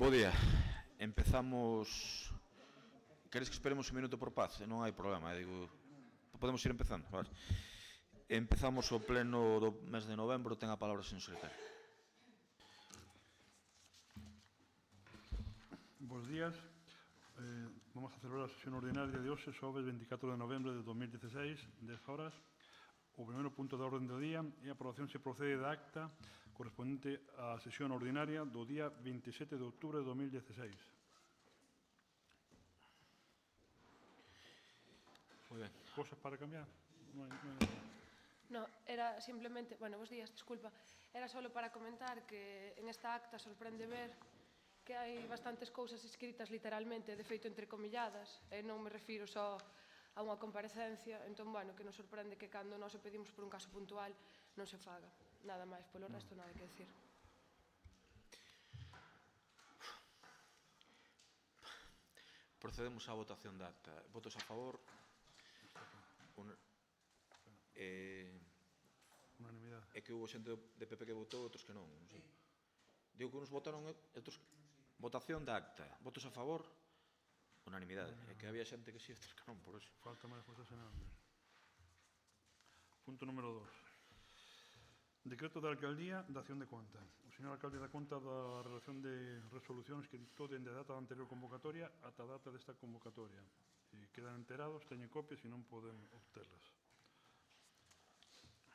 Bo día. Empezamos... Queres que esperemos un minuto por paz? Non hai problema, digo... Podemos ir empezando, vale. Empezamos o pleno do mes de novembro. Ten a palabra o señor secretario. Bos días. Vamos a celebrar a sesión ordinaria de hoxe, xoves 24 de novembro de 2016, 10 horas. O primeiro punto da orden do día é a aprobación se procede da acta correspondente á sesión ordinaria do día 27 de outubro de 2016. Moi ben. Cosas para cambiar? No, era simplemente... Bueno, bos días, disculpa. Era só para comentar que en esta acta sorprende ver que hai bastantes cousas escritas literalmente, de feito entrecomilladas, e non me refiro só a unha comparecencia, entón, bueno, que nos sorprende que cando nos o pedimos por un caso puntual non se faga. Nada máis, polo resto nada que decir. Procedemos á votación da acta. Votos a favor? Unanimidade. É que houve xente de PP que votou, outros que non. Digo que uns votaron e outros... Votación da acta. Votos a favor? Unanimidade. É que había xente que si, outros que non, por eso. Falta máis cosas en orden. Punto número 2. Decreto da Alcaldía da acción de conta. O señor alcalde dá conta da relación de resolucións que dictou dende a data da anterior convocatoria ata a data desta convocatoria. Se quedan enterados, teñen copias e non poden obtelas.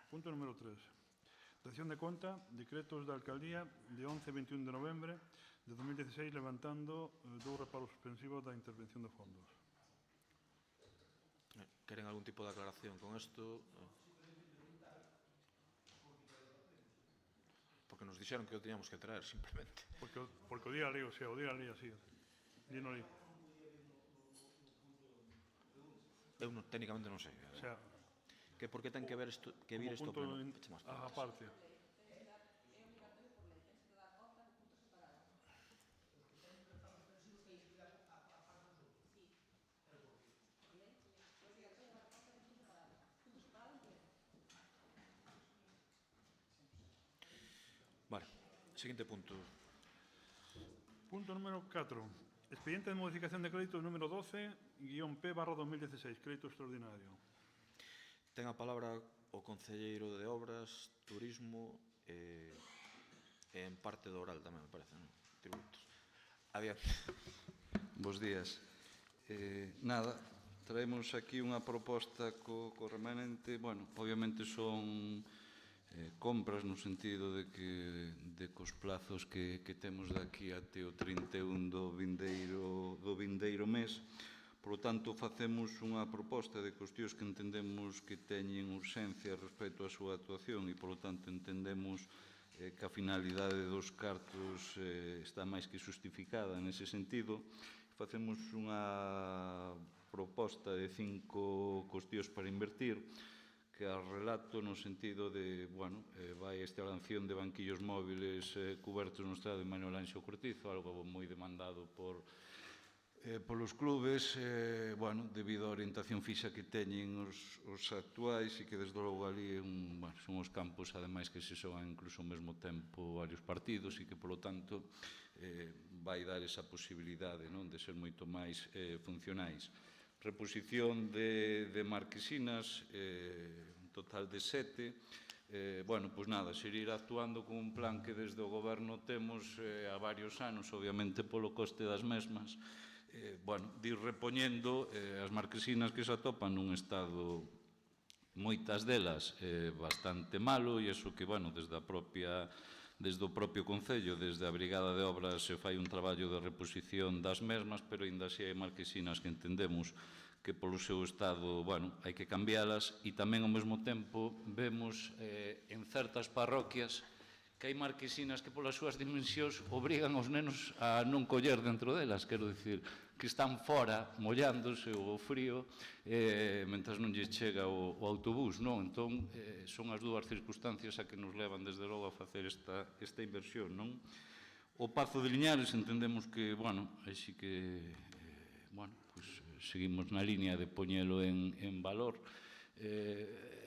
Punto número 3. Dación de conta, decretos da Alcaldía de 11 e 21 de novembre de 2016 levantando dous reparos suspensivos da intervención de fondos. Queren algún tipo de aclaración con isto? Porque nos dixeron que o teníamos que traer, simplemente. Porque o día ali, o sea, o día ali así. Dino ali. Eu técnicamente non sei. O sea, que por que ten que vir isto pleno? A parte. Vale, seguinte punto. Punto número 4. Expediente de modificación de crédito número 12-P/2016, crédito extraordinario. Ten a palabra o concelleiro de Obras, Turismo e en parte do oral tamén, me parece, non? Tributos. Adiante. Bos días. Nada, traemos aquí unha proposta co remanente, bueno, obviamente son compras no sentido de que cos plazos que temos daqui até o 31 do vindeiro mes. Por lo tanto, facemos unha proposta de cuestións que entendemos que teñen urxencia respecto á súa actuación e, por lo tanto, entendemos que a finalidade dos cartos está máis que justificada nese sentido. Facemos unha proposta de 5 cuestións para invertir, que a relato no sentido de, bueno, vai a instalación de banquillos móviles cubertos no estado de Manuel Anxo Cortizo, algo moi demandado polos clubes, bueno, debido á orientación fixa que teñen os actuais e que, desde logo, ali son os campos, ademais, que se xogan incluso ao mesmo tempo varios partidos e que, polo tanto, vai dar esa posibilidade de ser moito máis funcionais. Reposición de marquesinas, un total de 7. Bueno, pois nada, seguir actuando con un plan que desde o goberno temos a varios anos, obviamente polo coste das mesmas, bueno, de ir repoñendo as marquesinas que se atopan nun estado, moitas delas, bastante malo, e iso que, bueno, desde o propio Concello, desde a Brigada de Obras, se fai un traballo de reposición das mesmas, pero ainda así hai marquesinas que entendemos que polo seu estado, bueno, hai que cambialas, e tamén ao mesmo tempo vemos en certas parroquias que hai marquesinas que polas súas dimensións obrigan aos nenos a non coller dentro delas, quero dicir, que están fora mollándose o frío mentras non lles chega o autobús, non? Entón, son as dúas circunstancias a que nos levan desde logo a facer esta inversión, non? O Pazo de Liñares entendemos que, bueno, así que, bueno, pues seguimos na línea de poñelo en valor.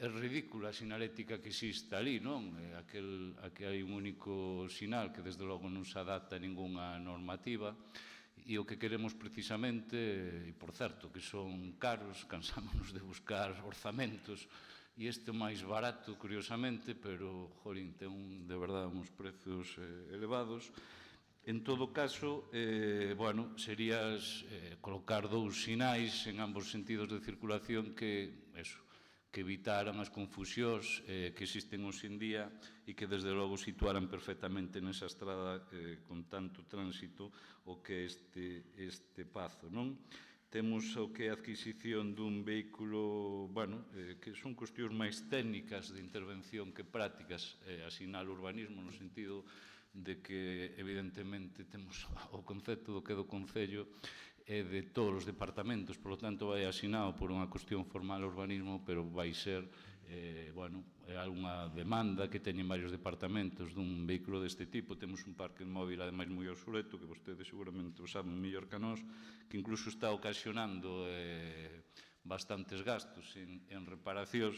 é ridícula a sinalética que existe ali, non? Aquí hai un único sinal que desde logo non se adapta a ningunha normativa, e o que queremos precisamente, e por certo que son caros, cansámonos de buscar orzamentos, e este máis barato, curiosamente, pero, jolín, ten de verdade uns prezos elevados. En todo caso, bueno, serías colocar dous sinais en ambos sentidos de circulación que evitaran as confusións que existen hoxe en día e que desde logo situaran perfectamente nesa estrada con tanto tránsito o que é este pazo, non? Temos o que é a adquisición dun vehículo, bueno, que son cuestións máis técnicas de intervención que prácticas, asinar o urbanismo no sentido de que evidentemente temos o concepto do que é do Concello e de todos os departamentos, por lo tanto vai asinado por unha cuestión formal ao urbanismo, pero vai ser, bueno, é algunha demanda que teñen varios departamentos dun vehículo deste tipo. Temos un parque móvil ademais moi obsoleto, que vostedes seguramente o saben mellor que nós, que incluso está ocasionando bastantes gastos en reparacións,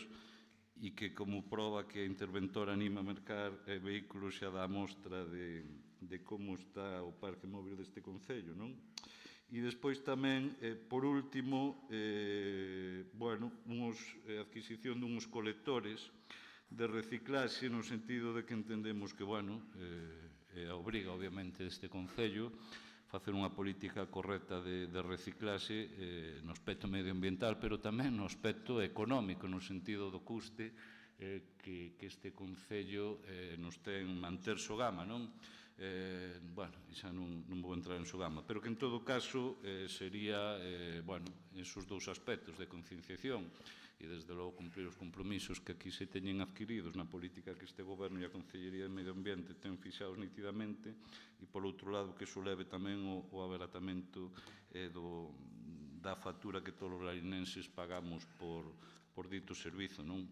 e que como proba que a interventora anima a mercar vehículos xa dá mostra de como está o parque móvil deste Concello, non? E despois tamén, por último, bueno, a adquisición dunhos colectores de reciclaxe no sentido de que entendemos que, bueno, é a obriga, obviamente, deste Concello facer unha política correcta de reciclaxe no aspecto medioambiental, pero tamén no aspecto económico, no sentido do custe que este Concello nos ten manter Sogama, non? Bueno, xa non vou entrar en Sogama, pero que en todo caso sería, bueno, esos dous aspectos de concienciación e desde logo cumplir os compromisos que aquí se teñen adquiridos na política que este Goberno e a Concellería de Medio Ambiente ten fixados nitidamente, e por outro lado que iso leve tamén o abaratamento da factura que todos os larinenses pagamos por dito servizo, non?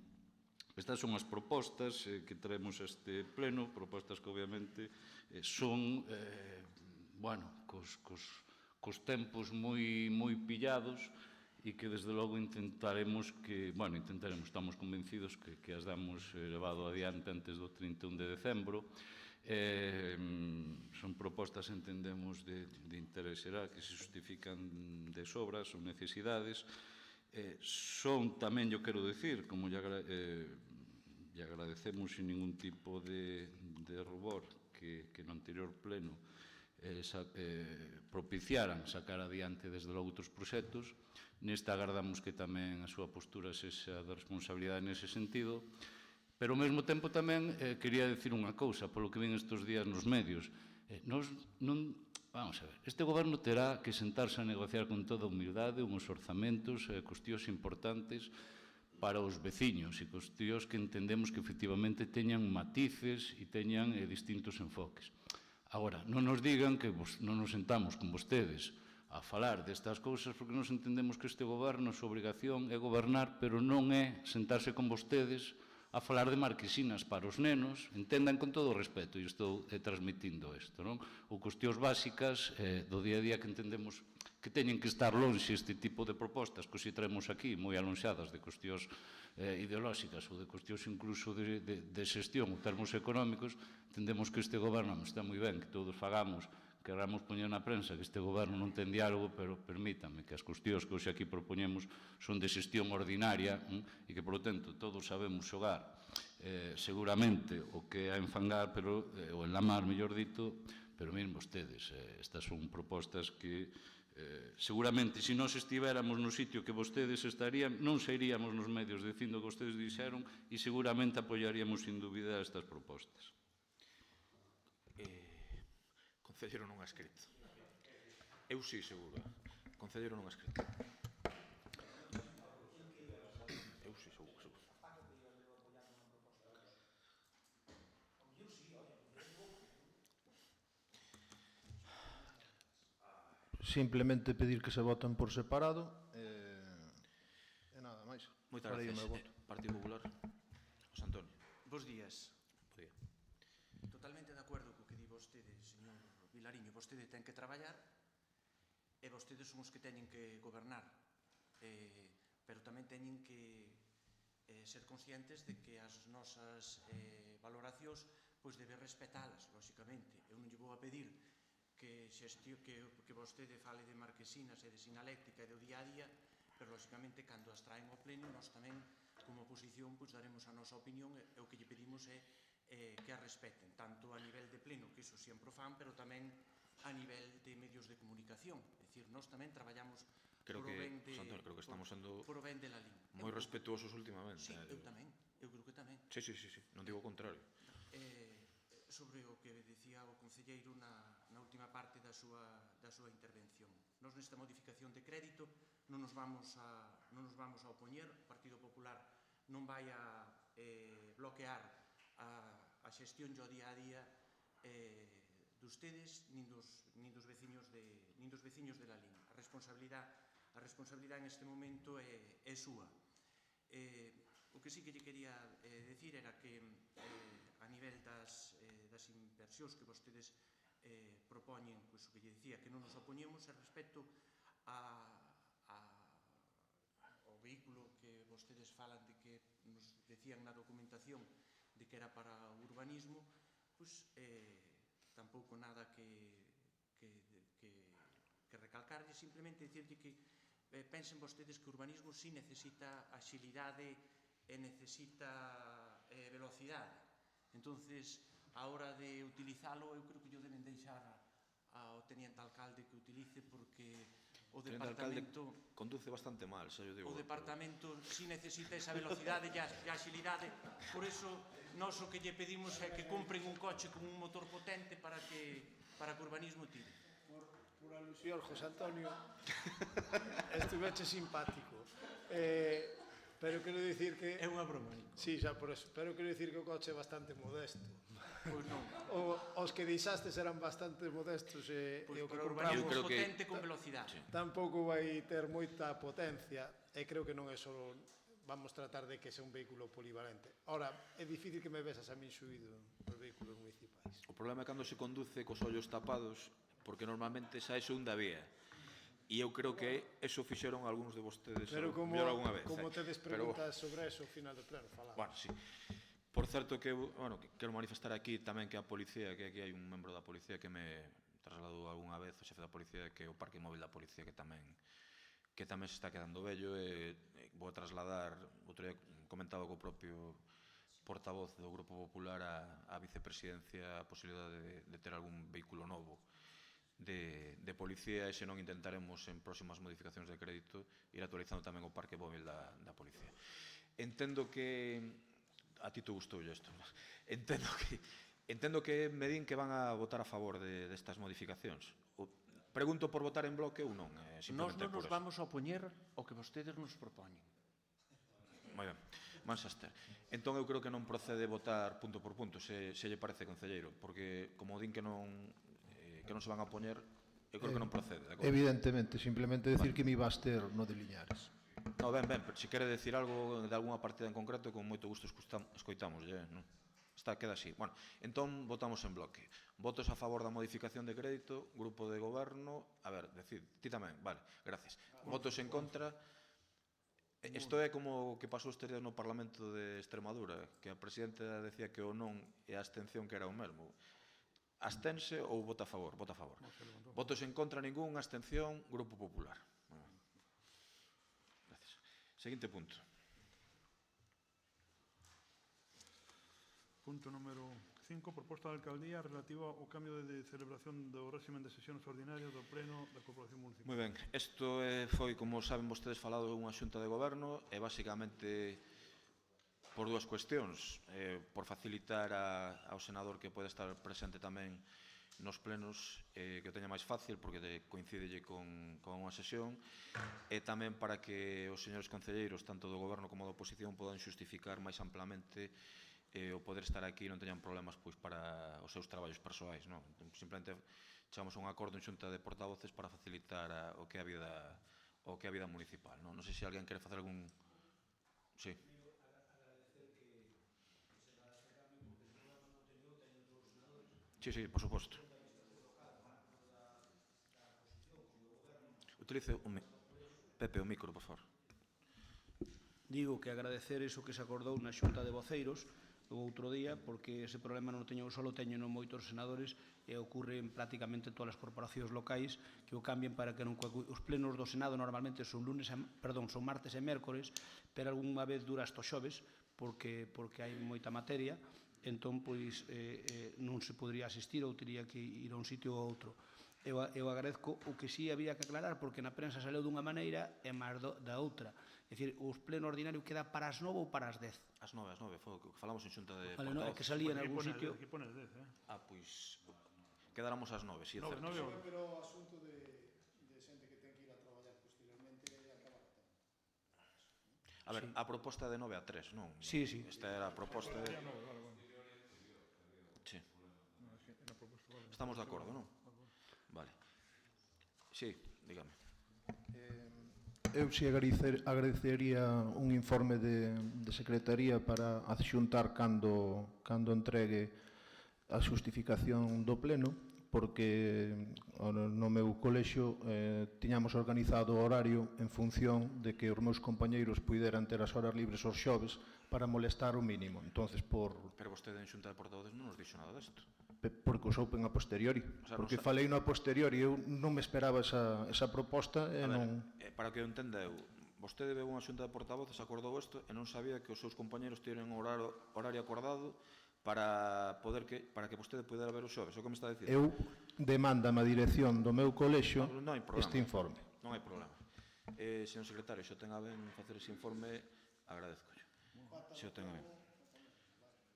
Estas son as propostas que traemos a este pleno, propostas que obviamente son, bueno, cos tempos moi pillados e que desde logo intentaremos que, bueno, estamos convencidos que as damos levado adiante antes do 31 de decembro. Son propostas, entendemos, de interés xeral que se justifican de sobra, son necesidades. Son tamén, eu quero decir, como lle agradecemos sin ningún tipo de rubor que no anterior pleno propiciaran sacar adiante desde logo outros proxectos. Nesta agardamos que tamén a súa postura sexa de responsabilidade nese sentido, pero ao mesmo tempo tamén quería decir unha cousa, polo que ven estes días nos medios. Vamos a ver, este Goberno terá que sentarse a negociar con toda humildade uns orzamentos, cuestións importantes para os veciños e cuestións que entendemos que efectivamente teñan matices e teñan distintos enfoques. Agora, non nos digan que non nos sentamos con vostedes a falar destas cousas porque nos entendemos que este Goberno, a súa obrigación é gobernar, pero non é sentarse con vostedes a falar de marquesinas para os nenos, entendan con todo o respeto, e estou transmitindo isto, non? Ou cuestións básicas do día a día que entendemos que teñen que estar lonxe este tipo de propostas que se traemos aquí, moi alonxadas de cuestións ideolóxicas ou de cuestións incluso de xestión ou termos económicos. Entendemos que este Goberno está moi ben, que todos fagamos, queramos poñer na prensa que este Goberno non ten diálogo, pero permítame que as cuestións que hoxe aquí propoñemos son de xestión ordinaria e que, por lo tanto, todos sabemos xogar seguramente o que é a enfangar, ou enlamar, mellor dito, pero miren vostedes, estas son propostas que seguramente, se nós estivéramos no sitio que vostedes estarían, non sairíamos nos medios dicindo o que vostedes dixeron e seguramente apoiaríamos sin dúbida estas propostas. Concelleiro non ha escrito. Eu sí, seguro. Concelleiro non ha escrito. Eu sí, seguro. Simplemente pedir que se voten por separado e nada máis. Moitas gracias. Partido Popular. José Antonio. Bos días. Bo día. Totalmente de acordo co que di vostede, señor Vilariño. Vostede ten que traballar e vostedes son os que teñen que gobernar, pero tamén teñen que ser conscientes de que as nosas valoracións pois debe respetalas, lóxicamente. Eu non lle vou a pedir que vostede fale de marquesinas e de sinaléctica e do día a día, pero lóxicamente cando as traen ao pleno nós tamén como oposición pois daremos a nosa opinión e o que lle pedimos é que as respeten, tanto a nivel de pleno, que iso sempre o fan, pero tamén a nivel de medios de comunicación. É dicir, nós tamén traballamos Creo por o que, ben de, José Antonio, creo que estamos sendo por o ben de la LIN. moi respetuosos últimamente. Sí, eu tamén, eu creo que tamén. Sí, non digo o contrario. Sobre o que decía o concelleiro na última parte da súa intervención. Nos nesta modificación de crédito non nos vamos a opoñer, o Partido Popular non vai a bloquear a xestión do día a día dustedes nin dos veciños de la LIN. A responsabilidade en este momento é súa. O que sí que lle quería decir era que a nivel das inversións que vostedes propoñen, pois o que lle dicía, que non nos opoñemos respecto ao vehículo que vostedes falan de que nos decían na documentación de que era para o urbanismo, pois tampouco nada que recalcarlle, simplemente dicirlle que pensen vostedes que o urbanismo sí necesita axilidade e necesita velocidade. Entonces, a hora de utilizalo, eu creo que yo deben deixar ao teniente alcalde que utilice, porque o departamento conduce bastante mal, xa yo digo. O departamento si necesita esa velocidade e a axilidade, por eso nós o que lle pedimos é que compren un coche con un motor potente para que o urbanismo tire. Por alusión, José Antonio, estuveche simpático. Pero quero dicir que... É unha broma, Nico. Sí, xa por eso. Pero quero dicir que o coche é bastante modesto. Pois non. Os que deixastes eran bastante modestos e o que compramos compramos potente con velocidade. tampouco vai ter moita potencia e creo que non é só... Vamos tratar de que sea un vehículo polivalente. Ora, é difícil que me vesas a mí subido os vehículos municipais. O problema é cando se conduce cos ollos tapados, porque normalmente xa é segunda vía. E eu creo que eso fixeron algúns de vostedes mellor algunha vez. Como tedes preguntas sobre eso ao final do pleno, falamos. Bueno, sí. Por certo que, quero manifestar aquí tamén que a policía, que aquí hai un membro da policía que me trasladou algunha vez, o xefe da policía, que é o parque móvil da policía que tamén se está quedando vello, e vou trasladar, outro día comentaba co propio portavoz do Grupo Popular a vicepresidencia a posibilidade de ter algún vehículo novo de policía, e senón intentaremos en próximas modificacións de crédito ir actualizando tamén o parque móvil da policía. Entendo que a ti te gustou isto. Entendo que me din que van a votar a favor destas modificacións. Pregunto por votar en bloque ou non? Nós non nos vamos a opoñer ao que vostedes nos propoñen. Moi ben, Manchester. Entón eu creo que non procede votar punto por punto, se lle parece, concelleiro, porque como din que non se van a poñer, eu creo que non procede, de acordo? Evidentemente, simplemente decir que me ibas ter no de Liñares. No, ben, pero se quere decir algo de algunha partida en concreto, con moito gusto escoitamos, non? Queda así. Bueno, entón votamos en bloque. Votos a favor da modificación de crédito, grupo de goberno, a ver, decid, ti tamén, vale, gracias. Votos en contra. Isto é como o que pasou este día no Parlamento de Extremadura, que a presidenta decía que o non e a abstención que era o mesmo. Abstense ou vota a favor? Vota a favor. Votos en contra ningún, abstención, Grupo Popular. Gracias. Seguinte punto. Punto número 5, proposta da alcaldía relativa ao cambio de celebración do réximen de sesiones ordinarias do Pleno da Corporación Municipal. Moi ben, isto foi, como saben vostedes, falado unha xunta de goberno e basicamente por dúas cuestións, por facilitar ao senador que pode estar presente tamén nos plenos, que o teña máis fácil porque coincídelle con unha sesión, e tamén para que os señores concelleiros, tanto do goberno como da oposición, podan xustificar máis amplamente o poder estar aquí e non teñan problemas para os seus traballos persoais. Simplemente chegamos a un acordo en xunta de portavoces para facilitar o que é a vida municipal. Non sei se alguén quere facer algún... Sí. Sí, por suposto. Utilice Pepe o micro, por favor. digo que agradecer iso que se acordou na Xunta de Voceiros o outro día, porque ese problema non teño, só teño non moitos senadores e ocorre en prácticamente todas as corporacións locais que o cambien para que non os plenos do Senado normalmente son son martes e mércores, pero algunha vez dura hasta os xoves porque hai moita materia, entón pois non se podría asistir ou teria que ir a un sitio ou a outro. Eu agradezco o que sí había que aclarar, porque na prensa saleu dunha maneira e máis da outra. É dicir, os pleno ordinario queda para as 9 ou para as 10? As 9, foi o que falamos en xunta de Vale, no, é que salía en algún sitio. Aquí pone 10, Pois quedáramos ás 9, si é certo. Pero o asunto de xente que ten que ir a traballar posteriormente acaba a tempo. A ver, a proposta de 9 a 3, non? Sí, sí. Esta era a proposta de... Sí. Estamos de acordo, non? Vale. Sí, dígame. Eu si agradecería un informe de secretaría para adxuntar cando entregue a xustificación do pleno, porque no meu colexio tiñamos organizado o horario en función de que os meus compañeiros puideran ter as horas libres os xoves para molestar o mínimo. Pero vostede en xunta de portavoces non nos dixo nada desto. Porque o soupen a posteriori, porque falei no a posteriori, eu non me esperaba esa proposta e non... Para que eu entenda, vostede veu unha xunta de portavoces, acordou isto e non sabía que os seus compañeros tienen un horario acordado para que vostede pudera ver os xoves, o que me está a dicir? Eu demandame a dirección do meu colexio este informe. Non hai problema. Señor secretario, se o ten a ben facer ese informe, agradezco. Se o ten a ben.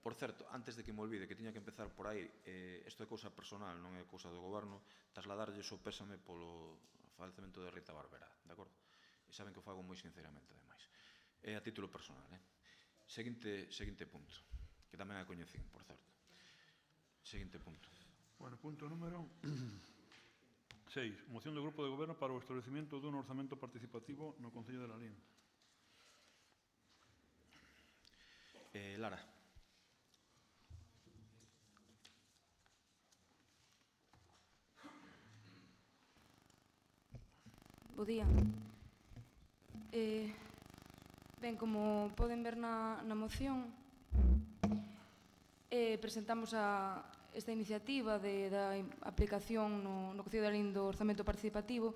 Por certo, antes de que me olvide, que tiña que empezar por aí, isto é cousa personal, non é cousa do goberno, trasladarlles o pésame polo falecemento de Rita Barberá, de acordo? E saben que o fago moi sinceramente, ademais. É a título personal, Seguinte punto, que tamén a coñecín, por certo. Seguinte punto. Bueno, punto número 6. Moción do Grupo de Goberno para o establecimiento dun orzamento participativo no Concello de Lalín. Lara. Bo día. Ben, como poden ver na moción, presentamos esta iniciativa da aplicación no Concello de Lalín do orzamento participativo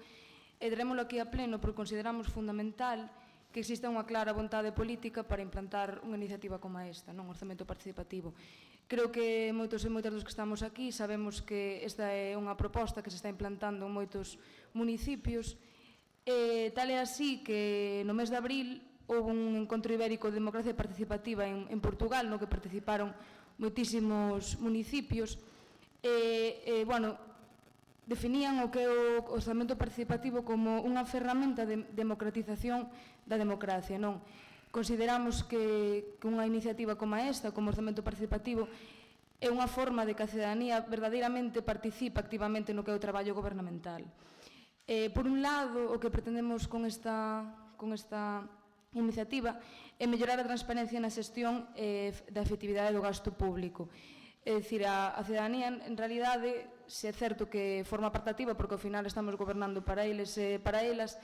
e traémolo aquí a pleno porque consideramos fundamental que exista unha clara vontade política para implantar unha iniciativa como esta, un orzamento participativo. Creo que moitos e moitas dos que estamos aquí sabemos que esta é unha proposta que se está implantando en moitos municipios. Tal é así que no mes de abril houve un encontro ibérico de democracia participativa en Portugal, no que participaron moitísimos municipios e, bueno, definían o que é o orzamento participativo como unha ferramenta de democratización da democracia, non? Consideramos que unha iniciativa como esta, como orzamento participativo, é unha forma de que a cidadanía verdadeiramente participa activamente no que é o traballo gobernamental. Por un lado, o que pretendemos con esta iniciativa é mellorar a transparencia na xestión da efectividade do gasto público. É dicir, a cidadanía, en realidade, se é certo que forma parte activa, porque ao final estamos gobernando para eles e para elas,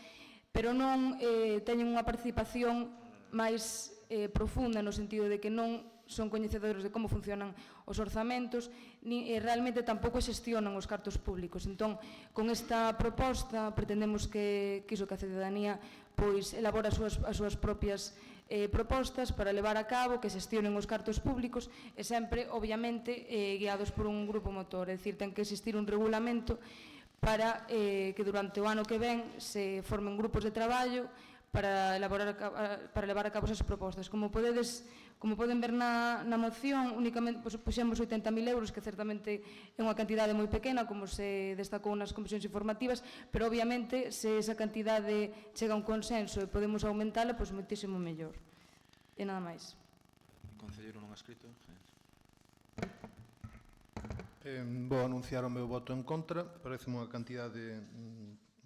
pero non teñen unha participación máis profunda no sentido de que non son coñecedores de como funcionan os orzamentos e realmente tampouco xestionan os cartos públicos. Entón, con esta proposta pretendemos que iso que a cidadanía elabora as súas propias propostas para levar a cabo, que xestionen os cartos públicos e sempre, obviamente, guiados por un grupo motor. É dicir, ten que existir un regulamento para que durante o ano que ven se formen grupos de traballo para levar a cabo esas propostas. Como poden ver na moción, únicamente puxemos 80.000 euros, que certamente é unha cantidade moi pequena, como se destacou nas comisións informativas, pero obviamente se esa cantidade chega a un consenso e podemos aumentala, pois moitísimo mellor. E nada máis. Concelleiro non ha escrito? Vou anunciar o meu voto en contra, parece unha cantidade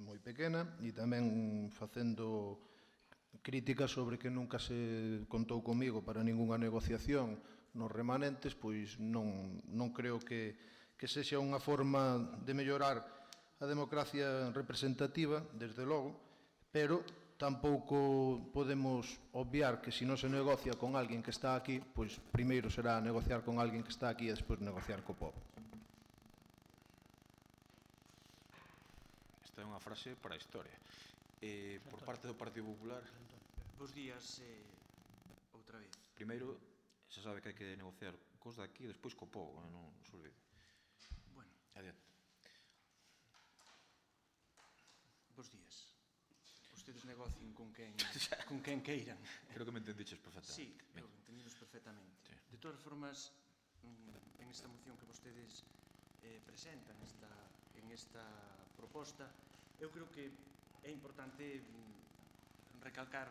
moi pequena e tamén facendo críticas sobre que nunca se contou comigo para ningunha negociación nos remanentes, pois non creo que sexa unha forma de mellorar a democracia representativa, desde logo, pero tampouco podemos obviar que se non se negocia con alguén que está aquí, pois primeiro será negociar con alguén que está aquí e despois negociar co povo. Esta é unha frase para a historia. Por parte do Partido Popular, Bos días, outra vez. primeiro, se sabe que hai que negociar cos daqui e despois co povo, non se olvide. Bueno, Adiante. bos días. Vostedes negocien con quen queiran. Creo que me entendiches perfectamente. Sí, eu entendimos perfectamente. Sí. De todas formas, en esta moción que vostedes presentan, en esta proposta, eu creo que é importante recalcar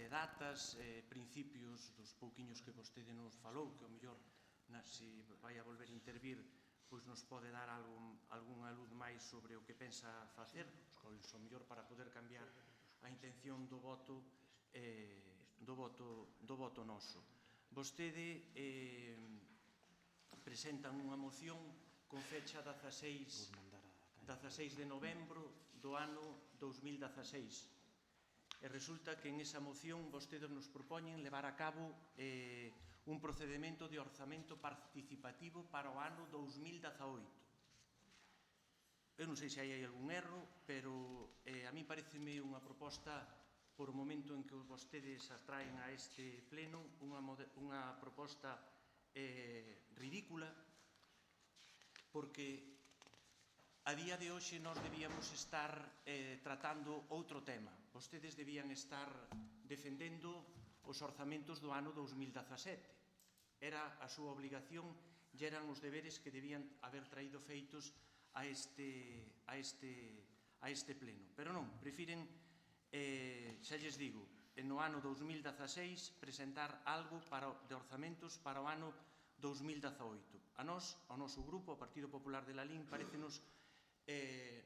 datas, principios dos pouquiños que vostede nos falou, que o mellor, se vai a volver a intervir, pois nos pode dar algunha luz máis sobre o que pensa facer, o mellor para poder cambiar a intención do voto noso. Vostede presentan unha moción con fecha 16 de novembro do ano 2016. E resulta que en esa moción vostedes nos propoñen levar a cabo un procedimento de orzamento participativo para o ano 2018. Eu non sei se hai algún erro, pero a mí pareceme unha proposta, por o momento en que vostedes atraen a este pleno, unha proposta ridícula, porque a día de hoxe nós debíamos estar tratando outro tema. Vostedes debían estar defendendo os orzamentos do ano 2017. Era a súa obligación e eran os deberes que debían haber traído feitos a este pleno. Pero non, prefiren, xa lles digo, no ano 2016 presentar algo de orzamentos para o ano 2018. A nós, ao noso grupo, o Partido Popular de Lalín, parecenos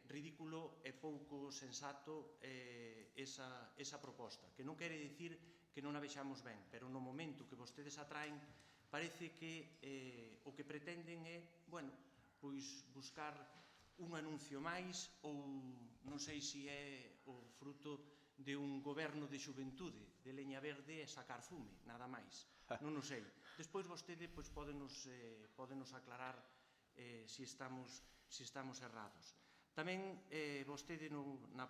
ridículo e pouco sensato esa proposta, que non quere dicir que non a vexamos ben, pero no momento que vostedes atraen parece que o que pretenden é, bueno, pois buscar un anuncio máis ou non sei se é o fruto de un goberno de xuventude, de leña verde e sacar fume, nada máis, non o sei. Despois vostede pódenos aclarar se estamos errados. Tamén vostede na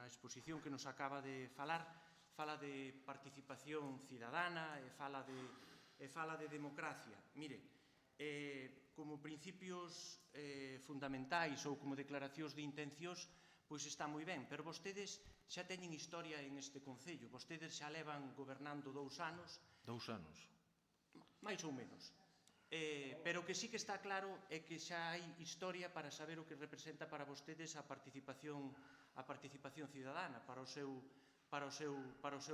exposición que nos acaba de falar, fala de participación cidadana e fala de democracia. Mire, como principios fundamentais ou como declaracións de intencións, pois está moi ben, pero vostedes xa teñen historia en este Concello. Vostedes xa levan gobernando 2 anos. 2 anos? Mais ou menos. Pero que sí que está claro é que xa hai historia para saber o que representa para vostedes a participación cidadana para o seu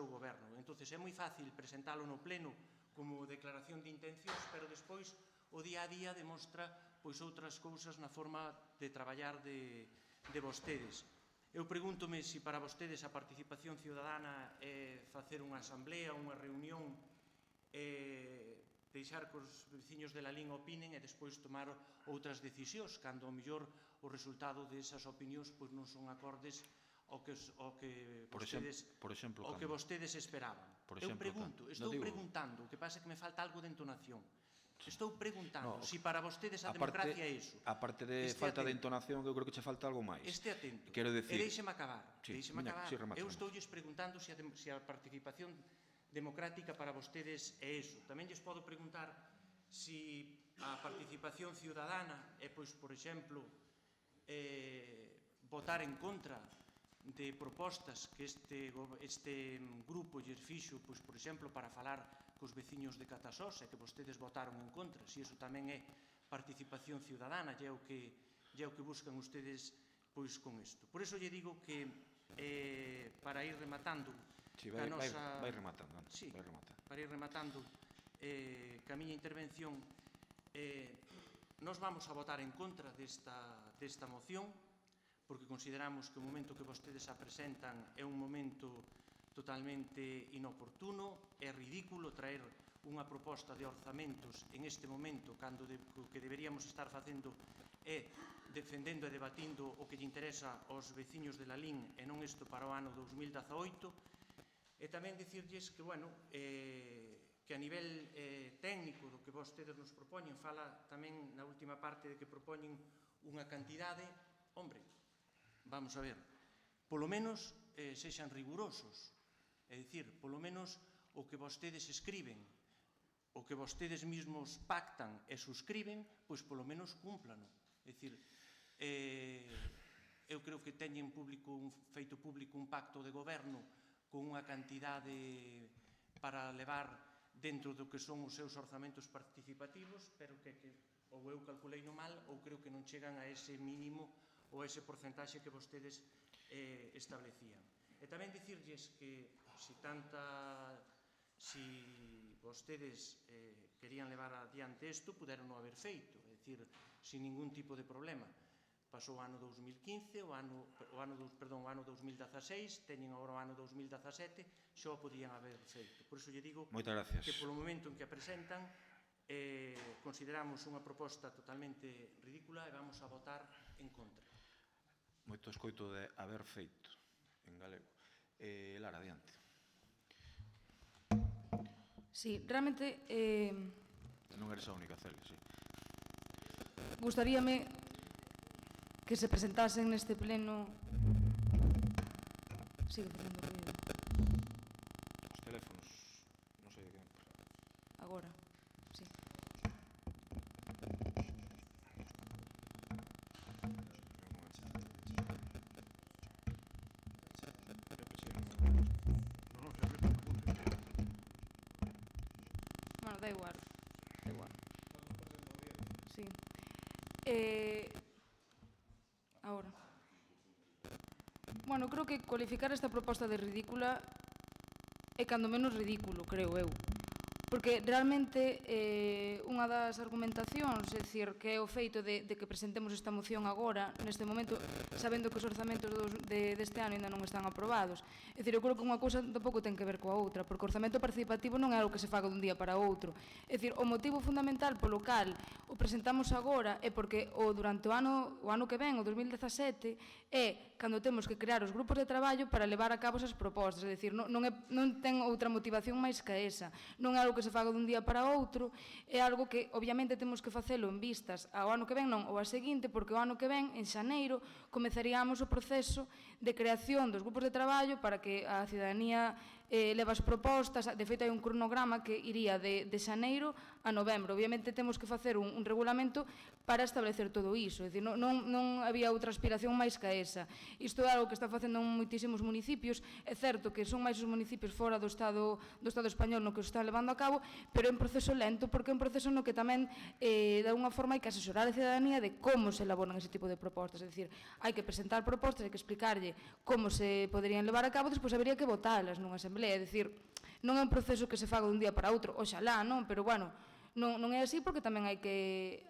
goberno. Entonces é moi fácil presentalo no pleno como declaración de intencións, pero despois o día a día demostra pois outras cousas na forma de traballar de vostedes. Eu pregúntome se para vostedes a participación ciudadana é facer unha asamblea, unha reunión, deixar que os veciños de Lalín opinen e despois tomar outras decisións, cando ao mellor o resultado desas opinións non son acordes ao que vostedes esperaban. Eu pregunto, estou preguntando, o que pasa é que me falta algo de entonación. Estou preguntando se para vostedes a democracia é iso. A parte de falta de entonación, eu creo que che falta algo máis. Este atento. Quero decir... E deixeme acabar. Eu estoulles preguntando se a participación democrática para vostedes é iso. Tamén lles podo preguntar se a participación ciudadana é, pois, por exemplo, votar en contra de propostas que este grupo lles fixo, pois, por exemplo, para falar cos veciños de Catasós e que vostedes votaron en contra, se iso tamén é participación ciudadana, e é o que buscan ustedes pois con isto. Por iso lle digo que para ir rematando vai rematando. Sí, para ir rematando ca miña intervención, nos vamos a votar en contra desta moción, porque consideramos que o momento que vostedes a presentan é un momento totalmente inoportuno, é ridículo traer unha proposta de orzamentos en este momento, cando o que deberíamos estar facendo é defendendo e debatindo o que lle interesa aos veciños de Lalín e non isto para o ano 2018. E tamén dicirlles que, bueno, que a nivel técnico do que vostedes nos propoñen, fala tamén na última parte de que propoñen unha cantidade, hombre, vamos a ver, polo menos sexan rigurosos, é dicir, polo menos o que vostedes escriben, o que vostedes mesmos pactan e suscriben, pois polo menos cúmplano. É dicir, eu creo que teñen feito público un pacto de goberno con unha cantidade para levar dentro do que son os seus orzamentos participativos, pero que ou eu calculei no mal ou creo que non chegan a ese mínimo ou a ese porcentaxe que vostedes establecían. E tamén dicirlles que si vostedes querían levar adiante isto, puderon non haber feito, é dicir, sin ningún tipo de problema. Pasou o ano 2015, o ano 2016, teñen agora o ano 2017, xa o podían haber feito. Por iso lle digo que polo momento en que a presentan consideramos unha proposta totalmente ridícula e vamos a votar en contra. Moito escoito de haber feito en galego. Lara, adiante. Sí, realmente non eres a única, Celia, sí. Gustaríame que se presentasen neste pleno... Sigue facendo ruido. Os teléfonos, non sei de quen. Agora, sí. Bueno, da igual. Da igual. Sí. Ahora. Bueno, creo que cualificar esta proposta de ridícula é cando menos ridículo, creo eu. Porque realmente unha das argumentacións, é dicir, que é o feito de que presentemos esta moción agora, neste momento, sabendo que os orzamentos deste ano ainda non están aprobados. É dicir, eu creo que unha cousa tampouco ten que ver coa outra, porque o orzamento participativo non é algo que se faga dun día para outro. É dicir, o motivo fundamental polo cal o presentamos agora é porque durante o ano que ven, o 2017, é cando temos que crear os grupos de traballo para levar a cabo esas propostas. É dicir, non ten outra motivación máis que esa. Non é algo que se faga dun día para outro, é algo que obviamente temos que facelo en vistas ao ano que ven, non, ou a seguinte, porque o ano que ven, en xaneiro, comezaríamos o proceso de creación dos grupos de traballo para que a cidadanía leva as propostas. De feito, hai un cronograma que iría de xaneiro a novembro. Obviamente temos que facer un regulamento para establecer todo iso. É dicir, non había outra aspiración máis que esa. Isto é algo que está facendo moitísimos municipios. É certo que son máis os municipios fora do Estado español no que os están levando a cabo, pero é un proceso lento, porque é un proceso no que tamén de alguna forma hai que asesorar a cidadanía de como se elaboran ese tipo de propostas. É dicir, hai que presentar propostas, hai que explicarlle como se poderían levar a cabo, despois habería que votalas nunha asamblea. É dicir, non é un proceso que se faga dun día para outro, oxalá, non? Pero, bueno, non é así, porque tamén hai que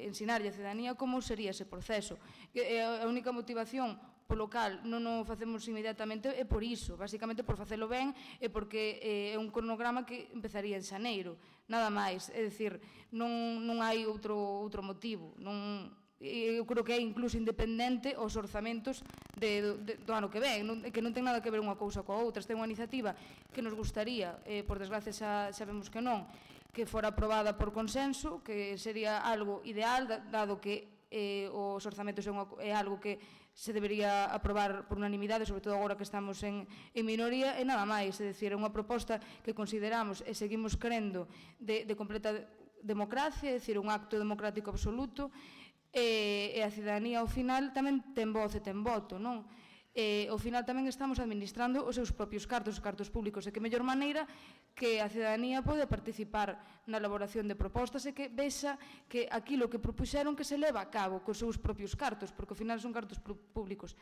ensinarlle a cidadanía como sería ese proceso. A única motivación polo cal non o facemos inmediatamente é por iso, basicamente por facelo ben e porque é un cronograma que empezaría en xaneiro, nada máis. É dicir, non hai outro motivo. Eu creo que é incluso independente os orzamentos do ano que ven, que non ten nada que ver unha cousa coa outra. Esta é unha iniciativa que nos gustaría, por desgracia sabemos que non, que fora aprobada por consenso, que sería algo ideal, dado que os orzamentos é algo que se debería aprobar por unanimidade, sobre todo agora que estamos en minoría, e nada máis. É dicir, é unha proposta que consideramos e seguimos crendo de completa democracia, é dicir, un acto democrático absoluto, e a cidadanía ao final tamén ten voz e ten voto, non? Ao final tamén estamos administrando os seus propios cartos, os cartos públicos, e que mellor maneira que a cidadanía pode participar na elaboración de propostas e que vexa que aquilo que propuxeron que se leva a cabo cos seus propios cartos, porque ao final son cartos públicos.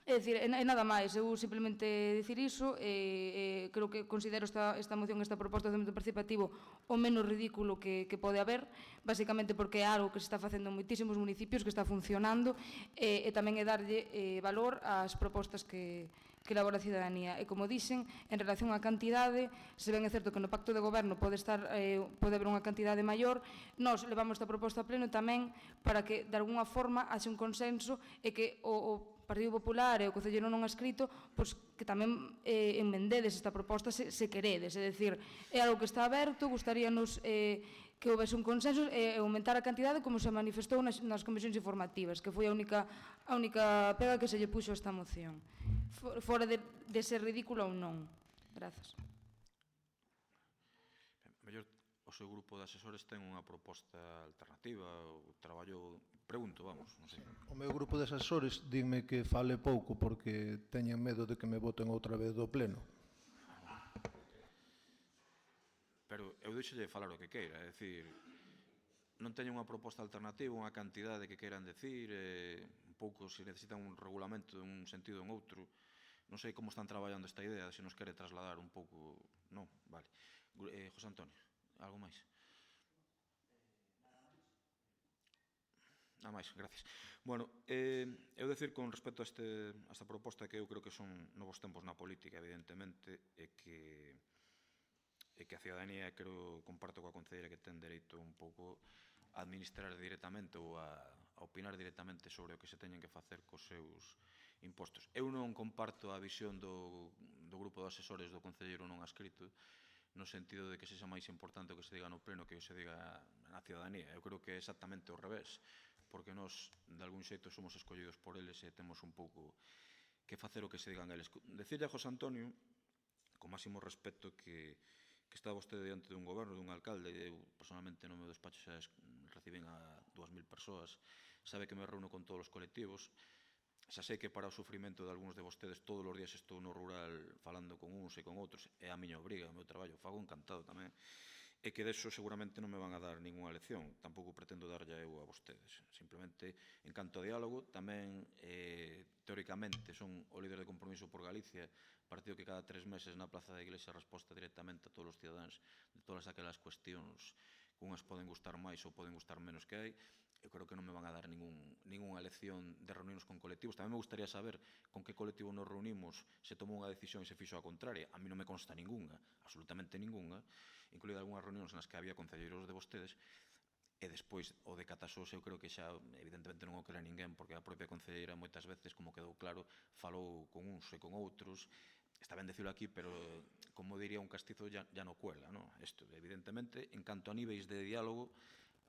É dicir, é nada máis, eu simplemente dicir iso, creo que considero esta moción, esta proposta de orçamento participativo o menos ridículo que pode haber, basicamente porque é algo que se está facendo en moitísimos municipios, que está funcionando, e tamén é darlle valor ás propostas que que elabora a cidadanía. E como dixen, en relación á cantidade, se ben é certo que no pacto de goberno pode haber unha cantidade maior, nós levamos esta proposta a pleno tamén para que, de alguna forma, haxe un consenso e que o Partido Popular e o Concelleiro non adscrito, pois que tamén enmendedes esta proposta se queredes, é dicir, é algo que está aberto, gustaríanos que houvese un consenso e aumentar a cantidade como se manifestou nas comisións informativas, que foi a única pega que se lle puxo a esta moción, fora de ser ridículo ou non. Grazas. Mellor o seu grupo de asesores ten unha proposta alternativa, o traballo, pregunto, vamos, non sei. O meu grupo de asesores dime que fale pouco porque teñen medo de que me voten outra vez do pleno. Pero eu deixolle falar o que queira, é dicir, non teñen unha proposta alternativa, unha cantidade que queiran decir, un pouco se necesitan un regulamento en un sentido ou en outro. Non sei como están traballando esta idea, se nos quere trasladar un pouco... Non, vale. José Antonio, algo máis? Nada máis, gracias. Bueno, eu decir con respecto a esta proposta que eu creo que son novos tempos na política, evidentemente, e que a cidadanía, creo, comparto coa concelleira que ten dereito un pouco a administrar directamente ou a opinar directamente sobre o que se teñen que facer cos seus impostos. Eu non comparto a visión do grupo de asesores do concelleiro non adscrito, no sentido de que sexa máis importante o que se diga no pleno que o se diga na cidadanía. Eu creo que é exactamente o revés, porque nós, de algún xeito, somos escollidos por eles e temos un pouco que facer o que se digan eles. Decirle a José Antonio, con máximo respeto, que está vostede diante dun goberno, dun alcalde, eu personalmente no meu despacho xa recibín a 2.000 persoas, sabe que me reúno con todos os colectivos, xa sei que para o sufrimento de algúns de vostedes todos os días estou no rural falando con uns e con outros, é a miña obriga, o meu traballo, fago encantado tamén, e que deso seguramente non me van a dar ninguna lección, tampouco pretendo darlle eu a vostedes. Simplemente, en canto a diálogo, tamén, teóricamente, son o líder de Compromiso por Galicia, partido que cada 3 meses na Plaza da Iglesia resposta directamente a todos os cidadáns de todas aquelas cuestións que unhas poden gustar máis ou poden gustar menos que hai. Eu creo que non me van a dar ninguna lección de reunirnos con colectivos. Tamén me gustaría saber con que colectivo nos reunimos, se tomou unha decisión e se fixo a contraria. A mí non me consta ninguna, absolutamente ninguna, incluída algunhas reunións nas que había concelleiros de vostedes, e despois o de Catasos eu creo que xa evidentemente non o crea ninguén, porque a propia concelleira moitas veces, como quedou claro, falou con uns e con outros. Está ben decirlo aquí, pero como diría un castizo ya no cuela, non? Isto, evidentemente, en canto a niveis de diálogo,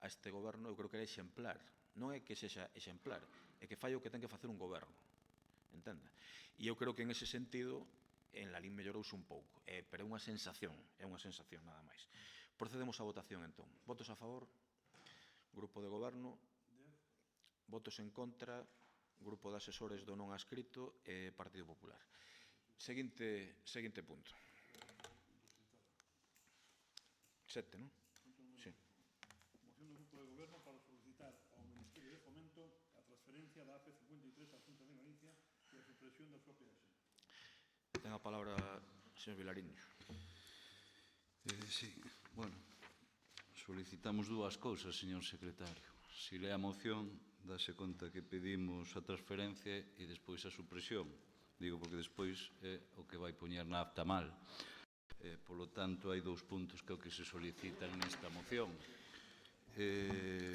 a este goberno eu creo que era exemplar. Non é que sexa exemplar, é que fai o que ten que facer un goberno. Entenda? E eu creo que en ese sentido en Lalín mellorouse un pouco, pero é unha sensación nada máis. Procedemos á votación entón. Votos a favor? Grupo de goberno. Votos en contra? Grupo de asesores do non adscrito e Partido Popular. Seguinte punto. 7, non? Sí. Moción do Grupo de Goberno para solicitar ao Ministerio de Fomento a transferencia da AP53 á Xunta de Galicia e a supresión da súa peaxe. Ten a palabra o señor Vilariño. Sí, bueno, solicitamos dúas cousas, señor secretario. Si lea a moción, dáse conta que pedimos a transferencia e despois a supresión. Digo porque despois é o que vai poñer na acta mal. Polo tanto, hai dous puntos que é o que se solicitan nesta moción.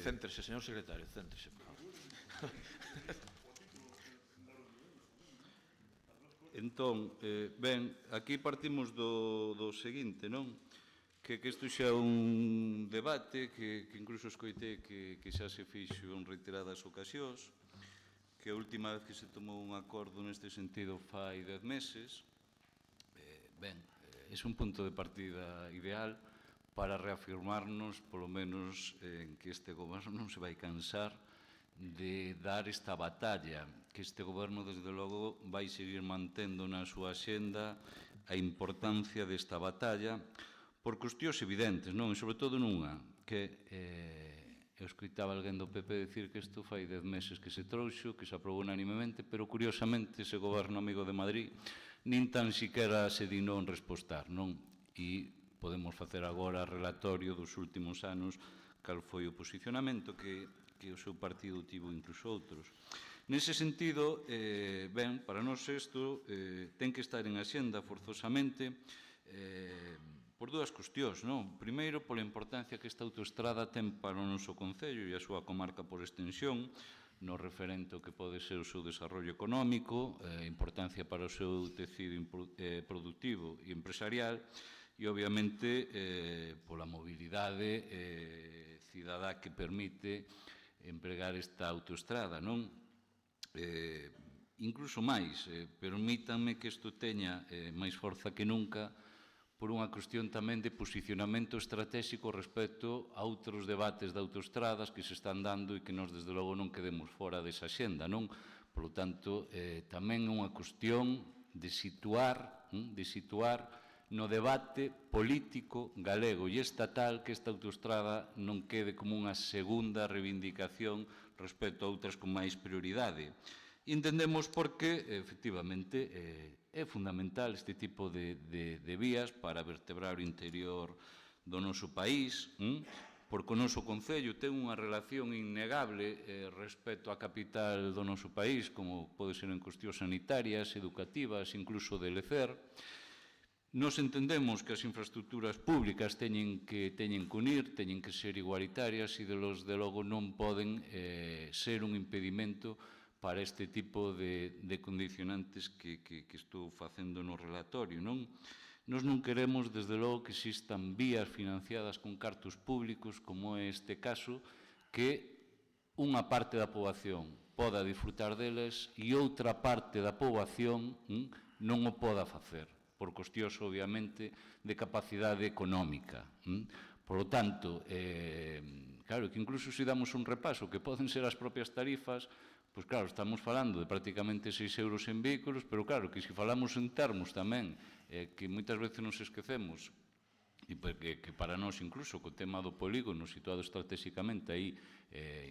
Céntrese, señor secretario, céntrese. Entón, ben, aquí partimos do seguinte, non? Que isto xa é un debate que incluso escoitei que xa se fixo en reiteradas ocasións, que a última vez que se tomou un acordo neste sentido fai 10 meses. Ben, é un punto de partida ideal para reafirmarnos, polo menos, en que este goberno non se vai cansar de dar esta batalla, que este goberno, desde logo, vai seguir mantendo na súa xenda a importancia desta batalla por cuestións evidentes, non? E sobre todo nunha, que eu escoitaba alguén do PP dicir que isto fai 10 meses que se trouxo, que se aprobou unanimemente, pero curiosamente ese goberno amigo de Madrid nin tan siquiera se dignou en respostar, non? E podemos facer agora relatorio dos últimos anos cal foi o posicionamento que o seu partido tivo incluso outros. Nese sentido, ben, para nós isto ten que estar en axenda forzosamente por dúas cuestións, non? Primeiro, pola importancia que esta autoestrada ten para o noso concello e a súa comarca por extensión, no referente ao que pode ser o seu desarrollo económico, importancia para o seu tecido productivo e empresarial, e, obviamente, pola mobilidade cidadá que permite empregar esta autoestrada, non? Incluso máis, permítanme que isto teña máis forza que nunca por unha cuestión tamén de posicionamento estratégico respecto a outros debates de autoestradas que se están dando e que nós, desde logo, non quedemos fora desa xenda, non? Por lo tanto, tamén é unha cuestión de situar no debate político galego e estatal que esta autoestrada non quede como unha segunda reivindicación respecto a outras con máis prioridade. E entendemos porque, efectivamente, é fundamental este tipo de vías para vertebrar o interior do noso país, porque o noso concello ten unha relación innegable respecto á capital do noso país, como pode ser en cuestións sanitarias, educativas, incluso de lecer. Nos entendemos que as infraestructuras públicas teñen que unir, teñen que ser igualitarias e, de logo, non poden ser un impedimento para este tipo de condicionantes que estou facendo no relatorio, non? Nos non queremos, desde logo, que existan vías financiadas con cartos públicos, como é este caso, que unha parte da poboación poda disfrutar deles e outra parte da poboación non o poda facer, por cuestións, obviamente, de capacidade económica. Por lo tanto, claro, que incluso se damos un repaso que poden ser as propias tarifas, pois claro, estamos falando de prácticamente 6 euros en vehículos, pero claro, que se falamos en termos tamén, que moitas veces nos esquecemos, e que para nós, incluso, co tema do polígono situado estratégicamente aí,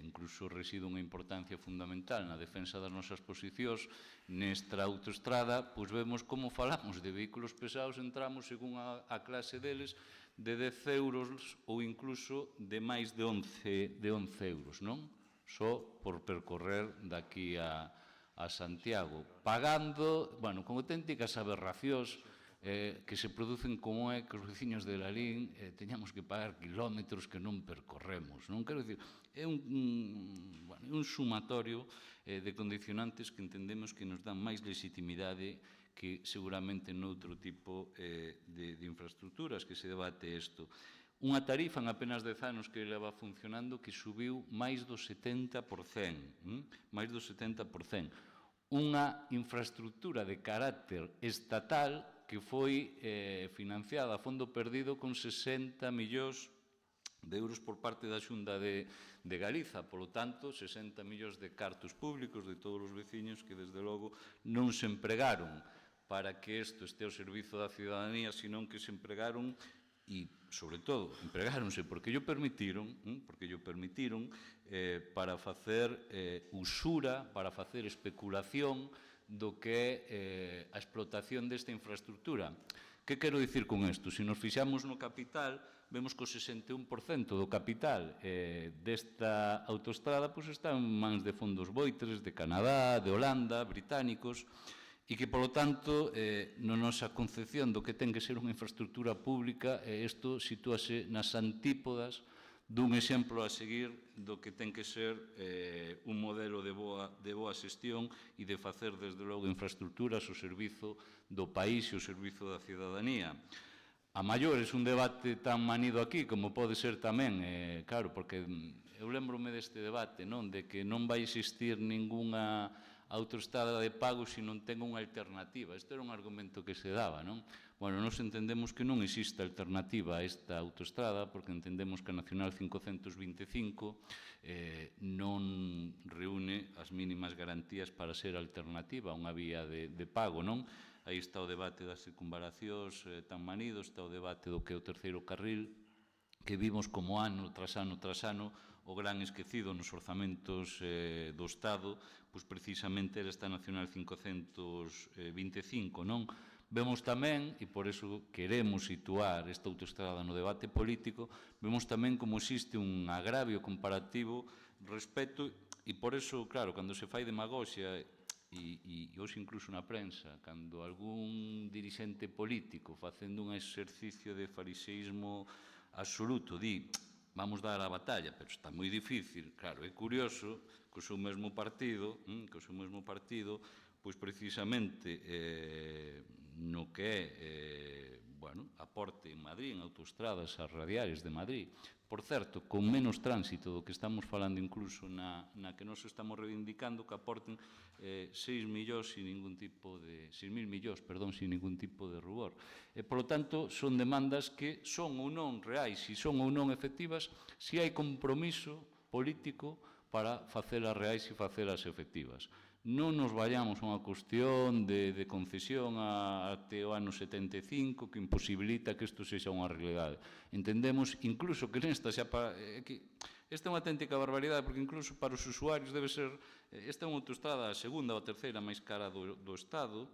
incluso reside unha importancia fundamental na defensa das nosas posicións, nesta autoestrada, pois vemos como falamos de vehículos pesados, entramos, según a clase deles, de 10 euros ou incluso de máis de 11 euros, non? Só por percorrer daqui a Santiago, pagando, bueno, con auténticas aberracións que se producen, como é que os veciños de Lalín teñamos que pagar kilómetros que non percorremos, non? Quero dicir, é un sumatorio de condicionantes que entendemos que nos dan máis legitimidade que seguramente noutro tipo de infraestructuras que se debate isto. Unha tarifa en apenas 10 anos que leva funcionando que subiu máis do 70%, máis do 70%. Unha infraestructura de carácter estatal que foi financiada a fondo perdido con 60 millóns de euros por parte da Xunta de Galiza. Por lo tanto, 60 millóns de cartos públicos de todos os veciños que, desde logo, non se empregaron para que isto este ao servizo da ciudadanía, senón que se empregaron e, sobre todo, empregáronse porque llo permitiron para facer usura, para facer especulación do que é a explotación desta infraestructura. Que quero dicir con isto? Se nos fixamos no capital, vemos que o 61% do capital desta autoestrada está en mans de fondos voitres de Canadá, de Holanda, británicos, e que, polo tanto, na nosa concepción do que ten que ser unha infraestructura pública, isto sitúase nas antípodas dun exemplo a seguir do que ten que ser un modelo de boa xestión e de facer, desde logo, infraestructuras ao servizo do país e ao servizo da ciudadanía. A maiores, un debate tan manido aquí como pode ser tamén, claro, porque eu lembrome deste debate, non, de que non vai existir ningunha autoestrada de pago se non ten unha alternativa. Isto era un argumento que se daba, non? Bueno, nós entendemos que non existe alternativa a esta autoestrada porque entendemos que a Nacional 525 non reúne as mínimas garantías para ser alternativa a unha vía de pago, non? Aí está o debate das circunvalacións tan manidos, está o debate do que é o terceiro carril, que vimos como ano tras ano tras ano o gran esquecido nos orzamentos do Estado, pois precisamente era esta Nacional 525, non? Vemos tamén, e por iso queremos situar esta autoestrada no debate político, vemos tamén como existe un agravio comparativo respecto, E por eso, claro, cando se fai demagoxia, e hoxe incluso na prensa, cando algún dirixente político facendo un exercicio de fariseísmo absoluto di vamos dar a batalla, pero está moi difícil, claro, é curioso que o seu mesmo partido, pois precisamente no que é aporte en Madrid, en autoestradas as radiales de Madrid, por certo, con menos tránsito do que estamos falando incluso na que nos estamos reivindicando, que aporten 6.000 millóns sin ningún tipo de rubor. Por lo tanto, son demandas que son ou non reais, se son ou non efectivas, se hai compromiso político para facelas reais e facelas efectivas. Non nos vayamos a unha cuestión de concesión até o ano 75 que imposibilita que isto sexa unha realidade. Entendemos incluso que nesta xa esta é unha auténtica barbaridade porque incluso para os usuarios debe ser esta é unha autoestrada a segunda ou a terceira máis cara do Estado,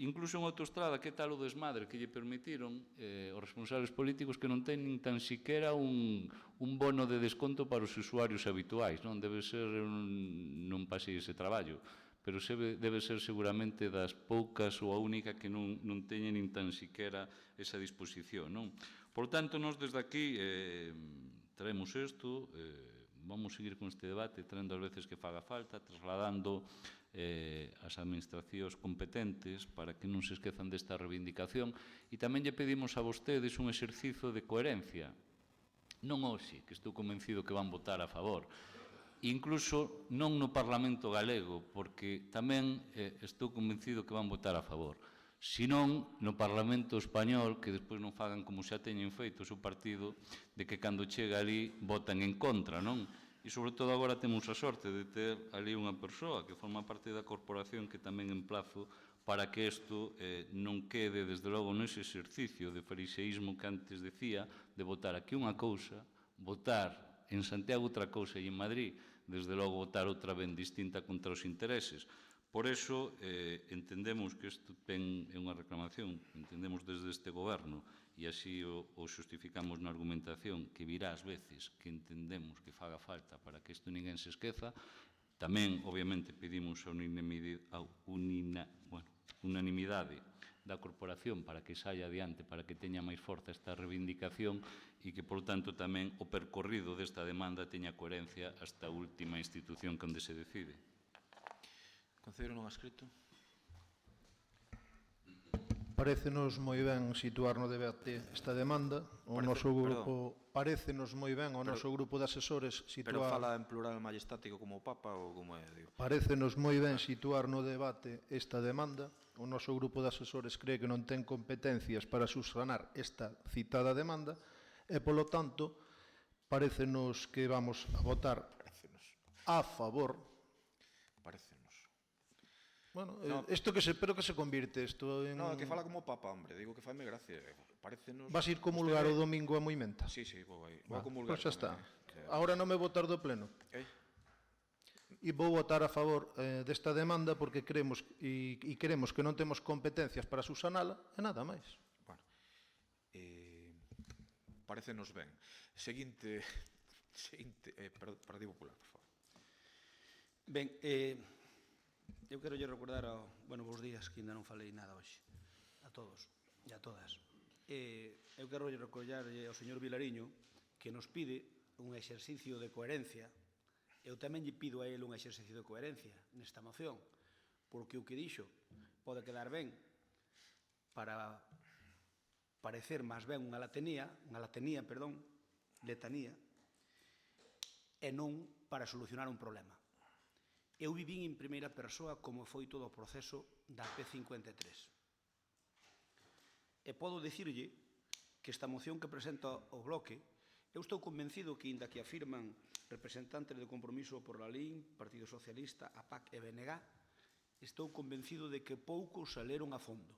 incluso unha autoestrada que tal o desmadre que lle permitiron os responsables políticos que non teñen tan siquera un bono de desconto para os usuarios habituais, non debe ser, non pasei ese traballo, pero debe ser seguramente das poucas ou a única que non teñen nin tan siquera esa disposición, non? Por tanto, nós desde aquí traemos isto, vamos seguir con este debate, traendo as veces que faga falta, trasladando as administracións competentes para que non se esquezan desta reivindicación e tamén lle pedimos a vostedes un exercizo de coherencia, non hoxe, que estou convencido que van votar a favor, incluso non no Parlamento galego, porque tamén estou convencido que van votar a favor, senón no Parlamento español, que despois non fagan como xa teñen feito o seu partido, de que cando chega ali votan en contra, non? E sobre todo agora temos a sorte de ter ali unha persoa que forma parte da corporación que tamén emplazo para que isto non quede, desde logo, nese exercicio de fariseísmo que antes decía, de votar aquí unha cousa, votar en Santiago outra cousa e en Madrid, desde logo, votar outra ben distinta contra os intereses. Por eso, entendemos que isto é unha reclamación, entendemos desde este goberno, e así o xustificamos na argumentación, que virá ás veces que entendemos que faga falta para que isto ninguén se esqueza. Tamén, obviamente, pedimos a unanimidade da corporación para que saia adiante, para que teña máis forza esta reivindicación e que, por tanto, tamén o percorrido desta demanda teña coherencia hasta a última institución onde se decide. Concelleiro non adscrito. Parécenos moi ben situar no debate esta demanda. O noso grupo parécenos moi ben o noso grupo de asesores situar. Pero fala en plural majestático como o Papa ou como é, digo. Parécenos moi ben situar no debate esta demanda. O noso grupo de asesores cree que non ten competencias para subsanar esta citada demanda e, polo tanto, parécenos que vamos a votar a favor. Parécenos. Bueno, isto que se espero que se convirte isto en... No, que fala como o Papa, hombre, digo que faime gracia. Parécenos... Vas ir comulgar o domingo a Moimenta? Sí, vou a comulgar. Pois xa está. Ahora non me votar do pleno. E vou votar a favor desta demanda porque creemos e queremos que non temos competencias para subsanala e nada máis. Bueno, parécenos ben. Seguinte, Partido Popular, por favor. Ben, eu quero recordar bons días, que ainda non falei nada hoxe a todos e a todas. Eu quero recordar ao señor Vilariño que nos pide un exercicio de coherencia. Eu tamén lle pido a ele un exercicio de coherencia nesta moción, porque o que dixo pode quedar ben para parecer máis ben unha letanía, e non para solucionar un problema. Eu vivín en primeira persoa como foi todo o proceso da P53. E podo dicirlle que esta moción que presenta o Bloque, eu estou convencido que, inda que afirman representantes do Compromiso por la LIN, Partido Socialista, APAC e BNG, estou convencido de que poucos a leron a fondo.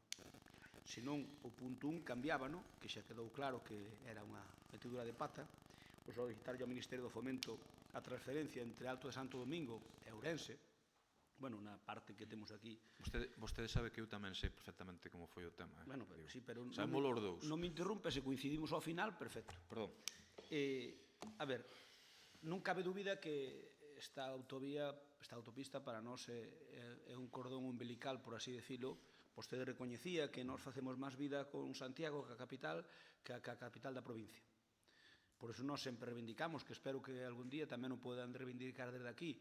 Senón, o punto 1 cambiábano, que xa quedou claro que era unha metedura de pata, o solicitarlle ao Ministerio do Fomento a transferencia entre Alto de Santo Domingo e Ourense, na parte que temos aquí. Vostede sabe que eu tamén sei perfectamente como foi o tema. Sí, pero sabemos os dous. Non me interrumpe, se coincidimos ao final, perfecto. Perdón. A ver, non cabe dúbida que esta autopista para nós é un cordón umbilical, por así decirlo. Vostede recoñecía que nós facemos máis vida con Santiago que a capital da provincia. Por iso nós sempre reivindicamos, que espero que algún día tamén o podan reivindicar desde aquí,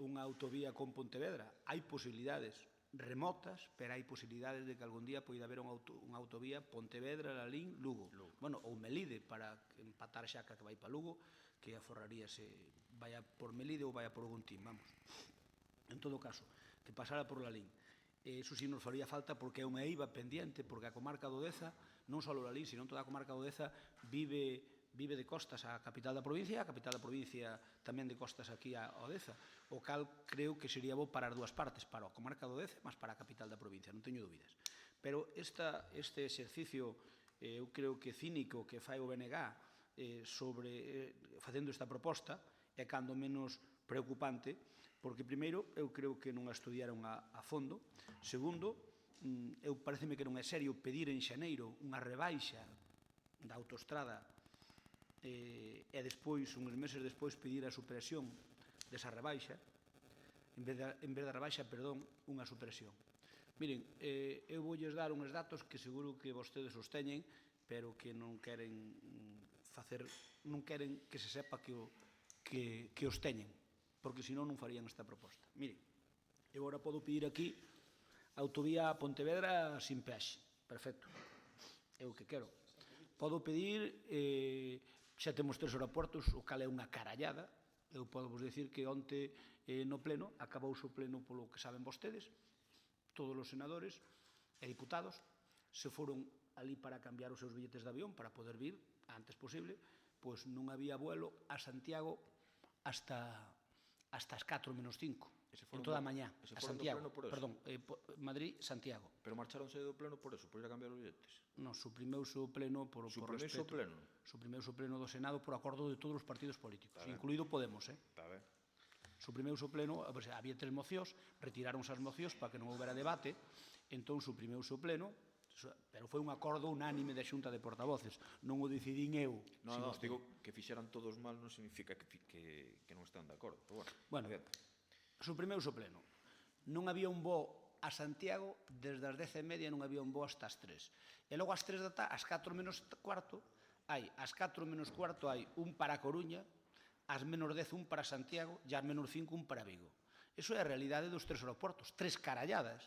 unha autovía con Pontevedra. Hai posibilidades remotas, pero hai posibilidades de que algún día poida haber unha autovía Pontevedra, Lalín, Lugo. Bueno, ou Melide, para empatar xa que vai para Lugo, que aforraría se vaya por Melide ou vaya por Guntín, vamos. En todo caso, que pasara por Lalín. Eso sí nos faría falta porque é unha eiva pendiente, porque a comarca do Deza, non só o Lalín, sino toda a comarca do Deza vive de costas á capital da provincia, a capital da provincia tamén de costas aquí a Deza, o cal creo que sería bo para as dúas partes, para a comarca do Deza, mas para a capital da provincia, non teño dúbidas. Pero este exercicio, eu creo que cínico que fai o BNG facendo esta proposta, é cando menos preocupante, porque primeiro, eu creo que non a estudiaron a fondo. Segundo, pareceme que non é serio pedir en xaneiro unha rebaixa da autoestrada e despois, uns meses despois, pedir a supresión desa rebaixa, en vez da rebaixa, perdón, unha supresión. Miren, eu voulles dar uns datos que seguro que vostedes os teñen, pero que non queren que se sepa que os teñen, porque senón non farían esta proposta. Miren, eu agora podo pedir aquí autovía a Pontevedra sin peaxe. Perfecto. É o que quero. Podo pedir, xa temos 3 aeroportos, o cal é unha carallada. Eu podo vos dicir que onte no pleno, acabouse o pleno polo que saben vostedes, todos os senadores e diputados se foron ali para cambiar os seus billetes de avión para poder vir antes posible, pois non había vuelo a Santiago hasta as 4 menos 5. En toda a mañá, a Santiago, perdón, Madrid-Santiago. Pero marcharonse do pleno por eso, por ir a cambiar os billetes? Non, suprimiuse o pleno por respeto. Suprimiuse o pleno do Senado por acordo de todos os partidos políticos, incluído Podemos. Está ben. Suprimiuse o pleno, había 3 mocións, retiráronse as mocións para que non houbera debate, entón suprimiuse o pleno, pero foi un acordo unánime da Xunta de Portavoces, non o decidín eu. Non, digo que fixeran todos mal non significa que non están de acordo. Bueno, suprimiuse o pleno. Non había un voo a Santiago, desde as 10:30 non había un voo hasta as 3. E logo ás 3 da tarde, ás 4 menos cuarto, hai un para Coruña, ás menos 10 un para Santiago e ás menos 5 un para Vigo. Iso é a realidade dos 3 aeroportos, 3 caralladas.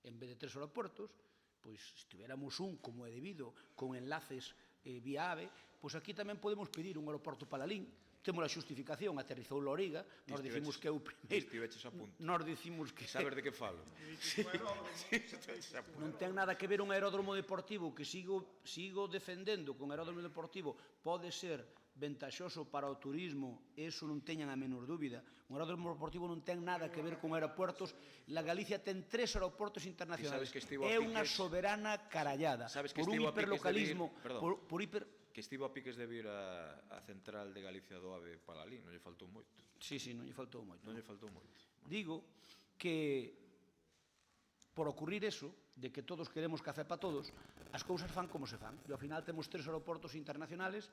En vez de 3 aeroportos, pois se tiveramos un, como é debido, con enlaces vía AVE, pois aquí tamén podemos pedir un aeroporto para Lalín. Temos a xustificación, aterrizou Loriga, nós dicimos que é o primeiro. Estiveches a punto. Nós dicimos que... Sabes de que falo? Non ten nada que ver un aeródromo deportivo que sigo defendendo que un aeródromo deportivo pode ser ventaxoso para o turismo, eso non teñan a menor dúbida. Un aeródromo deportivo non ten nada que ver con aeroportos. La Galicia ten 3 aeroportos internacionales. É unha soberana carallada. Por un hiperlocalismo, que estivo a piques de vir a central de Galicia do AVE para ali, non lle faltou moito. Sí, non lle faltou moito. Non lle faltou moito. Digo que por ocurrir eso, de que todos queremos café para todos, as cousas fan como se fan. E ao final temos 3 aeroportos internacionales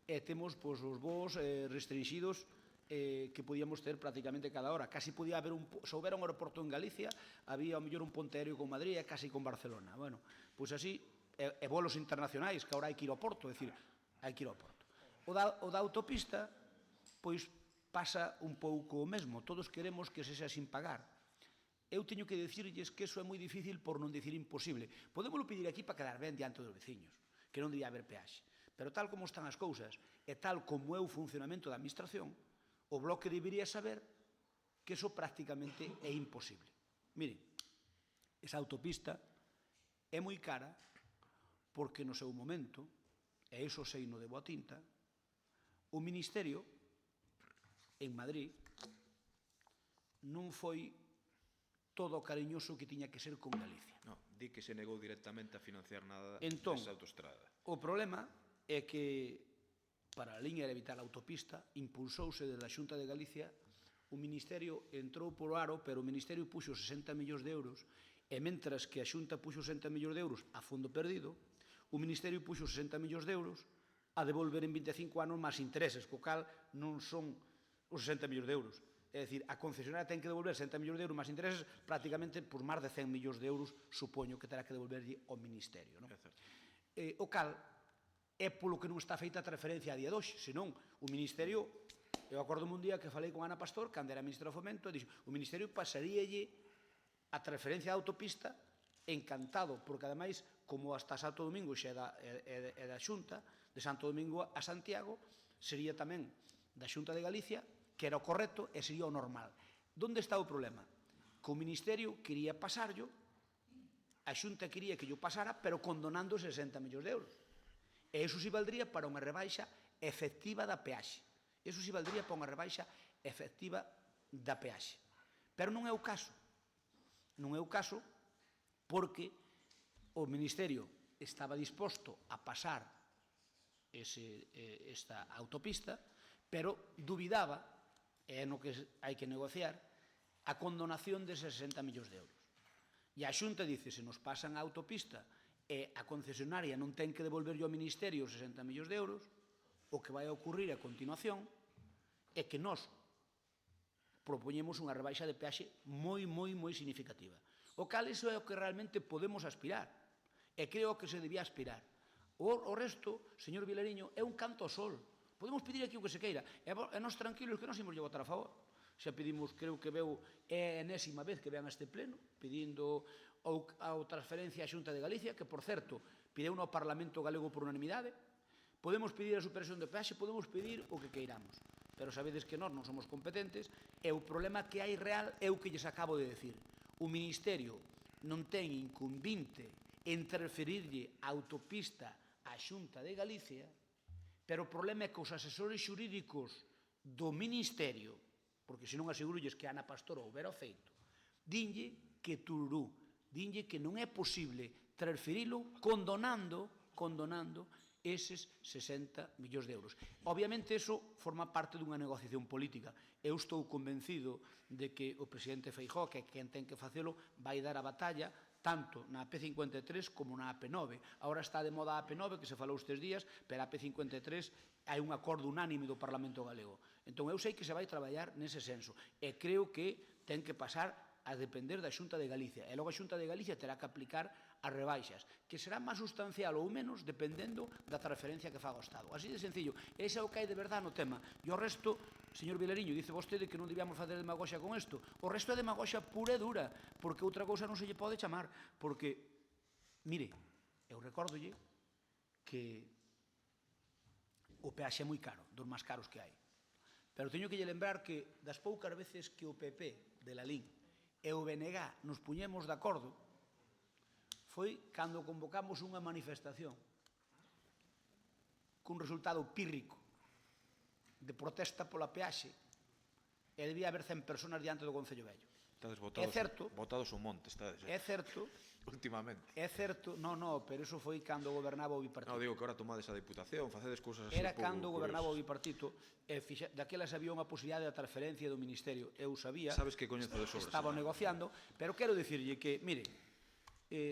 e temos os voos restringidos que podíamos ter prácticamente cada hora. Casi podía haber se houbera un aeroporto en Galicia, había ao mellor un ponte aéreo con Madrid e casi con Barcelona. Bueno, pois así, e volos internacionais, que agora hai que ir ao porto, é dicir, hai que ir ao porto. O da autopista, pois pasa un pouco o mesmo. Todos queremos que se xa sin pagar. Eu teño que dicirlles que eso é moi difícil por non dicir imposible. Podémoslo pedir aquí para quedar ben diante dos veciños, que non debía haber peaxe. Pero tal como están as cousas, e tal como é o funcionamento da administración, o Bloque debería saber que eso prácticamente é imposible. Miren, esa autopista é moi cara porque no seu momento, e iso sei no de boa tinta, o Ministerio en Madrid non foi todo o cariñoso que tiña que ser con Galicia. Non, di que se negou directamente a financiar nada desa autoestrada. O problema é que para a liña de evitar a autopista impulsouse desde a Xunta de Galicia, o Ministerio entrou por aro, pero o Ministerio puxo 60 millóns de euros e mentras que a Xunta puxo 60 millóns de euros a fondo perdido, o Ministerio puxo 60 millóns de euros a devolver en 25 anos máis intereses, co cal non son os 60 millóns de euros, É dicir, a concesionaria ten que devolver 60 millóns de euros máis intereses, prácticamente por máis de 100 millóns de euros, supoño que terá que devolverlle ao Ministerio. O cal é polo que non está feita a transferencia a día de hoxe, senón o Ministerio, eu acordo un día que falei con Ana Pastor, cando era ministra do Fomento, e dixo, o Ministerio pasaríalle a transferencia da autopista encantado, porque ademais, como hasta Santo Domingo xa é da Xunta, de Santo Domingo a Santiago, sería tamén da Xunta de Galicia, que era o correcto e sería o normal. Donde está o problema? Que o Ministerio quería pasarlo, a Xunta quería que yo pasara, pero condonando 60 millóns de euros. E iso si valdría para unha rebaixa efectiva da peaxe. Iso si valdría para unha rebaixa efectiva da peaxe. Pero non é o caso. Non é o caso porque o Ministerio estaba disposto a pasar esta autopista, pero dubidaba, e é no que hai que negociar, a condonación de 60 millóns de euros. E a Xunta dice, se nos pasan a autopista e a concesionaria non ten que devolverlle ao Ministerio 60 millóns de euros, o que vai a ocurrir a continuación é que nós propoñemos unha rebaixa de peaxe moi significativa. O cal iso é o que realmente podemos aspirar, e creo que se debía aspirar. O resto, señor Vilariño, é un canto ao sol. Podemos pedir aquí o que se queira, e nós tranquilos que nós imos votar a favor. Xa pedimos, creo que veu, é a enésima vez que vean a este pleno, pedindo a transferencia á Xunta de Galicia, que, por certo, pideu no Parlamento Galego por unanimidade. Podemos pedir a supresión de peaxe, podemos pedir o que queiramos, pero sabedes que nós non somos competentes, e o problema que hai real é o que lles acabo de decir. O Ministerio non ten incumbinte en transferirlle a autopista á Xunta de Galicia, pero o problema é que os asesores xurídicos do Ministerio, porque senón asegurolles que Ana Pastor o houbera feito, dinlle que tururú, dinlle que non é posible transferilo condonando eses 60 millóns de euros. Obviamente, iso forma parte dunha negociación política. Eu estou convencido de que o presidente Feijóo, que é quen ten que facelo, vai dar a batalla tanto na AP53 como na AP9. Agora está de moda a AP9, que se falou estes días, pero a AP53 hai un acordo unánime do Parlamento Galego. Entón, eu sei que se vai traballar nese senso, e creo que ten que pasar a depender da Xunta de Galicia, e logo a Xunta de Galicia terá que aplicar as rebaixas, que será máis sustancial ou menos dependendo da transferencia que faga o Estado. Así de sencillo. Ese é o que hai de verdade no tema. E o resto, señor Vilariño, dice vostede que non debíamos facer demagoxia con isto. O resto é demagoxia pura e dura, porque outra cousa non se lle pode chamar. Porque, mire, eu recórdolle que o peaxe é moi caro, dos máis caros que hai. Pero teño que lle lembrar que das poucas veces que o PP de Lalín e o BNG nos puñemos de acordo foi cando convocamos unha manifestación cun resultado pírrico de protesta pola peaxe, e debía haber 100 personas diante do Concello Vello. É certo, votados un monte, estades. É certo, últimamente. É certo, non, pero eso foi cando gobernaba o bipartito. Non, digo que ahora tomades a Diputación, facedes cousas así. Era cando gobernaba o bipartito, e daquela sabía unha posibilidade de transferencia do Ministerio. Eu sabía, sabes que coñezo de sobra, estaba negociando, pero quero dicirlle que, mire,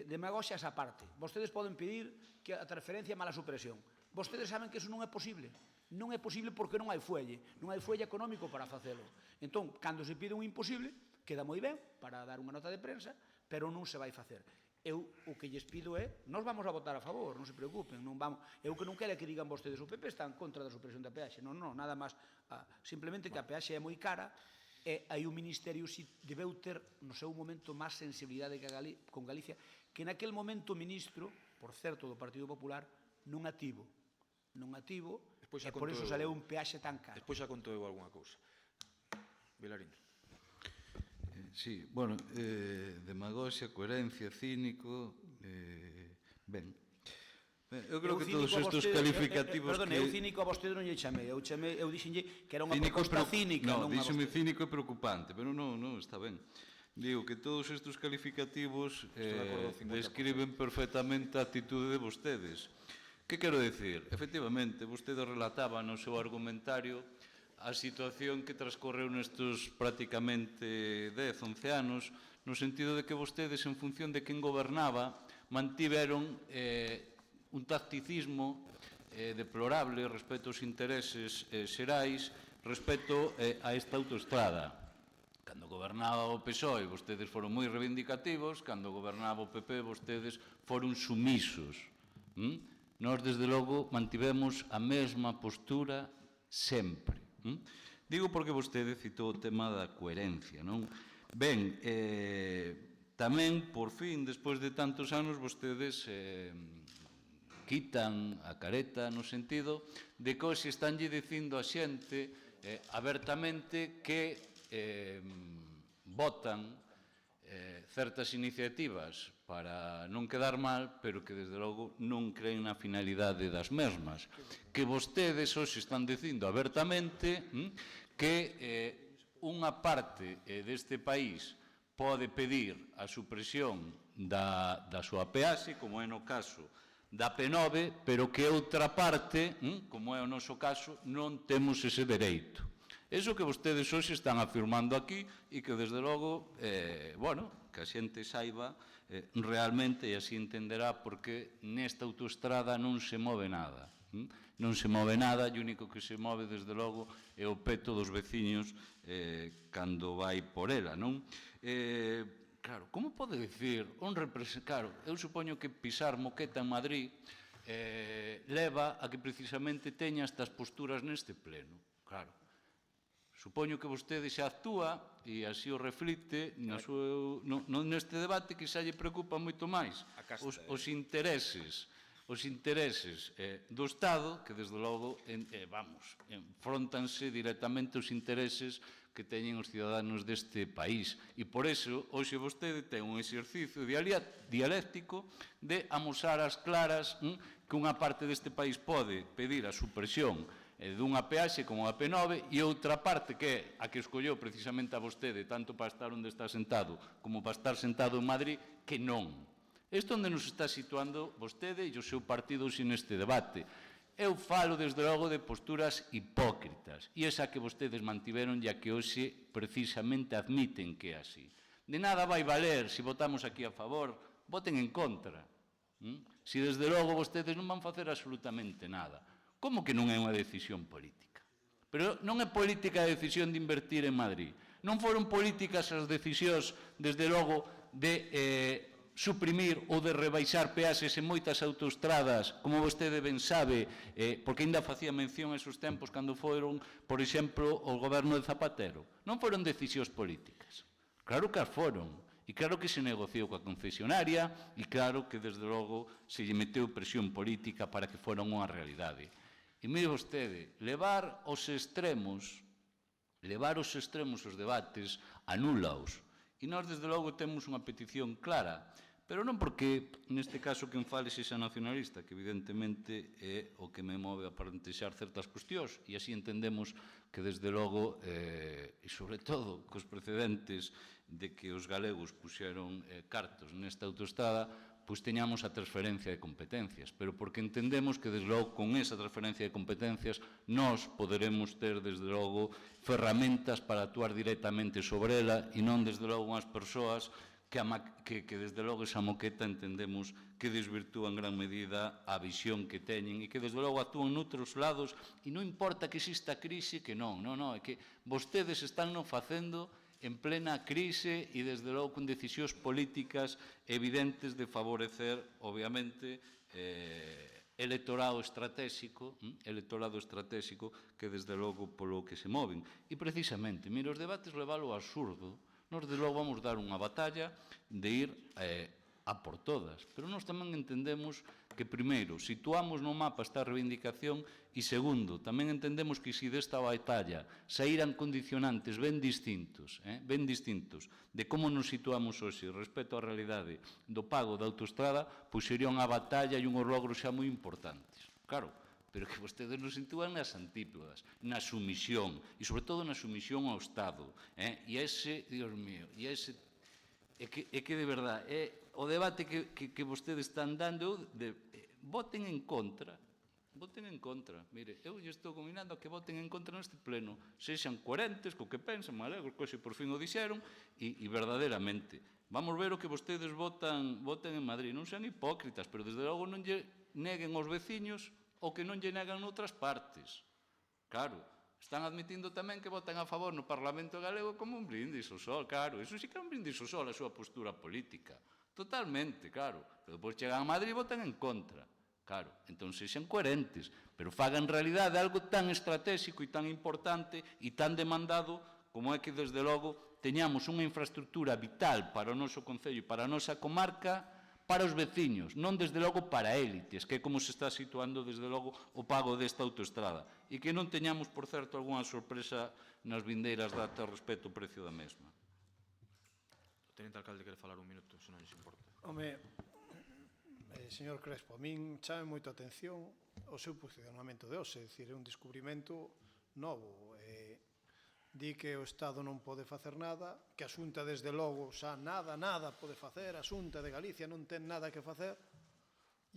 demagoxias á parte. Vostedes poden pedir que a transferencia é mala supresión. Vostedes saben que eso non é posible. Non é posible porque non hai fuelle. Non hai fuelle económico para facelo. Entón, cando se pide un imposible, queda moi ben para dar unha nota de prensa, pero non se vai facer. Eu o que lles pido é, nós vamos a votar a favor, non se preocupen, non vamos, eu que non quero que digan vostedes o PP está en contra da supresión da peaxe, non, nada máis, simplemente que a peaxe é moi cara, e aí o Ministerio si debeu ter no seu momento máis sensibilidade con Galicia, que naquel momento o ministro, por certo, do Partido Popular, non ativo, e por iso saleu un peaxe tan caro. Despois xa contou eu algunha cousa. Vilarín. Sí, bueno, demagoxia, coherencia, cínico, ben. Eu creo que todos estes calificativos que... Perdón, eu cínico a vostede non lle chamei, eu dixenlle que era unha proposta cínica. Non, díxome cínico e preocupante, pero non, está ben. Digo que todos estes calificativos describen perfectamente a actitude de vostedes. Que quero dicir? Efectivamente, vostede relataba no seu argumentario a situación que transcorreu nestes prácticamente 10-11 anos, no sentido de que vostedes, en función de quen gobernaba, mantiveron un tacticismo deplorable respecto aos intereses xerais respecto a esta autoestrada. Cando gobernaba o PSOE, vostedes foron moi reivindicativos, cando gobernaba o PP, vostedes foron sumisos. Nós, desde logo, mantivemos a mesma postura sempre. Digo porque vostede citou o tema da coherencia, non? Ben, tamén, por fin, despois de tantos anos, vostedes quitan a careta no sentido de que hoxe estanlle dicindo a xente abertamente que votan certas iniciativas para non quedar mal, pero que, desde logo, non creen na finalidade das mesmas. Que vostedes hoxe están dicindo abertamente que unha parte deste país pode pedir a supresión da súa peaxe, como é no caso da P9, pero que outra parte, como é o noso caso, non temos ese dereito. Eso que vostedes hoxe están afirmando aquí e que, desde logo, que a xente saiba realmente, e así entenderá porque nesta autoestrada non se move nada. Non se move nada, e o único que se move, desde logo, é o peto dos veciños cando vai por ela, non? Claro, como pode dicir un representante... Claro, eu supoño que pisar moqueta en Madrid leva a que precisamente teña estas posturas neste pleno. Claro. Supoño que vostede xa actúa e así o reflite neste debate que xa lle preocupa moito máis os intereses do Estado, que, desde logo, enfrontanse directamente os intereses que teñen os ciudadanos deste país. E por iso, hoxe vostede ten un exercicio dialéctico de amosar as claras que unha parte deste país pode pedir a supresión dunha peaxe como a P9 e outra parte, que é a que escolleu precisamente a vostede, tanto para estar onde está sentado como para estar sentado en Madrid, que non. Isto onde nos está situando vostede e o seu partido hoxe neste debate. Eu falo, desde logo, de posturas hipócritas, e esa que vostedes mantiveron e a que hoxe precisamente admiten que é así. De nada vai valer se votamos aquí a favor, voten en contra. Se, desde logo, vostedes non van facer absolutamente nada. Como que non é unha decisión política? Pero non é política a decisión de invertir en Madrid. Non foron políticas as decisións, desde logo, de suprimir ou de rebaixar peaxes en moitas autoestradas, como vostede ben sabe, porque ainda facía mención a esos tempos cando foron, por exemplo, o goberno de Zapatero. Non foron decisións políticas. Claro que as foron. E claro que se negociou coa concesionaria e claro que, desde logo, se lle meteu presión política para que foran unha realidade. E mire vostede, levar os extremos os debates, anúlaos. E nós, desde logo, temos unha petición clara, pero non porque, neste caso, quen fale sexa nacionalista, que evidentemente é o que me move a plantexar certas cuestións, e así entendemos que, desde logo, e sobre todo cos precedentes de que os galegos puxeron cartos nesta autoestrada, pois teñamos a transferencia de competencias, pero porque entendemos que, desde logo, con esa transferencia de competencias, nós poderemos ter, desde logo, ferramentas para actuar directamente sobre ela e non, desde logo, unhas persoas que, desde logo, esa moqueta entendemos que desvirtúa en gran medida a visión que teñen e que, desde logo, actúan noutros lados e non importa que exista crise, que non, é que vostedes están non facendo en plena crise e, desde logo, con decisións políticas evidentes de favorecer, obviamente, electorado estratégico que, desde logo, polo que se moven. E, precisamente, mire, os debates levalo ao absurdo. Nós, desde logo, vamos dar unha batalla de ir a por todas. Pero nós tamén entendemos que, primeiro, situamos no mapa esta reivindicación e, segundo, tamén entendemos que se desta batalla saíran condicionantes ben distintos de como nos situamos hoxe respecto á realidade do pago da autoestrada, pois sería unha batalla e unhos logros xa moi importantes. Claro, pero que vostedes nos sitúan nas antípodas, na sumisión, e sobre todo na sumisión ao Estado. E ese, Dios mío, é que de verdade, o debate que vostedes están dando, voten en contra. Mire, eu lle estou combinando a que voten en contra neste pleno, sexan coherentes co que pensan, me alegro que hoxe por fin o dixeron, e verdadeiramente. Vamos ver o que vostedes voten en Madrid. Non sean hipócritas, pero desde logo non lle neguen aos veciños o que non lle negan noutras partes. Claro, Están admitindo tamén que votan a favor no Parlamento galego como un brindis ao sol, claro. Iso sí que é un brindis ao sol, a súa postura política. Totalmente, claro. Pero depois chegan a Madrid e votan en contra. Claro, entón sexan coherentes, pero fagan en realidade algo tan estratégico e tan importante e tan demandado como é que, desde logo, teñamos unha infraestructura vital para o noso concello e para a nosa comarca, para os veciños, non desde logo para élites, que é como se está situando desde logo o pago desta autoestrada, e que non teñamos, por certo, algunha sorpresa nas vindeiras datas respecto ao precio da mesma. O teniente alcalde quere falar un minuto, se non lles importa. Home, señor Crespo, a min chame moito a atención o seu posicionamento de hoxe, é dicir, é un descubrimento novo. Di que o Estado non pode facer nada, que a Xunta, desde logo, xa nada pode facer, a Xunta de Galicia non ten nada que facer,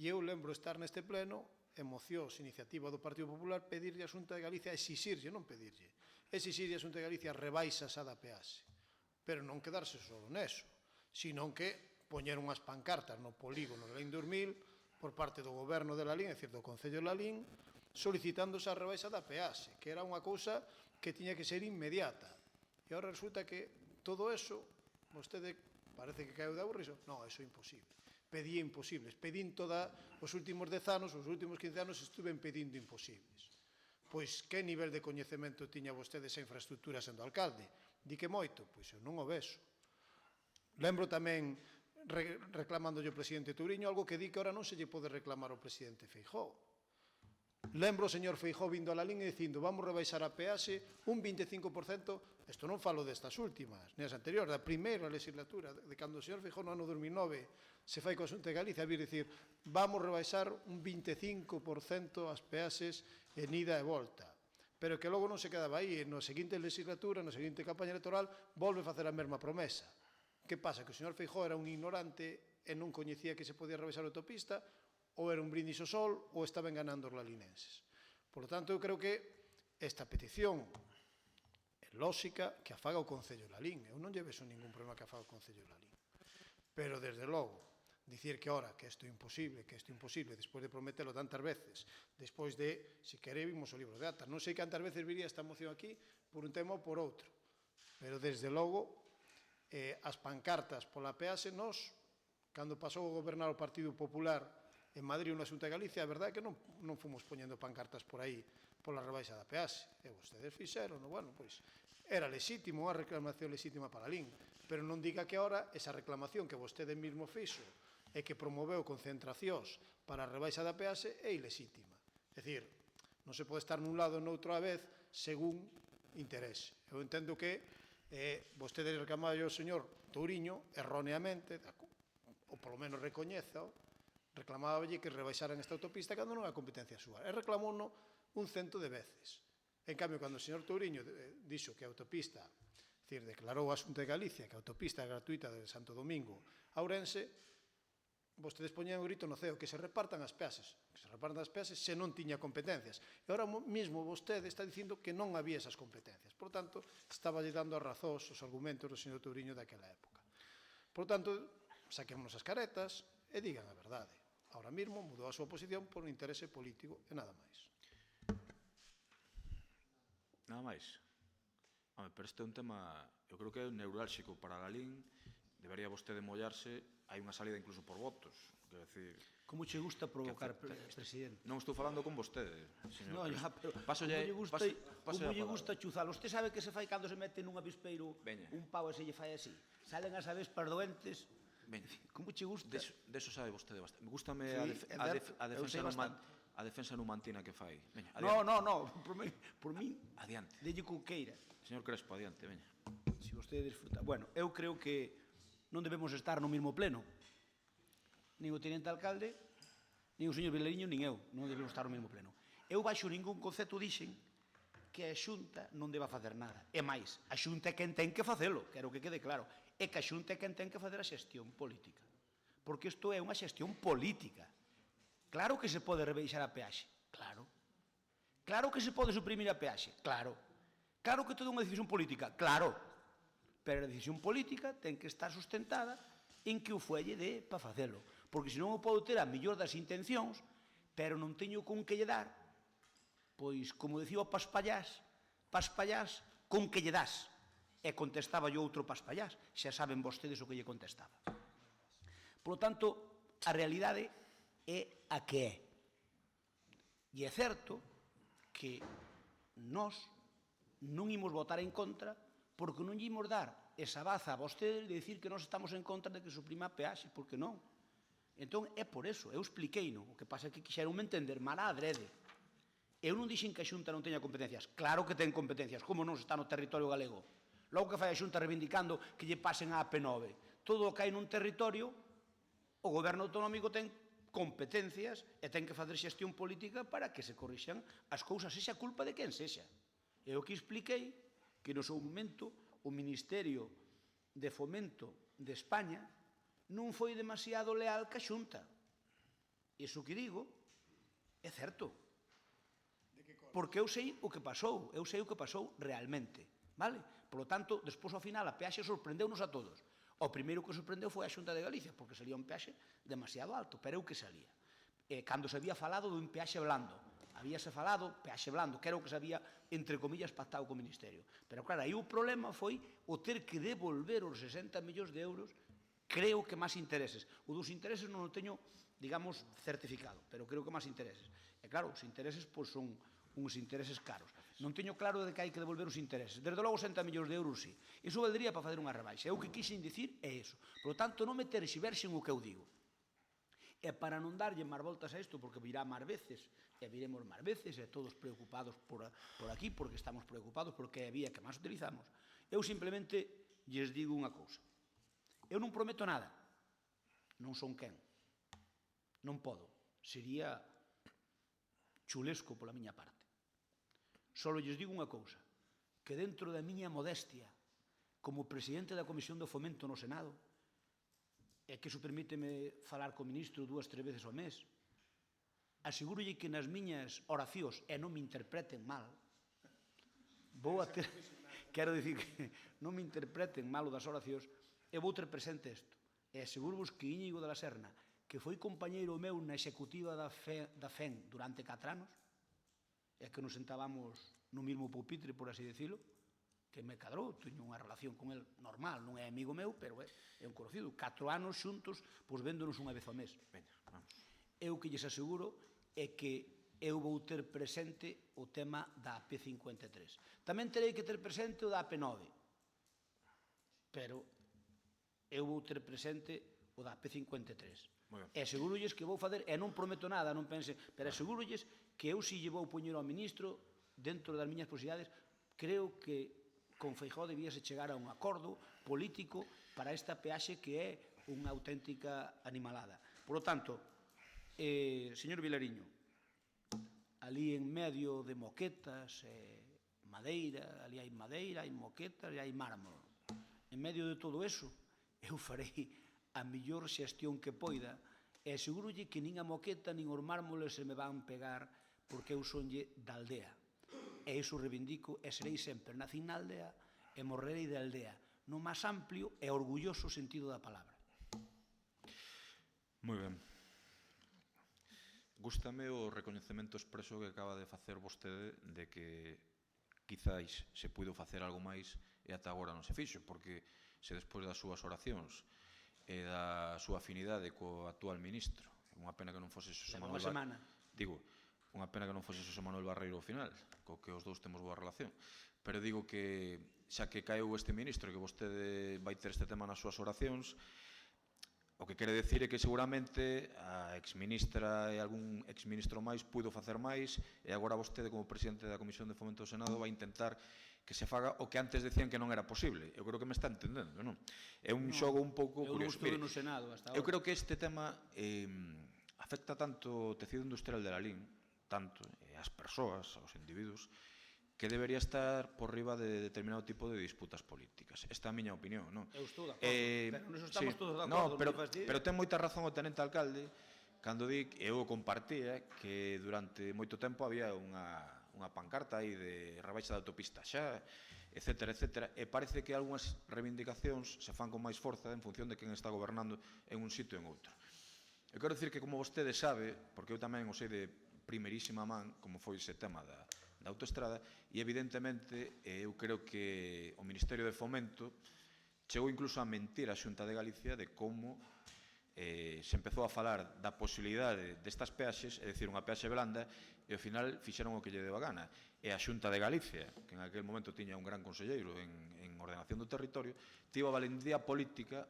e eu lembro estar neste pleno, mocións, iniciativa do Partido Popular, pedirlle a Xunta de Galicia, exixirlle, non pedirlle, exixirlle a Xunta de Galicia rebaixas a da peaxe, pero non quedarse só neso, sino que poñer unhas pancartas no polígono de Lalín 2000 por parte do goberno de Lalín, é dicir, do Concello de Lalín, solicitándose a rebaixa da peaxe, que era unha cousa que tiña que ser inmediata. E agora resulta que todo eso, vostede parece que caeu de aburriso. Non, eso é imposible. Pedía imposibles. Pedín todos os últimos 10 anos, os últimos 15 anos, estuve pedindo imposibles. Pois, que nivel de coñecemento tiña vostede esa infraestructura sendo alcalde? Di que moito? Pois eu non o vexo. Lembro tamén, reclamándolle o presidente Touriño, algo que di que ahora non se lle pode reclamar ao presidente Feijóo. Lembro o señor Feijóo vindo a Lalín e dicindo vamos rebaixar a peaxe un 25%, isto non falo destas últimas, nem as anteriores, da primeira legislatura, de cando o señor Feijóo no ano 2009 se fai coa Xunta de Galicia, vir dicir vamos rebaixar un 25% as peaxes en ida e volta. Pero que logo non se quedaba aí, na seguinte legislatura, na seguinte campaña electoral, volve a facer a mesma promesa. Que pasa? Que o señor Feijóo era un ignorante e non coñecía que se podía rebaixar a autopista, ou era un brindis ao sol, ou estaban ganando os lalinenses. Por lo tanto, eu creo que esta petición é lógica que a faga o Concello de Lalín. Eu non lle vexo ningún problema que a faga o Concello de Lalín. Pero, desde logo, dicir que ahora que isto é imposible, despois de prometelo tantas veces, despois de, se quere, vimos o libro de actas. Non sei cantas veces viría esta moción aquí por un tema ou por outro. Pero, desde logo, as pancartas pola peaxe, nós, cando pasou a gobernar o Partido Popular en Madrid ou na Xunta de Galicia, a verdade é que non fomos poñendo pancartas por aí pola rebaixa da peaxe. E vostedes fixeron, bueno, pois, era lexítimo, unha reclamación lexítima para Lalín, pero non diga que ahora esa reclamación que vostede mesmo fixo e que promoveu concentracións para a rebaixa da peaxe é ilexítima. É dicir, non se pode estar nun lado e noutro a vez según interese. Eu entendo que vostede reclamaba ao señor Touriño, erróneamente, ou polo menos recoñeza, reclamáballe que rebaixaran esta autopista cando non é competencia súa. E reclamouno un cento de veces. En cambio, cando o señor Touriño dixo que a autopista, é dicir, declarou a Xunta de Galicia que a autopista é gratuita de Santo Domingo a Ourense, vostedes poñían o grito no ceo, que se repartan as peaxes, se non tiña competencias. E agora mesmo vostede está dicindo que non había esas competencias. Por tanto, estaba lle dando as razóns, os argumentos do señor Touriño daquela época. Por tanto, saquémonos as caretas e digan a verdade. Ahora mesmo mudou a súa posición por un interese político e nada máis. Nada máis. Home, pero este é un tema, eu creo que é neurálxico para Lalín, debería vostede mollarse, hai unha salida incluso por votos, quero decir... Como che gusta provocar, presidente? Non estou falando con vostede, señor. No, ya, pero como lle gusta chuzalo. Usted sabe que se fai cando se mete nun avispeiro un pau e se lle fai así. Salen as avispas doentes. Como che gusta? Deso sabe vostede bastante. Gústame a defensa numantina que fai. No, por min. Adiante. Delle cuqueira. Señor Crespo, adiante, veña. Si vostede disfruta. Bueno, eu creo que non debemos estar no mesmo pleno. Nin o teniente alcalde, nin o señor Vilariño, nin eu. Non debemos estar no mesmo pleno. Eu baixo ningún concepto dixen que a Xunta non deba facer nada. E máis, a Xunta é quen ten que facelo, quero que quede claro. É que a Xunta é quen ten que facer a xestión política. Porque isto é unha xestión política. Claro que se pode rebaixar a peaxe. Claro. Claro que se pode suprimir a peaxe. Claro. Claro que todo é unha decisión política. Claro. Pero a decisión política ten que estar sustentada en que o fuelle de para facelo. Porque senón eu podo ter a mellor das intencións, pero non teño con que lle dar, pois, como dicía o Paspallás, paspallás con que lle das. E contestaba yo outro paspallás. Xa saben vostedes o que lle contestaba. Por lo tanto, a realidade é a que é. E é certo que nós non imos votar en contra porque non lle imos dar esa baza a vostedes de dicir que nós estamos en contra de que suprima a peaxe, porque non. Entón, é por eso, eu expliquei-no. O que pasa é que quixeron me entender mal a adrede. Eu non dixen que a Xunta non teña competencias. Claro que ten competencias, como non se está no territorio galego. Logo que fai a Xunta reivindicando que lle pasen a AP9. Todo o que hai nun territorio, o goberno autonómico ten competencias e ten que facer xestión política para que se corrixan as cousas, sexa culpa de quen sexa. E o que expliquei que no seu momento o Ministerio de Fomento de España non foi demasiado leal ca Xunta. Iso que digo é certo. Porque eu sei o que pasou realmente, vale? Por lo tanto, despois ao final a peaxe sorprendeu-nos a todos. O primeiro que sorprendeu foi a Xunta de Galicia, porque salía un peaxe demasiado alto, pero eu que salía. Cando se había falado dun peaxe blando, habíase falado peaxe blando, que era o que se había, entre comillas, pactado co Ministerio. Pero claro, aí o problema foi o ter que devolver os 60 millóns de euros, creo que máis intereses. O dos intereses non o teño, digamos, certificado, pero creo que máis intereses. E claro, os intereses pois son uns intereses caros. Non teño claro de que hai que devolver os intereses. Desde logo 60 millóns de euros, sí. Iso valdría para fazer unha rebaixa. E o que quixen dicir é iso. Por lo tanto, non me terxiversen o que eu digo. E para non darlle máis voltas a isto, porque virá máis veces, e viremos máis veces, e todos preocupados por aquí, porque estamos preocupados, porque é a vía que máis utilizamos, eu simplemente lles digo unha cousa. Eu non prometo nada. Non son quen. Non podo. Sería chulesco pola miña parte. Só lles digo unha cousa, que dentro da miña modestia como presidente da Comisión do Fomento no Senado, e que iso permíteme falar co ministro 2 ou 3 veces ao mes, asegúrolle que nas miñas oracións, e non me interpreten mal, quero dicir que non me interpreten mal o das oracións, e vou ter presente isto. E aseguro-vos que Íñigo de la Serna, que foi compañeiro meu na executiva da FEN durante 4 anos, e que nos sentábamos no mesmo pupitre, por así decirlo, que me cadrou, teño unha relación con el normal, non é amigo meu, pero é un conocido. 4 anos xuntos, pois véndonos unha vez ao mes. Eu que lles aseguro é que eu vou ter presente o tema da AP53. Tamén terei que ter presente o da AP9, pero eu vou ter presente o da AP53. E asegurolles que vou fazer, e non prometo nada, non pense, pero asegurolles que eu si lle vou poñer ao ministro, dentro das miñas posibilidades, creo que con Feijóo debíase chegar a un acordo político para esta peaxe que é unha auténtica animalada. Por lo tanto, señor Vilariño, ali en medio de moquetas, madeira, ali hai madeira, hai moquetas e hai mármol. En medio de todo eso, eu farei a mellor xestión que poida e asegurolle que nin a moqueta nin os mármoles se me van pegar porque eu sonlle da aldea. E iso reivindico e serei sempre nacín na aldea e morrerei de aldea, no máis amplio e orgulloso sentido da palabra. Moi ben. Gústame o recoñecemento expreso que acaba de facer vostede de que quizáis se puido facer algo máis e ata agora non se fixo, porque se despois das súas oracións e da súa afinidade co actual ministro, unha pena que non fose Xosé Manuel Barreiro, digo, unha pena que non fose Xosé Manuel Barreiro ao final, co que os dous temos boa relación, pero digo que xa que caeu este ministro e que vostede vai ter este tema nas súas oracións, o que quere decir é que seguramente a exministra e algún exministro máis puido facer máis e agora vostede como presidente da Comisión de Fomento do Senado vai intentar que se faga o que antes decían que non era posible. Eu creo que me está entendendo, non? É un xogo un pouco curioso. Eu non estuve no Senado hasta agora. Eu creo que este tema afecta tanto o tecido industrial de Lalín, tanto as persoas, aos individuos, que debería estar por riba de determinado tipo de disputas políticas. Esta é a miña opinión, non? Eu estou de acordo, pero non estamos todos de acordo. Pero ten moita razón o tenente alcalde cando di, eu compartía, que durante moito tempo había unha pancarta aí de rebaixa da autopista xa, etcétera, etcétera, e parece que algunhas reivindicacións se fan con máis forza en función de quen está gobernando en un sitio ou en outro. Eu quero dicir que, como vostede sabe, porque eu tamén o sei de primerísima man, como foi ese tema da autoestrada, e evidentemente eu creo que o Ministerio de Fomento chegou incluso a mentir a Xunta de Galicia de como se empezou a falar da posibilidade destas peaxes, é dicir, unha peaxe blanda, e ao final fixeron o que lle deu a gana. E a Xunta de Galicia, que en aquel momento tiña un gran conselleiro en ordenación do territorio, tivo a valentía política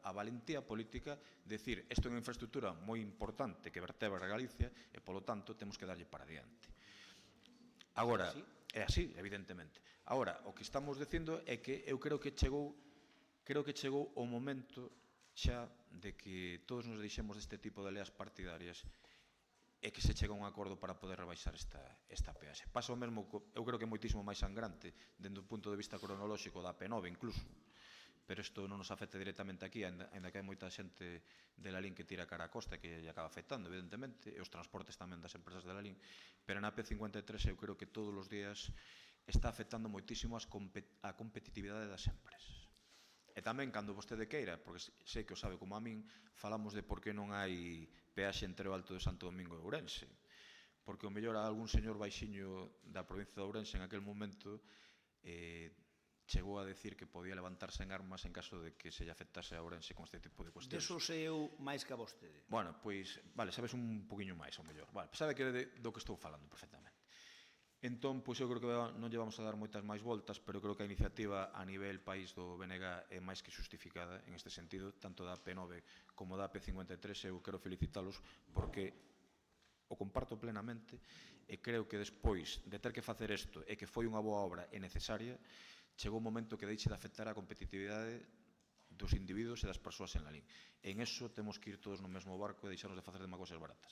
de decir, isto é unha infraestructura moi importante que vertebra Galicia e, polo tanto, temos que darlle para diante. Agora, é así, evidentemente. Agora, o que estamos dicindo é que eu creo que chegou o momento xa de que todos nos deixemos deste tipo de leas partidarias e que se chega a un acordo para poder rebaixar esta peaxe. Pasa o mesmo, eu creo que é moitísimo máis sangrante dende o punto de vista cronolóxico da P9 incluso, pero isto non nos afecta directamente aquí, ainda que hai moita xente de Lalín que tira cara a costa que lle acaba afectando, evidentemente, e os transportes tamén das empresas de Lalín, pero na P53 eu creo que todos os días está afectando moitísimo a competitividade das empresas. E tamén, cando vostede queira, porque sei que o sabe como a min, falamos de por que non hai peaxe entre o Alto de Santo Domingo e Ourense. Porque o mellor a algún señor baixiño da provincia de Ourense en aquel momento chegou a decir que podía levantarse en armas en caso de que se lle afectase a Ourense con este tipo de cuestións. Deso sei eu máis que a vostede. Bueno, pois, vale, sabes un poquinho máis, ao mellor. Vale, sabe que do que estou falando perfectamente. Entón, pois eu creo que non lle vamos a dar moitas máis voltas, pero creo que a iniciativa a nivel país do BNG é máis que justificada en este sentido, tanto da P9 como da P53. Eu quero felicitalos porque o comparto plenamente e creo que despois de ter que facer isto e que foi unha boa obra e necesaria, chegou o momento que deixe de afectar a competitividade dos individuos e das persoas en Lalín. En eso temos que ir todos no mesmo barco e deixarnos de facer demagosias baratas.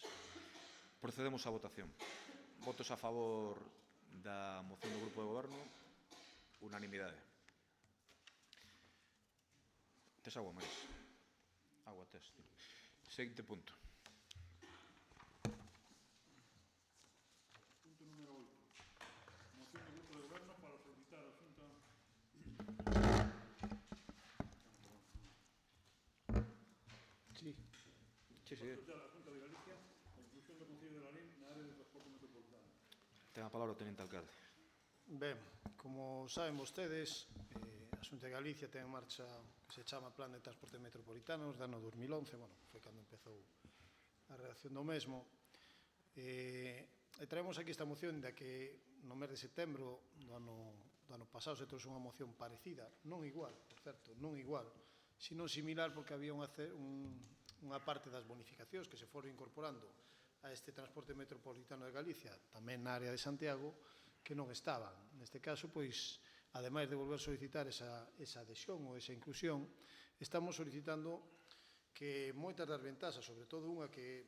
Procedemos á votación. Votos a favor da moción do Grupo de Goberno, unanimidade. Tes agua máis? Agua tes. Seguinte punto. Punto número 8. Moción do Grupo de Goberno para solicitar a Xunta... Sí. Solicitar a Xunta de Galicia a inclusión do Concello de Lalín na área de transporte metropolitano. Ten a palabra o Teniente Alcalde. Ben, como saben vostedes, a Xunta de Galicia ten en marcha que se chama Plan de Transporte Metropolitanos do ano 2011, bueno, foi cando empezou a redacción do mesmo. E traemos aquí esta moción da que no mes de setembro do ano pasado se trouxe unha moción parecida, non igual, por certo, non igual, sino similar porque había unha parte das bonificacións que se foron incorporando a este transporte metropolitano de Galicia, tamén na área de Santiago, que non estaban. Neste caso, pois, ademais de volver a solicitar esa adhesión ou esa inclusión, estamos solicitando que moitas das ventaxas, sobre todo unha que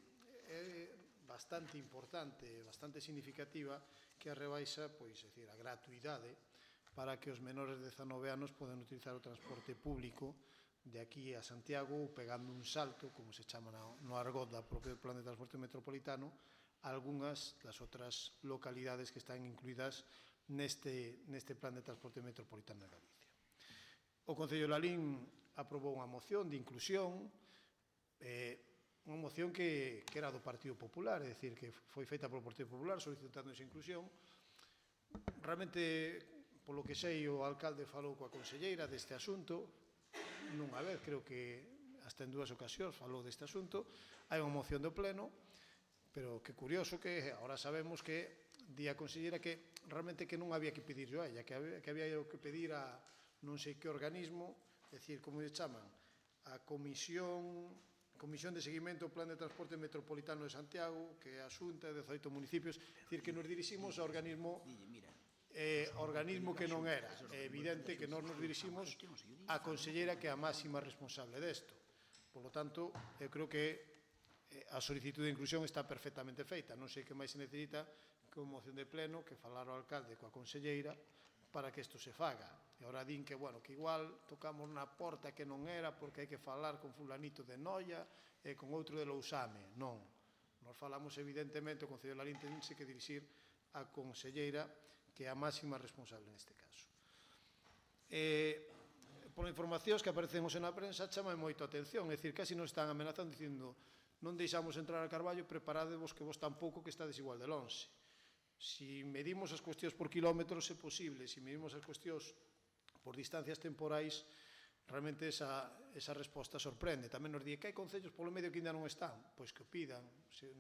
é bastante importante, bastante significativa, que a rebaixa, pois, é dicir, a gratuidade para que os menores de 19 anos poden utilizar o transporte público de aquí a Santiago ou pegando un salto, como se chama no argot da propio Plan de Transporte Metropolitano, algunhas das outras localidades que están incluídas neste Plan de Transporte Metropolitano de Galicia. O Concello de Lalín aprobou unha moción de inclusión, unha moción que era do Partido Popular, é dicir, que foi feita polo Partido Popular solicitando esa inclusión. Realmente, polo que sei, o alcalde falou coa conselleira deste asunto, nunha vez, creo que hasta en 2 ocasións falou deste asunto. Hai unha moción do Pleno, pero que curioso que agora sabemos que di a conselleira que realmente que non había que pedir a ella, que había que pedir a non sei que organismo, é dicir, como lle chaman, a Comisión de Seguimento do Plan de Transporte Metropolitano de Santiago, que é a Xunta de 18 municipios, é dicir, que nos diriximos ao organismo que non era. É evidente que nós nos diriximos á conselleira que é a máxima responsable desto. Por lo tanto, eu creo que a solicitud de inclusión está perfectamente feita. Non sei que máis se necesita que unha moción de pleno, que falar o alcalde coa conselleira para que isto se faga. E agora din que, bueno, que igual tocamos na porta que non era porque hai que falar con fulanito de Noia e con outro de Lousame. Non. Nos falamos, evidentemente, o Concello de Lalín tense que dirixir á conselleira que é a máxima responsable neste caso. Por informacións que aparecen hoxe na prensa, chama moito a atención, é dicir, casi nos están amenazando dicindo non deixamos entrar a Carballo, preparadevos que vos tampouco que estades igual de lonxe. Si medimos as cuestións por kilómetros é posible, se medimos as cuestións por distancias temporais, realmente esa resposta sorprende. Tamén nos di que hai concellos polo medio que ainda non están, pois que o pidan,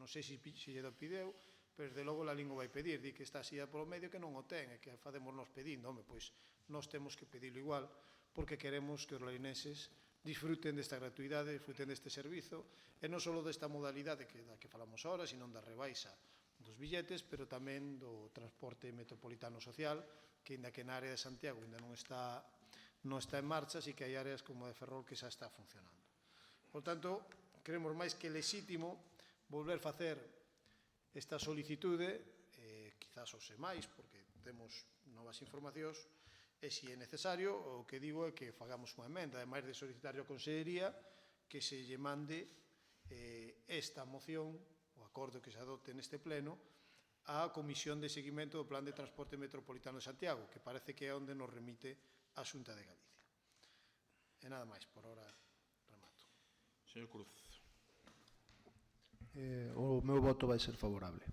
non sei se lle do pideu, pero desde logo a Lalín o vai pedir, di que está así polo medio que non o ten, e que facemos nos pedindo, pois nós temos que pedilo igual, porque queremos que os lalinenses disfruten desta gratuidade, disfruten deste servizo, e non só desta modalidade da que falamos ahora, sino da rebaixa dos billetes, pero tamén do transporte metropolitano social, que ainda que na área de Santiago ainda non está en marcha, así que hai áreas como a de Ferrol que xa está funcionando. Por tanto, creemos máis que legítimo volver a facer esta solicitude, quizás ose máis, porque temos novas informacións, e se é necesario, o que digo é que fagamos unha emenda, ademais de solicitar a Consellería que se lle mande esta moción, o acordo que se adopte neste pleno, á Comisión de Seguimento do Plan de Transporte Metropolitano de Santiago, que parece que é onde nos remite a Xunta de Galicia. E nada máis, por ahora remato. Señor Cruz. O meu voto vai ser favorable.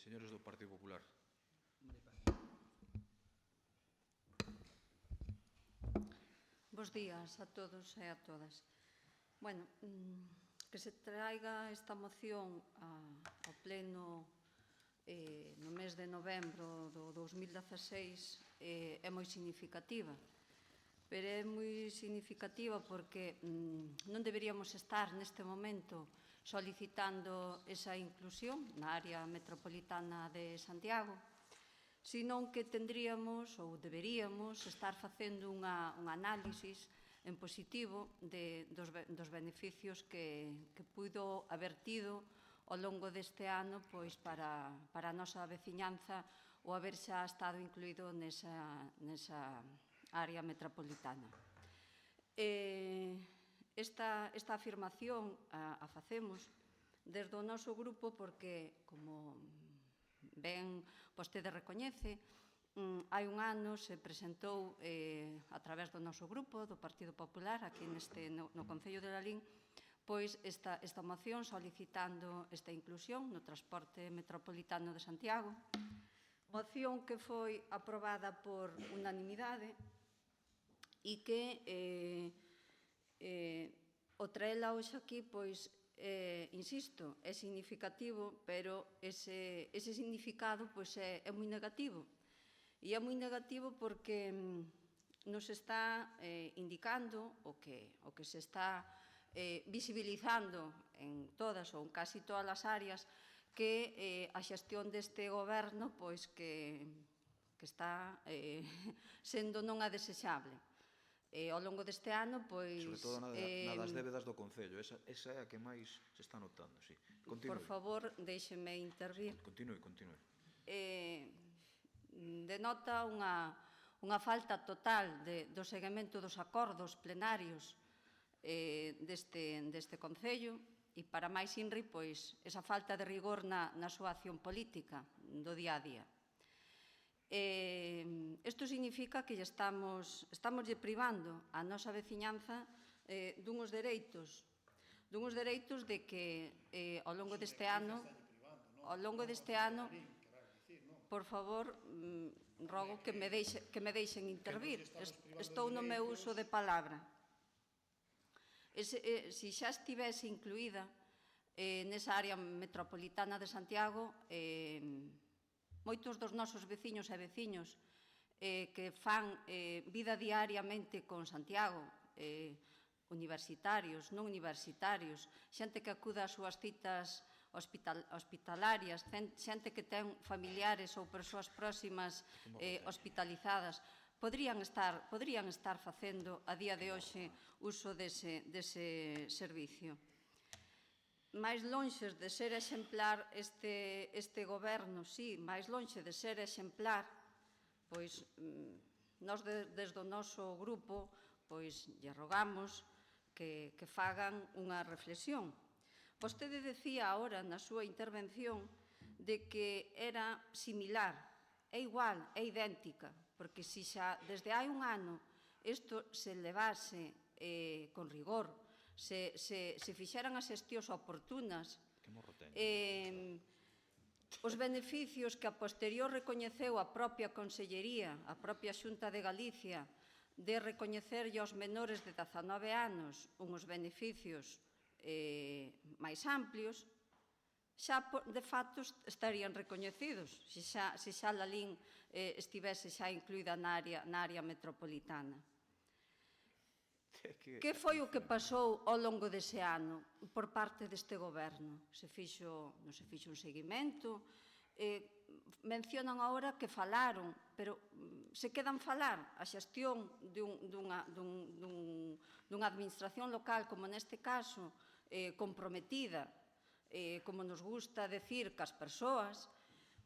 Señores do Partido Popular. Bos días a todos e a todas. Bueno, que se traiga esta moción ao pleno no mes de novembro do 2016 é moi significativa. Pero é moi significativa porque non deberíamos estar neste momento solicitando esa inclusión na área metropolitana de Santiago, senón que tendríamos ou deberíamos estar facendo un análisis en positivo dos beneficios que puido haber tido ao longo deste ano para a nosa veciñanza o haber xa estado incluído nesa área metropolitana. Esta afirmación a facemos desde o noso grupo porque, como ben vostede recoñece, hai un ano se presentou a través do noso grupo, do Partido Popular, aquí no Concello de Lalín, pois esta moción solicitando esta inclusión no transporte metropolitano de Santiago, moción que foi aprobada por unanimidade e que o traela hoxe aquí, pois, insisto, é significativo, pero ese significado é moi negativo. E é moi negativo porque nos está indicando o que se está visibilizando en todas ou en casi todas as áreas que a xestión deste goberno que está sendo non a desexable. Ao longo deste ano, pois... Sobre todo na das débedas do Concello, esa é a que máis se está notando, sí. Continue. Por favor, déixeme intervir. Continue. Denota unha falta total do seguimento dos acordos plenarios deste Concello e, para máis inri, pois, esa falta de rigor na súa acción política do día a día. Isto significa que estamos privando a nosa veciñanza dunhos dereitos de que ao longo deste ano, por favor, rogo que me deixen intervir. Estou no meu uso de palabra. Se xa estivese incluída nesa área metropolitana de Santiago, moitos dos nosos veciños e veciños que fan vida diariamente con Santiago, universitarios, non universitarios, xente que acuda ás súas citas hospitalarias, xente que ten familiares ou persoas próximas hospitalizadas, poderían estar facendo a día de hoxe uso dese servicio. máis lonxe de ser exemplar este goberno, sí, máis lonxe de ser exemplar, pois nós desde o noso grupo pois lle rogamos que fagan unha reflexión. Vostede decía agora na súa intervención de que era similar, é igual, é idéntica, porque se xa desde hai un ano isto se levase con rigor, se fixeran as xestións oportunas, os beneficios que a posterior recoñeceu a propia Consellería, a propia Xunta de Galicia, de recoñecerlle aos menores de 19 anos uns beneficios máis amplios, xa de facto estarían recoñecidos, se xa Lalín estivese xa incluída na área metropolitana. Que foi o que pasou ao longo dese ano por parte deste goberno? Non se fixo un seguimento, mencionan agora que falaron, pero se quedan falar. A xestión dunha administración local, como neste caso, comprometida, como nos gusta decir, cas persoas,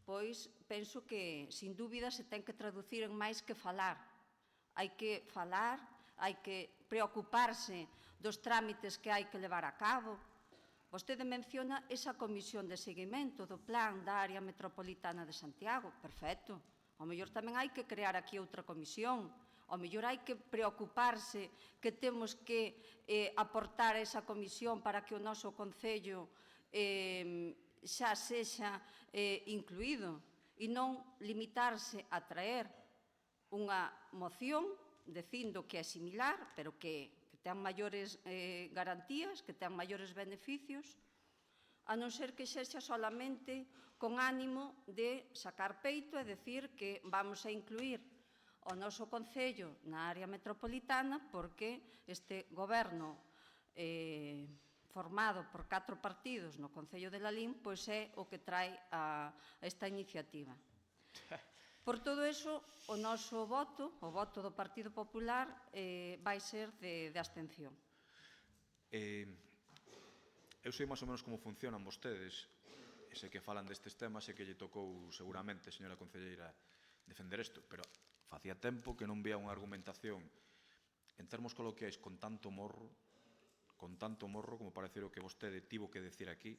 pois penso que, sin dúbida, se ten que traducir en máis que falar. Hai que falar, hai que preocuparse dos trámites que hai que levar a cabo. Vostede menciona esa comisión de seguimento do plan da área metropolitana de Santiago. Perfecto. Ao mellor tamén hai que crear aquí outra comisión. Ao mellor hai que preocuparse que temos que aportar esa comisión para que o noso concello xa sexa incluído e non limitarse a traer unha moción dicindo que é similar, pero que ten maiores garantías, que ten maiores beneficios, a non ser que sexa solamente con ánimo de sacar peito e decir que vamos a incluir o noso concello na área metropolitana porque este goberno formado por 4 partidos no Concello de Lalín pois é o que trae a esta iniciativa. Por todo iso, o noso voto, o voto do Partido Popular, vai ser de abstención. Eu sei máis ou menos como funcionan vostedes, e sei que falan destes temas e que lle tocou seguramente, señora concelleira, defender isto, pero facía tempo que non vía unha argumentación en termos coloquiais con tanto morro como parece o que vostede tivo que decir aquí.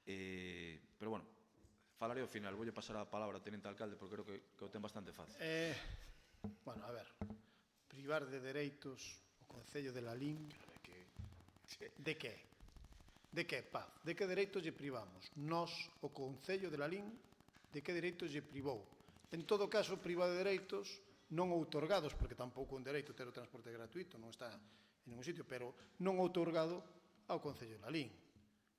Pero, bueno, falaré ao final. Voulle pasar a palabra ao teniente alcalde porque creo que o ten bastante fácil. Bueno, a ver, privar de dereitos o Concello de Lalín, de que? De que, Paz? De que dereitos lle privamos? Nós, o Concello de Lalín, de que dereitos lle privou? En todo caso, priva de dereitos non outorgados, porque tampouco un dereito ter o transporte gratuito, non está en ningún sitio, pero non outorgado ao Concello de Lalín.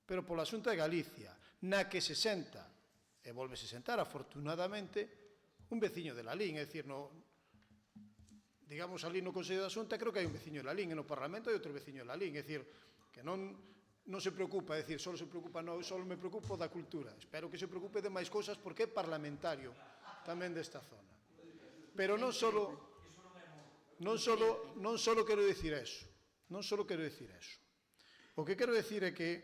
Pero pola Xunta de Galicia, na que se senta, e volvese sentar, afortunadamente, un veciño de Lalín, é dicir, digamos, ali no Consello da Xunta, creo que hai un veciño de Lalín, e no Parlamento hai outro veciño de Lalín, é dicir, que non se preocupa, é dicir, só se preocupa, non, só me preocupo da cultura. Espero que se preocupe de máis cousas porque é parlamentario tamén desta zona. Pero non só quero dicir eso, non só quero dicir eso. O que quero dicir é que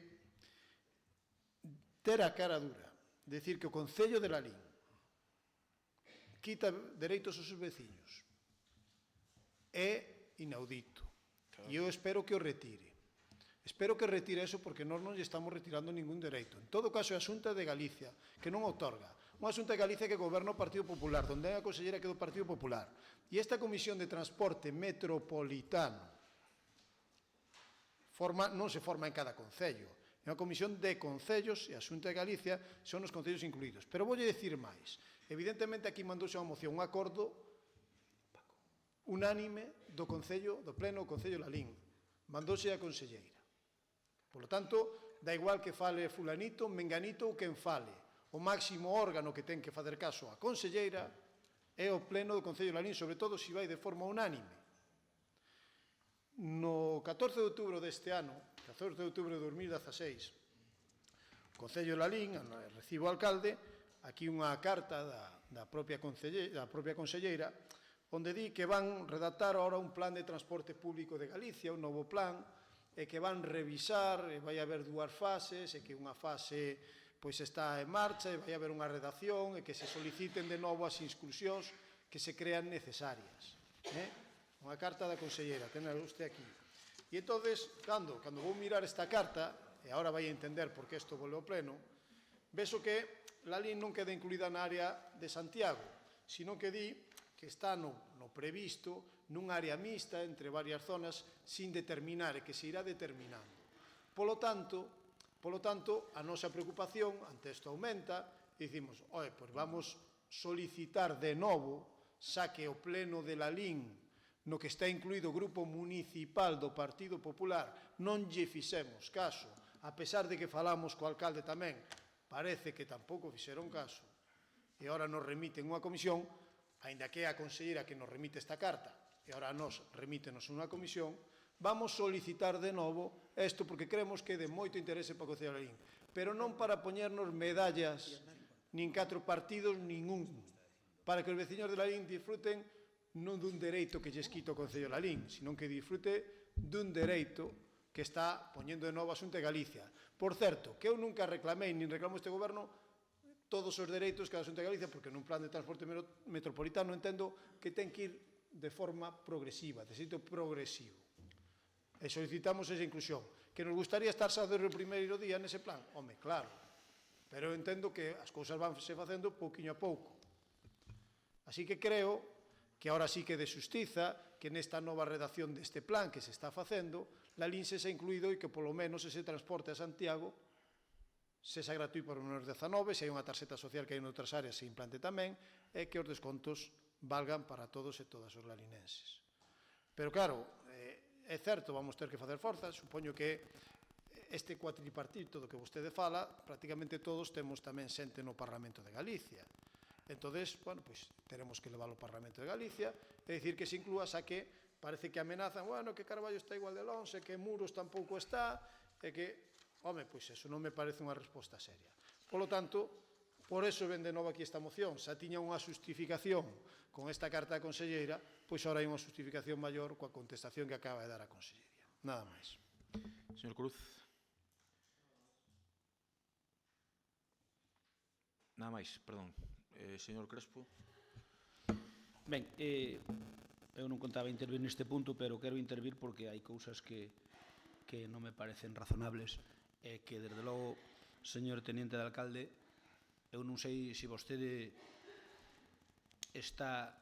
ter a cara dura, decir que o Concello de Lalín quita dereitos aos seus veciños é inaudito. E eu espero que o retire. Espero que retire eso porque nós non lle estamos retirando ningún dereito. En todo caso, é a Xunta de Galicia que non outorga. Unha Xunta de Galicia que goberna o Partido Popular, onde é a consellera que é do Partido Popular. E esta Comisión de Transporte Metropolitano non se forma en cada concello. É unha comisión de concellos e a Xunta de Galicia son os concellos incluídos. Pero voulle dicir máis. Evidentemente, aquí mandouse unha moción, un acordo unánime do Concello, do Pleno do Concello de Lalín. Mandouse a conselleira. Por lo tanto, da igual que fale fulanito, menganito ou quen fale. O máximo órgano que ten que facer caso a conselleira é o Pleno do Concello de Lalín, sobre todo se vai de forma unánime. No 14 de outubro deste ano, 14 de outubro de 2016, o Concello de Lalín, recibo o alcalde, aquí unha carta da propia conselleira, onde di que van redactar ahora un plan de transporte público de Galicia, un novo plan, e que van revisar, e vai haber 2 fases, e que unha fase pois está en marcha, e vai haber unha redacción, e que se soliciten de novo as exclusións que se crean necesarias. Unha carta da conselleira, tenla usted aquí. E entonces, cando vou mirar esta carta, e agora vai a entender por que isto volve ao pleno, vexo que Lalín non queda incluída na área de Santiago, sino que di que está no previsto nunha área mixta entre varias zonas sin determinar e que se irá determinando. Polo tanto, a nosa preocupación ante isto aumenta e dicimos, pois vamos solicitar de novo, xa que o pleno de Lalín, no que está incluído o grupo municipal do Partido Popular, non lle fixemos caso, a pesar de que falamos co alcalde tamén, parece que tampouco fixeron caso, e agora nos remiten unha comisión, aínda que é a conselleira que nos remite esta carta, e agora a nos remítenos unha comisión, vamos solicitar de novo isto porque creemos que é de moito interese para o Concello de Lalín, pero non para poñernos medallas nin 4 partidos, ningún, para que os veciños de Lalín disfruten non dun dereito que lles quita o Concello de Lalín, sino que disfrute dun dereito que está poñendo de novo a Xunta de Galicia. Por certo, que eu nunca reclamei, nin reclamo este goberno, todos os dereitos que a Xunta de Galicia, porque nun plan de transporte metropolitano entendo que ten que ir de forma progresiva, de xeito progresivo. E solicitamos esa inclusión. Que nos gustaría estar xa desde o primeiro día nese plan? Home, claro. Pero eu entendo que as cousas vanse facendo pouquiño a pouco. Así que creo que ahora sí que de xustiza, que nesta nova redacción deste plan que se está facendo, Lalín se xa incluído e que polo menos ese transporte a Santiago sexa gratuito para os menores 19, se hai unha tarxeta social que hai en outras áreas se implante tamén, e que os descontos valgan para todos e todas os lalinenses. Pero claro, é certo, vamos ter que facer forzas, supoño que este cuatripartito do que vostede fala, prácticamente todos temos tamén xente no Parlamento de Galicia. Entonces, bueno, pois teremos que leválo ao Parlamento de Galicia e dicir que se inclúa, xa que parece que amenazan, bueno, que Carballo está igual de lonxe, que Muros tampouco está, e que, home, pois eso non me parece unha resposta seria. Polo tanto, por eso ven de novo aquí esta moción, xa tiña unha justificación con esta carta da conselleira, pois ahora hai unha justificación maior coa contestación que acaba de dar a consellería. Nada máis. Señor Cruz. Nada máis, perdón. Señor Crespo. Ben, eu non contaba intervir neste punto, pero quero intervir porque hai cousas que non me parecen razonables e que, desde logo, señor teniente de alcalde, eu non sei se vostede está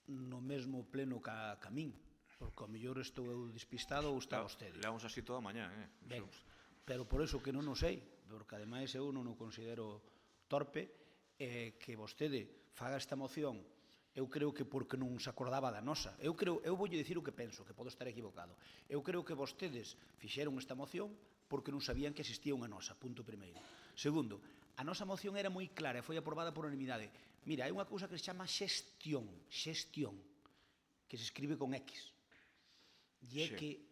no mesmo pleno ca min, porque ao mellor estou eu despistado ou está vostede. Leamos así toda a mañá, Ben, pero por eso que non o sei, porque ademais eu non o considero torpe, que vostede faga esta moción, eu creo que porque non se acordaba da nosa. Eu voulle dicir o que penso, que podo estar equivocado. Eu creo que vostedes fixeron esta moción porque non sabían que existía unha nosa, punto primeiro. Segundo, a nosa moción era moi clara e foi aprobada por unanimidade. Mira, hai unha cousa que se chama xestión, que se escribe con X. E é que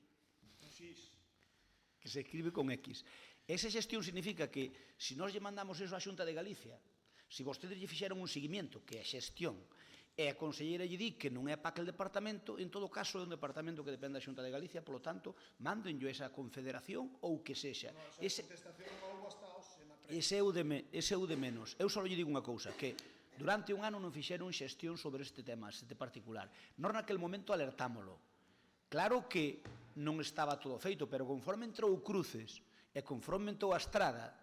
se escribe con X. Esa xestión significa que, se nós lle mandamos eso á Xunta de Galicia, se vostedes lle fixeron un seguimiento, que é xestión, e a conselleira lle di que non é para aquel departamento, en todo caso é un departamento que depende da Xunta de Galicia, polo tanto, mándenllo esa confederación ou que sexa. Ese é o de menos. Eu só lle digo unha cousa, que durante un ano non fixeron xestión sobre este tema, este particular. Nós naquel momento alertámolo. Claro que non estaba todo feito, pero conforme entrou Cruces e conforme entrou a Estrada,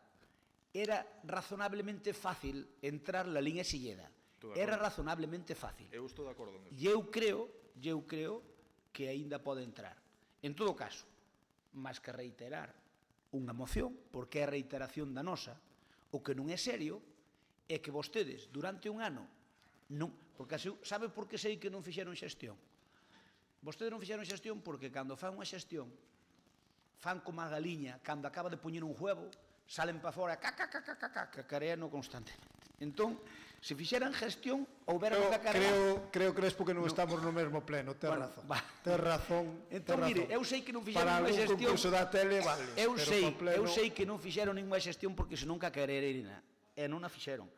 era razonablemente fácil entrar na liña Silleda. Era razonablemente fácil. Eu estou de acordo con eso. E eu creo que aínda pode entrar. En todo caso, máis que reiterar unha moción, porque é a reiteración da nosa, o que non é serio é que vostedes, durante un ano, non, porque sabe por que sei que non fixeron xestión? Vostedes non fixeron xestión porque cando fan unha xestión, fan como a galiña, cando acaba de poñer un huevo, salen para fora, cacareano constantemente. Entón, se fixeran gestión, houberan que cacarear. Creo, Crespo, que non estamos no mesmo pleno, ten razón. Ten razón. Entón, mire, eu sei que non fixeron ninguna xestión. Para algún concurso da tele, vale. Eu sei que non fixeron ninguna xestión porque senón cacarearina. E non a fixeron.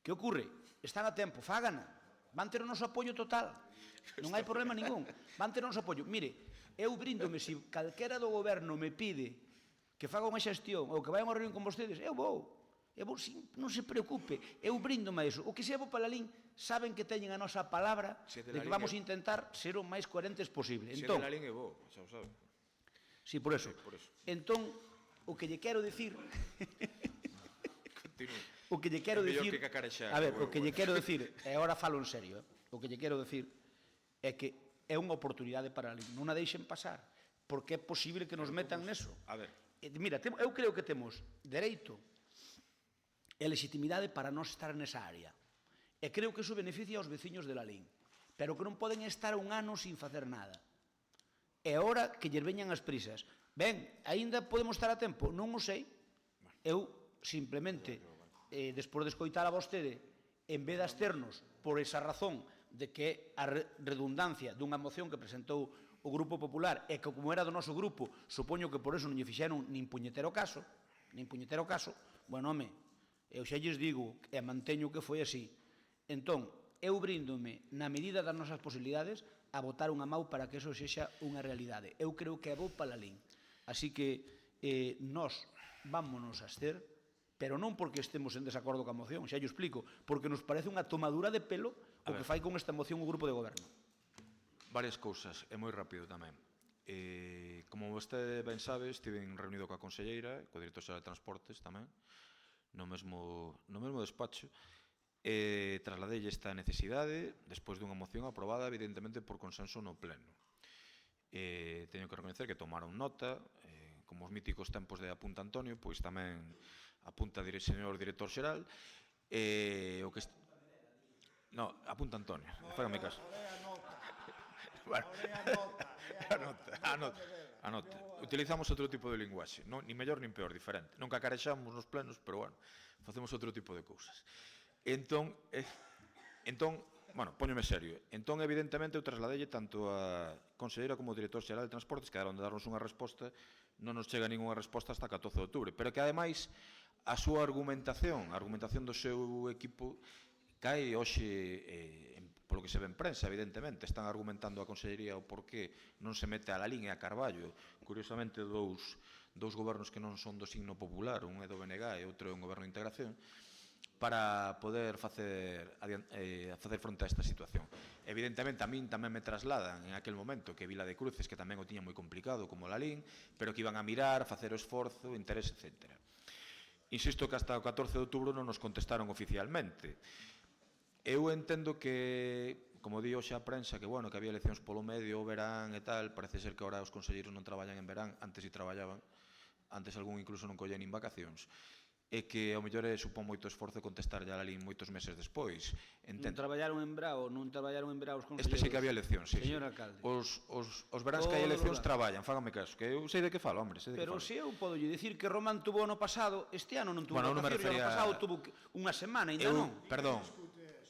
Que ocorre? Están a tempo, fágana. Van ter o noso apoio total. Non hai problema ningún. Van ter o noso apoio. Mire, eu bríndome, se calquera do goberno me pide que faga unha xestión ou que vai a unha reunión con vostedes, eu vou, non se preocupe, eu bríndome a iso. O que se vou para Lalín, saben que teñen a nosa palabra de que vamos a intentar ser o máis coherentes posible. Se de Lalín é bo, xa o sabe. Sí, por eso. Entón, o que lle quero dicir... O que lle quero dicir... A ver, o que lle quero dicir, e agora falo en serio, o O que lle quero decir é que é unha oportunidade para a LIN. Non a deixen pasar, porque é posible que nos metan neso. A ver. Mira, eu creo que temos dereito e legitimidade para non estar nesa área. E creo que iso beneficia aos veciños de la LIN. Pero que non poden estar un ano sin facer nada. É hora que lles veñan as prisas. Ben, aínda podemos estar a tempo? Non o sei. Eu, simplemente, despois de escoitar a vostede, en vez de absternos por esa razón de que a redundancia dunha moción que presentou o Grupo Popular e que, como era do noso grupo, supoño que por eso non lle fixeron nin puñetero caso, bueno, home, eu xa lles digo e manteño que foi así. Entón, eu bríndome na medida das nosas posibilidades a botar unha mau para que eso sexa unha realidade. Eu creo que é bo para a LIN. Así que nós vámonos a abster, pero non porque estemos en desacordo coa moción, xa yo explico, porque nos parece unha tomadura de pelo o que fai con esta moción o Grupo de Goberno. Varias cousas, e moi rápido tamén. Como vostede ben sabe, estive reunido coa conselleira, co director xeral de Transportes tamén, no mesmo despacho, e trasladei esta necesidade despois dunha moción aprobada evidentemente por consenso no pleno. Teño que reconocer que tomaron nota, como os míticos tempos de Apunta Antonio, pois tamén apunta o señor director xeral, o que... No, Apunta Antonio, fágame caso. Anota. Utilizamos outro tipo de linguaxe, ni mellor nin peor, diferente. Non cacarexamos nos plenos, pero bueno, facemos outro tipo de cousas. Entón, póñome serio. Entón, evidentemente, eu trasladelle tanto a conselleira como o director xeral de Transportes, que quedaron de darnos unha resposta, non nos chega ninguna resposta hasta 14 de outubro, pero que, ademais, a súa argumentación, a argumentación do seu equipo, cae hoxe, polo que se ve en prensa, evidentemente, están argumentando a consellería o porqué non se mete a la LIN e a Carballo, curiosamente dous gobernos que non son do signo popular, un é do BNG e outro é un goberno de integración, para poder facer fronte a esta situación. Evidentemente, a min tamén me trasladan en aquel momento que Vila de Cruces, que tamén o tiña moi complicado como la LIN, pero que iban a mirar, facer o esforzo, o interés, etc. Insisto que hasta o 14 de outubro non nos contestaron oficialmente. Eu entendo que, como di hoxe a prensa, que bueno, que había eleccións polo medio, o verán e tal, parece ser que agora os conselleiros non traballan en verán, antes si traballaban, antes algún incluso non collían nin vacacións, e que ao mellor supón moito esforzo contestar ya a LIN moitos meses despois. Non traballaron en Brao os conselleiros? Este sí que había eleccións, sí. Señor alcalde. Os veráns que hai eleccións traballan, fágame caso, que eu sei de que falo, hombre, sei de que falo. Pero se eu podo lle dicir que Román tuvo ano pasado, este ano non tuvo vacacións, ano pasado tuvo unha semana, ainda non.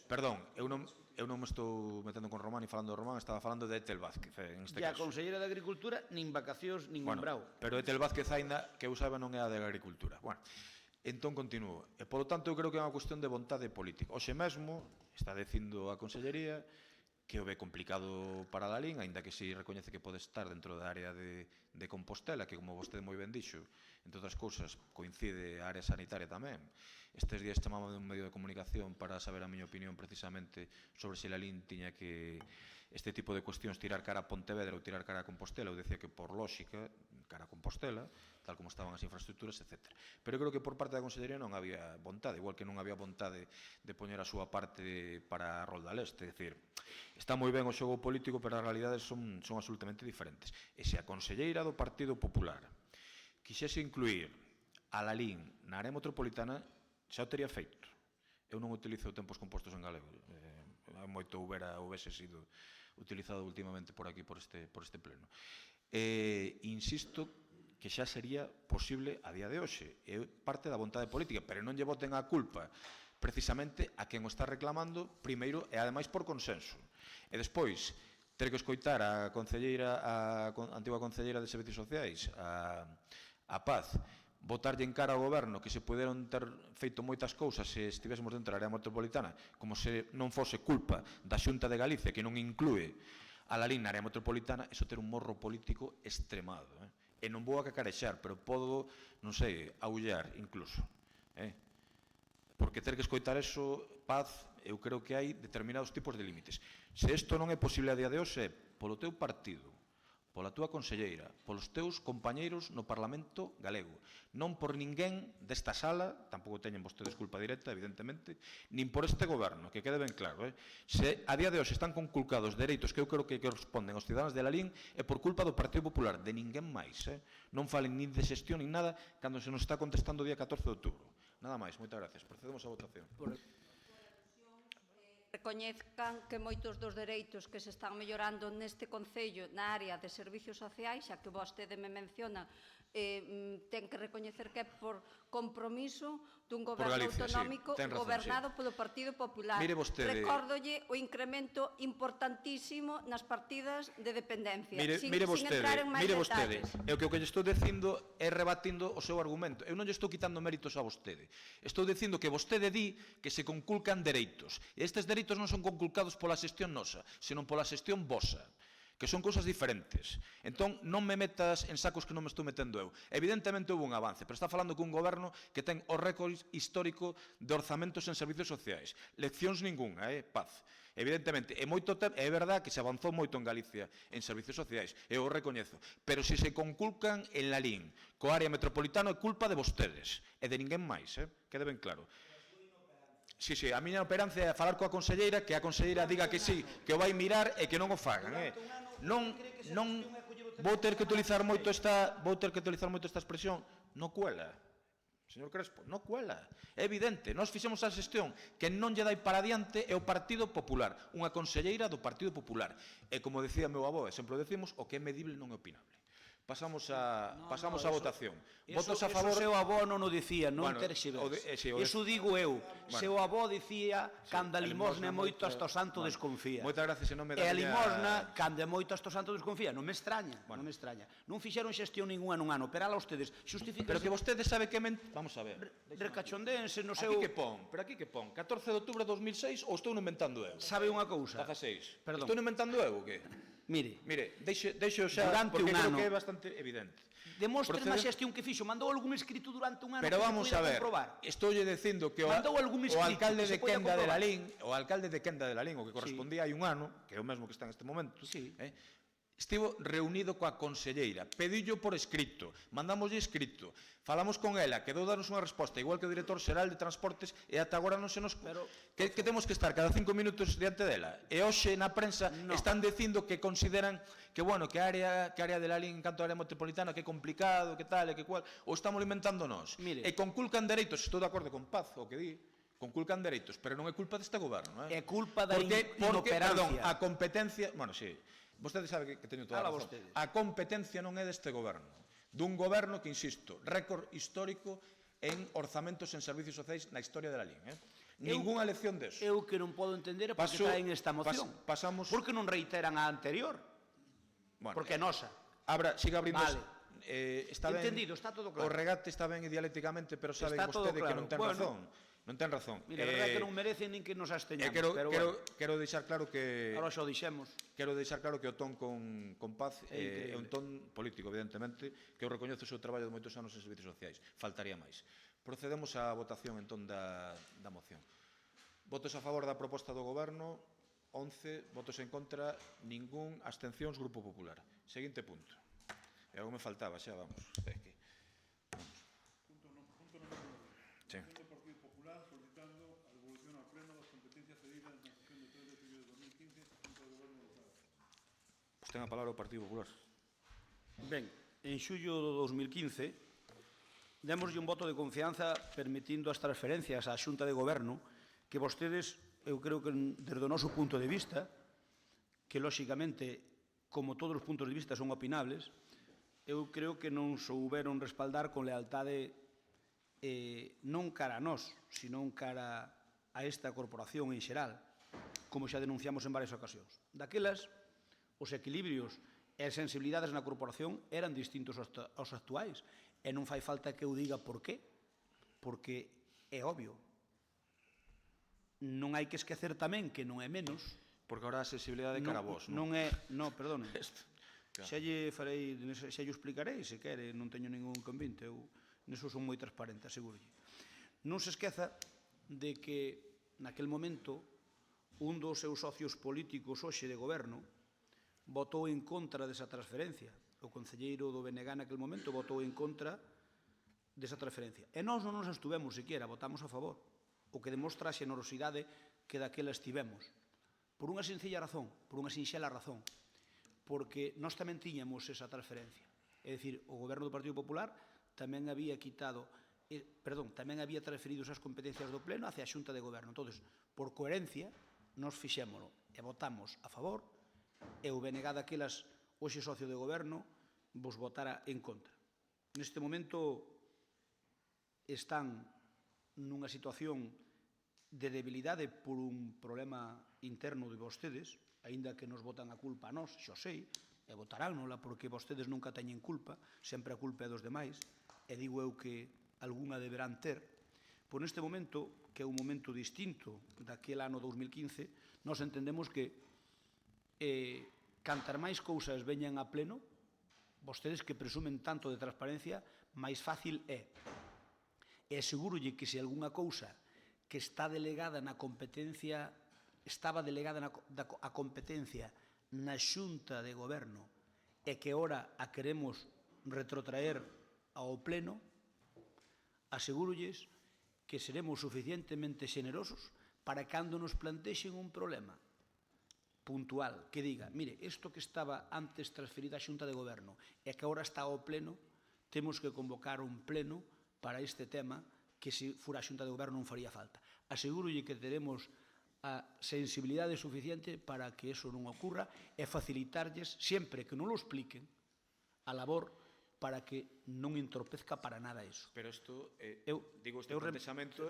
Perdón, eu non me estou metendo con Román e falando de Román, estaba falando de Etel Vázquez, en este caso. E a conselleira de Agricultura, nin vacacións, nin en Brao. Pero Etel Vázquez aínda, que eu saiba, non é a de Agricultura. Bueno, entón continuo. E, polo tanto, eu creo que é unha cuestión de vontade política. Hoxe mesmo está dicindo a consellería que o ve complicado para a LIN, aínda que si recoñece que pode estar dentro da área de Compostela, que, como vostede moi ben dixo, entre outras cousas, coincide a área sanitaria tamén. Estes días chamamos de un medio de comunicación para saber a miña opinión precisamente sobre se a LIN tiña que este tipo de cuestións tirar cara a Pontevedra ou tirar cara a Compostela. Eu decía que por lógica, cara a Compostela, tal como estaban as infraestructuras, etc. Pero creo que por parte da Consellería non había vontade, igual que non había vontade de poñer a súa parte para a Rolda Leste. É dicir, está moi ben o xogo político, pero as realidades son absolutamente diferentes. E se a conselleira do Partido Popular quixese incluir a la LIN na área metropolitana, xa o tería feito. Eu non utilizo tempos compostos en galego. Moito houbese sido utilizado últimamente por aquí, por este pleno. Insisto que xa sería posible a día de hoxe. É parte da vontade política, pero non lle boten a culpa precisamente a quen o está reclamando, primeiro, e ademais por consenso. E despois, ter que escoitar a antiga concelleira de Servicios Sociais, a Paz, botarlle en cara ao goberno que se puderon ter feito moitas cousas se estivésemos dentro da área metropolitana, como se non fose culpa da Xunta de Galicia, que non inclúe a la LIN na área metropolitana, eso ter un morro político extremado. E non vou a cacarexar, pero podo, non sei, aullar incluso. Porque ter que escoitar eso, Paz, eu creo que hai determinados tipos de límites. Se isto non é posible a día de hoxe, polo teu partido, pola túa conselleira, polos teus compañeiros no Parlamento galego, non por ninguén desta sala, tampouco teñen vostedes culpa directa, evidentemente, nin por este goberno, que quede ben claro. Se a día de hoxe están conculcados dereitos que eu creo que corresponden aos cidadáns de Lalín é por culpa do Partido Popular, de ninguén máis. Non falen nin de xestión nin nada cando se nos está contestando o día 14 de outubro. Nada máis, moitas gracias. Procedemos á votación. Recoñezcan que moitos dos dereitos que se están mellorando neste Concello na área de servicios sociais, xa que vostede me menciona, ten que recoñecer que é por compromiso dun goberno autonómico gobernado polo Partido Popular. Recórdolle o incremento importantísimo nas partidas de dependencia, sin entrar en máis detalles. E o que lle estou dicindo é rebatindo o seu argumento. Eu non lle estou quitando méritos a vostede. Estou dicindo que vostede di que se conculcan dereitos. E estes dereitos non son conculcados pola xestión nosa, senón pola xestión vosa, que son cousas diferentes. Entón, non me metas en sacos que non me estou metendo eu. Evidentemente houve un avance, pero está falando cun goberno que ten o récord histórico de orzamentos en servicios sociais. Leccións ningunha, paz. Evidentemente, é verdad que se avanzou moito en Galicia en servicios sociais, eu o recoñezo, pero se se conculcan en Lalín, co área metropolitana, é culpa de vostedes, e de ninguén máis, quede ben claro. Sí, a miña operancia é falar coa conselleira, que a conselleira diga que sí, que o vai mirar e que non o fagan. Non vou ter que utilizar moito esta expresión, non cuela. Señor Crespo, non cuela. É evidente, nós fixemos a xestión que non lle dai para diante é o Partido Popular, unha conselleira do Partido Popular. E como decía meu avó, e sempre o decimos, o que é medible non é opinable. Pasamos a votación. Votos a favor... Eso seu avó non o dicía, non terxiverse. Eso digo eu. Seu avó dicía cando a limosna é moito hasta o santo desconfía. Moitas gracias, e non me daría... E a limosna, cando é moito hasta o santo desconfía. Non me extraña, non me extraña. Non fixeron xestión ninguna nun ano, pero ala ustedes xustifican... Pero que vostedes sabe que... Vamos a ver. Recachondéense no seu... Pero aquí que pon? 14 de outubro de 2006 ou estou inventando eu? Sabe unha cousa? 16. Perdón. Estou inventando eu ou que? Mire, deixo xa, porque creo que é bastante evidente. Demostre unha xestión que fixo, mandou algún escrito durante un ano pero que se poida comprobar. Estoulle dicindo que o alcalde de Quenda de Lalín, o que correspondía hai un ano, que é o mesmo que está neste momento, estivo reunido coa conselleira, pedillo por escrito, mandamoslle escrito, falamos con ela, quedou darnos unha resposta, igual que o director xeral de Transportes, e ata agora non se nos... Que temos que estar cada 5 minutos diante dela. E hoxe na prensa están dicindo que consideran que, bueno, que a área de Lalín en canto a área metropolitana, que é complicado, que tal, e que cual, ou estamos alimentando nós. E conculcan dereitos, estou de acordo con Paz, o que di, conculcan dereitos, pero non é culpa deste goberno. É culpa da inoperancia. Perdón, a competencia... Bueno, sí, vostede sabe que teño toda a razón. A competencia non é deste goberno. Dun goberno que, insisto, récord histórico en orzamentos en servicios sociais na historia de Lalín. Ninguna lección deso. Eu que non podo entender é porque traen esta moción. Por que non reiteran a anterior? Porque é nosa. Siga abrindo... Entendido, está todo claro. O regate está ben ideológicamente, pero sabe vostede que non ten razón. Non ten razón. Mira, a verdade que non merecen nin que nos absteñamos, pero quero deixar claro que... Ahora xa o dixemos. Quero deixar claro que o ton con Paz é un ton político, evidentemente, que eu recoñezo o seu traballo de moitos anos en servicios sociais. Faltaría máis. Procedemos á votación, entón, da moción. Votos a favor da proposta do Goberno, 11, votos en contra, ningún, abstencións, Grupo Popular. Seguinte punto. E algo me faltaba, xa vamos. Punto número 9. Sí. Partido Popular solicitando a devolución ao pleno das competencias cedidas na sesión de 3 de julio de 2015 junto ao Goberno local. Pois ten a palabra o Partido Popular. Ben, en xullo do 2015 démoslle un voto de confianza permitindo as transferencias á Xunta de Goberno que vostedes, eu creo que desde o noso punto de vista, que lóxicamente, como todos os puntos de vista son opinables, eu creo que non souberon respaldar con lealtade non cara a nós, sino cara a esta corporación en xeral, como xa denunciamos en varias ocasións. Daquelas, os equilibrios e as sensibilidades na corporación eran distintos aos actuais, e non fai falta que eu diga por qué, porque é obvio. Non hai que esquecer tamén que non é menos... Porque ahora a sensibilidade de cara a vos, non? Non, perdone. Xa lle explicarei, se quere, non teño ningún convinte, eu neso son moi transparente, asegúrolle. Non se esqueza de que naquel momento un dos seus socios políticos hoxe de goberno votou en contra desa transferencia. O concelleiro do BNG naquele momento votou en contra desa transferencia. E nós non nos estuvemos sequera, votamos a favor, o que demostra a xenerosidade que daquela estivemos. Por unha sencilla razón, por unha sinxela razón, porque nós tamén tiñamos esa transferencia. É dicir, o goberno do Partido Popular tamén había tamén había transferido esas competencias do Pleno hacia a Xunta de Goberno. Entón, por coherencia, nos fixémolo e votamos a favor, e o BNG daquelas, hoxe socio de goberno, vos votara en contra. Neste momento están nunha situación de debilidade por un problema interno de vostedes, aínda que nos votan a culpa a nós, xo sei, e votaránnola porque vostedes nunca teñen culpa, sempre a culpa é dos demais, e digo eu que algunha deberán ter. Por neste momento, que é un momento distinto daquele ano 2015, nós entendemos que cantar máis cousas veñan a pleno, vostedes que presumen tanto de transparencia, máis fácil é. E asegúrolle que se algunha cousa que está delegada na competencia, estaba delegada a competencia na Xunta de Goberno e que ora a queremos retrotraer ao Pleno, asegúrolles que seremos suficientemente xenerosos para cando nos plantexen un problema puntual que diga, mire, isto que estaba antes transferido á Xunta de Goberno e que agora está ao Pleno, temos que convocar un Pleno para este tema que se fora a Xunta de Goberno non faría falta. Asegúrolle que teremos a sensibilidade suficiente para que eso non ocurra e facilitarlles, sempre que non lo expliquen, a labor para que non entorpezca para nada eso. Pero isto, digo, este plantexamento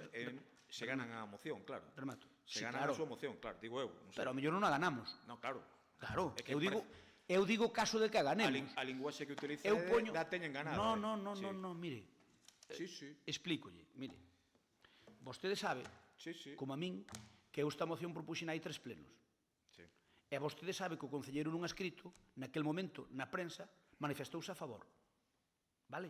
se ganan a moción, claro. Remato. Se ganan a súa moción, claro, digo eu. Pero a mellor non a ganamos. Non, claro. Claro, eu digo caso de que a ganemos. A linguaxe que utiliza da teñen ganada. Non, mire. Sí, sí. Explícolle, mire. Vostede sabe, como a min, que eu esta moción propuxen hai 3 plenos. E vostede sabe que o concelleiro nun escrito, naquel momento, na prensa, manifestouse a favor. Vale?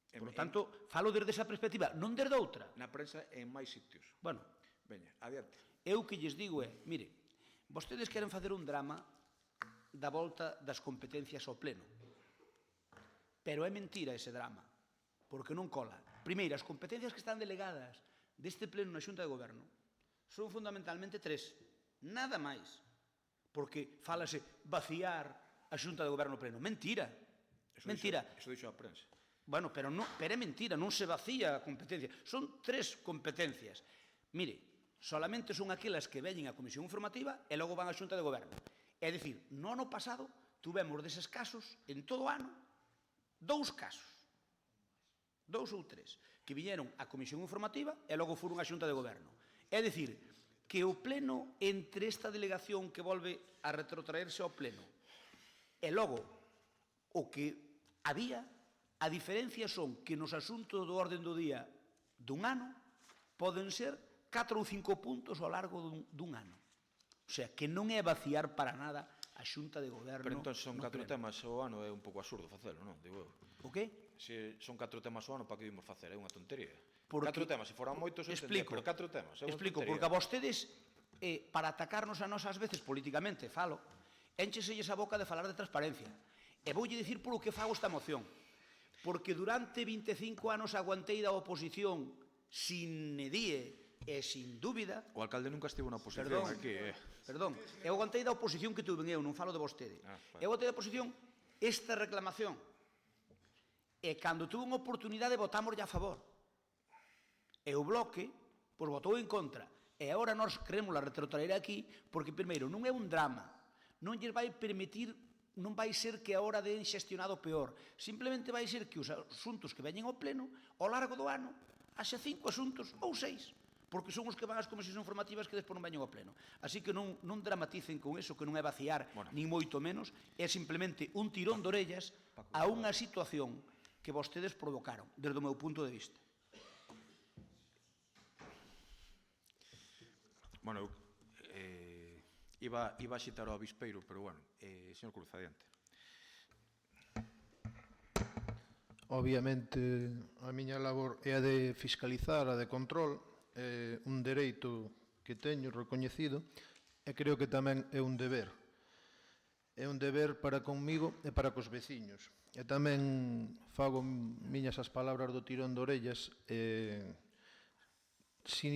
Por lo tanto, falo desde esa perspectiva, non desde outra. Na prensa en máis sitios. Bueno, veña, adiante. Eu que lles digo é, mire, vostedes queren facer un drama da volta das competencias ao pleno. Pero é mentira ese drama, porque non cola. Primeiro, as competencias que están delegadas deste pleno na Xunta de Goberno son fundamentalmente 3, nada máis, porque fálase vaciar a Xunta de Goberno pleno. Mentira. Mentira. Eso dixo a prensa. Bueno, pero é mentira, non se vacía a competencia. Son 3 competencias. Mire, solamente son aquelas que veñen a Comisión Informativa e logo van á Xunta de Goberno. É dicir, no ano pasado tuvemos deses casos, en todo o ano, 2 casos, 2 ou 3, que viñeron á Comisión Informativa e logo foron á Xunta de Goberno. É dicir, que o pleno entre esta delegación que volve a retrotraerse ao pleno e logo o que había, a diferencia son que nos asuntos do orden do día dun ano poden ser 4 ou 5 puntos ao largo dun ano. O sea, que non é vaciar para nada a Xunta de Goberno. Pero entón son 4 temas ao ano, é un pouco absurdo facelo, non? Digo eu. O qué? Se son 4 temas ao ano, para que vimos facer? É unha tontería. 4 Porque, temas, se foran moitos, pero 4 temas, é unha explico, tontería. porque a vostedes, para atacarnos a nós ás veces políticamente, falo, éncheselles a boca de falar de transparencia. E voulle dicir polo que fago esta moción. Porque durante 25 anos aguantei da oposición sin nedie e sin dúbida. O alcalde nunca estivo na oposición aquí, Perdón, eu aguantei da oposición que tuve eu, non falo de vostede. Eu aguantei da oposición esta reclamación. E cando tuve unha oportunidade votamos a favor. E o bloque, pois votou en contra. E agora nós queremos la retrotraer aquí, porque primeiro non é un drama, non lles vai permitir, non vai ser que a hora den xestionado peor, simplemente vai ser que os asuntos que veñen ao pleno, ao largo do ano, haxa 5 asuntos ou 6, porque son os que van ás comisións informativas que despois non veñen ao pleno. Así que non dramaticen con eso, que non é vaciar, ni moito menos, é simplemente un tirón de orellas a unha situación que vostedes provocaron, desde o meu punto de vista. Bueno, iba a xitar o avispeiro, pero bueno, señor Cruz, adiante. Obviamente, a miña labor é a de fiscalizar, a de control, é un dereito que teño recoñecido e creo que tamén é un deber. é un deber para conmigo e para cos veciños. E tamén fago miñas as palabras do tirón de orellas. Si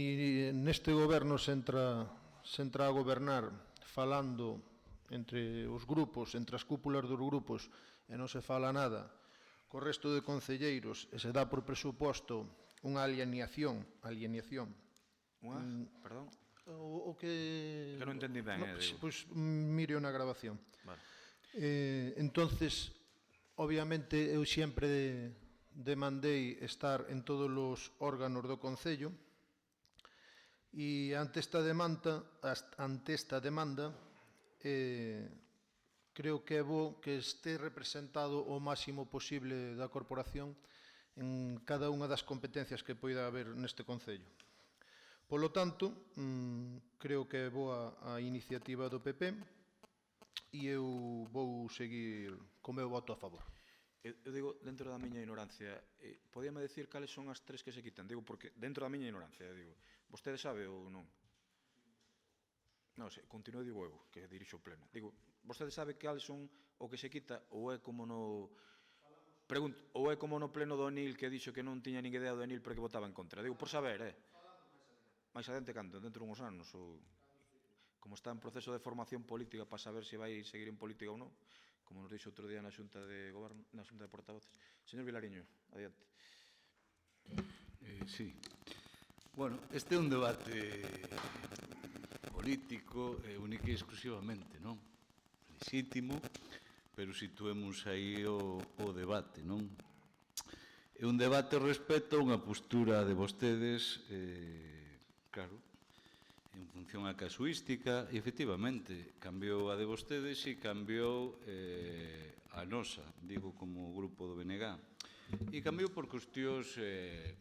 neste goberno se entra a gobernar falando entre os grupos, entre as cúpulas dos grupos, e non se fala nada co resto de concelleiros, e se dá por presuposto unha alienación. Perdón? O que... Que non entendí ben, digo. Pois mire na grabación. Vale. Entonces, obviamente, eu sempre demandei estar en todos os órganos do Concello, e ante esta demanda, creo que é bo que este representado o máximo posible da corporación en cada unha das competencias que poida haber neste Concello. Polo tanto, creo que é boa a iniciativa do PP e eu vou seguir co meu voto a favor. Eu digo, dentro da miña ignorancia, podíame decir cales son as tres que se quitan? Digo, porque dentro da miña ignorancia, digo, vostede sabe ou non? Non sei, continuo, digo eu, que dirixo o pleno. Digo, vostede sabe cales son o que se quita ou é como no... Pregunto, ou é como no pleno do Enil que dixo que non tiña nin idea do Enil porque votaba en contra? Digo, por saber, máis adente canto, dentro de uns anos, ou... Como está en proceso de formación política para saber se vai seguir en política ou non, como nos dixo outro día na Xunta de Goberno, na Xunta de Portavoces. Señor Vilariño, adiante. Sí. Bueno, este é un debate político único e exclusivamente, non? Lexítimo, pero situemos aí o debate, non? É un debate respecto a unha postura de vostedes, claro, en función á casuística, e efectivamente, cambiou a de vostedes e cambiou a nosa, digo, como grupo do BNG. E cambiou por cuestións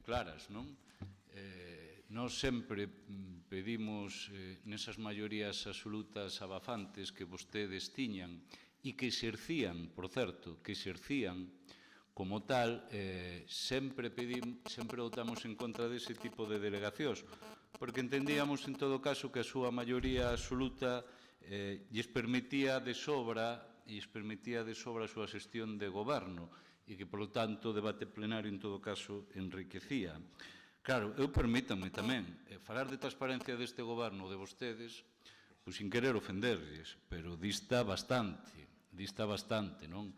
claras, non? Nós sempre pedimos nesas maiorías absolutas abafantes que vostedes tiñan e que exercían, por certo, que exercían como tal, sempre votamos en contra dese tipo de delegacións, porque entendíamos, en todo caso, que a súa maioría absoluta lles permitía de sobra a súa xestión de goberno e que, polo tanto, o debate plenario, en todo caso, enriquecía. Claro, eu permítanme tamén falar de transparencia deste goberno de vostedes, pois sin querer ofenderlles, pero dista bastante, non?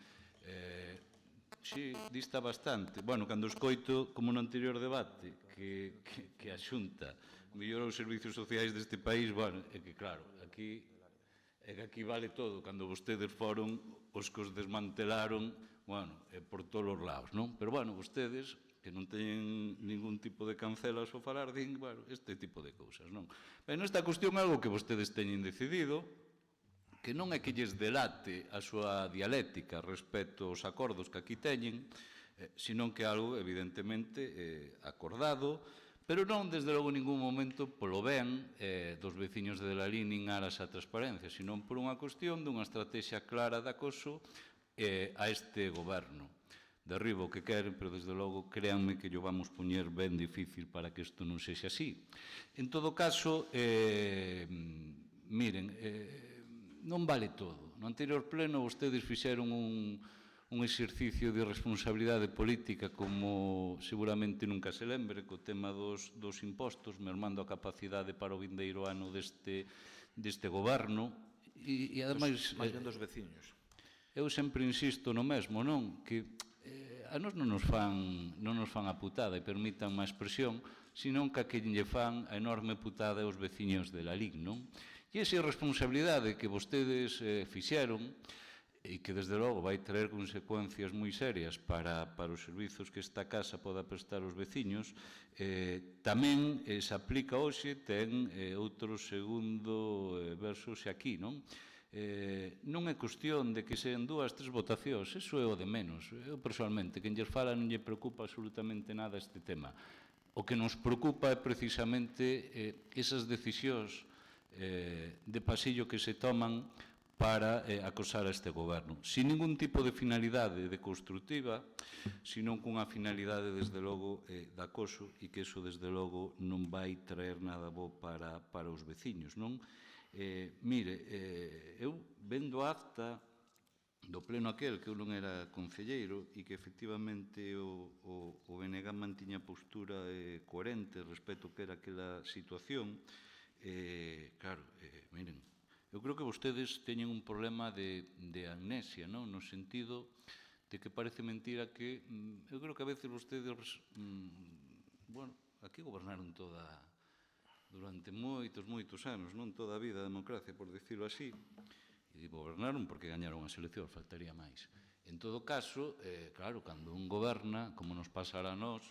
Sí, dista bastante. Bueno, cando escoito, como no anterior debate, que a Xunta mellora os servicios sociais deste país, bueno, é que claro, aquí vale todo, cando vostedes foron os que os desmantelaron, bueno, por todos os lados, non? Pero, bueno, vostedes, que non teñen ningún tipo de cancelas ao falar, din, bueno, este tipo de cousas, non? Ben, esta cuestión é algo que vostedes teñen decidido, que non é que lles delate a súa dialéctica respecto aos acordos que aquí teñen, sino que é algo, evidentemente, acordado, pero non, desde logo, en ningún momento polo ben dos veciños de Lalín nin aras a transparencia, sino por unha cuestión dunha estrategia clara de acoso a este goberno. Derribo o que queren, pero, desde logo, créanme que yo vamos poñer ben difícil para que isto non sexa así. En todo caso, miren, non vale todo. No anterior pleno, vostedes fixeron un exercicio de responsabilidade política como seguramente nunca se lembre, co tema dos impostos, mermando a capacidade para o vindeiro ano deste goberno. E, ademais... Máis ben dos veciños. Eu sempre insisto no mesmo, non? Que a nós non nos fan a putada, e permitan má expresión, senón que a que lle fan a enorme putada aos veciños de Lalín, non? E esa irresponsabilidade que vostedes fixeron, e que, desde logo, vai traer consecuencias moi serias para os servizos que esta casa poda prestar aos veciños, tamén se aplica hoxe, ten outro segundo verso xe aquí, non? Non é cuestión de que sean 2, 3 votacións, eso é o de menos. Eu, personalmente, quen lles fala non lle preocupa absolutamente nada este tema. O que nos preocupa é precisamente esas decisións de pasillo que se toman para acosar a este goberno, sin ningún tipo de finalidade de constructiva, sino cunha finalidade, desde logo, de acoso, e que eso, desde logo, non vai traer nada bo para os veciños, non? Mire, eu vendo a acta do pleno aquel que eu non era concelleiro e que efectivamente o BNG mantiña postura coherente respecto que era aquela situación. Claro, miren, eu creo que vostedes teñen un problema de amnesia, non? No sentido de que parece mentira que eu creo que a veces vostedes bueno, aquí gobernaron durante moitos anos, non toda a vida a democracia, por dicirlo así, e gobernaron porque gañaron as eleccións, faltaría máis. En todo caso, claro, cando un goberna, como nos pasará a nós,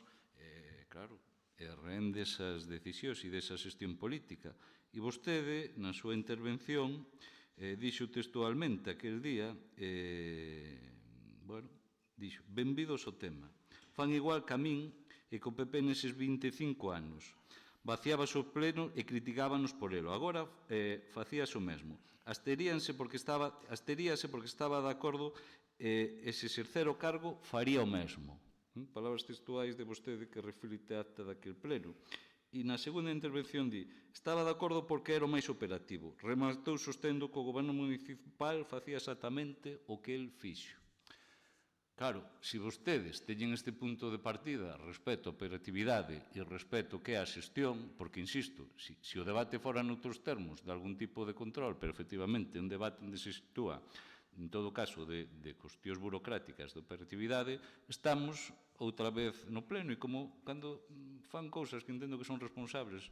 claro, rehén desas decisións e desa xestión política. E vostede, na súa intervención, dixo textualmente aquel día, bueno, dixo, benvidos ao tema. Fan igual que a min e co PP neses 25 anos. Vaciábase o pleno e criticábanos por elo. Agora facíase o mesmo. Asteríase porque estaba de acordo e se exercer o cargo faría o mesmo. Palabras textuais de vostede que reflite a acta daquel pleno. E na segunda intervención di, estaba de acordo porque era o máis operativo. Rematou sostendo que o goberno municipal facía exactamente o que el fixo. Claro, se vostedes teñen este punto de partida respecto á operatividade e respecto que é a xestión, porque, insisto, se o debate fora noutros termos de algún tipo de control, pero efectivamente un debate onde se sitúa, en todo caso, de cuestións burocráticas de operatividade, estamos outra vez no pleno e como cando fan cousas que entendo que son responsables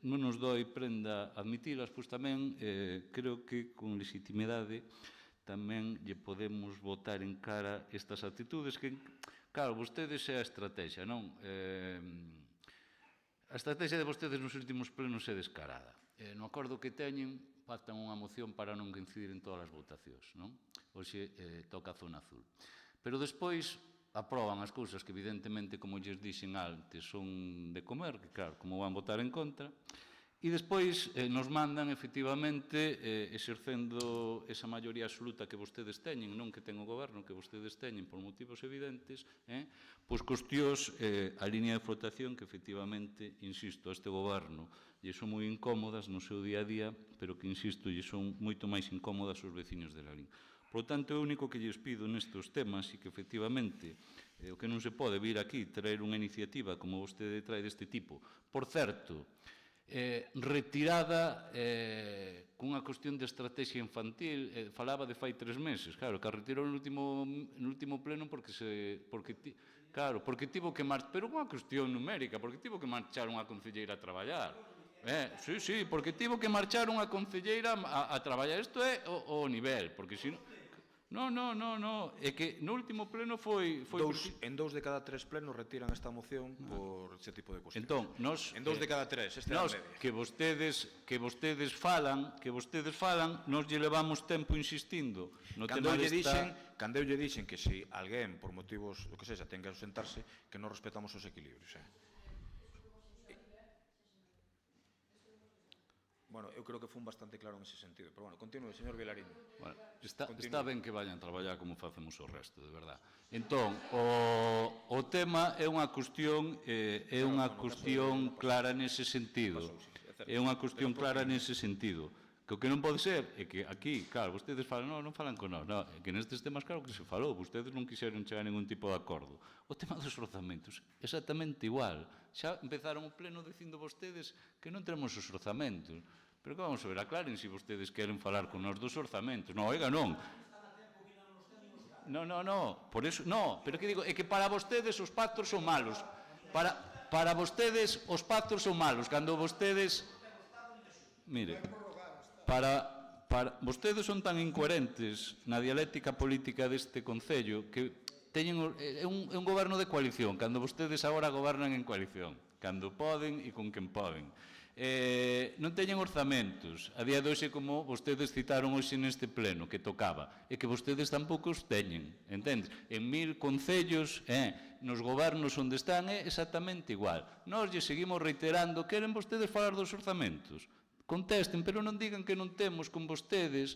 non nos doi prenda admitilas, pois tamén creo que con legitimidade tamén lle podemos botar en cara estas actitudes que, claro, vostedes é a estrategia, non? A estrategia de vostedes nos últimos plenos é descarada. No acordo que teñen, pactan unha moción para non coincidir en todas as votacións, non? Hoxe toca a zona azul. Pero despois aproban as cousas que, evidentemente, como lles dixen antes, son de comer, que, claro, como van votar en contra, e despois nos mandan, efectivamente, exercendo esa maioría absoluta que vostedes teñen, non que ten o goberno, que vostedes teñen por motivos evidentes, pois cuestións, a línea de flotación que, efectivamente, insisto, a este goberno lle son moi incómodas no seu día a día, pero que, insisto, lle son moito máis incómodas aos veciños de Lalín. Por tanto, é o único que lles pido nestes temas e que, efectivamente, o que non se pode vir aquí traer unha iniciativa como vostede trae deste tipo. Por certo, retirada cunha cuestión de estrategia infantil, falaba de fai 3 meses, claro, que a retirou no último pleno porque tivo que marchar, pero unha cuestión numérica, porque tivo que marchar unha concelleira a traballar. Sí, porque tivo que marchar unha concelleira a traballar. Isto é o nivel, porque se non... No, é que no último pleno foi... En 2 de cada 3 plenos retiran esta moción por ese tipo de cuestións. Entón, en 2 de cada 3, esta é a media. Que vostedes falan, nos lle levamos tempo insistindo. Cando eu lle dixen que se alguén, por motivos, o que sexa, ten que ausentarse, que non respetamos os equilibrios. Bueno, eu creo que fun bastante claro en ese sentido. Pero bueno, continúe, señor Vilarín. Bueno, está ben que vayan a traballar como facemos o resto, de verdad. Entón, o tema é unha cuestión clara nese sentido. É unha cuestión clara nese sentido. Que o que non pode ser é que aquí, claro, vostedes falan, non falan con nós, que nestes temas claro que se falou, vostedes non quixeron chegar a ningún tipo de acordo. O tema dos orzamentos, exactamente igual. Xa empezaron o pleno dicindo vostedes que non tenemos os orzamentos. Pero que vamos a ver, aclaren se vostedes queren falar con nós dos orzamentos. Non, oiga, non. Por eso, pero que digo, é que para vostedes os pactos son malos. Para vostedes os pactos son malos, cando vostedes... Mire, vostedes son tan incoherentes na dialéctica política deste Concello que é un goberno de coalición, cando vostedes agora gobernan en coalición, cando poden e con quen poden. Non teñen orzamentos. A día de hoxe, como vostedes citaron hoxe neste pleno, que tocaba, e que vostedes tampouco os teñen, entendes? En 1000 concellos, nos gobernos onde están, é exactamente igual. Nós lle seguimos reiterando, queren vostedes falar dos orzamentos? Contesten, pero non digan que non temos con vostedes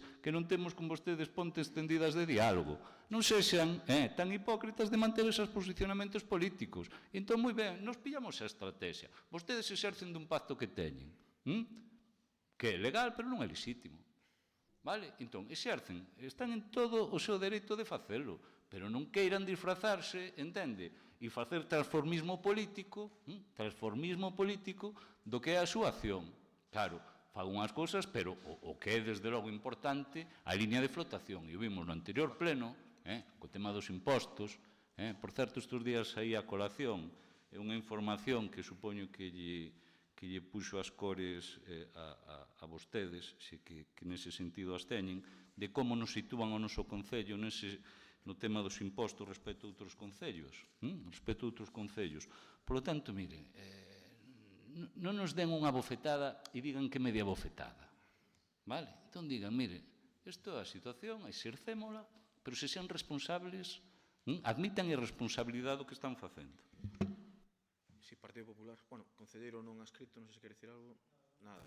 pontes tendidas de diálogo. Non sexan tan hipócritas de manter esos posicionamentos políticos. Entón, moi ben, nos pillamos a estrategia. Vostedes exercen dun pacto que teñen, que é legal, pero non é lexítimo. Vale? Entón, exercen, están en todo o seu dereito de facelo, pero non queiran disfrazarse, entende? E facer transformismo político do que é a súa acción. Claro, fago unhas cousas, pero o que é desde logo importante, a liña de flotación. E o vimos no anterior pleno, co tema dos impostos. Por certo, estes días aí a colación, é unha información que supoño que lle puxo as cores a vostedes, que nese sentido as teñen, de como nos sitúan o noso Concello no tema dos impostos respecto a outros concellos. Por lo tanto, mire, non nos den unha bofetada e digan que media bofetada. Vale? Entón digan, mire, isto é a situación, exercémola, pero se sean responsables, admitan a irresponsabilidade do que están facendo. Si, Partido Popular. Bueno, concelleiro non ha escrito, non sei se quere dicir algo. Nada.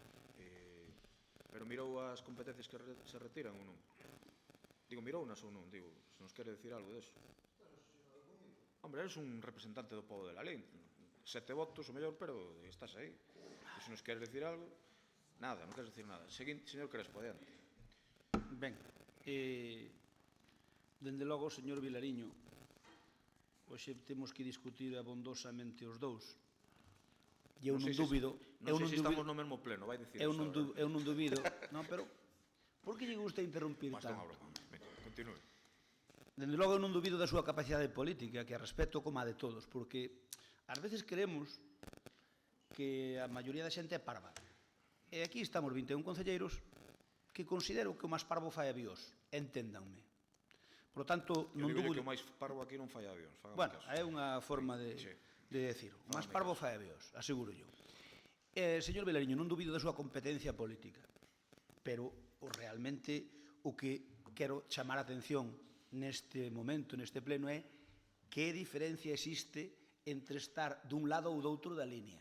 Pero mirou as competencias que se retiran ou non? Digo, mirou unas ou non? Digo, se nos quere dicir algo deso. Hombre, eres un representante do povo de la lei. 7 votos, o mellor, pero estás aí. E se nos queres dicir algo, nada, non queres dicir nada. Seguinte, señor Crespo, adiante. Ben, dende logo, señor Vilariño, hoxe temos que discutir abondosamente os dous. E eu non dubido... Non sei se estamos no mesmo pleno, vai dicir. Eu non dubido... Non, pero... Por que lle gusta interrumpir tanto? Continúe. Dende logo eu non dubido da súa capacidade política, que a respeto como a de todos, porque ás veces creemos que a maioría da xente é parva. E aquí estamos 21 concelleiros que considero que o máis parvo fai avións, enténdanme. Por lo tanto, non dubido... que o máis parvo aquí non fai avións. Bueno, é unha forma de decir. O máis parvo fai avións, aseguro yo. Señor Vilariño, non dubido da súa competencia política, pero realmente o que quero chamar a atención neste momento, neste pleno, é que diferencia existe entre estar dun lado ou do outro da línea.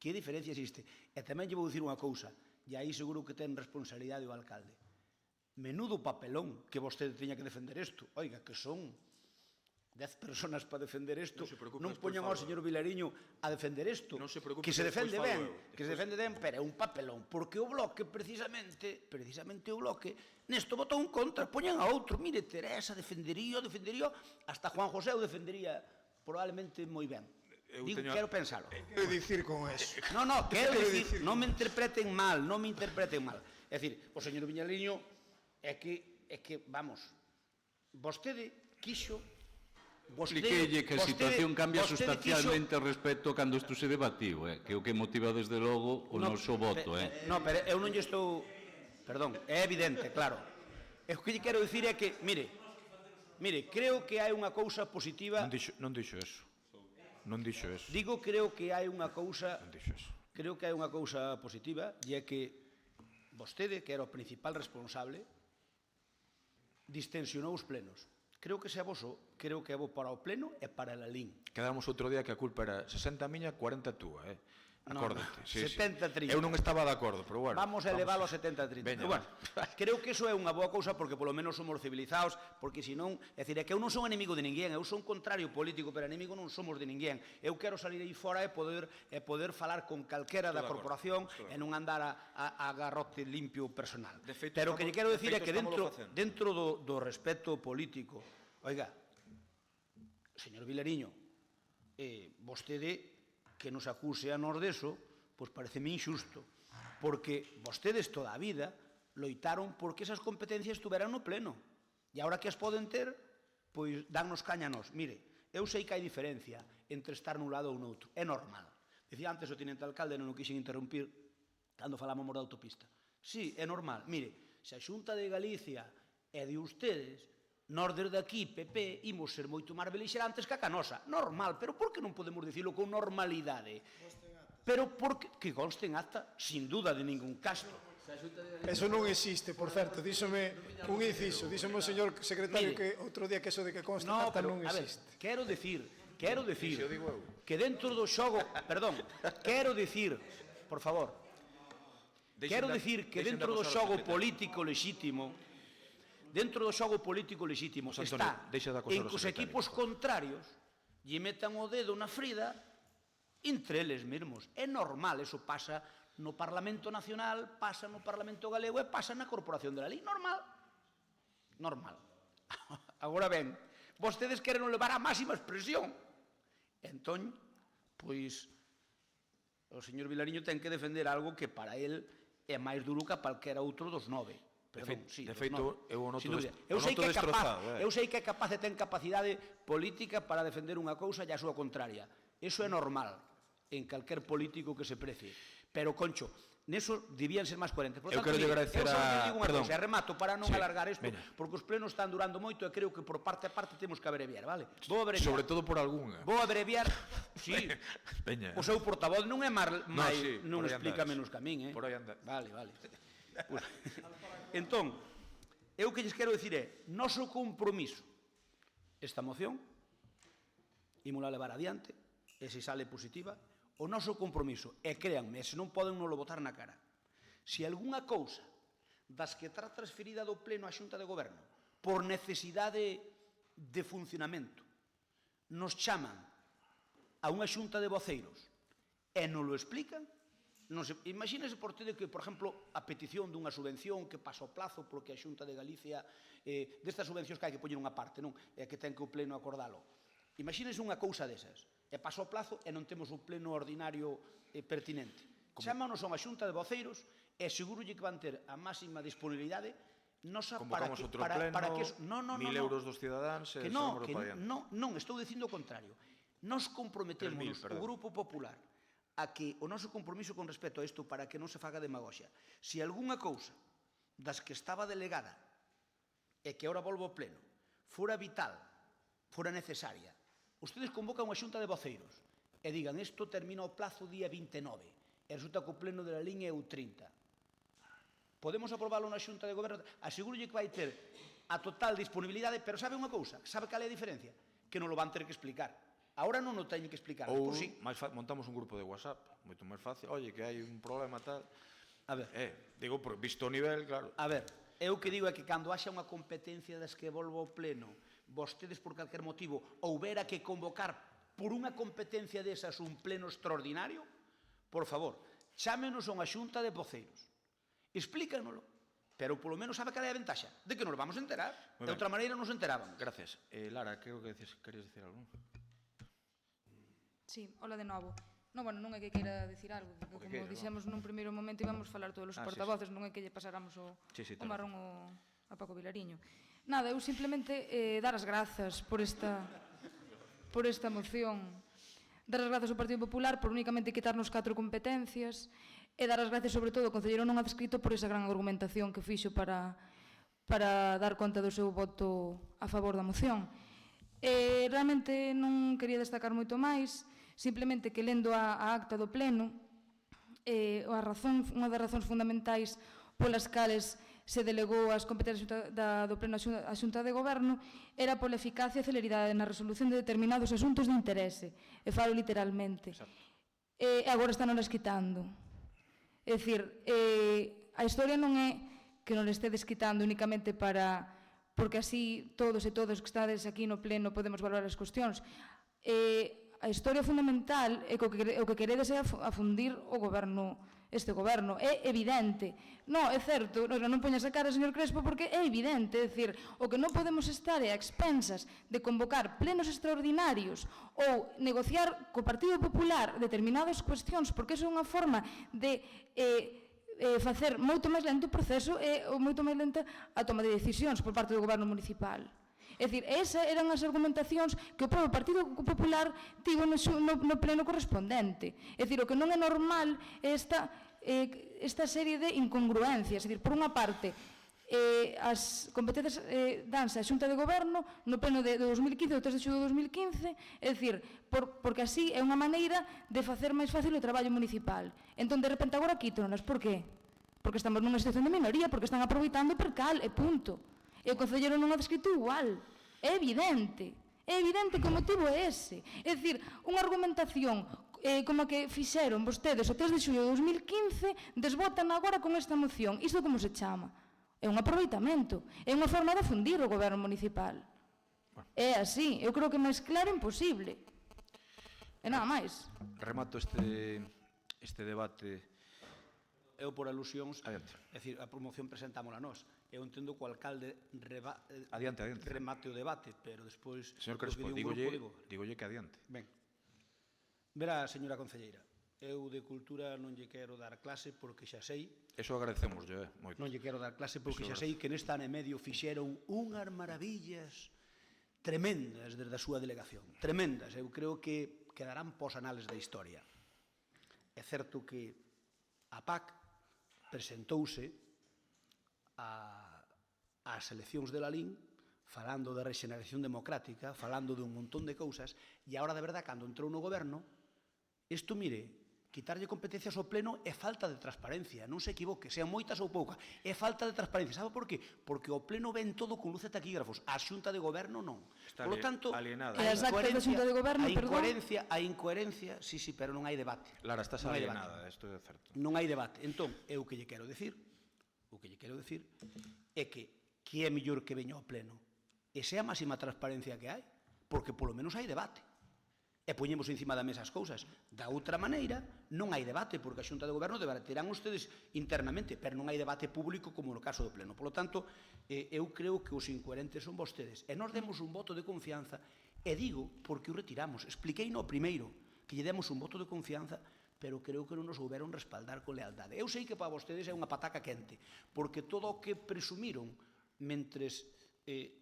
Que diferencia existe? E tamén lle vou dicir unha cousa, e aí seguro que ten responsabilidade o alcalde. Menudo papelón que vostede teña que defender isto. Oiga, que son 10 personas para defender isto. Non poñan ao señor Vilariño a defender isto. Que se defende ben, pero é un papelón. Porque o Bloque, precisamente o Bloque, nesto votou en contra. Poñan a outro. Mire, Teresa defendería, hasta Juan José o defendería probablemente moi ben. Digo, quero pensalo. Quero dicir con eso. Non, quero dicir, non me interpreten mal. É dicir, o señor Vilariño é que, vamos, vostede quixo... Expliquelle que a situación cambia sustancialmente respecto a cando isto se debatiu, que é o que motiva desde logo o noso voto. Non, pero eu non lle estou... Perdón, é evidente, claro. O que lle quero dicir é que, mire, creo que hai unha cousa positiva... Non dixo eso. Digo, creo que hai unha cousa... Creo que hai unha cousa positiva, e é que vostede, que era o principal responsable, distensionou os plenos. Creo que se aboso, creo que é bo para o pleno e para a LIN. Quedamos outro día que a culpa era 60 miña, 40 túa, Acórdate. 70-30. Eu non estaba de acordo, pero bueno. Vamos a elevalo a 70-30. Bueno, creo que iso é unha boa cousa porque polo menos somos civilizados, porque senón, é dicir, é que eu non son enemigo de ninguén, eu son contrario político, pero enemigo non somos de ninguén. Eu quero salir aí fora e poder falar con calquera da corporación e non andar a garrote limpio personal. Pero o que lle quero dicir é que dentro do respeto político, oiga, señor Vilariño, vostede que nos acuse a nos deso, pois pareceme injusto, porque vostedes toda a vida loitaron porque esas competencias estuveran no pleno. E agora que as poden ter, pois dannos caña a nos. Mire, eu sei que hai diferencia entre estar nun lado ou noutro. É normal. Dicía antes o tenente alcalde, non o quixen interrumpir, cando falábamos da autopista. Sí, é normal. Mire, se a Xunta de Galicia é de ustedes, nós desde aquí, PP, imos ser moito máis belixerantes que a canosa. Normal, pero por que non podemos dicilo con normalidade? Pero porque, que conste en acta, sin duda de ningún caso. Eso non existe, por certo, díxome un inciso, díxome o señor secretario que outro día que eso de que conste en acta non existe. Quero dicir que dentro do xogo, perdón, quero dicir, por favor, quero dicir que dentro do xogo político lexítimo, está en que os equipos contrarios lle metan o dedo na frida entre eles mesmos. É normal, eso pasa no Parlamento Nacional, pasa no Parlamento Galego e pasa na Corporación de la Lei. Normal. Normal. Agora ben, vostedes queren levar a máxima expresión. Entón, pois, o señor Vilariño ten que defender algo que para él é máis duro que calquera outro dos 9. Perdón, sí, de feito, eu o noto destrozado. Eu sei que é capaz e ten capacidade política para defender unha cousa e a súa contraria. Iso é normal en calquer político que se precie. Pero, Concho, neso debían ser máis coherentes. Eu quero agradecer a... Perdón. E remato para non alargar isto, porque os plenos están durando moito e creo que por parte a parte temos que abreviar, vale? Vou abreviar. Sobre todo por algunha. Vou abreviar, sí. O seu portavoz non é máis, non explica menos que a min, Por aí anda. Vale. Entón, eu que lles quero dicir é, noso compromiso, esta moción, ímola levar adiante, e se sale positiva, o noso compromiso, e créanme, se non poden non lo botar na cara, se algunha cousa das que está transferida do Pleno á Xunta de Goberno, por necesidade de funcionamento, nos chaman a unha xunta de voceiros e non lo explican, imagínese por tede que, por exemplo, a petición dunha subvención que pasa o plazo porque a Xunta de Galicia destas subvencións que hai que poñer unha parte, non? E que ten que o Pleno acordalo. Imagínese unha cousa desas, e pasa o plazo e non temos o Pleno ordinario pertinente. Chámanos a unha Xunta de voceiros e seguro que van ter a máxima disponibilidade nosa para que... Convocamos outro pleno, 1.000 euros dos cidadáns e somos para adiante. Non, estou dicindo o contrario. Nos comprometémonos, o Grupo Popular, a que o noso compromiso con respecto a isto para que non se faga demagoxia. Se algunha cousa das que estaba delegada e que agora volvo ao pleno fora vital, fora necesaria, ustedes convocan unha xunta de voceiros e digan isto termina o plazo día 29 e resulta que o pleno de la liña é o 30. Podemos aprobarlo na xunta de goberno? Asegúrolle que vai ter a total disponibilidade, pero sabe unha cousa? Sabe cal é a diferencia? Que non lo van ter que explicar. Ahora non o teñen que explicar. Ou montamos un grupo de WhatsApp, moito máis fácil. Oye, que hai un problema tal. A ver. Digo, visto o nivel, claro. A ver, eu que digo é que cando haxa unha competencia das que volvo ao pleno, vostedes por calquer motivo houbera que convocar por unha competencia desas un pleno extraordinario, por favor, chámenos a unha xunta de voceiros. Explícanoslo. Pero polo menos sabe cal é a ventaxa? De que nos vamos a enterar. De outra maneira nos enterábamos. Gracias. Lara, creo que querías decir algo, non? Sí, hola de novo. Non, bueno, non é que queira dicir algo, como dixemos nun primeiro momento íbamos falar todos os portavoces, non é que lle pasáramos o marrón a Paco Vilariño. Nada, eu simplemente dar as grazas por esta moción, dar as grazas ao Partido Popular por únicamente quitarnos 4 competencias e dar as grazas sobre todo ao concelleiro non adscrito por esa gran argumentación que fixo para dar conta do seu voto a favor da moción. Realmente non quería destacar moito máis, simplemente que lendo a acta do pleno, unha das razóns fundamentais polas cales se delegou as competencias do pleno á Xunta de Goberno era pola eficacia e celeridade na resolución de determinados asuntos de interese, e falo literalmente. E agora están nos quitando. É dicir, a historia non é que non le estedes quitando únicamente porque así todos e todas que estades aquí no pleno podemos valorar as cuestións. A historia fundamental é que o que queredes é afundir este goberno. É evidente. Non, é certo, non poñas a cara, señor Crespo, porque é evidente. É dicir, o que non podemos estar é a expensas de convocar plenos extraordinarios ou negociar co Partido Popular determinadas cuestións, porque iso é unha forma de facer moito máis lento o proceso e moito máis lenta a toma de decisións por parte do goberno municipal. É dicir, esas eran as argumentacións que o propio Partido Popular tivo no pleno correspondente. É dicir, o que non é normal é esta serie de incongruencias. É dicir, por unha parte, as competencias danse a Xunta de Goberno no pleno de 2015, o 3 de xullo de 2015, é dicir, porque así é unha maneira de facer máis fácil o traballo municipal. Entón, de repente, agora quítonas. Por qué? Porque estamos nunha situación de minoría, porque están aproveitando per cal, e punto. E o concelleiro non ha descrito igual. É evidente que o motivo é ese. É dicir, unha argumentación como a que fixeron vostedes o 3 de xullo de 2015, desbotan agora con esta moción. Isto como se chama? É un aproveitamento, é unha forma de afundir o goberno municipal. É así, eu creo que máis claro imposible. E nada máis. Remato este debate eu por alusións, Adiante. é dicir, a promoción presentámola nós. Eu entendo que o alcalde Adiante. remate o debate, pero despois... Señor Crespo, dígolle que adiante. Ben. Verá, señora concelleira, eu de cultura non lle quero dar clase porque xa sei... Eso agradecemos, moito. Non lle quero dar clase porque xa sei que neste ano e medio fixeron unhas maravillas tremendas desde a súa delegación. Tremendas. Eu creo que quedarán pos anales da historia. É certo que a PAC presentouse ás eleccións de Lalín falando da rexeneración democrática, falando de un montón de cousas, e agora, de verdad, cando entrou no goberno, isto, mire, quitarlle competencias ao pleno é falta de transparencia, non se equivoque, sean moitas ou poucas, é falta de transparencia. Sabe por qué? Porque o pleno ven todo con luz e taquígrafos, a xunta de goberno non. Está Por lo tanto, alienada. E as actas da xunta de goberno, perdón? a incoherencia, sí, pero non hai debate. Lara, estás Non hai alienada, isto é certo. Non hai debate. Entón, eu que lle quero decir, é que é mellor que veña ao pleno e sea a máxima transparencia que hai, porque polo menos hai debate. E poñemos encima da mesa as cousas. Da outra maneira, non hai debate, porque a Xunta de Goberno debaterán ustedes internamente, pero non hai debate público como no caso do pleno. Por lo tanto, eu creo que os incoherentes son vostedes. E nos demos un voto de confianza, e digo porque o retiramos. Expliquei no primeiro que lle demos un voto de confianza, pero creo que non nos souberon respaldar con lealdade. Eu sei que para vostedes é unha pataca quente, porque todo o que presumiron mentres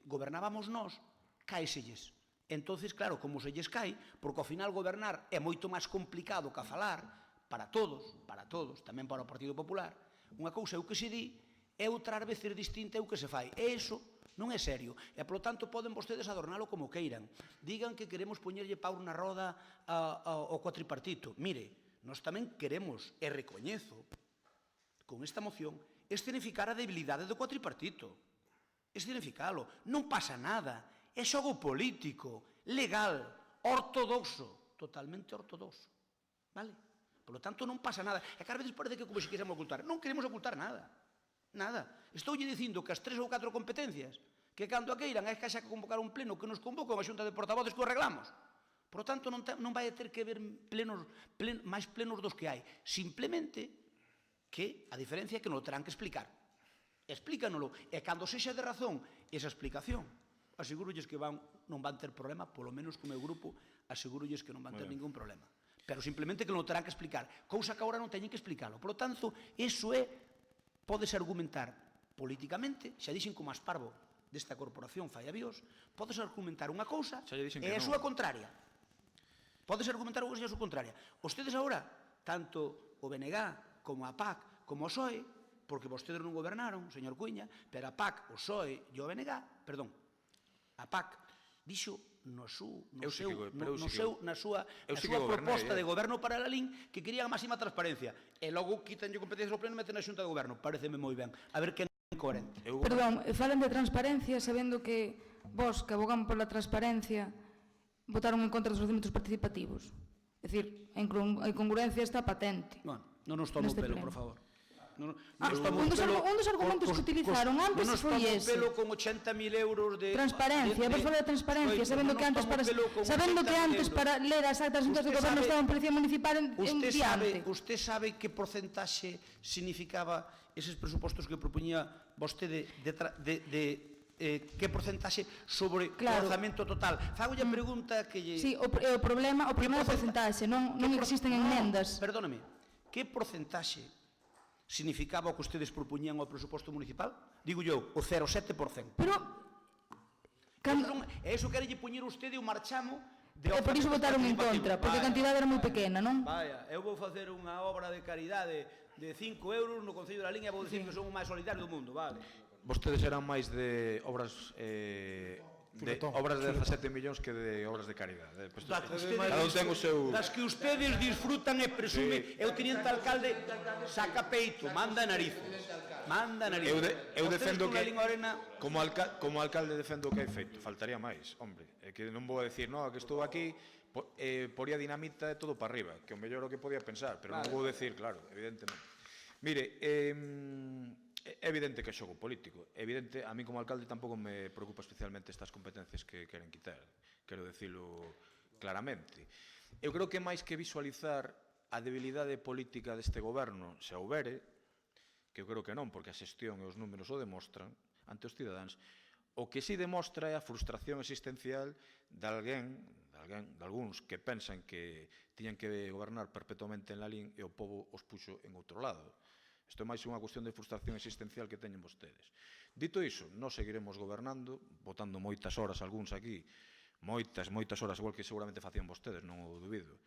gobernábamos nós, caéselles. Entonces, claro, como se lles cae, porque ao final gobernar é moito máis complicado que a falar para todos, tamén para o Partido Popular. Unha cousa é o que se di, e outras veces distinta é o que se fai. E iso non é serio. E, polo tanto, poden vostedes adornalo como queiran. Digan que queremos poñerlle pau na roda ao cuatripartito. Mire, nós tamén queremos, e recoñezo, con esta moción, escenificar a debilidade do cuatripartito. Escenificalo. Non pasa nada. É xogo político, legal, ortodoxo, totalmente ortodoxo. Vale? Por lo tanto, non pasa nada. E cada vez parece que como se quisemos ocultar. Non queremos ocultar nada. Nada. Estoulle dicindo que as 3 ou 4 competencias que cando a queiran é que haxa que convocar un pleno que nos convoca unha xunta de portavoces que o arreglamos. Por lo tanto, non vai ter que haber máis plenos dos que hai. Simplemente que a diferencia é que non o terán que explicar. Explícanolo. E cando sexa de razón esa explicación, asegurolles que non van ter problema, polo menos co meu grupo, asegurolles que non van ter ningún problema. Pero simplemente que non terán que explicar, cousa que agora non teñen que explicalo. Por lo tanto, iso podes argumentar políticamente, xa dixen como Asparvo desta corporación fai avíos, podes argumentar unha cousa e a súa contraria. Podes argumentar unha cousa e a súa contraria. Vostedes agora, tanto o BNG como a PAC, como o PSOE, porque vostedes non gobernaron, señor Cuíña, pero a PAC, o PSOE e o BNG, perdón, a PAC dixo na súa proposta de goberno para Lalín que querían a máxima transparencia e logo quitanlle competencias ao pleno e meten na xunta de goberno. Pareceme moi ben. A ver quen é incoherente. Perdón, falan de transparencia sabendo que vos, que abogan pola transparencia, votaron en contra dos orçamentos participativos. É dicir, a incongruencia está patente. Bueno, non nos tomo o pelo, por favor. Un dos argumentos que utilizaron antes foi ese. Non nos tomo o pelo con 80.000 euros de... Transparencia, vos falar de transparencia, sabendo que antes para ler as actas de goberno estaba en Policía Municipal en diante. Usted sabe que porcentaxe significaba eses presupostos que propoñía vostede que porcentaxe sobre o orzamento total? Fagolle a pregunta que lle... Sí, o problema é o porcentaxe, non existen enmendas. Perdóname, que porcentaxe significaba o que ustedes propoñían ao presuposto municipal? Digo eu, o 0,7%. Pero... E iso querelle poñer usted o marchamo de... E por iso votaron en contra, porque a cantidade era moi pequena, non? Vaya, eu vou facer unha obra de caridade de 5 euros no Concello da Lalín e vou dicir que son o máis solidario do mundo, vale? Vostedes eran máis de obras de 17 millóns que de obras de caridade. Das que ustedes disfrutan e presumen. Eu teniente alcalde saca peito, manda narices. Eu defendo que como alcalde defendo o que hai feito. Faltaría máis, hombre. É que non vou a decir, no, que estou aquí poría dinamita e todo para arriba, que o mellor o que podía pensar, pero non vou decir, claro, evidentemente. Mire, é evidente que é xogo político. É evidente, a mí como alcalde tampouco me preocupa especialmente estas competencias que queren quitar. Quero dicilo claramente. Eu creo que máis que visualizar a debilidade política deste goberno, se houbere, que eu creo que non, porque a xestión e os números o demostran ante os cidadáns. O que sí demostra é a frustración existencial de algúns que pensan que tiñan que gobernar perpetuamente en Lalín e o povo os puxo en outro lado. Isto é máis unha cuestión de frustración existencial que teñen vostedes. Dito iso, nós seguiremos gobernando, votando moitas horas algúns aquí, moitas horas, igual que seguramente facían vostedes, non o dubido,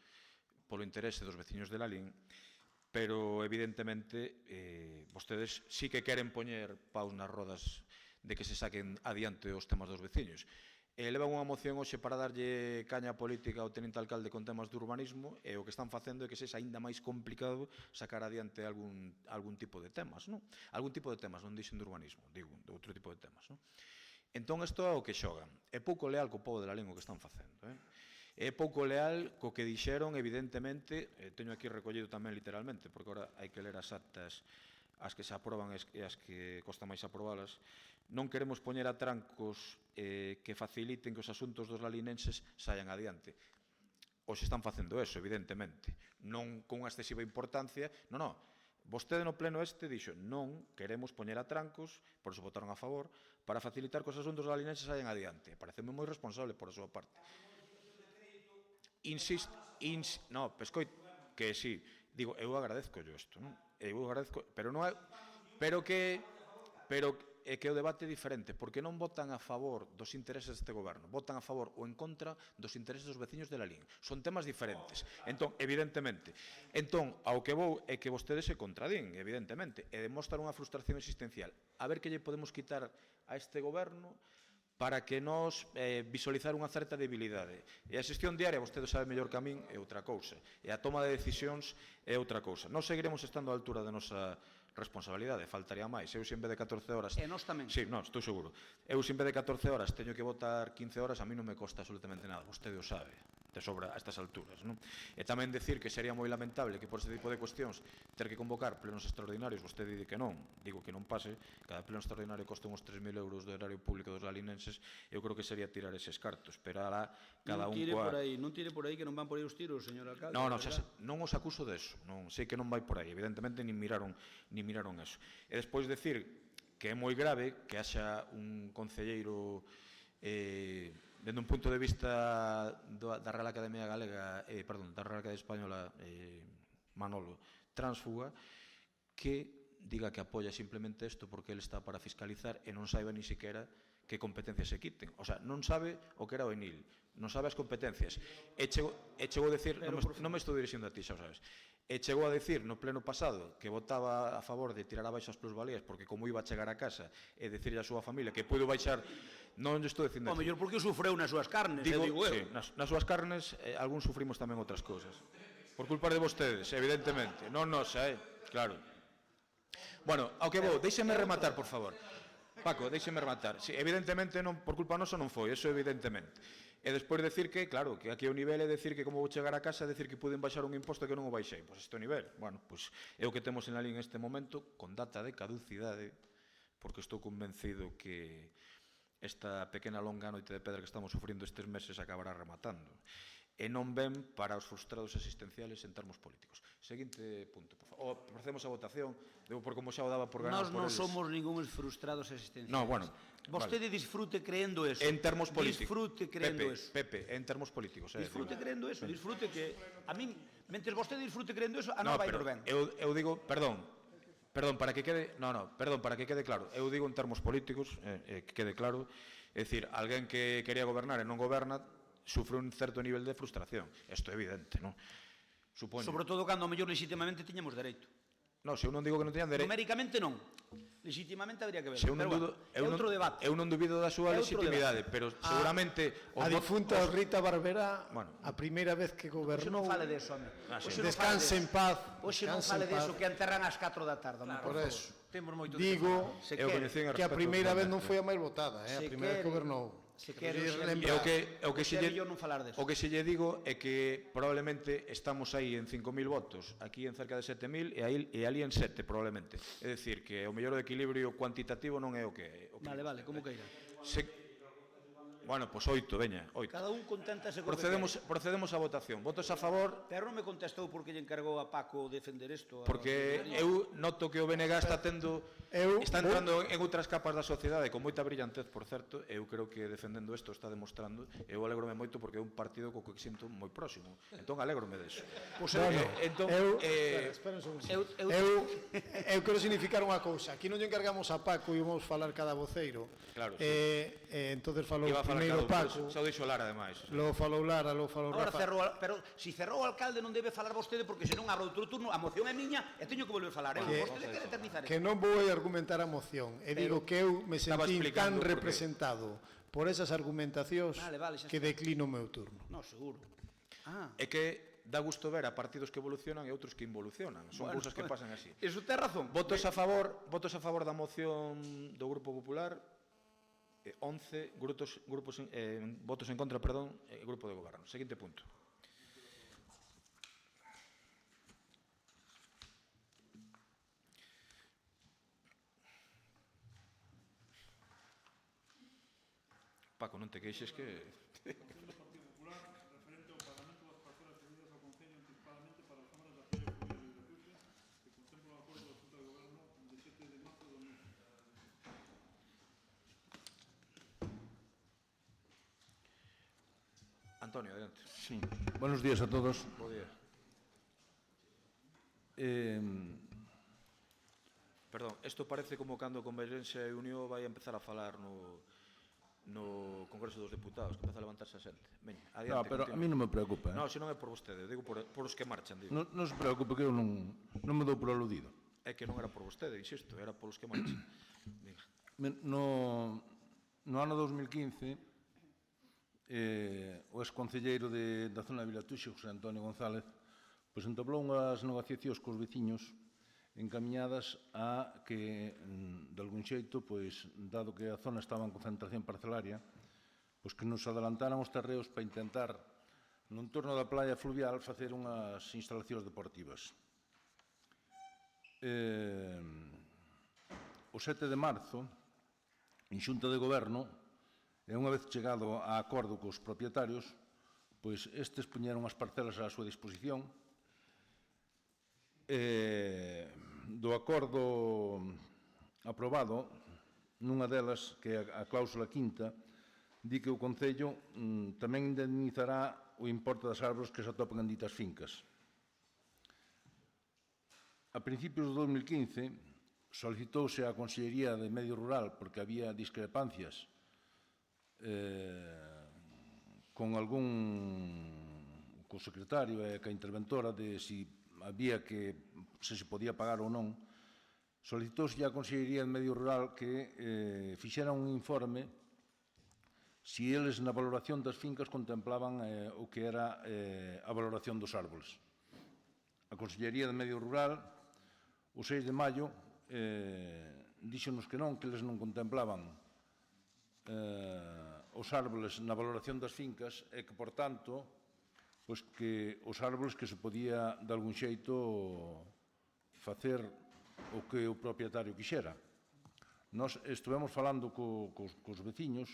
polo interese dos veciños de Lalín, pero evidentemente vostedes sí que queren poñer paus nas rodas de que se saquen adiante os temas dos veciños. Levan unha moción hoxe para darlle caña política ao tenente alcalde con temas de urbanismo e o que están facendo é que sexa aínda máis complicado sacar adiante algún tipo de temas, non? Algún tipo de temas, non dixen de urbanismo, digo, de outro tipo de temas, non? Entón, isto é o que xogan. É pouco leal co povo de Lalín o que están facendo, É pouco leal co que dixeron, evidentemente, teño aquí recollido tamén literalmente, porque agora hai que ler as actas, as que se aproban e as que costa máis aprobalas. Non queremos poñer a trancos que faciliten que os asuntos dos lalinenses saian adiante. Hoxe están facendo eso, evidentemente. Non con unha excesiva importancia. Non. Vostede no pleno dixo non queremos poñer a trancos, por iso votaron a favor, para facilitar que os asuntos dos lalinenses saian adiante. Pareceme moi responsable por a súa parte. Que sí. Digo, eu agradezco isto, non? Eu agradezco, pero non é... Pero é que o debate é diferente, porque non votan a favor dos intereses deste goberno, votan a favor ou en contra dos intereses dos veciños de Lalín. Son temas diferentes. Entón, evidentemente, ao que vou é que vostedes se contradín, evidentemente, e demostran unha frustración existencial. A ver que lle podemos quitar a este goberno para que nos visualizar unha certa debilidade. E a xestión diaria, vostede sabe mellor que a min, é outra cousa. E a toma de decisións é outra cousa. Nós seguiremos estando á altura da nosa responsabilidade, faltaría máis. Eu, se en vez de 14 horas... E nós tamén. Sí, non, estou seguro. Eu, se en vez de 14 horas, teño que votar 15 horas, a mí non me costa absolutamente nada. Vostede o sabe, de sobra a estas alturas, non? E tamén decir que sería moi lamentable que por este tipo de cuestións ter que convocar plenos extraordinarios, vostede di que non, digo que non pase, cada pleno extraordinario costa uns 3.000 euros de horario público dos lalinenses, eu creo que sería tirar eses cartos, pero alá cada un coa... Non tire por aí que non van por aí os tiros, señor alcalde. Non os acuso deso, non sei que non vai por aí, evidentemente nin miraron eso. E despois decir que é moi grave que haxa un concelleiro dende un punto de vista da Real Academia Galega, da Real Academia Española, Manolo, tránsfuga, que diga que apoia simplemente isto porque ele está para fiscalizar e non saiba ni siquiera que competencias se quiten. O sea, non sabe o que era o ENIL, non sabe as competencias. E chegou a decir, non me estou dirixindo a ti, xa o sabes, e chegou a decir no pleno pasado que votaba a favor de tirar abaixo as plusvalías porque como iba a chegar a casa e decirle a súa familia que puido baixar, non lle estou dicindo... O mellor porque sufreu nas súas carnes, digo eu. Sí, nas súas carnes, algúns sufrimos tamén outras cousas. Por culpa de vostedes, evidentemente. Non nosa, claro. Bueno, ao que vou, déixeme rematar, por favor. Paco, déixeme rematar. Sí, evidentemente, por culpa nosa non foi, eso evidentemente. E despois decir que, claro, que aquí o nivel é decir que como vou chegar a casa, decir que puden baixar un imposto que non o baixei. Pois este é o nivel. Bueno, pois é o que temos en Lalín neste momento, con data de caducidade, porque estou convencido que esta pequena longa noite de pedra que estamos sufrindo estes meses acabará rematando. E non ven para os frustrados existenciales en termos políticos. Seguinte punto, por favor. Procedemos a votación, por como xa o daba por ganar por eles. Nós non somos ningúns frustrados existenciales. No, bueno. Vostede disfrute creendo eso. En termos políticos. Disfrute creendo eso. Pepe, en termos políticos. Disfrute creendo eso. Disfrute que... A mí, mentres vostede disfrute creendo eso, a non vai nos ben. Eu digo, perdón, para que quede... para que quede claro. Eu digo en termos políticos, que quede claro, é dicir, alguén que quería gobernar e non goberna, sufre un certo nivel de frustración. Isto é evidente, non? Supoño. Sobre todo cando a mellor legitimamente tiñamos dereito. Non, se eu non digo que non teñan dereito... Numericamente non. Legitimamente habría que ver. É outro debate. Eu non dubido da súa legitimidade, pero seguramente... A difunta Rita Barberá, a primeira vez que gobernou... Hoxe non fale deso, home. Descanse en paz. Hoxe non fale deso, que enterran ás 4 da tarde. Por eso. Digo que a primeira vez non foi a máis votada, a primeira que gobernou. O que se lle digo é que probablemente estamos aí en 5.000 votos, aquí en cerca de 7.000 e ali en 7 probablemente. É dicir, que o mellor equilibrio cuantitativo non é o que... Vale, como que irá? Bueno, pois 8, veña, 8. Cada un conténtase co que Procedemos á votación. Votos a favor, Pero non me contestou porque lle encargou a Paco defender isto. porque eu noto que o BNG está entrando en outras capas da sociedade con moita brillantez, por certo. Eu creo que defendendo isto está demostrando. Eu alegrome moito porque é un partido co que sinto moi próximo. Entón, alegrome deso. Espera un segundo. Eu quero significar unha cousa. Aquí non lle encargamos a Paco e vamos falar cada voceiro. Claro, entonces falou iba a falar primeiro cada un, Paco. xa o dixo Lara, ademais. Logo falou Lara, logo falou Ahora Rafa. pero si cerrou o alcalde non debe falar vostede porque senón abro outro turno, a moción é miña e teño que volver a falar. Vostede quere eternizar Que non vou a argumentar a moción. E digo que eu me sentín tan representado por esas argumentacións que declino o meu turno. Non, seguro. É que dá gusto ver a partidos que evolucionan e outros que involucionan. Son cousas que pasan así. Iso ten razón. Votos a favor da moción do Grupo Popular, 11 votos en contra, Grupo de Goberno. Seguinte punto. Paco, non te queixes que... Antonio, adelante. Sí. Buenos días a todos. Bo día. Perdón, isto parece como cando Convergencia e Unión vai a empezar a falar no Congreso dos Deputados, que empeza a levantarse a xente. Veña, adiante. No, pero a mí non me preocupa. Non, se non é por vostede, digo por os que marchan. Digo. Non se preocupe que eu non me dou por aludido. É que non era por vostede, insisto, era polos que marchan. No ano 2015, o exconcelleiro da zona de Vilatuxe, José Antonio González, pois entablou unhas negociacións cos veciños encaminhadas a que, de algún xeito, pois, dado que a zona estaba en concentración parcelaria, pois que nos adelantaran os terreos para intentar, no entorno da playa fluvial, facer unhas instalacións deportivas. O 7 de marzo, en Xunta de Goberno, e unha vez chegado a acordo cos propietarios, pois estes puñeron as parcelas á súa disposición. Do acordo aprobado, nunha delas, que é a cláusula quinta, di que o Concello tamén indemnizará o importe das árbores que se atopan en ditas fincas. A principios do 2015, solicitouse á Consellería de Medio Rural, porque había discrepancias con co secretario e ca interventora de se se podía pagar ou non, solicitouse á Consellería de Medio Rural que fixera un informe se eles na valoración das fincas contemplaban o que era a valoración dos árboles. A Consellería de Medio Rural, o 6 de maio, díxonos que non, que eles non contemplaban os árboles na valoración das fincas e que, por tanto, pois que os árboles que se podía, de algún xeito, facer o que o propietario quixera. Nós estivemos falando cos veciños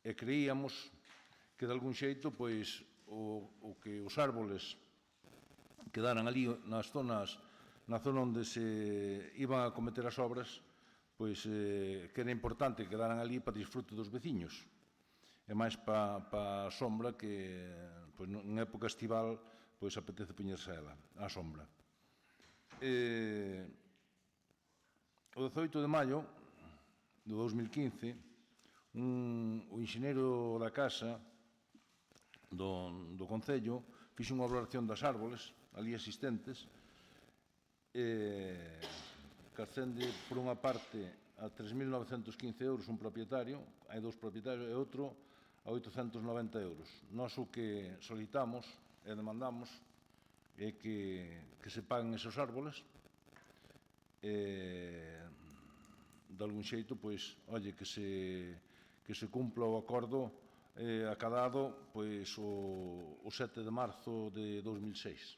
e creíamos que, de algún xeito, pois, o que os árboles quedaran ali na zona onde se iban a cometer as obras, pois que era importante que quedaran ali para disfrute dos veciños. E máis para a sombra que, pois, en época estival, pois apetece poñerse a ela, a sombra. O 18 de maio do 2015, o enxeñeiro da casa do Concello fixo unha valoración das árboles ali existentes que ascende por unha parte a 3.915 euros un propietario, hai dous propietarios, e outro a 890 euros. Nós o que solicitamos e demandamos é que se paguen esos árboles de algún xeito, pois, olle, que se cumpla o acordo acadado, pois, o 7 de marzo de 2006.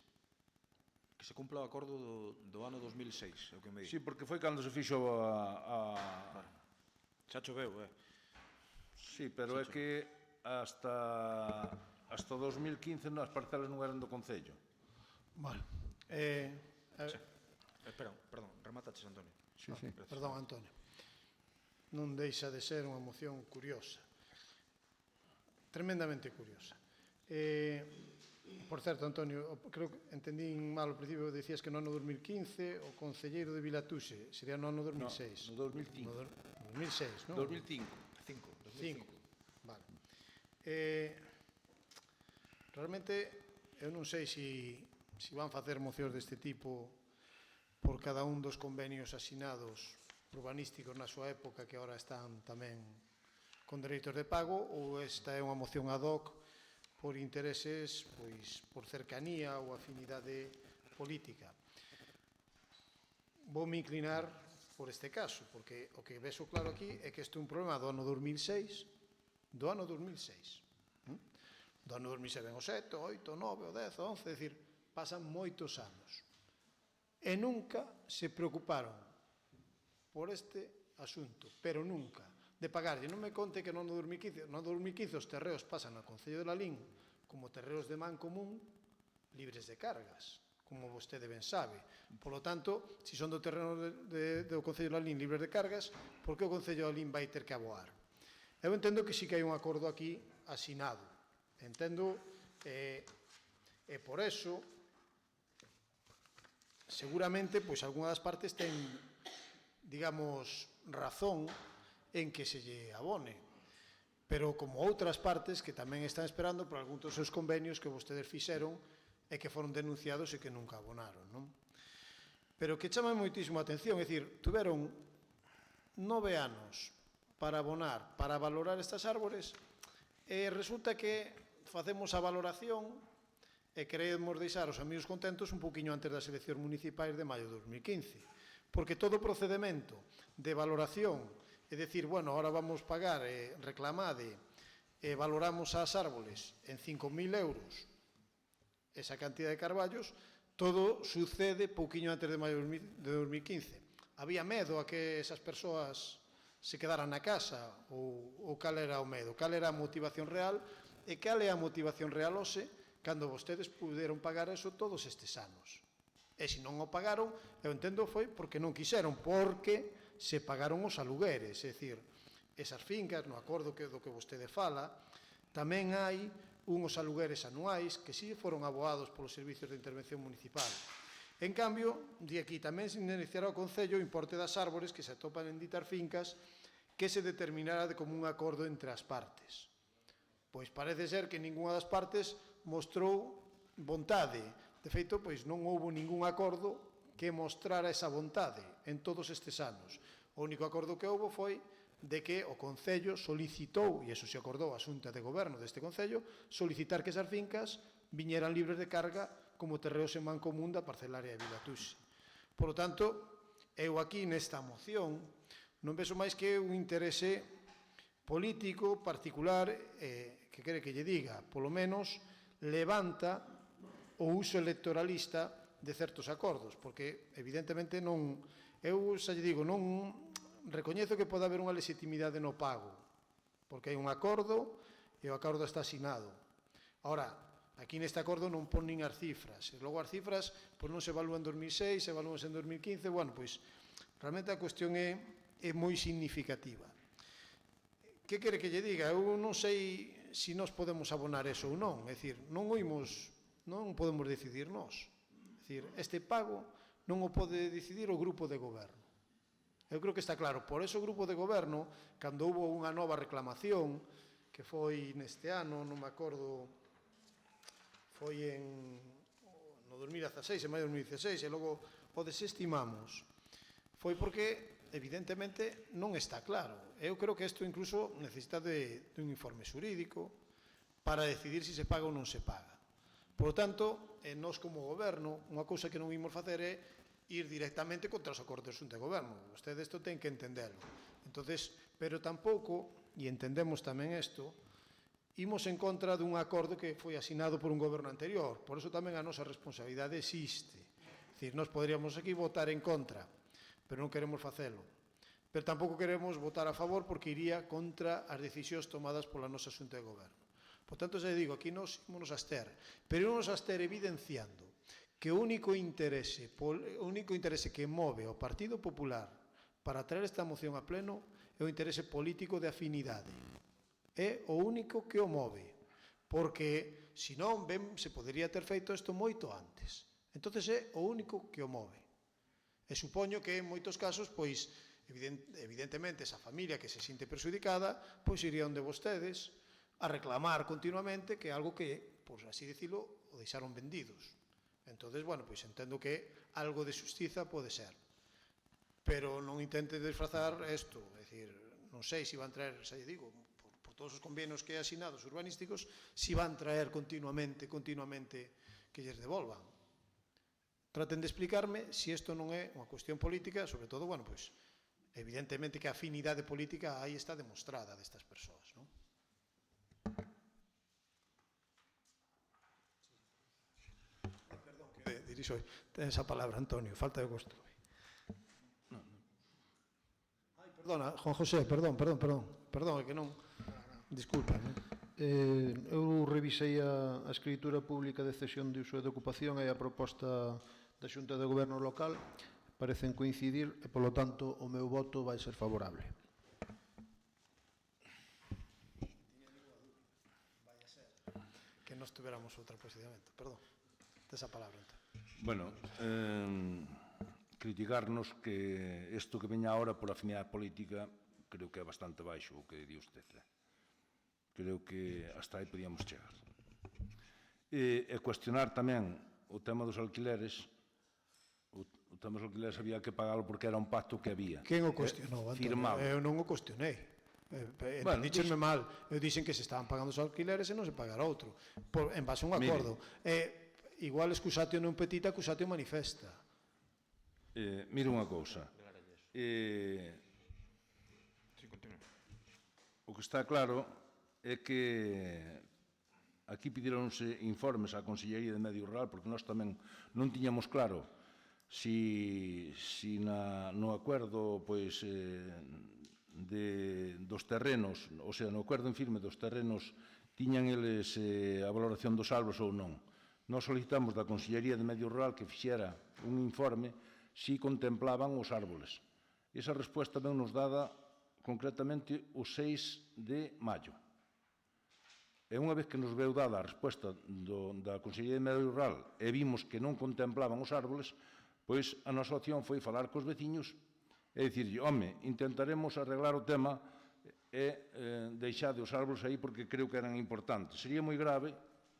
Que se cumpla o acordo do ano 2006, é o que me di. Sí, porque foi cando se fixo Xa choveu, Sí, pero é que hasta 2015 as parcelas non eran do Concello. Vale. Perdón, remataches, Antonio. Sí. Perdón, Antonio. Non deixa de ser unha moción curiosa. Tremendamente curiosa. Por certo, Antonio, creo que entendín mal ao principio, decías que no ano 2015 o concelleiro de Vilatuse sería no ano 2006. No 2005. No 2006, non? 2005. Vale. Realmente, eu non sei se van facer mocións deste tipo por cada un dos convenios asinados urbanísticos na súa época que agora están tamén con dereitos de pago, ou esta é unha moción ad hoc por intereses, pois, por cercanía ou afinidade política. Voume inclinar por este caso, porque o que vexo claro aquí é que este é un problema do ano 2006, do ano 2006. Do ano 2006 ven o 7, o 8, o 9, o 10, o 11, é dicir, pasan moitos anos. E nunca se preocuparon por este asunto, pero nunca, de pagarlle. Non me conte que no ano 2015 os terreos pasan ao Concello de Lalín como terreos de man común libres de cargas, como vostede ben sabe. Por lo tanto, se son do terreno do Concello de Lalín libres de cargas, por que o Concello de Lalín vai ter que aboar? Eu entendo que sí que hai un acordo aquí asinado. Entendo, e por eso, seguramente, pois, algunha das partes ten, digamos, razón en que se lle abone. Pero como outras partes que tamén están esperando por algún dos seus convenios que vostedes fixeron e que foron denunciados e que nunca abonaron, non? Pero que chama moitísimo a atención, é dicir, tuveron 9 anos para abonar, para valorar estas árbores, e resulta que facemos a valoración e queremos deixar os amigos contentos un poquinho antes das eleccións municipais de maio de 2015. Porque todo o procedimento de valoración, é dicir, bueno, ahora vamos pagar, reclamade, valoramos as árboles en 5.000 euros, esa cantidad de carballos, todo sucede pouquiño antes de maio de 2015. Había medo a que esas persoas se quedaran na casa, ou cal era o medo, cal era a motivación real, e cal é a motivación real hoxe, cando vostedes puderon pagar eso todos estes anos. E se non o pagaron, eu entendo foi porque non quixeron, porque se pagaron os alugueres, é dicir, esas fincas, no acordo do que vostede fala, tamén hai unhos alugueres anuais que si foron aboados polos servicios de intervención municipal. En cambio, de aquí tamén se indemnizará o Concello o importe das árbores que se atopan en ditas fincas que se determinara como un acordo entre as partes. Pois parece ser que ninguna das partes mostrou vontade. De feito, pois non houbo ningún acordo que mostrara esa vontade en todos estes anos. O único acordo que houbo foi de que o Concello solicitou, e iso se acordou a Xunta de Goberno deste Concello, solicitar que esas fincas viñeran libres de carga como terreos en man común da parcelaria de Vilatuse. Por lo tanto, eu aquí nesta moción non vexo máis que un interese político particular que quere que lle diga, polo menos levanta o uso electoralista de certos acordos, porque evidentemente non, eu xa lle digo, non recoñezo que pode haber unha legitimidade no pago, porque hai un acordo e o acordo está asinado. Ahora, aquí neste acordo non pon nin as cifras, e logo as cifras pois non se evalúan en 2006, se evalúan en 2015, bueno, pois realmente a cuestión é moi significativa. Que quere que lle diga? Eu non sei se nós podemos abonar eso ou non, é dicir, non podemos decidir nós. É dicir, este pago non o pode decidir o grupo de goberno. Eu creo que está claro. Por eso o grupo de goberno, cando houve unha nova reclamación, que foi neste ano, non me acordo, foi no 2016, en maio de 2016, e logo o desestimamos. Foi porque, evidentemente, non está claro. Eu creo que isto incluso necesita de un informe xurídico para decidir se se paga ou non se paga. Por lo tanto, nós como goberno, unha cousa que non imos facer é ir directamente contra os acordos de Xunta de Goberno. Vostede isto ten que entenderlo. Entonces, pero tampouco, e entendemos tamén isto, imos en contra dun acordo que foi asinado por un goberno anterior. Por eso tamén a nosa responsabilidade existe. É dicir, nós poderíamos aquí votar en contra, pero non queremos facelo. pero tampouco queremos votar a favor porque iría contra as decisións tomadas pola nosa Xunta de Goberno. Por tanto, xa digo, aquí nos ímonos a abster, pero ímonos a abster evidenciando que o único interese que move ao Partido Popular para traer esta moción a pleno é o interese político de afinidade. É o único que o move, porque, senón, ben, se podería ter feito isto moito antes. Entonces é o único que o move. E supoño que en moitos casos, pois, evidentemente, esa familia que se sinte perxudicada, pois iría onde vostedes a reclamar continuamente que é algo que, por así dicilo, o deixaron vendidos. Entonces, bueno, pois entendo que algo de xustiza pode ser. Pero non intente disfrazar isto, é dicir, non sei se van traer, xa lle digo, por todos os convenios que hai asinados urbanísticos, se van traer continuamente que lles devolvan. Traten de explicarme se isto non é unha cuestión política, sobre todo, bueno, pois, evidentemente que a afinidade política aí está demostrada destas persoas, non? Perdón, que dirixo, ten esa palabra, Antonio, falta de gosto. Ai, perdona, Juan José, perdón, é que non, disculpa, non? Eu revisei a escritura pública de cesión de uso e de ocupación e a proposta da Xunta de Goberno local parecen coincidir e, polo tanto, o meu voto vai ser favorable. Que nos tuveramos outro procedimento. Perdón, esa palabra. Bueno, criticarnos que isto que veña ahora por afinidade política creo que é bastante baixo o que di usted. Creo que hasta aí podíamos chegar. E cuestionar tamén o tema dos alquileres. O tema dos alquileres había que pagalo porque era un pacto que había. Quen o cuestionou, Antonio? Eu non o cuestionei. Díxenme mal. Eu dixen que se estaban pagando os alquileres e non se pagara outro. En base a un acordo. Igual excusatio non petita, excusatio manifesta. Mira unha cousa. O que está claro é que aquí pidíronse informes á Consellería de Medio Rural porque nós tamén non tiñamos claro si no acordo dos terrenos, ou sea, no acordo en firme dos terrenos tiñan eles a valoración dos árbores ou non. Nós solicitamos da Consellería de Medio Rural que fixera un informe si contemplaban os árboles. Esa resposta ben nos dada concretamente o 6 de maio. E unha vez que nos veu dada a resposta da Consellería de Medio Rural e vimos que non contemplaban os árboles, pois a nosa opción foi falar cos veciños e dicirlle, home, intentaremos arreglar o tema e deixade os árboles aí porque creo que eran importantes. Sería moi grave,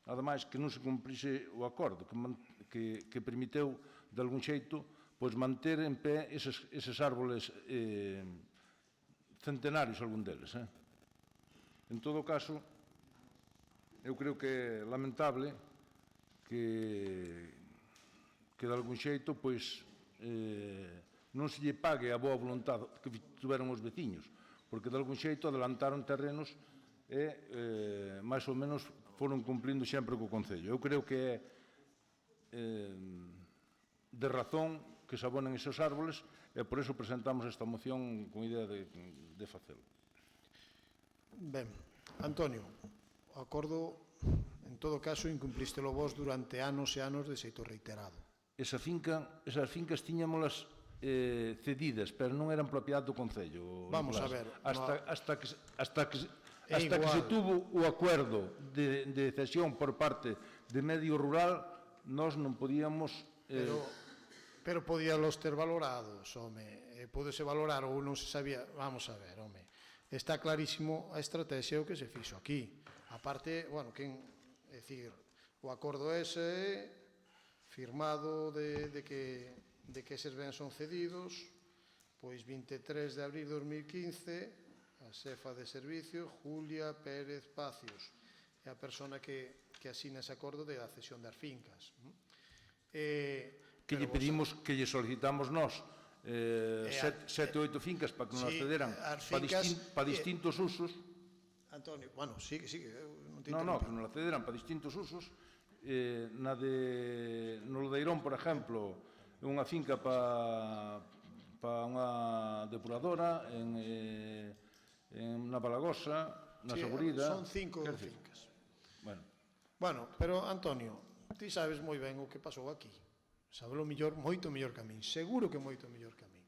ademais, que non se cumprise o acordo, que permiteu, de algún xeito, pois manter en pé eses árboles centenarios, algún deles. En todo caso, eu creo que é lamentable que de algún xeito non se lle pague a boa voluntade que tiveron os veciños, porque de algún xeito adelantaron terrenos e máis ou menos foron cumplindo sempre co Concello. Eu creo que é de razón que se abonen esos árboles e por iso presentamos esta moción con idea de facelo. Ben, Antonio, o acordo, en todo caso, incumplístelo vos durante anos e anos de xeito reiterado. Esas fincas tiñámolas cedidas, pero non eran propiedade do Concello. Vamos a ver. Hasta que se tuvo o acordo de cesión por parte de Medio Rural, nós non podíamos... Pero podíalos ter valorados, home. Pódese valorar ou non se sabía... Vamos a ver, home. Está clarísimo a estrategia o que se fixo aquí. A parte, bueno, é dicir, o acordo ese firmado de que eses bens son cedidos, pois 23 de abril de 2015, a xefa de servicio, Julia Pérez Pacios, é a persona que asina ese acordo de a cesión das fincas. Que lle pedimos, que lle solicitamos nós 7 ou 8 fincas para que nos cederan para distintos usos. Antonio, bueno, sigue. Non, que nos cederan para distintos usos. No Lodeirón, por exemplo, é unha finca para para unha depuradora na Balagosa, na Segurida. Son 5 fincas. Bueno, pero Antonio, ti sabes moi ben o que pasou aquí. Sabelo mellor, moito mellor que a min. Seguro que moito mellor que a min.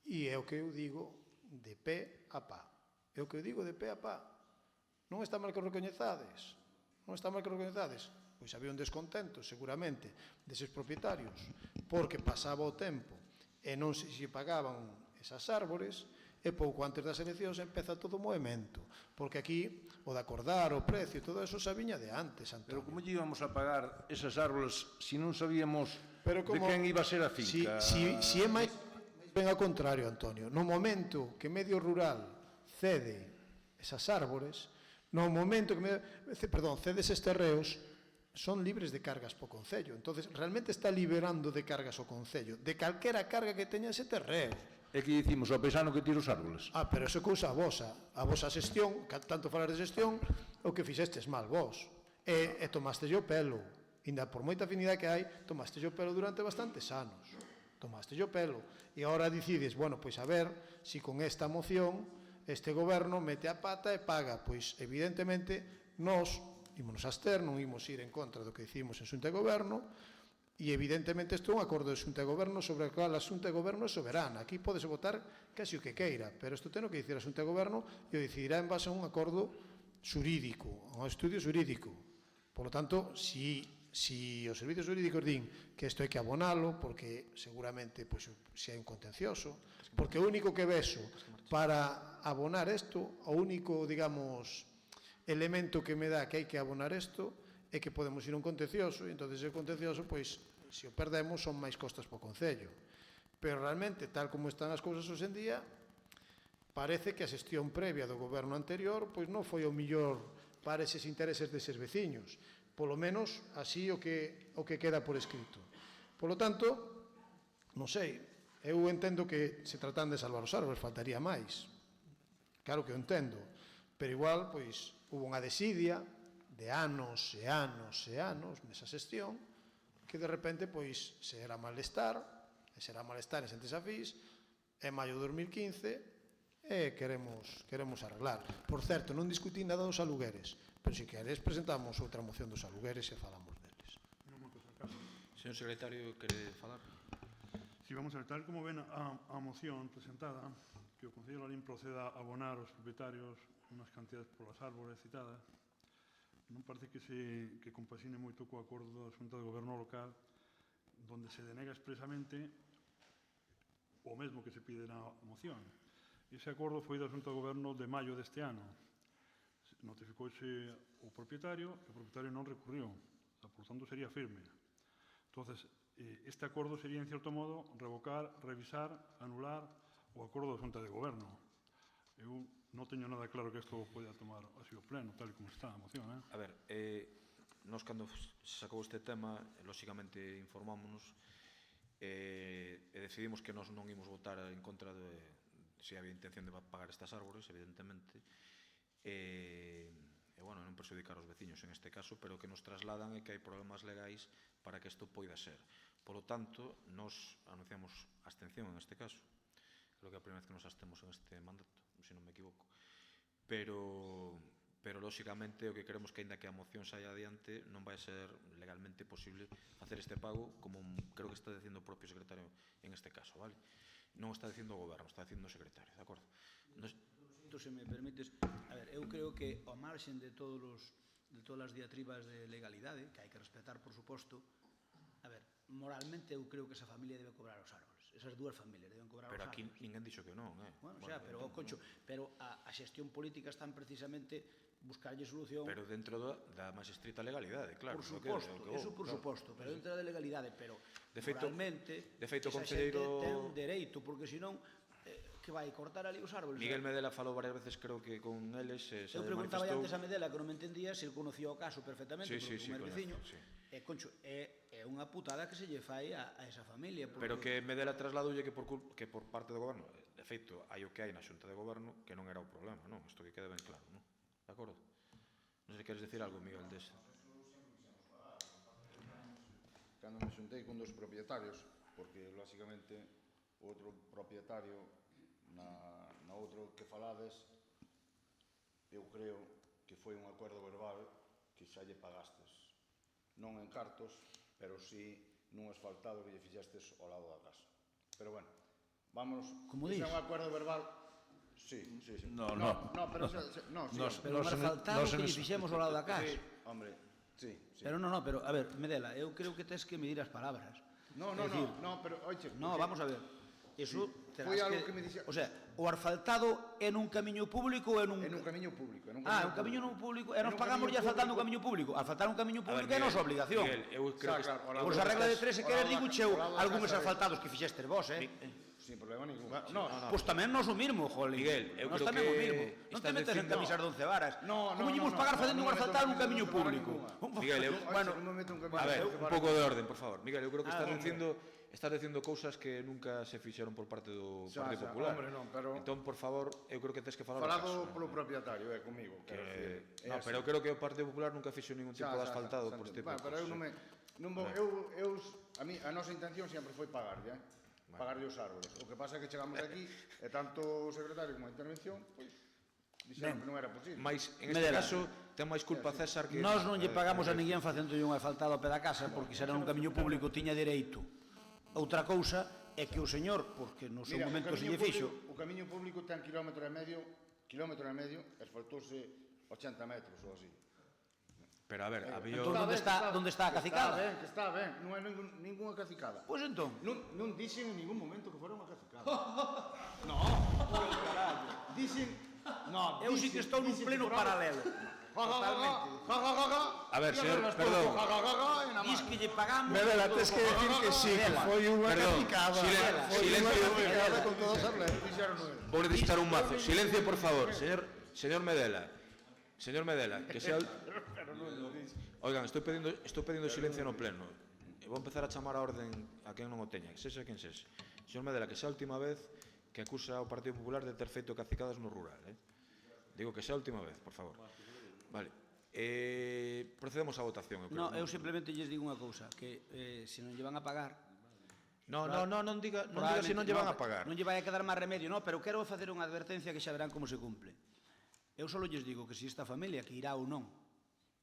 E é o que eu digo de pé a pá. É o que eu digo de pé a pá. Non está mal que o recoñezades. Non está mal que o recoñezades. Pois había un descontento, seguramente, deses propietarios, porque pasaba o tempo e non se pagaban esas árbores, e pouco antes das eleccións empeza todo o movimento, porque aquí o de acordar o precio e todo eso xa viña de antes, Antonio. Pero como lle íbamos a pagar esas árboles se non sabíamos de quen iba a ser a finca? Si é máis ben ao contrario, Antonio. No momento que Medio Rural cede esas árbores, no momento que cede eses terreos, son libres de cargas po Concello. Entonces, realmente está liberando de cargas o Concello, de calquera carga que teña ese terreo. É que dicimos ao paisano que tira os árboles. Pero eso é cousa a vosa xestión, tanto falar de xestión, o que fixestes mal vos. E tomaste o pelo. Ainda por moita afinidade que hai, tomaste o pelo durante bastantes anos. Tomaste o pelo. E agora decides, bueno, pois a ver, si con esta moción este goberno mete a pata e paga. Pois, evidentemente, nós ímonos a abster, non imos ir en contra do que dicimos en Xunta de Goberno, e evidentemente isto é un acordo de Xunta de Goberno sobre o qual a Xunta de Goberno é soberana. Aquí podese votar casi o que queira, pero isto ten o que dicir a Xunta de Goberno e o decidirá en base a un acordo xurídico, a un estudio xurídico. Por lo tanto, si os servicios jurídicos din que isto hai que abonalo, porque seguramente se hai un contencioso, porque o único que vexo para abonar isto, o único, digamos, elemento que me dá que hai que abonar isto é que podemos ir a un contencioso, e entón ese contencioso, pois, se o perdemos, son máis costas para o Concello. Pero realmente, tal como están as cousas hoxe en día, parece que a xestión previa do goberno anterior pois non foi o millor para eses intereses deses veciños. Polo menos, así o que queda por escrito. Polo tanto, non sei, eu entendo que se tratan de salvar os árboles, faltaría máis. Claro que o entendo, pero igual, pois, hubo unha desidia de anos e anos e anos nesa xestión que de repente pois se era malestar e xentes afís en maio de 2015 e queremos arreglar. Por certo, non discutí nada dos alugueres, pero se queres presentamos outra moción dos alugueres e falamos deles. Señor secretario, quere falar? Si vamos a ver, tal como ven a moción presentada, que o Concello Lalín proceda a abonar aos propietarios unhas cantidades polas árbores citadas, non parece que compasine moito co acordo da Xunta de Goberno local, donde se denega expresamente o mesmo que se pide na moción. Ese acordo foi da Xunta de Goberno de maio deste ano. Notificouse o propietario e o propietario non recurriu, por tanto sería firme. Entonces, este acordo sería, en cierto modo, revocar, revisar, anular o acordo da Xunta de Goberno. Eu non teño nada claro que isto poida tomar así o pleno, tal como está a moción. A ver, nós cando se sacou este tema, lóxicamente informámonos e decidimos que nós non imos votar en contra de se había intención de pagar estas árbores, evidentemente, e bueno, non perxudicar os veciños en este caso, pero que nos trasladan é que hai problemas legais para que isto poida ser. Polo tanto, nos anunciamos abstención en este caso. Creo que é a primeira vez que nos abstemos en este mandato, se non me equivoco. Pero lóxicamente o que queremos que, aínda que a moción saia adiante, non vai ser legalmente posible facer este pago, como creo que está dicindo o propio secretario en este caso, vale? Non está dicindo o goberno, está dicindo o secretario, de acordo? Se me permites, a ver, eu creo que ao marxen de todas as diatribas de legalidade, que hai que respetar, por suposto, a ver, moralmente eu creo que esa familia debe cobrar os árboles. Esas dúas familias deben cobrar os árboles. Pero aquí ninguén dixo que non, Bueno, xa, pero, concho, pero a xestión política están precisamente buscarlle solución. Pero dentro da máis estrita legalidade, claro. Por suposto, eso por suposto, pero dentro da legalidade, pero moralmente, esa xente ten un dereito, porque senón que vai cortar ali os árboles. Miguel Medela falou varias veces, creo que con eles se manifestou. Eu preguntaba antes a Medela, que non me entendía, se ele conocía o caso perfectamente, porque como é veciño, concho, é unha putada que se lle fai a esa familia. Pero que Medela trasladoulle que por parte do goberno, de feito, hai o que hai na Xunta de Goberno, que non era o problema, non? Isto que quede ben claro, non? De acordo? Non sei se queres decir algo, Miguel, dese. Cando me xuntei con dos propietarios, porque, lóxicamente, o outro propietario na outro que falades, eu creo que foi un acordo verbal que xa lle pagastes, non en cartos, pero sí nun asfaltado que lle fixestes ao lado da casa. Pero bueno, vamos, como é dis? un acordo verbal. Sí. No, pero pero un asfaltado que lle fixemos ao lado da casa. Hombre, sí. Pero non, pero, a ver, Medela, eu creo que tens que medir as palabras. No, pero, oiche... No, vamos a ver. Eso foi algo que me dixeron... O sea, o asfaltado é nun camiño público ou é nun... É nun camiño público. un camiño público. E nos pagamos ya asfaltando un camiño público. Asfaltar un camiño público é nosa obligación. Eu creo que... Pois a regla de 3, se queres, digo cheu algúns asfaltados que fixestes vos, Sin problema ningún. Pois tamén nos o mismo, jolín. Miguel, eu nos creo tamén que o mismo. Non te metes en camisas de 11 varas. Como ímos pagar facendo un asfaltado nun camiño público? Miguel, bueno, a ver, un pouco de orden, por favor. Miguel, eu creo que estás dicindo cousas que nunca se fixeron por parte do Partido Popular. Entón, por favor, eu creo que tens que falar falado polo propietario, comigo. No, pero eu creo que o Partido Popular nunca fixo ningún tipo de asfaltado por este tipo. Pero eu non me... A nosa intención sempre foi pagarlle, pagarlle os árboles. O que pasa é que chegamos aquí e tanto o secretario como a intervención, pois, dixeron que non era posible. Mais, en este caso, ten máis culpa César que... Nós non lle pagamos a ninguén facendo un asfaltado ao pé da casa, porque se era un camiño público tiña dereito. Outra cousa é que o señor, porque no seu momento se lle fixo... O camiño público ten quilómetro e medio, asfaltouse 80 metros ou así. Pero a ver, había... Entón, onde está a cacicada? Está ben, non é ninguna cacicada. Pois entón? Non dixen en ningún momento que fora unha cacicada. No, carallo. Dixen... No, eu sí que estou nun pleno paralelo. Totalmente. A ver, señor, perdón. Dis que lle pagamos... Medela, tens que decir que sí, que foi unha cacicada. Silencio. Con todas as letras. Vou necesitar un mazo. Silencio, por favor. Señor Medela. Señor Medela, que sea... Oigan, estou pedindo silencio no pleno. Vou empezar a chamar a orden a quen non o teña, que sexa quen sexa. Señor Medela, que sea a última vez que acusa ao Partido Popular de ter feito cacicadas no rural. Digo que sea a última vez, por favor. Vale. Procedemos á votación. No, eu simplemente lles digo unha cousa, que se non lle van a pagar... Non diga se non lle van a pagar. Non lle vai a quedar máis remedio, no, pero quero facer unha advertencia que xa verán como se cumple. Eu só lles digo que se esta familia que irá ou non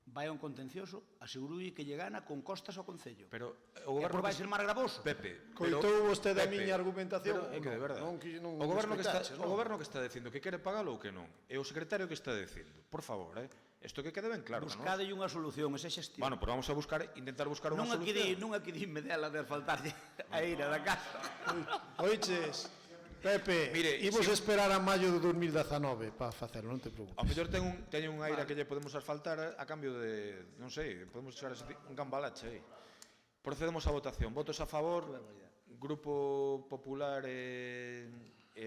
vai a un contencioso, asegurúlle que lle gana con costas ao Concello. Pero o goberno vai ser máis gravoso. Pepe, coitou vostede a miña argumentación? É que de verdade. O goberno que está dicindo que quere pagalo ou que non. E o secretario que está dicindo. Por favor, isto que quede ben claro, non? Buscadelle unha solución, esa xestión. Bueno, pero vamos a intentar buscar unha solución. Non aquí dime dela de faltarlle a ira da casa. Oiches, Pepe, imos esperar a maio de 2019 para facelo, non te preocupes. Ao mellor teñen un aire que lle podemos asfaltar a cambio de, non sei, podemos echar un gambalache aí. Procedemos á votación. Votos a favor, Grupo Popular e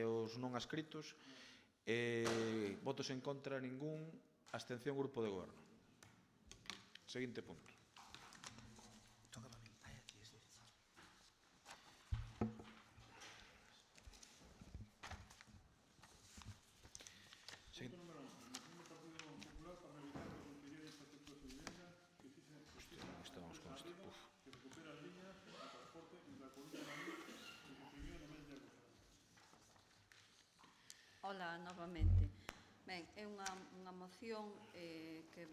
os non adscritos. Votos en contra, ningún. Abstención, Grupo de Goberno. Seguinte punto. Ola, novamente. Ben, é unha moción que,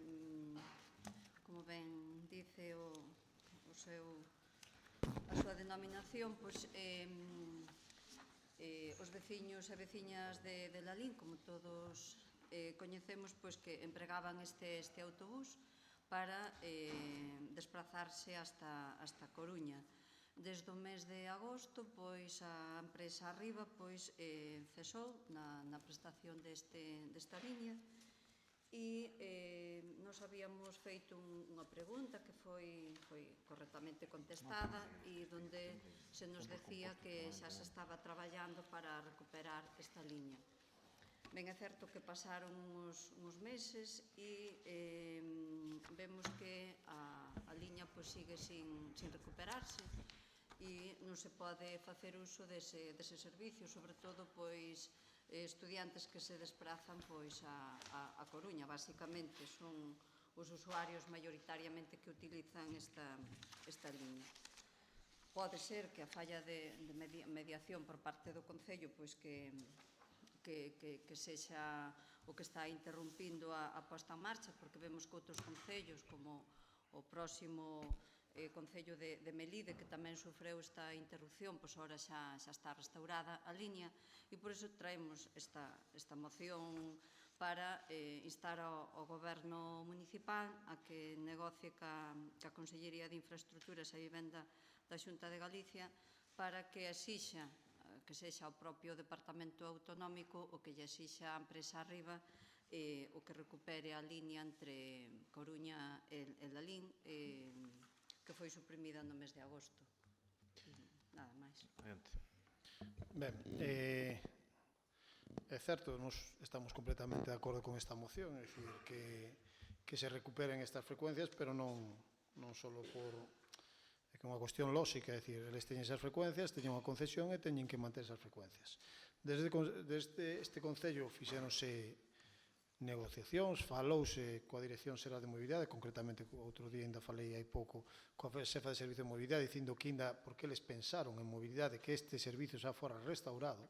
como ben dice a súa denominación, pois, os veciños e veciñas de Lalín, como todos coñecemos, pois que empregaban este autobús para desplazarse hasta Coruña. Desde o mes de agosto, pois a empresa Arriba pois cesou na prestación desta liña e nos habíamos feito unha pregunta que foi correctamente contestada e onde se nos decía que xa se estaba traballando para recuperar esta liña. Ben, é certo que pasaron uns meses e vemos que a liña pois sigue sin recuperarse e non se pode facer uso dese servicio, sobre todo pois estudiantes que se desplazan pois a Coruña. Basicamente son os usuarios maioritariamente que utilizan esta liña. pode ser que a falla de mediación por parte do Concello pois que sexa o que está interrompindo a posta en marcha, porque vemos que outros concellos, como o próximo Concello de Melide, que tamén sufreu esta interrupción, pois agora xa está restaurada a liña, e por iso traemos esta moción para instar ao Goberno municipal a que negocie ca Consellería de Infraestructuras e Vivenda da Xunta de Galicia para que exixa que sexa o propio Departamento Autonómico o que lle exixa a empresa arriba o que recupere a liña entre Coruña e Lalín que foi suprimida no mes de agosto. Nada máis. Ben, é certo, nos estamos completamente de acordo con esta moción, é dicir, que se recuperen estas frecuencias, pero non só por... É que é unha cuestión lóxica, é dicir, eles teñen esas frecuencias, teñen unha concesión e teñen que manter esas frecuencias. Desde este Concello fixéronse negociacións, falouse coa Dirección Xeral de Mobilidade, concretamente outro día ainda falei hai pouco coa xefa de Servicio de Mobilidade, dicindo que ainda porque eles pensaron en mobilidade que este servicio xa fora restaurado,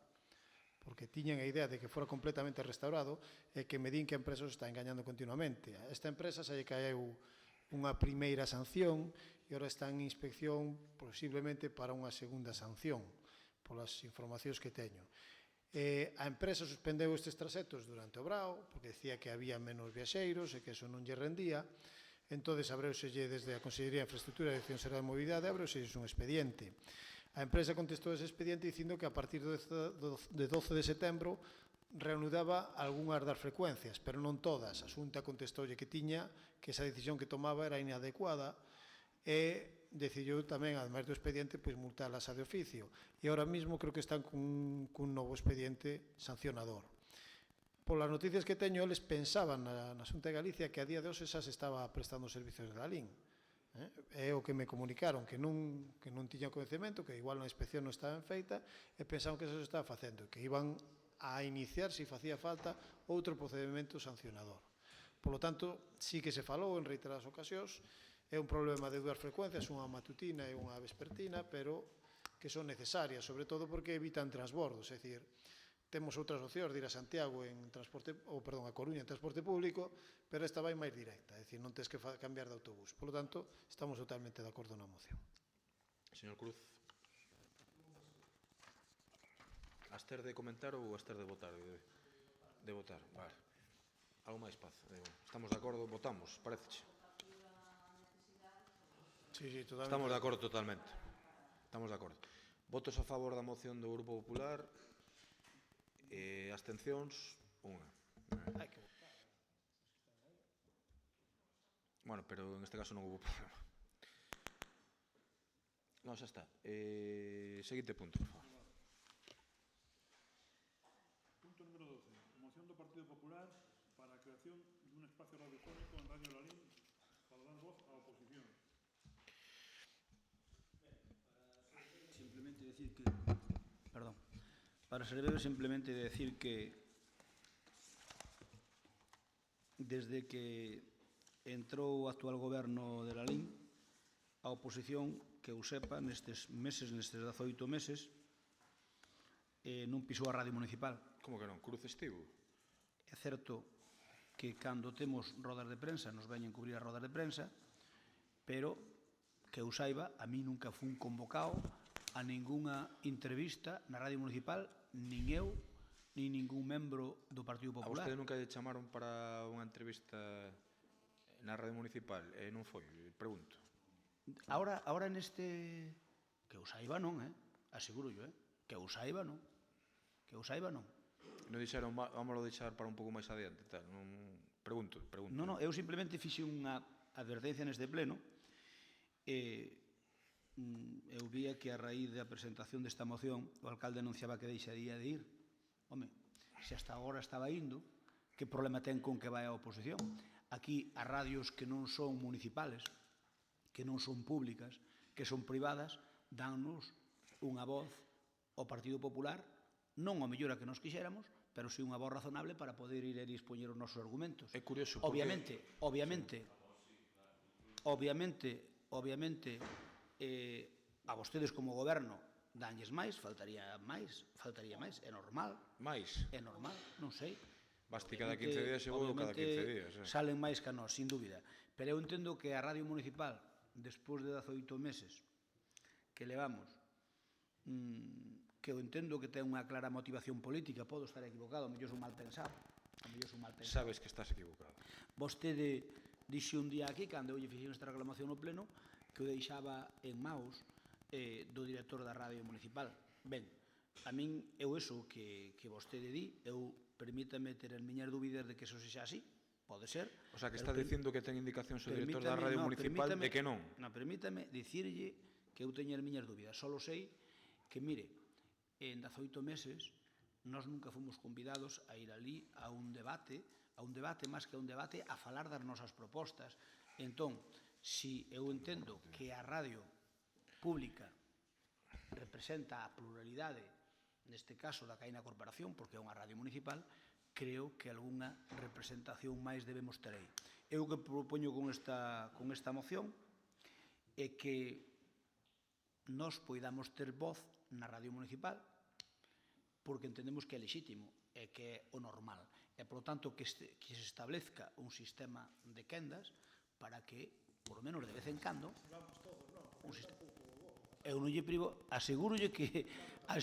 porque tiñan a idea de que fora completamente restaurado, e que me din que a empresa os está engañando continuamente. A esta empresa xa lle caeu unha primeira sanción e agora está en inspección posiblemente para unha segunda sanción polas informacións que teño. A empresa suspendeu estes traxectos durante o brao porque decía que había menos viaxeiros e que eso non lle rendía. Entón, abreuselle desde a Consellería de Infraestructura e Dirección Xeral de Mobilidade, abreuselle un expediente. A empresa contestou ese expediente dicindo que a partir de 12 de setembro reanudaba algunhas das frecuencias, pero non todas. A Xunta contestoulle que tiña que esa decisión que tomaba era inadecuada e decidiu tamén, ademais do expediente, multalas a de oficio. E ahora mesmo creo que están cun novo expediente sancionador. Polas noticias que teño, eles pensaban na Xunta de Galicia que a día de hoxe xa se estaba prestando servicios de Lalín. É o que me comunicaron, que non tiña coñecemento, que igual na inspección non estaba feita, e pensaban que eso se estaba facendo, que iban a iniciar, se facía falta, outro procedimento sancionador. Por lo tanto, sí que se falou en reiteradas ocasións, é un problema de dúas frecuencias, unha matutina e unha vespertina, pero que son necesarias, sobre todo porque evitan transbordos, é dicir, temos outras opcións de ir a Santiago a Coruña en transporte público, pero esta vai máis directa, é dicir, non tens que cambiar de autobús. Por lo tanto, estamos totalmente de acordo na moción. Señor Cruz. Has ter de comentar ou has ter de votar? De votar, vale. Algo máis, Paz? Estamos de acordo, votamos, pareceche? Sí, totalmente. Estamos de acordo totalmente. Estamos de acordo. Votos a favor da moción do Grupo Popular. Abstencións, unha. Bueno, pero en este caso non hubo problema. Non, xa está. Seguinte punto, por favor. Punto número 12. Moción do Partido Popular para a creación dun espacio radiofónico en Radio Lalín para dar voz á oposición. Simplemente decir que... Perdón. Para ser breve, simplemente decir que desde que entrou o actual goberno de Lalín, a oposición, que eu sepa, nestes 18 meses, non pisou a radio municipal. Como que non? Cruz estivo? É certo que cando temos rodas de prensa nos veñen cubrir as rodas de prensa, pero que eu saiba, a mí nunca fun convocado a ningunha entrevista na radio municipal, nin eu, nin ningún membro do Partido Popular. A vostede nunca lle chamaron para unha entrevista na radio municipal e non foi? Pregunto. Ahora neste... Que eu saiba non, aseguro yo, que eu saiba non. Que eu saiba non. Non dixeron, vámoslo deixar para un pouco máis adiante, tal, non... Pregunto. Non, eu simplemente fixe unha advertencia neste pleno eu vía que a raíz da presentación desta moción o alcalde anunciaba que deixaría de ir. Home, se hasta agora estaba indo, que problema ten con que vai a oposición? Aquí as radios que non son municipales, que non son públicas, que son privadas, dannos unha voz ao Partido Popular, non ao mellor a que nos quixéramos, pero si unha voz razonable para poder ir e dispoñer os nosos argumentos. É curioso porque... Obviamente, a vostedes como goberno danlles máis, faltaría máis, é normal. Mais? É normal, non sei. Basti cada 15 días e vou cada 15 días. Salen máis que a nós, sin dúbida. Pero eu entendo que a Radio Municipal, despois de 18 meses que levamos, que eu entendo que ten unha clara motivación política, podo estar equivocado, a mellor son mal pensado. Sabes que estás equivocado. Vostede dixe un día aquí, cando eu lle fixen esta reclamación no pleno, que o deixaba en maus do director da Radio Municipal. Ben, a min, eu eso que vostede di, eu permítame ter as miñas dúbidas de que eso sexa así, pode ser. O sea, que está dicindo que ten indicación o director da Radio Municipal de que non. Non, permítame dicirlle que eu teño as miñas dúbidas. Solo sei que, mire, en 18 meses, nós nunca fomos convidados a ir ali a un debate, máis que a un debate, a falar das nosas propostas. Entón, si eu entendo que a radio pública representa a pluralidade, neste caso da Caina Corporación, porque é unha radio municipal, creo que algunha representación máis debemos ter aí. Eu o que propoño con esta moción é que nós poidamos ter voz na radio municipal porque entendemos que é lexítimo e que é o normal. E, por lo tanto, que se establezca un sistema de quendas para que, por lo menos de vez en cando, un sistema... Eu non lle privo, asegúrolle a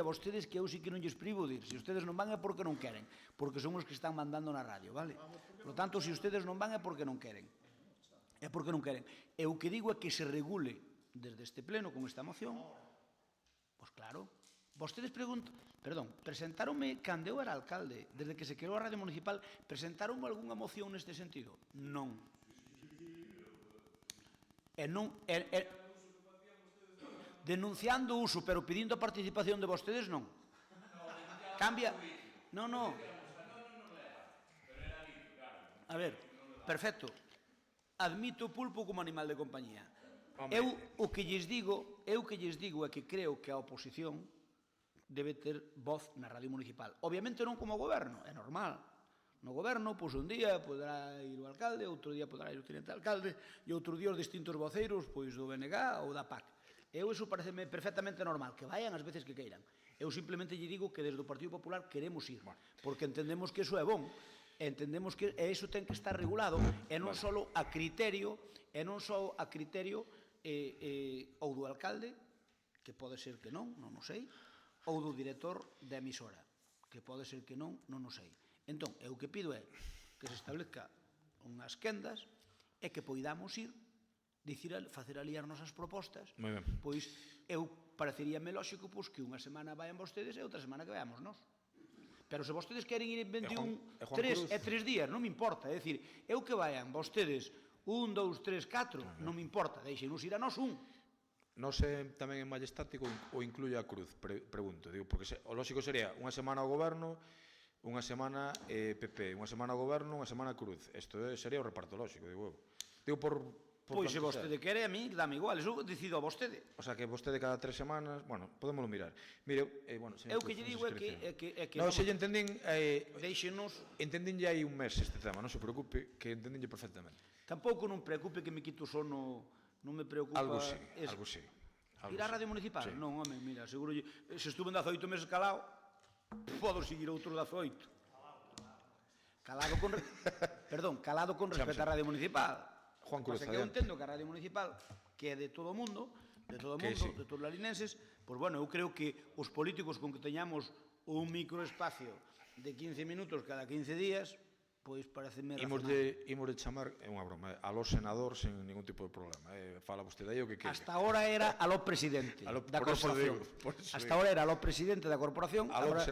vostedes que eu sí que non lles privo de ir. Se ustedes non van é porque non queren, porque son os que están mandando na radio, vale? Por lo tanto, se ustedes non van é porque non queren. É porque non queren. E o que digo é que se regule desde este pleno con esta moción, pois claro, vostedes presentaronme cando eu era alcalde, desde que se creou a Radio Municipal, presentaronme algunha moción neste sentido? Non. E non... denunciando o uso, pero pedindo a participación de vostedes, non. Cambia... Non. A ver, perfecto. Admito o pulpo como animal de compañía. Eu o que lles digo é que creo que a oposición debe ter voz na Radio Municipal. Obviamente non como goberno, é normal. No goberno, pois un día poderá ir o alcalde, outro día poderá ir o tenente alcalde, e outro día os distintos voceiros pois do BNG ou da PAC. Eu iso pareceme perfectamente normal, que vayan as veces que queiran. Eu simplemente lle digo que desde o Partido Popular queremos ir, porque entendemos que iso é bon, entendemos que iso ten que estar regulado, e non só a criterio, ou do alcalde, que pode ser que non o sei, ou do director da emisora, que pode ser que non o sei. Entón, eu que pido é que se establezca unhas quendas e que poidamos ir facer ali as nosas propostas. Pois eu pareceríame lóxico que unha semana vayan vostedes e outra semana que vayamos nós. Pero se vostedes queren ir en 21, 3 días, non me importa. É dicir, eu que vayan vostedes 1, 2, 3, 4, non me importa. Deixenos ir a nós un. Non sei tamén en Majestático ou incluye a Cruz, pregunto. Porque o lógico sería unha semana ao goberno, unha semana PP, unha semana ao goberno, unha semana Cruz. Isto sería o reparto lógico, digo por... Pois se vostede quere, a mí dame igual, eso decido a vostede. O sea, que vostede cada 3 semanas, bueno, podémoslo mirar. Mire, eu que lle digo é que... Non, se lle entendín... Deixenos... Entendínlle aí un mes este tema, non se preocupe, que entendínlle perfectamente. Tampouco non preocupe que me quito o sono, non me preocupa... Algo sí. Ir á Radio Municipal? Non, home, mira, seguro... Se estuve en 18 meses calado, podo seguir outro 18. Calado con respecto á Radio Municipal. Juan Cruz, eu entendo que a Radio Municipal, que é de todo o mundo, de todos os larinenses, pois, bueno, eu creo que os políticos con que teñamos un microespacio de 15 minutos cada 15 días, pois pareceme razonable. Imos de chamar, é unha broma, aló senador sen ningún tipo de problema. Fala vostede aí o que queira. Hasta ahora era aló presidente da corporación. Hasta ahora era aló presidente da corporación, agora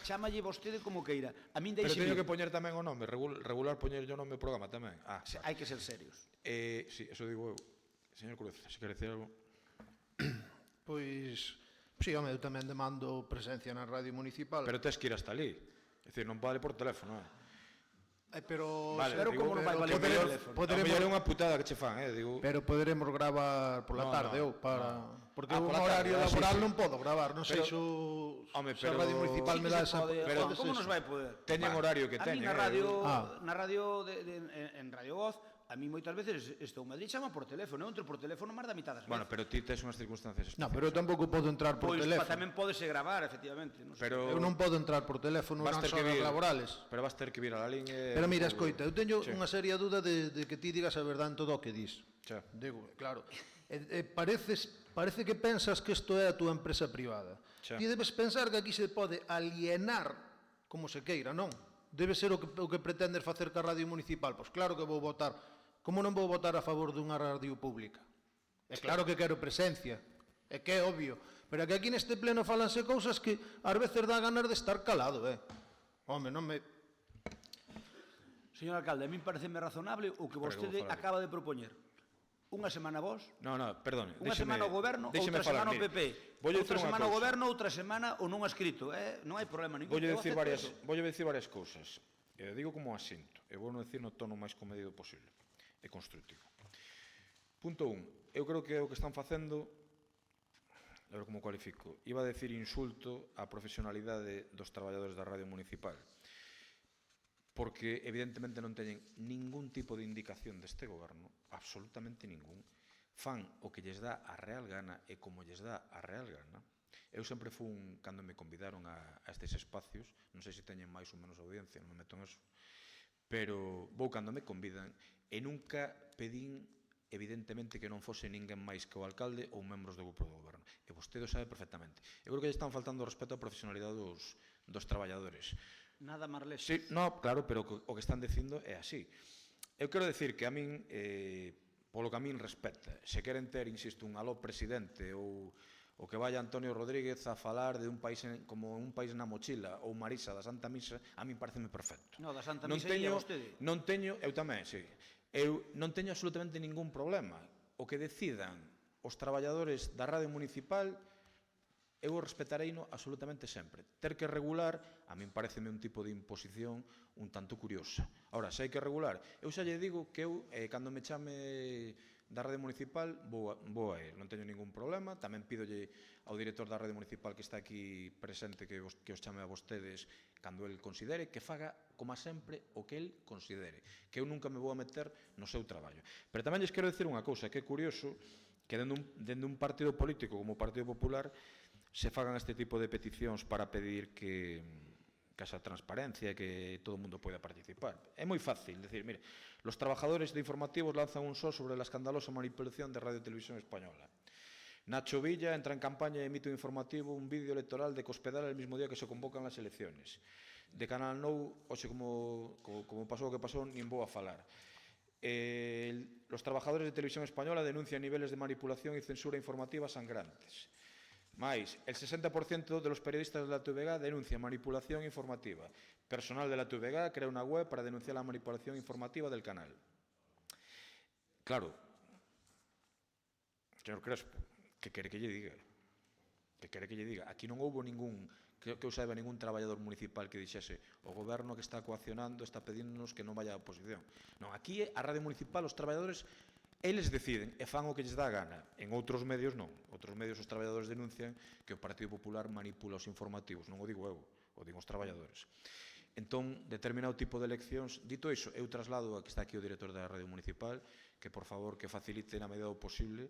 chamalle vostede como queira. A min deixe. Pero teño que poñer tamén o nome, regular poñerlle o nome ao programa tamén. Hai que ser serios. Si, eso digo eu. Señor Cruz, se quere decir algo. Pois, si, home, eu tamén demando presencia na Radio Municipal. Pero tes que ir hasta ali. É dicir, non vale por teléfono, Pero como non vai valer o teléfono? A mellor é unha putada que che fan, digo. Pero poderemos gravar pola tarde ou para... Porque un horario laboral non podo gravar, non sei se a Radio Municipal me dá esa... Como nos vai poder? Teñen horario que teñen. A mí na radio en Radio Voz a mí moitas veces estou en Madrid, chama por teléfono, eu entro por teléfono máis da mitad das veces. Bueno, pero ti tes unhas circunstancias No, pero eu tampouco podo entrar por Pois teléfono. tamén podese gravar, efectivamente. Non sei. Pero Eu non podo entrar por teléfono nas horas laborales. Pero vas ter que vir a la liña. Pero mira, escoita, eu teño unha seria dúda de que ti digas a verdade en todo o que dis. Xa. Digo, claro, parece que pensas que isto é a túa empresa privada. Xa. Ti debes pensar que aquí se pode alienar como se queira, non? Debe ser o que pretendes facer ca radio municipal. Pois claro que vou votar. Como non vou votar a favor dunha radio pública? É claro que quero presencia, é que é obvio. Pero que aquí neste pleno falanse cousas que ás veces dá ganas de estar calado, Home, non me... Señor alcalde, a mí pareceme razonable o que vostede acaba de propoñer. Unha semana vos, No, perdone. unha semana o goberno, outra semana o PP, outra semana o goberno, outra semana o non escrito. Non hai problema ningún. Voy a decir varias cousas. Digo como asinto. E vou non decir no tono máis comedido posible. E constructivo. Punto 1. Eu creo que o que están facendo, a ver como cualifico, iba a decir insulto á profesionalidade dos traballadores da radio municipal, porque evidentemente non teñen ningún tipo de indicación deste goberno, absolutamente ningún, fan o que lles dá a real gana e como lles dá a real gana. Eu sempre fun, cando me convidaron a estes espacios, non sei se teñen máis ou menos audiencia, non me meto en eso, pero vou cando me convidan e nunca pedín evidentemente que non fose ninguén máis que o alcalde ou membros do grupo do goberno. E vostede o sabe perfectamente. Eu creo que lle están faltando o respeto á profesionalidade dos traballadores. Nada máis lexos. Sí, no, claro, pero o que están dicindo é así. Eu quero decir que a min, polo que a min respecta, se queren ter, insisto, un aló presidente ou que vaya Antonio Rodríguez a falar de un país como un país na mochila ou Marisa da Santa Misa, a min pareceme perfecto. No, da Santa Misa ia vostede. Non teño, eu tamén, sí. Eu non teño absolutamente ningún problema. O que decidan os traballadores da radio municipal, eu o respetareino absolutamente sempre. Ter que regular, a min pareceme un tipo de imposición un tanto curiosa. Ahora, se hai que regular, eu xa lle digo que eu, cando me chame da radio municipal, vou a ir, non teño ningún problema. Tamén pídolle ao director da radio municipal que está aquí presente que os chame a vostedes cando el considere, que faga, como sempre, o que el considere, que eu nunca me vou a meter no seu traballo. Pero tamén lles quero decir unha cousa, que é curioso que dende un partido político como o Partido Popular se fagan este tipo de peticións para pedir que haxa transparencia, que todo o mundo poida participar. É moi fácil, decir, mire, los trabajadores de informativos lanzan un só sobre la escandalosa manipulación de Radio Televisión Española. Nacho Villa entra en campaña e emite un informativo, un vídeo electoral de Cospedal el mismo día que se convocan las elecciones. De Canal 9, oxe, como pasou o que pasou, nin vou a falar. Los trabajadores de Televisión Española denuncian niveles de manipulación y censura informativa sangrantes. Mais, el 60% de los periodistas de la TVG denuncia manipulación informativa. Personal de la TVG crea una web para denunciar la manipulación informativa del canal. Claro, señor Crespo, que quere que lle diga? Que quere que lle diga? Aquí non houbo ningún, que eu saiba, ningún traballador municipal que dixese o goberno que está coaccionando, está pedíndonos que non vaya a oposición. Non, aquí a Radio Municipal, os traballadores, eles deciden e fan o que lles dá a gana. En outros medios non. Outros medios os traballadores denuncian que o Partido Popular manipula os informativos. Non o digo eu, o digo os traballadores. Entón, determinado tipo de eleccións, dito iso, eu traslado a que está aquí o director da Radio Municipal que, por favor, que facilite na medida do posible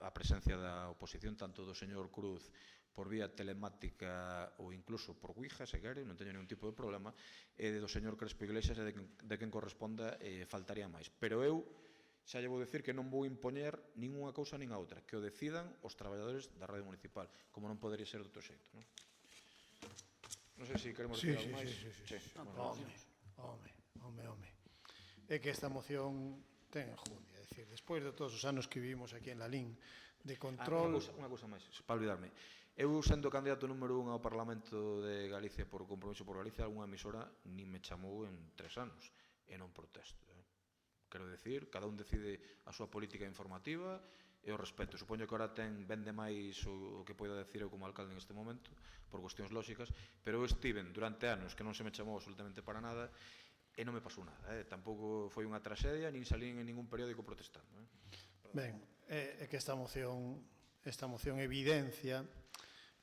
a presencia da oposición, tanto do señor Cruz por vía telemática ou incluso por Ouija, se quere, non teño ningún tipo de problema, e do señor Crespo Iglesias e de quen corresponda faltaría máis. Pero eu xa lle vou decir que non vou impoñer ninguna cousa nin a outra, que o decidan os traballadores da Radio Municipal, como non podería ser de outro xeito, non? Non sei se queremos decir algo máis. Home. É que esta moción ten enjundia, é dicir, despois de todos os anos que vivimos aquí en Lalín de control... Unha cousa máis, para olvidarme. Eu, sendo candidato número 1 ao Parlamento de Galicia por Compromiso por Galicia, algunha emisora nin me chamou en 3 anos, e non protesto. Quero decir, cada un decide a súa política informativa e o respeto. Supoño que ahora vende máis o que poida decir eu como alcalde en este momento, por cuestións lóxicas, pero eu estiven durante anos que non se me chamou absolutamente para nada e non me pasou nada. Tampouco foi unha traxedia, nin salín en ningún periódico protestando. Ben, é que esta moción evidencia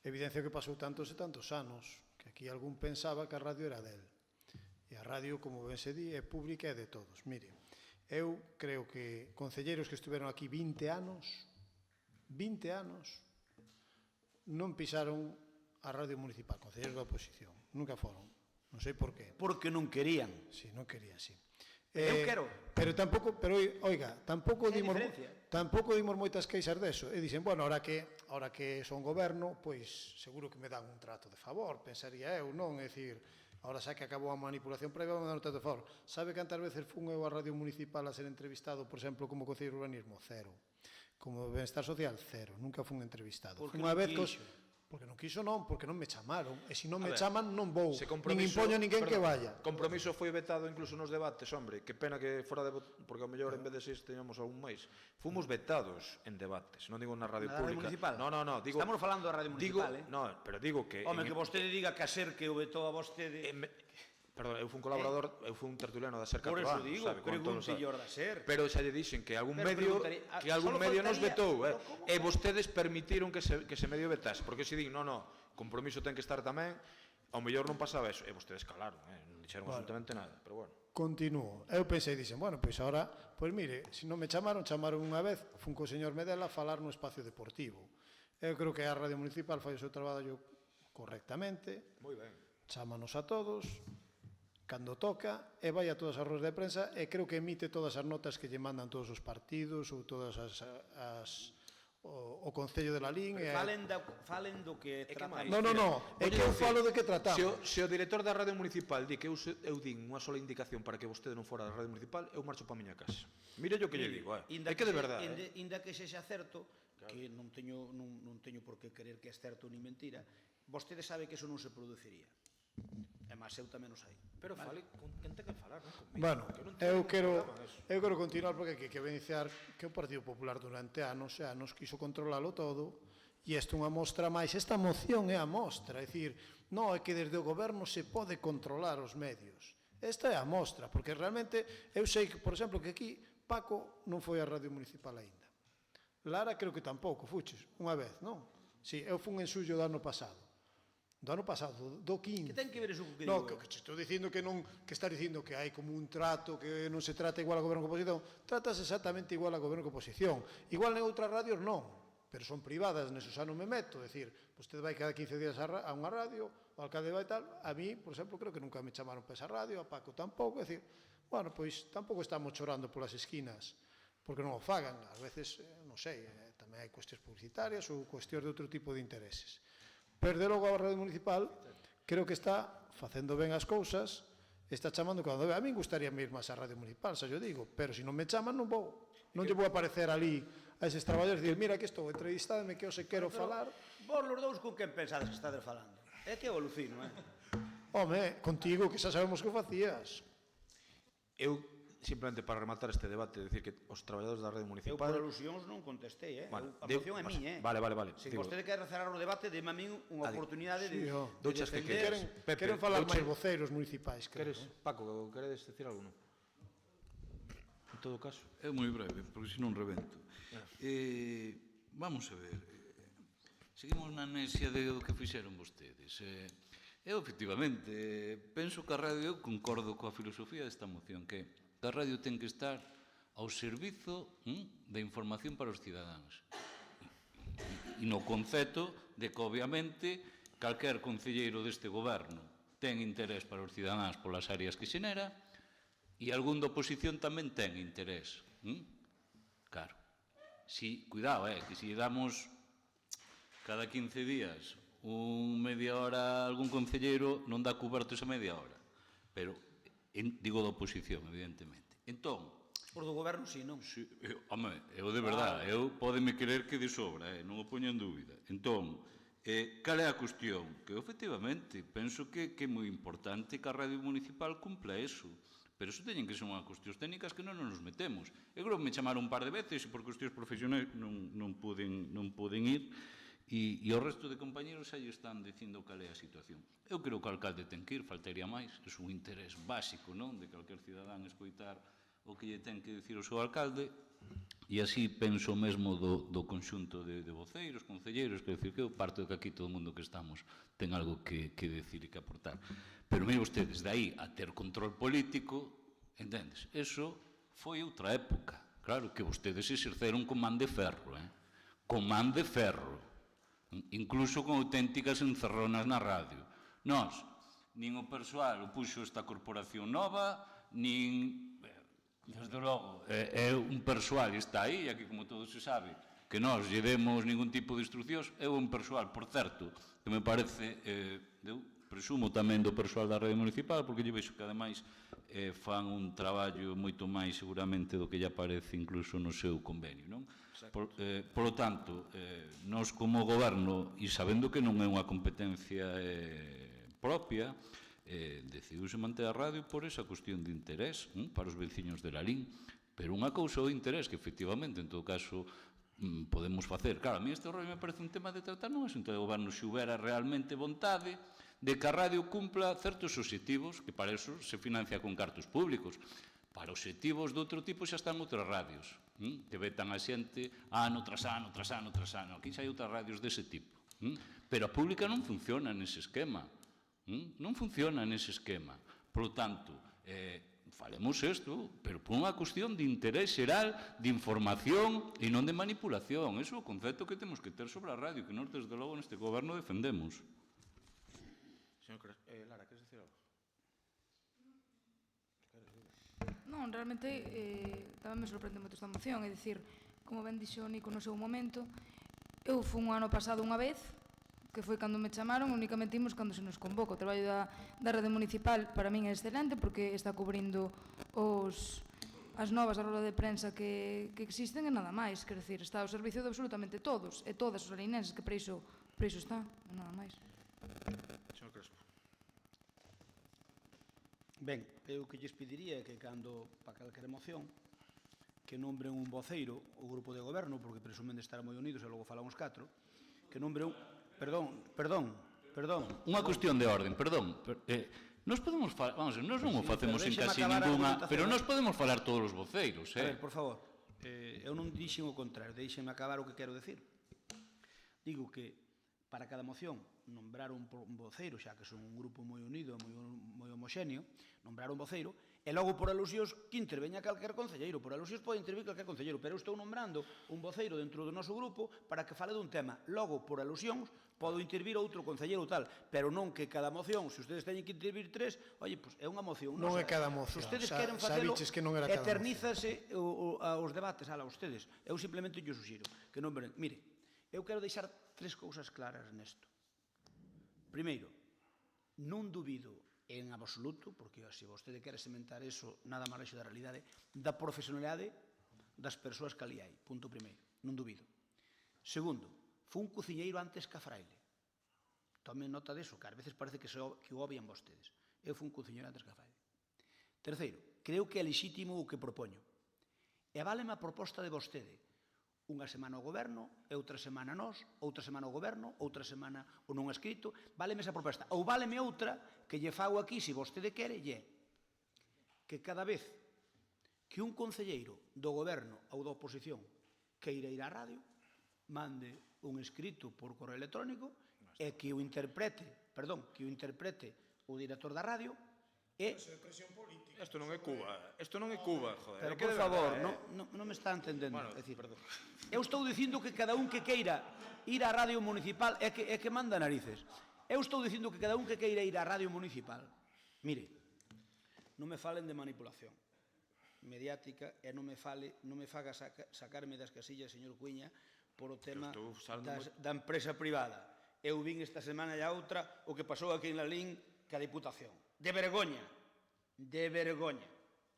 que pasou tantos e tantos anos, que aquí algún pensaba que a radio era del. E a radio, como ben se di, é pública e de todos. Mire, Eu creo que concelleiros que estiveron aquí 20 anos, non pisaron a radio municipal, concelleiros da oposición. Nunca foron. Non sei por qué. Porque non querían. Sí, non querían, sí. Eu quero. Pero tampouco, oiga, tampouco dimos moitas queixas deso. E dicen, bueno, ahora que son goberno, pois seguro que me dan un trato de favor, pensaría eu, non? É dicir, ahora xa que acabou a manipulación previa, me dan un trato de favor. Sabe cantas veces fun eu a radio municipal a ser entrevistado, por exemplo, como concelleiro de urbanismo? 0. Como Benestar Social? 0. Nunca fun entrevistado. Porque non quixo. Porque non quiso non, porque non me chamaron. E se non me chaman, non vou. Nin Compromiso, impoño a ninguén que vaya. Compromiso foi vetado incluso nos debates, hombre. Que pena que fora de... Porque ao mellor en vez de 6 teníamos algún máis. Fomos vetados en debates. Non digo na radio pública. Municipal? No, digo... Estamos falando da radio municipal, pero digo que... Home, que vostede diga que a SER que o vetou a vostede... Perdón, eu fui un colaborador, eu fui un tertuliano da SER 4 Por anos, eso digo, preguntillor da SER. Pero xa lle dixen que algún medio nos vetou, e vostedes permitiron que se medio vetase, porque se din, compromiso ten que estar tamén, ao mellor non pasaba eso, e vostedes calaron, non dixeron absolutamente nada, pero bueno. Continúo. Eu pensei, dixen, bueno, pois agora, pois mire, se non me chamaron unha vez, fun co señor Medela a falar no espacio deportivo. Eu creo que a Radio Municipal fai o seu traballo correctamente. Moi ben. Chámanos a todos, cando toca, e vai a todas as ruedas de prensa, e creo que emite todas as notas que lle mandan todos os partidos, ou todas o Concello de Lalín. Falen do que tratamos. Non, é que eu falo de que tratamos. Se o director da Radio Municipal di que eu din unha sola indicación para que vostede non fora da Radio Municipal, eu marcho pa miña casa. Mire o que lle digo, é que de verdade. Inda que sexa certo, que non teño por que querer que é certo ni mentira, vostede sabe que eso non se produciría. E máis eu tamén o sei. Pero fale con quen ten que falar, non comigo. Bueno, eu quero continuar porque hai que evidenciar que o Partido Popular durante anos e anos quiso controlalo todo, e isto é unha mostra máis. Esta moción é a mostra, é dicir, non é que desde o goberno se pode controlar os medios. Esta é a mostra, porque realmente eu sei que, por exemplo, que aquí Paco non foi á Radio Municipal aínda. Lara creo que tampouco, fuches, unha vez, non? Si, eu fun en suyo do ano pasado. Do ano pasado, do 15. Que ten que ver eso co que digo? Non, que estou dicindo que non, que estás dicindo que hai como un trato, que non se trata igual a goberno que oposición. Tratas exactamente igual a goberno que oposición. Igual en outras radios non, pero son privadas, neso xa non me meto. É dicir, vostede vai cada 15 días a unha radio, o alcalde vai tal. A mí, por exemplo, creo que nunca me chamaron para esa radio, a Paco tampouco. É dicir, bueno, pois tampouco estamos chorando polas esquinas porque non o fagan. Ás veces, non sei, tamén hai cuestións publicitarias ou cuestións de outro tipo de intereses. Pero, de logo, a Radio Municipal creo que está facendo ben as cousas, está chamando cando ve. A mí gustaría ir máis a Radio Municipal, xa yo digo, pero se non me chaman non vou. Non lle vou aparecer ali a eses traballadores e dicir, mira que estou entrevistadme, que eu se quero falar. Vos los dous con quen pensades que estades falando? É que eu alucino, Home, contigo, que xa sabemos que o facías. Eu simplemente para rematar este debate, decir que os traballadores da Radio Municipal... Eu por alusións non contestei, a moción é miña, Vale. Se vostede quer cerrar o debate, deme a min unha oportunidade de defender... Queren falar máis voceiros municipais. Paco, queredes decir algo, non? En todo caso. É moi breve, porque senón revento. Vamos a ver. Seguimos na anesia do que fixeron vostedes. Eu, efectivamente, penso que a radio, eu concordo coa filosofía desta moción, que a radio ten que estar ao servizo da información para os cidadáns. E no concepto de que, obviamente, calquer concelleiro deste goberno ten interés para os cidadáns polas áreas que xenera e algún da oposición tamén ten interés. Claro. Cuidado, que se damos cada 15 días media hora a algún concelleiro non dá coberto esa media hora. Pero digo da oposición, evidentemente. Entón... Por do goberno, si, non? Home, eu de verdade, podeme querer que de sobra, non o poño en dúbida. Entón, cal é a cuestión? Que, efectivamente, penso que é moi importante que a Radio Municipal cumpla eso. Pero eso teñen que ser unhas cuestións técnicas que non nos metemos. Eu creo que me chamaron un par de veces e por cuestións profesionais non poden ir. E o resto de compañeros xa lle están dicindo cal é a situación. Eu creo que o alcalde ten que ir, faltaría máis. É un interés básico, non? De calquer cidadán escoitar o que lle ten que dicir o seu alcalde. E así penso mesmo do conxunto de voceiros, concelleiros, que decir que eu parto de que aquí todo o mundo que estamos ten algo que decir e que aportar. Pero mire ustedes, de aí a ter control político, entendes? Eso foi outra época. Claro que vostedes exerceron con man de ferro, con man de ferro, incluso con auténticas encerronas na radio. Nós, nin o persoal o puxo esta corporación nova, nin... Desde logo, é un persoal, está aí, aquí como todo se sabe, que nós lle demos ningún tipo de instruccións, é un persoal, por certo, que me parece, eu presumo tamén do persoal da rede municipal, porque lle vexo que ademais fan un traballo moito máis seguramente do que lle aparece incluso no seu convenio, non? Por lo tanto, nós como goberno, e sabendo que non é unha competencia propia, decidiuse manter a radio por esa cuestión de interés para os veciños de Lalín, pero unha cousa o interés que efectivamente, en todo caso, podemos facer. Claro, a mí este rollo me parece un tema de tratar, non é un tema de goberno, se houbera realmente vontade de que a radio cumpla certos obxectivos, que para eso se financia con cartos públicos. Para obxectivos de outro tipo xa están outras radios, que vetan a xente ano tras ano, tras ano, tras ano. Aquí xa hai outras radios dese tipo. Pero a pública non funciona nese esquema. Non funciona nese esquema. Por lo tanto, falemos isto, pero por unha cuestión de interés xeral, de información e non de manipulación. Eso é o concepto que temos que ter sobre a radio, que nós, desde logo, neste goberno defendemos. Señor Lara, queres dicir algo? Non, realmente tamén me sorprende moito esta moción, é dicir, como ben dixo Nico no seu momento, eu fui un ano pasado unha vez, que foi cando me chamaron, únicamente imos cando se nos convoca. O traballo da rede municipal para min é excelente porque está cubrindo as novas da roda de prensa que existen e nada máis, quer decir, está ao servicio de absolutamente todos e todas os alinenses, que para iso está, nada máis. Señor Crespo. Ben, eu que lles pediría que cando, para calquera moción, que nombren un voceiro o grupo de goberno, porque presumen de estar moi unidos e logo falamos 4, que nombren un... Perdón. Unha cuestión de orden, perdón. Nós podemos falar, vamos, nós non o facemos en casi ninguna, pero nós podemos falar todos os voceiros, A ver, por favor, eu non dixen o contrario, deixenme acabar o que quero decir. Digo que para cada moción nombrar un voceiro, xa que son un grupo moi unido, moi homoxéneo, nombrar un voceiro, e logo por alusións que interveña calquer concelleiro. Por alusións pode intervir calquer concelleiro, pero eu estou nombrando un voceiro dentro do noso grupo para que fale dun tema. Logo, por alusións, podo intervir outro concelleiro tal, pero non que cada moción, se ustedes teñen que intervir 3, oye, pois é unha moción. Non é cada moción. Se ustedes queren facelo, eternízase os debates, ala, ustedes. Eu simplemente yo suxiro que nombren. Mire, eu quero deixar 3 cousas claras nesto. Primeiro, non dubido en absoluto, porque se vostede quere sementar eso, nada máis lexo da realidade, da profesionalidade das persoas que ali hai. Punto primeiro. Non dubido. Segundo, foi un cociñeiro antes que a fraile. Tomen nota deso, que ás veces parece que o obvian vostedes. Eu fui un cociñeiro antes que a fraile. Terceiro, creo que é lexítimo o que propoño. E váleme a proposta de vostede. Unha semana o goberno, e outra semana nós, outra semana o goberno, outra semana o non escrito, váleme esa proposta. Ou váleme outra que lle fago aquí, se vostede quere, que cada vez que un concelleiro do goberno ou da oposición queira ir á radio, mande un escrito por correo electrónico e que o interprete o director da radio e... Isto non é Cuba, joder. Pero, por favor, non me está entendendo. Eu estou dicindo que cada un que queira ir á radio municipal é que manda narices. Eu estou dicindo que cada un que queira ir á radio municipal, mire, non me falen de manipulación mediática e non me faga sacarme das casillas, señor Cuiña, por o tema da empresa privada. Eu vin esta semana e a outra o que pasou aquí en Lalín ca Diputación. De vergoña.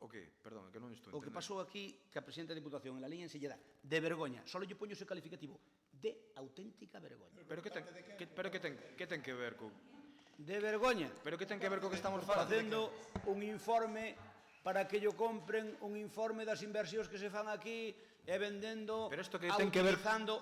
O que? Perdón, que non estou O entendendo. que pasou aquí ca presidenta da Diputación en Lalín en Silleda. De vergoña. Só lle poño ese calificativo. De auténtica vergoña. Pero que ten que ver co... De vergoña. Pero que ten que ver co que estamos falando? Facendo un informe para que yo compren un informe das inversións que se fan aquí e vendendo,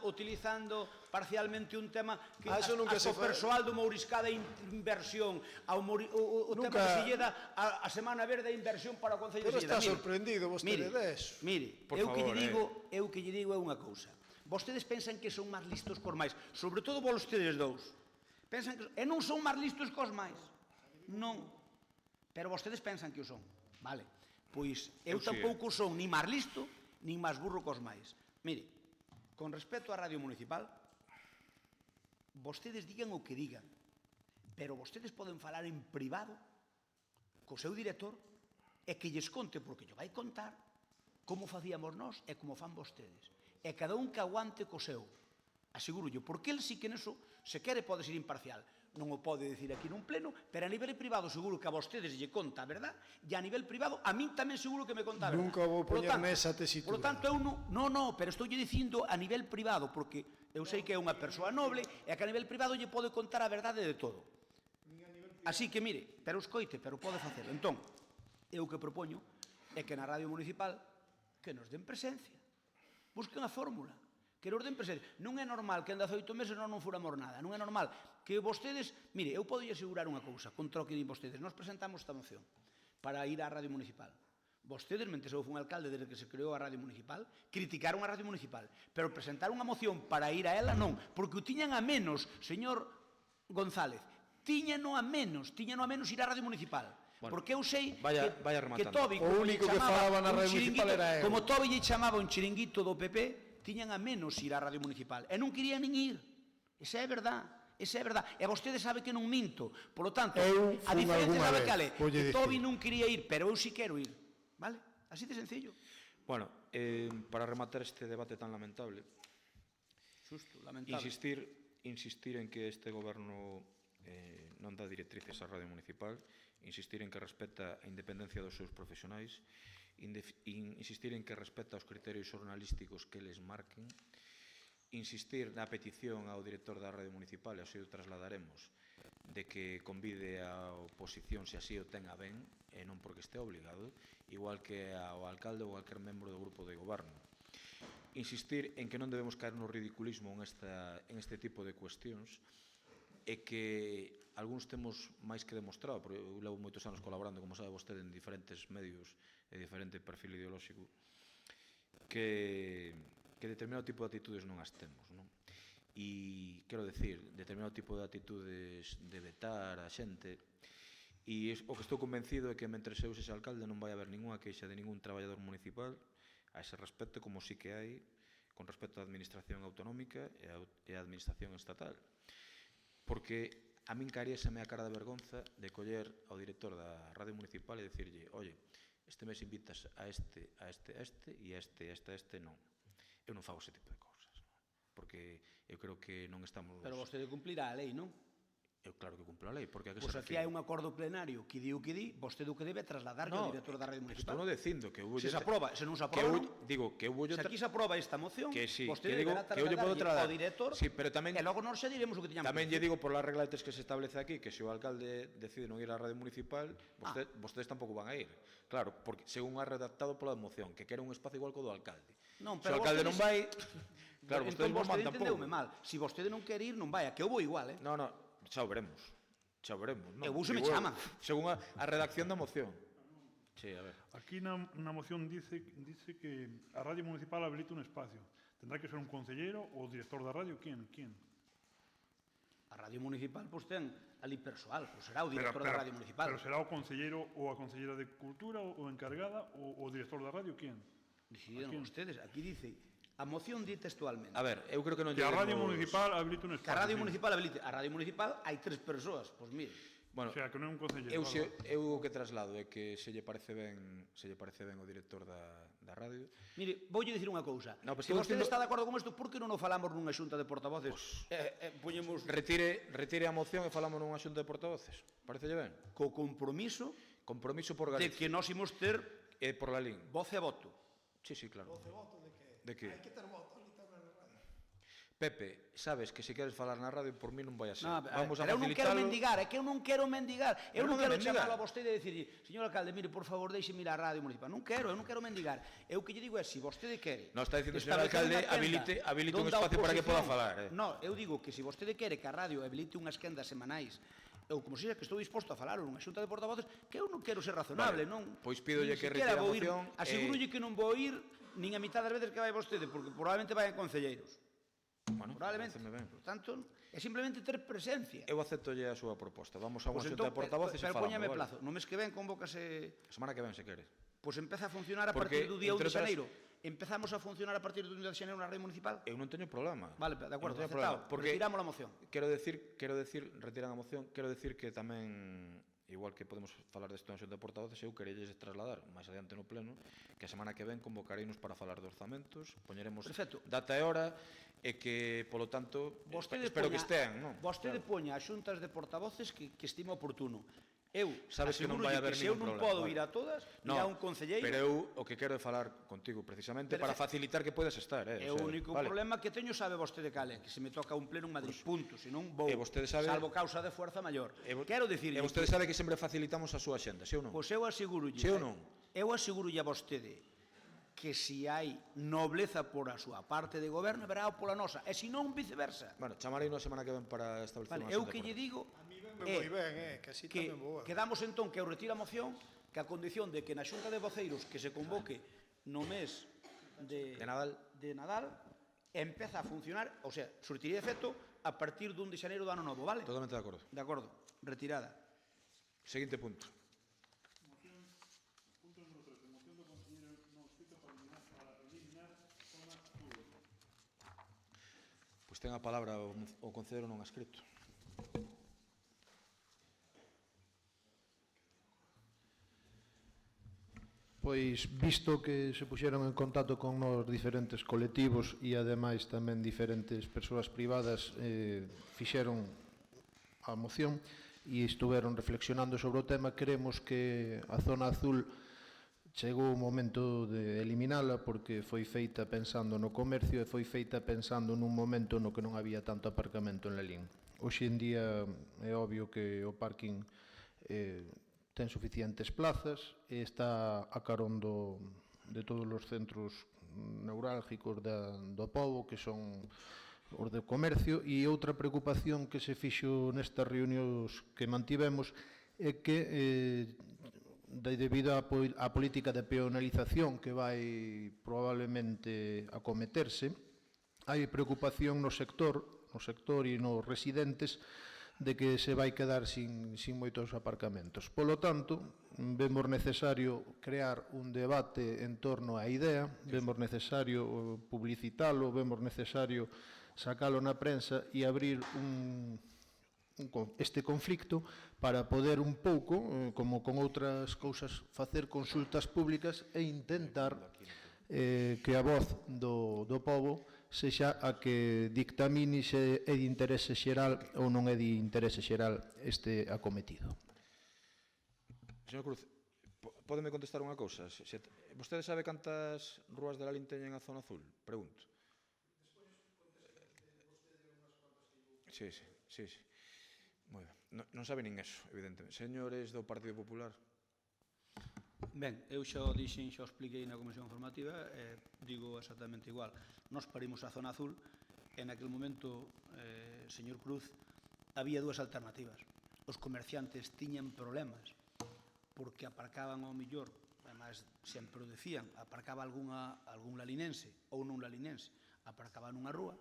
utilizando parcialmente un tema que o persoal do Mouriscada inversión, o tema que se lle dá a Semana Verde inversión para o Concello de Silleda. Pero está sorprendido vostede deso. Mire, eu que lle digo é unha cousa. Vostedes pensan que son máis listos cos máis, sobre todo vostedes dous. Pensan que e non son máis listos cos máis. Non. Pero vostedes pensan que o son. Vale. Pois eu Eu sí, tampouco son ni máis listo, nin máis burro cos máis. Mire, con respecto á radio municipal, vostedes digan o que digan, pero vostedes poden falar en privado co seu director e que lles conte, porque lle vai contar, como facíamos nós e como fan vostedes. E cada un que aguante co seu. Asegurollo, porque el sí que neso, se quere, pode ser imparcial. Non o pode decir aquí nun pleno, pero a nivel privado seguro que a vostedes lle conta a verdad, e a nivel privado a min tamén seguro que me conta a verdad. Nunca vou poñerme esa tesitura. Por lo tanto, eu non, pero estou dicindo a nivel privado, porque eu sei que é unha persoa noble e que a nivel privado lle pode contar a verdade de todo. Así que, mire, pero escoite, pero pode facelo. Entón, eu que propoño é que na radio municipal que nos den presencia. Busquen a fórmula. Que nos den presencia. Non é normal que en 18 meses non furamos nada. Non é normal que vostedes... Mire, eu podo asegurar unha cousa contra o que din vostedes. Nos presentamos esta moción para ir á radio municipal. Vostedes, mentre eu fui un alcalde desde que se creou a radio municipal, criticaron a radio municipal. Pero presentar unha moción para ir a ela non. Porque o tiñan a menos, señor González. Tiñano a menos ir á radio municipal. Bueno, porque eu sei que Tobi, o único que falaba na radio municipal era eu. Como Tobi lle chamaba un chiringuito do PP, tiñan a menos ir á radio municipal. E non querían nin ir. Esa é verdad. Esa é verdad. E vostede sabe que non minto. Por lo tanto, a diferencia sabe cal é. Que Tobi non quería ir, pero eu sí quero ir. Vale? Así de sencillo. Bueno, para rematar este debate tan lamentable, insistir en que este goberno non dá directrices á radio municipal, insistir en que respeta a independencia dos seus profesionais, insistir en que respeta os criterios xornalísticos que les marquen, insistir na petición ao director da radio municipal, e así o trasladaremos, de que convide a oposición se así o ten a ben, e non porque este obligado, igual que ao alcalde ou calquer membro do grupo de goberno. Insistir en que non debemos caer no ridiculismo en este tipo de cuestións, e que algúns temos máis que demostrado, porque eu levo moitos anos colaborando, como sabe vostede, en diferentes medios e diferente perfil ideolóxico, que determinado tipo de atitudes non as temos, non? E, quero decir, determinado tipo de atitudes de vetar a xente, e o que estou convencido é que mentre eu sexa alcalde non vai haber ninguna queixa de ningún traballador municipal a ese respecto, como sí que hai con respecto á administración autonómica e á administración estatal. Porque a min caeríaseme a cara de vergonza de coller ao director da radio municipal e dicirlle, oye, este mes invitas a este, e a este non. Eu non fago ese tipo de cousas, porque eu creo que non estamos... Pero vostede cumplirá a lei, non? Eu claro que cumplo a lei, porque a que pois se aquí hai un acordo plenario que di o que di, vostede o que debe trasladarle ao director da radio municipal. Estou non dicindo que se aproba, se non se aproba, digo que eu se aquí se aproba esta moción, que sí, vostede que digo deberá que eu lle podo trasladarle ao director, sí, pero tamén, e logo nós xa diremos o que tiñamos. Tamén lle digo por la regla de tres que se establece aquí, que se o alcalde decide non ir á radio municipal, vostedes tampouco van a ir. Claro, porque según ha redactado pola moción, que quere un espacio igual co do alcalde. Non, pero se o alcalde non vai, claro, vostedes non van tampouco. Entendeume mal. Se vostede non quere ir, non vai, que eu vou igual, No, xa o veremos. Xa o veremos. Eu vou se me chaman. Según a redacción da moción. Sí, a ver. Aquí na moción dice que a radio municipal habilita un espacio. Tendrá que ser un concelleiro ou o director da radio? ¿Quién? A radio municipal, pois ten ali persoal, pois será o director da radio municipal. Pero será o concelleiro ou a concelleira de Cultura ou encargada ou o director da radio? ¿Quién? Decidiron vostedes. Aquí dice, a moción di textualmente. A ver, eu creo que non que a radio municipal habilita un espacio. Que a radio municipal habilite. A radio municipal hai 3 persoas, pois mire. Bueno, o sea, que non é un concelleiro. Eu o que traslado é que se lle parece ben o director da radio. Mire, voulle dicir unha cousa. Se vostede está de acordo con isto, por que non o falamos nunha xunta de portavoces? Poñemos... Retire a moción e falamos nunha xunta de portavoces. Parecelle ben? Co compromiso por Galicia. De que nós imos ter por la LIN. Voz e voto. Sí, claro. Voz e voto de que? De que? Hai que ter voto ali tamén na radio. Pepe, sabes que se queres falar na radio, por mí non vai a ser. Vamos a facilitarlo. Eu non quero mendigar, é que eu non quero mendigar. Eu non quero chamalo a vostede e dicirlle, señor alcalde, mire, por favor, deixe-me ir á radio municipal. Non quero, eu non quero mendigar. Eu que lle digo é, se vostede quere... Non está dicindo, señor alcalde, habilite un espacio para que poda falar. Non, eu digo que se vostede quere que a radio habilite unhas quendas semanais, eu como sexa que estou disposto a falar nunha xunta de portavoces, que eu non quero ser razonable, non? Pois pídolle que retire a moción. Asegúrolle que non vou ir nin a mitad das veces que vai vostede, porque probablemente vai en concelleiros. Probablemente. Por tanto, é simplemente ter presencia. Eu aceptolle a súa proposta. Vamos a unha xunta de portavoces e falamos. Pero póñame plazo. No mes que ven convócase... A semana que ven, se quere. Pois empeza a funcionar a Porque, partir do día 1 entre de outras- xaneiro. Empezamos a funcionar a partir do 1 de xaneiro na rede municipal? Eu non teño problema. Vale, de acordo, Eu non teño aceptado. problema, porque Retiramos a moción. Quero decir, retiran a moción, quero decir que tamén, igual que podemos falar desto na xunta de portavoces, eu querelles trasladar máis adiante no pleno que a semana que ven convocareinos para falar de orzamentos, poñeremos Perfecto. data e hora e que, polo tanto, espero que estean, non? Vostede poña as xuntas de portavoces que estime oportuno. Eu Sabes que non vai asegúrolle haber que se eu ningún non problema, podo vale. ir a todas, No, irá un concelleiro. pero eu o que quero é falar contigo precisamente para facilitar que podes estar, É o único problema que teño, sabe vostede cal é, que se me toca un pleno en Madrid, punto, senón vou, E vostede sabe- salvo causa de fuerza maior. Quero dicir, E vostede sabe que sempre facilitamos a súa xenda, si ou non? Pois eu asegurolle, Si ou non? eu asegurolle a vostede que si hai nobleza por a súa parte de goberno, verá pola nosa, e se non viceversa. Bueno, chamarei na semana que ven para establecer Vale, unha eu xenda que de lle digo Moi ben, que así que tamén boa. quedamos entón que eu retiro a moción que a condición de que na xunta de voceiros que se convoque no mes de Nadal empeza a funcionar, o sea, surtiría efecto a partir dun de xaneiro do ano novo, vale? Totalmente de acordo. De acordo, retirada. Seguinte punto. Pois ten a palabra o concelleiro non adscrito. Pois, visto que se puxeron en contacto con nos diferentes colectivos e ademais tamén diferentes persoas privadas fixeron a moción e estuveron reflexionando sobre o tema, creemos que a zona azul chegou o momento de eliminala porque foi feita pensando no comercio e foi feita pensando nun momento no que non había tanto aparcamento en Lalín. Hoxe en día é obvio que o parking ten suficientes plazas e está a carón de todos os centros neurálgicos do pobo, que son os de comercio, e outra preocupación que se fixo nestas reunións que mantivemos é que debido á política de peonalización que vai probablemente acometerse, hai preocupación no sector e nos residentes de que se vai quedar sin moitos aparcamentos. Polo tanto, vemos necesario crear un debate en torno á idea, vemos necesario publicitalo, vemos necesario sacalo na prensa e abrir este conflicto para poder un pouco, como con outras cousas, facer consultas públicas e intentar que a voz do pobo sexa a que dictamine se é de interese xeral ou non é de interese xeral este acometido. Señor Cruz, pódeme contestar unha cousa? Vostede sabe cantas rúas de Lalín teñen a zona azul? Pregunto. Sí. Moi ben. Non sabe nin eso, evidentemente. Señores do Partido Popular. Ben, eu xa o dixen, xa o expliquei na Comisión Informativa, digo exactamente igual. Nos parimos a zona azul, e naquele momento, señor Cruz, había dúas alternativas. Os comerciantes tiñan problemas, porque aparcaban ao millor, además, sempre o decían, aparcaba algún lalinense ou non lalinense, aparcaba nunha rúa,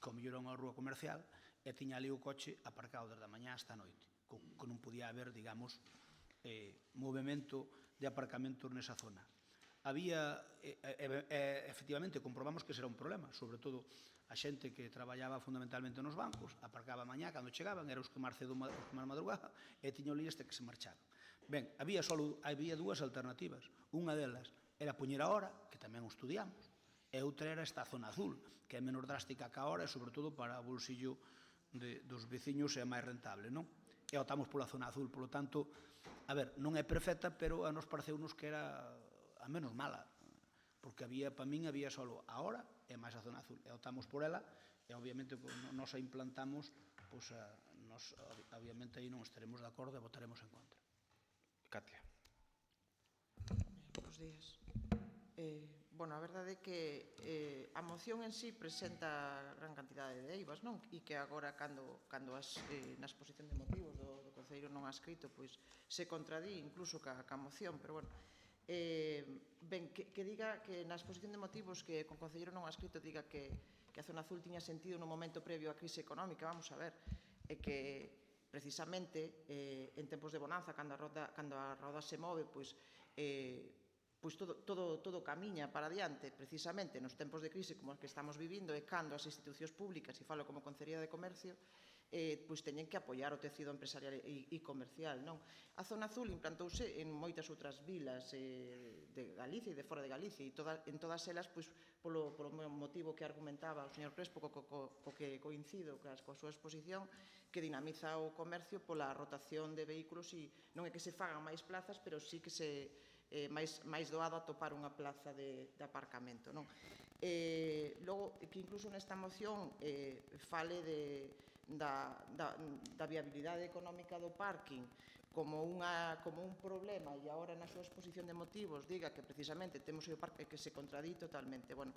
que ao mellor era unha rúa comercial, e tiña ali o coche aparcado desde a mañá hasta a noite, que non podía haber, digamos, movimento de aparcamentos nesa zona. Había, efectivamente, comprobamos que ese era un problema, sobre todo a xente que traballaba fundamentalmente nos bancos, aparcaba a mañá, cando chegaban, eran os que máis cedo, os que máis madrugada, e tiña o liste que se marchaban. Ben, había dúas alternativas. Unha delas era poñer a hora, que tamén o estudiamos, e outra era esta zona azul, que é menos drástica que a hora, e sobre todo para o bolsillo dos veciños é máis rentable, non? E optamos pola zona azul, polo tanto, a ver, non é perfecta, pero a nos pareceunos que era a menos mala, porque para min había só a hora e máis a zona azul, e optamos por ela, e obviamente nos a implantamos, pois obviamente aí non estaremos de acordo e votaremos en contra. Katia. Bos días. Bueno, a verdade é que a moción en sí presenta gran cantidade de eivas, non? E que agora, cando na exposición de motivos do concelleiro non adscrito, pois se contradí incluso ca moción, pero bueno, ben, que diga que na exposición de motivos que con concelleiro non adscrito diga que a zona azul tiña sentido no momento previo á crise económica, vamos a ver, é que precisamente en tempos de bonanza, cando a roda se move, pois pois todo camiña para adiante, precisamente nos tempos de crise como os que estamos vivindo, e cando as institucións públicas, e falo como Concellería de Comercio, pois teñen que apoiar o tecido empresarial e comercial, non? A Zona Azul implantouse en moitas outras vilas de Galicia e de fora de Galicia, e en todas elas, pois, polo motivo que argumentaba o señor Crespo, co que coincido coa súa exposición, que dinamiza o comercio pola rotación de vehículos, e non é que se fagan máis plazas, pero sí que se máis doado atopar unha plaza de aparcamento, non? Logo, que incluso nesta moción fale da viabilidade económica do parking como un problema, e agora na súa exposición de motivos diga que precisamente temos o parque que se contradí totalmente. Bueno,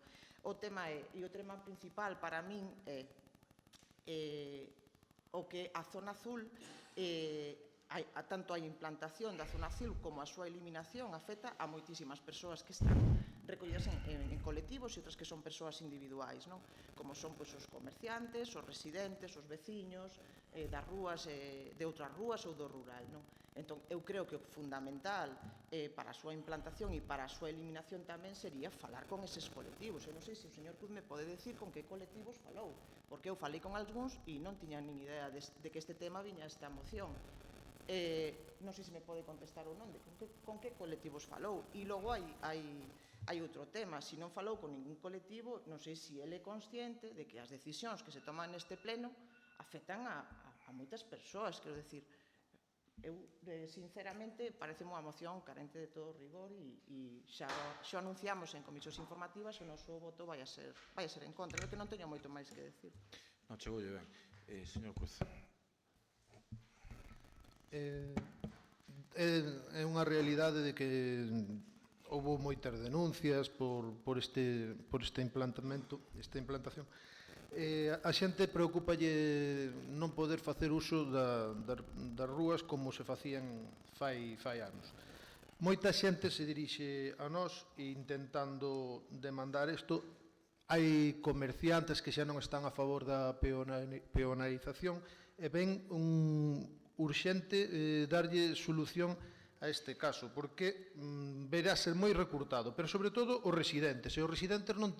o tema principal para min é o que a Zona Azul, tanto a implantación da Zona Azul como a súa eliminación afecta a moitísimas persoas que están recollidas en colectivos e outras que son persoas individuais, non? Como son os comerciantes, os residentes, os veciños das rúas, de outras rúas ou do rural, non? Entón, eu creo que o fundamental para a súa implantación e para a súa eliminación tamén sería falar con eses colectivos. Eu non sei se o señor Cruz me pode decir con que colectivos falou, porque eu falei con algúns e non tiña nin idea de que este tema viña a esta moción. Non sei se me pode contestar ou non, con que colectivos falou. E logo hai outro tema, se non falou con ningún colectivo, non sei se ele é consciente de que as decisións que se toman neste pleno afectan a moitas persoas, quero decir, eu, sinceramente, parece unha moción carente de todo rigor e xa anunciamos en comisións informativas o noso voto vai a ser en contra. Eu que non teño moito máis que decir. Non, chegoulle ben. Señor Cruz. É unha realidade de que houve moitas denuncias por esta implantación. A xente preocupalle non poder facer uso das rúas como se facían fai anos. Moita xente se dirixe a nós intentando demandar isto. Hai comerciantes que xa non están a favor da peonalización e ven urxente darlle solución a este caso, porque verá ser moi recurtado, pero sobre todo os residentes. E os residentes non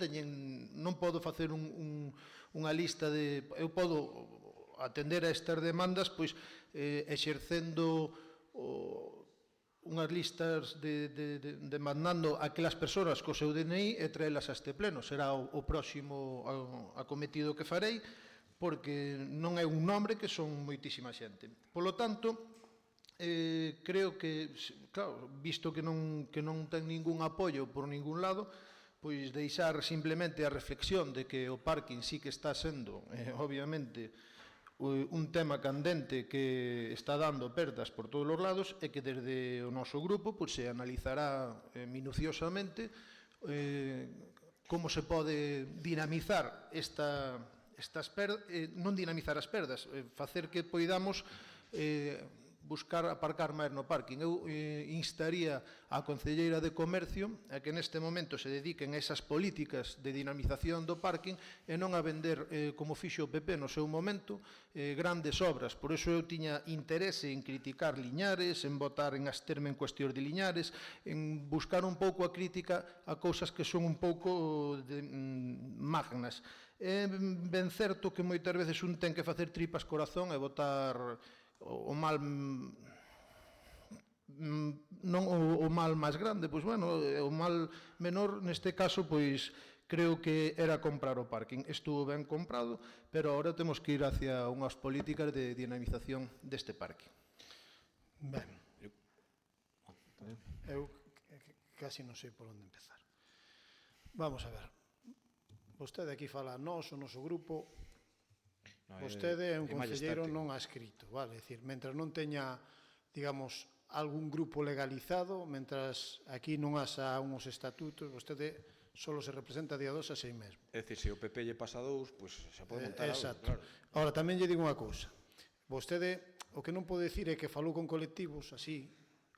podo facer unha lista de... Eu podo atender a estas demandas pois exercendo unhas listas demandando a aquelas persoas co seu DNI e traelas a este pleno. Será o próximo acometido que farei, porque non é un nombre que son moitísima xente. Polo tanto, creo que, claro, visto que non ten ningún apoio por ningún lado, pois deixar simplemente a reflexión de que o parking sí que está sendo, obviamente, un tema candente que está dando perdas por todos os lados e que desde o noso grupo se analizará minuciosamente como se pode dinamizar non dinamizar as perdas, facer que poidamos buscar aparcar máis no parking. Eu instaría á Concelleira de Comercio a que neste momento se dediquen a esas políticas de dinamización do parking e non a vender, como fixo o PP no seu momento, grandes obras. Por iso eu tiña interese en criticar Liñares, en votar en absterme en cuestións de Liñares, en buscar un pouco a crítica a cousas que son un pouco magnas. É ben certo que moitas veces un ten que facer tripas corazón e votar o mal non o mal máis grande, pois bueno, o mal menor neste caso, pois creo que era comprar o parking. Estuvo ben comprado, pero agora temos que ir hacia unhas políticas de dinamización deste parking. Ben, eu casi non sei por onde empezar. Vamos a ver. Vostede aquí fala nós, o noso grupo. Vostede é un concelleiro non adscrito, vale? É dicir, mentras non teña, digamos, algún grupo legalizado, mentras aquí non haxa uns estatutos, vostede solo se representa día 2 a sí mesmo. É dicir, se o PP lle pasa 2, pois se pode montar algo. Exacto. Ahora, tamén lle digo unha cousa. Vostede, o que non pode decir é que falou con colectivos así,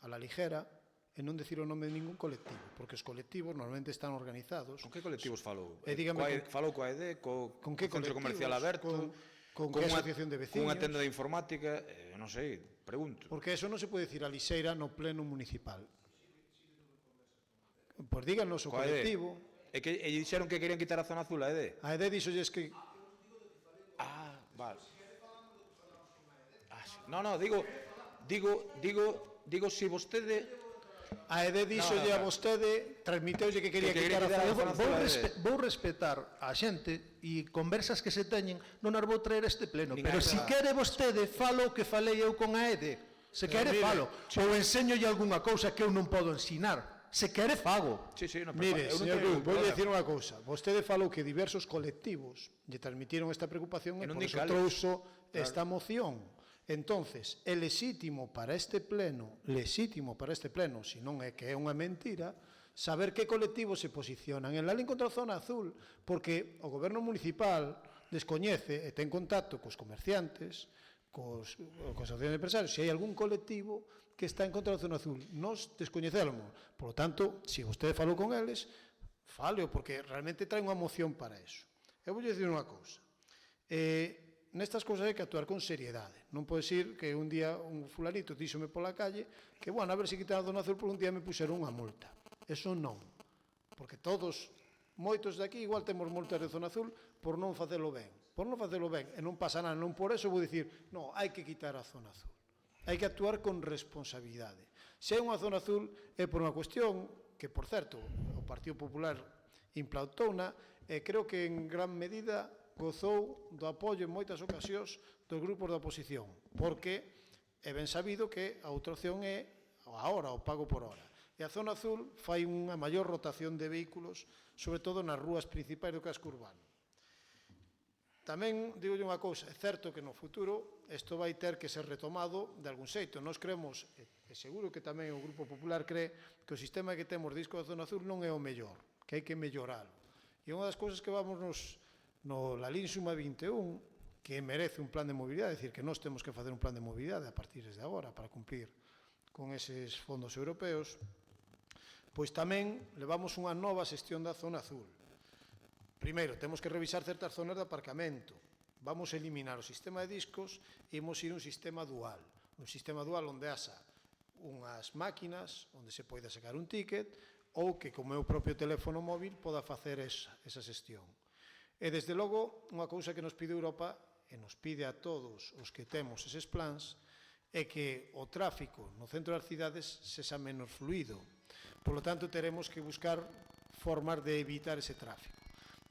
a la ligera, e non decir o nome de ningún colectivo, porque os colectivos normalmente están organizados. Con que colectivos falou? Dígame, falou coa ED, co Centro Comercial Aberto, con que asociación de veciños, cunha tenda de informática, non sei, pregunto. Porque eso non se pode decir a lixeira no pleno municipal. Pois díganos o colectivo. E dixeron que querían quitar a zona azul, a ED? A ED dixolles que... Vale. No, digo si vostede... A ED dixolle a vostede, transmiteulle que quería quitar a zona azul. Vou respetar a xente e conversas que se teñen, non as vou traer este pleno, pero se quere vostede, falo o que falei eu con a ED. Se quere, falo. Ou enseñolle algunha cousa que eu non podo ensinar. Se quere, fago. Mire, señor Cruz, vou dicir unha cousa. Vostede falou que diversos colectivos lle transmitiron esta preocupación e por iso trouxo esta moción. Entonces, é lexítimo para este pleno, se non é que é unha mentira, saber que colectivos se posicionan en la lei contra a zona azul, porque o goberno municipal descoñece e ten contacto cos comerciantes, cos asociacións de empresarios, se hai algún colectivo que está en contra da zona azul. Nos descoñecemos. Por lo tanto, se vostede falou con eles, faleo, porque realmente trae unha moción para eso. Eu vou dicir unha cousa. Nestas cousas hai que actuar con seriedade. Non pode ser que un día un fulanito díxome pola calle que, bueno, a ver se quitan a zona azul por un día me puxeron unha multa. Eso non. Porque todos, moitos de aquí, igual temos multas de zona azul por non facelo ben. Por non facelo ben. E non pasa nada. Non por eso vou dicir, non, hai que quitar a zona azul. Hai que actuar con responsabilidade. Se hai unha zona azul é por unha cuestión que, por certo, o Partido Popular implantouna e creo que en gran medida gozou do apoio en moitas ocasións dos grupos da oposición, porque é ben sabido que a outra opción é a hora, o pago por hora. E a zona azul fai unha maior rotación de vehículos, sobre todo nas rúas principais do casco urbano. Tamén, digo unha cousa, é certo que no futuro isto vai ter que ser retomado de algún xeito. Nós creemos, e seguro que tamén o Grupo Popular cree, que o sistema que temos de disco da zona azul non é o mellor, que hai que melloralo. E unha das cousas que vamos no Lalín Suma 21, que merece un plan de mobilidade, é dicir, que nós temos que facer un plan de mobilidade a partir de agora para cumplir con eses fondos europeos, pois tamén levamos unha nova xestión da zona azul. Primeiro, temos que revisar certas zonas de aparcamento. Vamos a eliminar o sistema de discos e imos ir a un sistema dual. Un sistema dual onde haxa unhas máquinas onde se poida sacar un ticket ou que, como é o propio teléfono móvil, poda facer esa xestión. E, desde logo, unha cousa que nos pide Europa e nos pide a todos os que temos eses plans é que o tráfico no centro das cidades sexa menos fluido. Por lo tanto, teremos que buscar formas de evitar ese tráfico.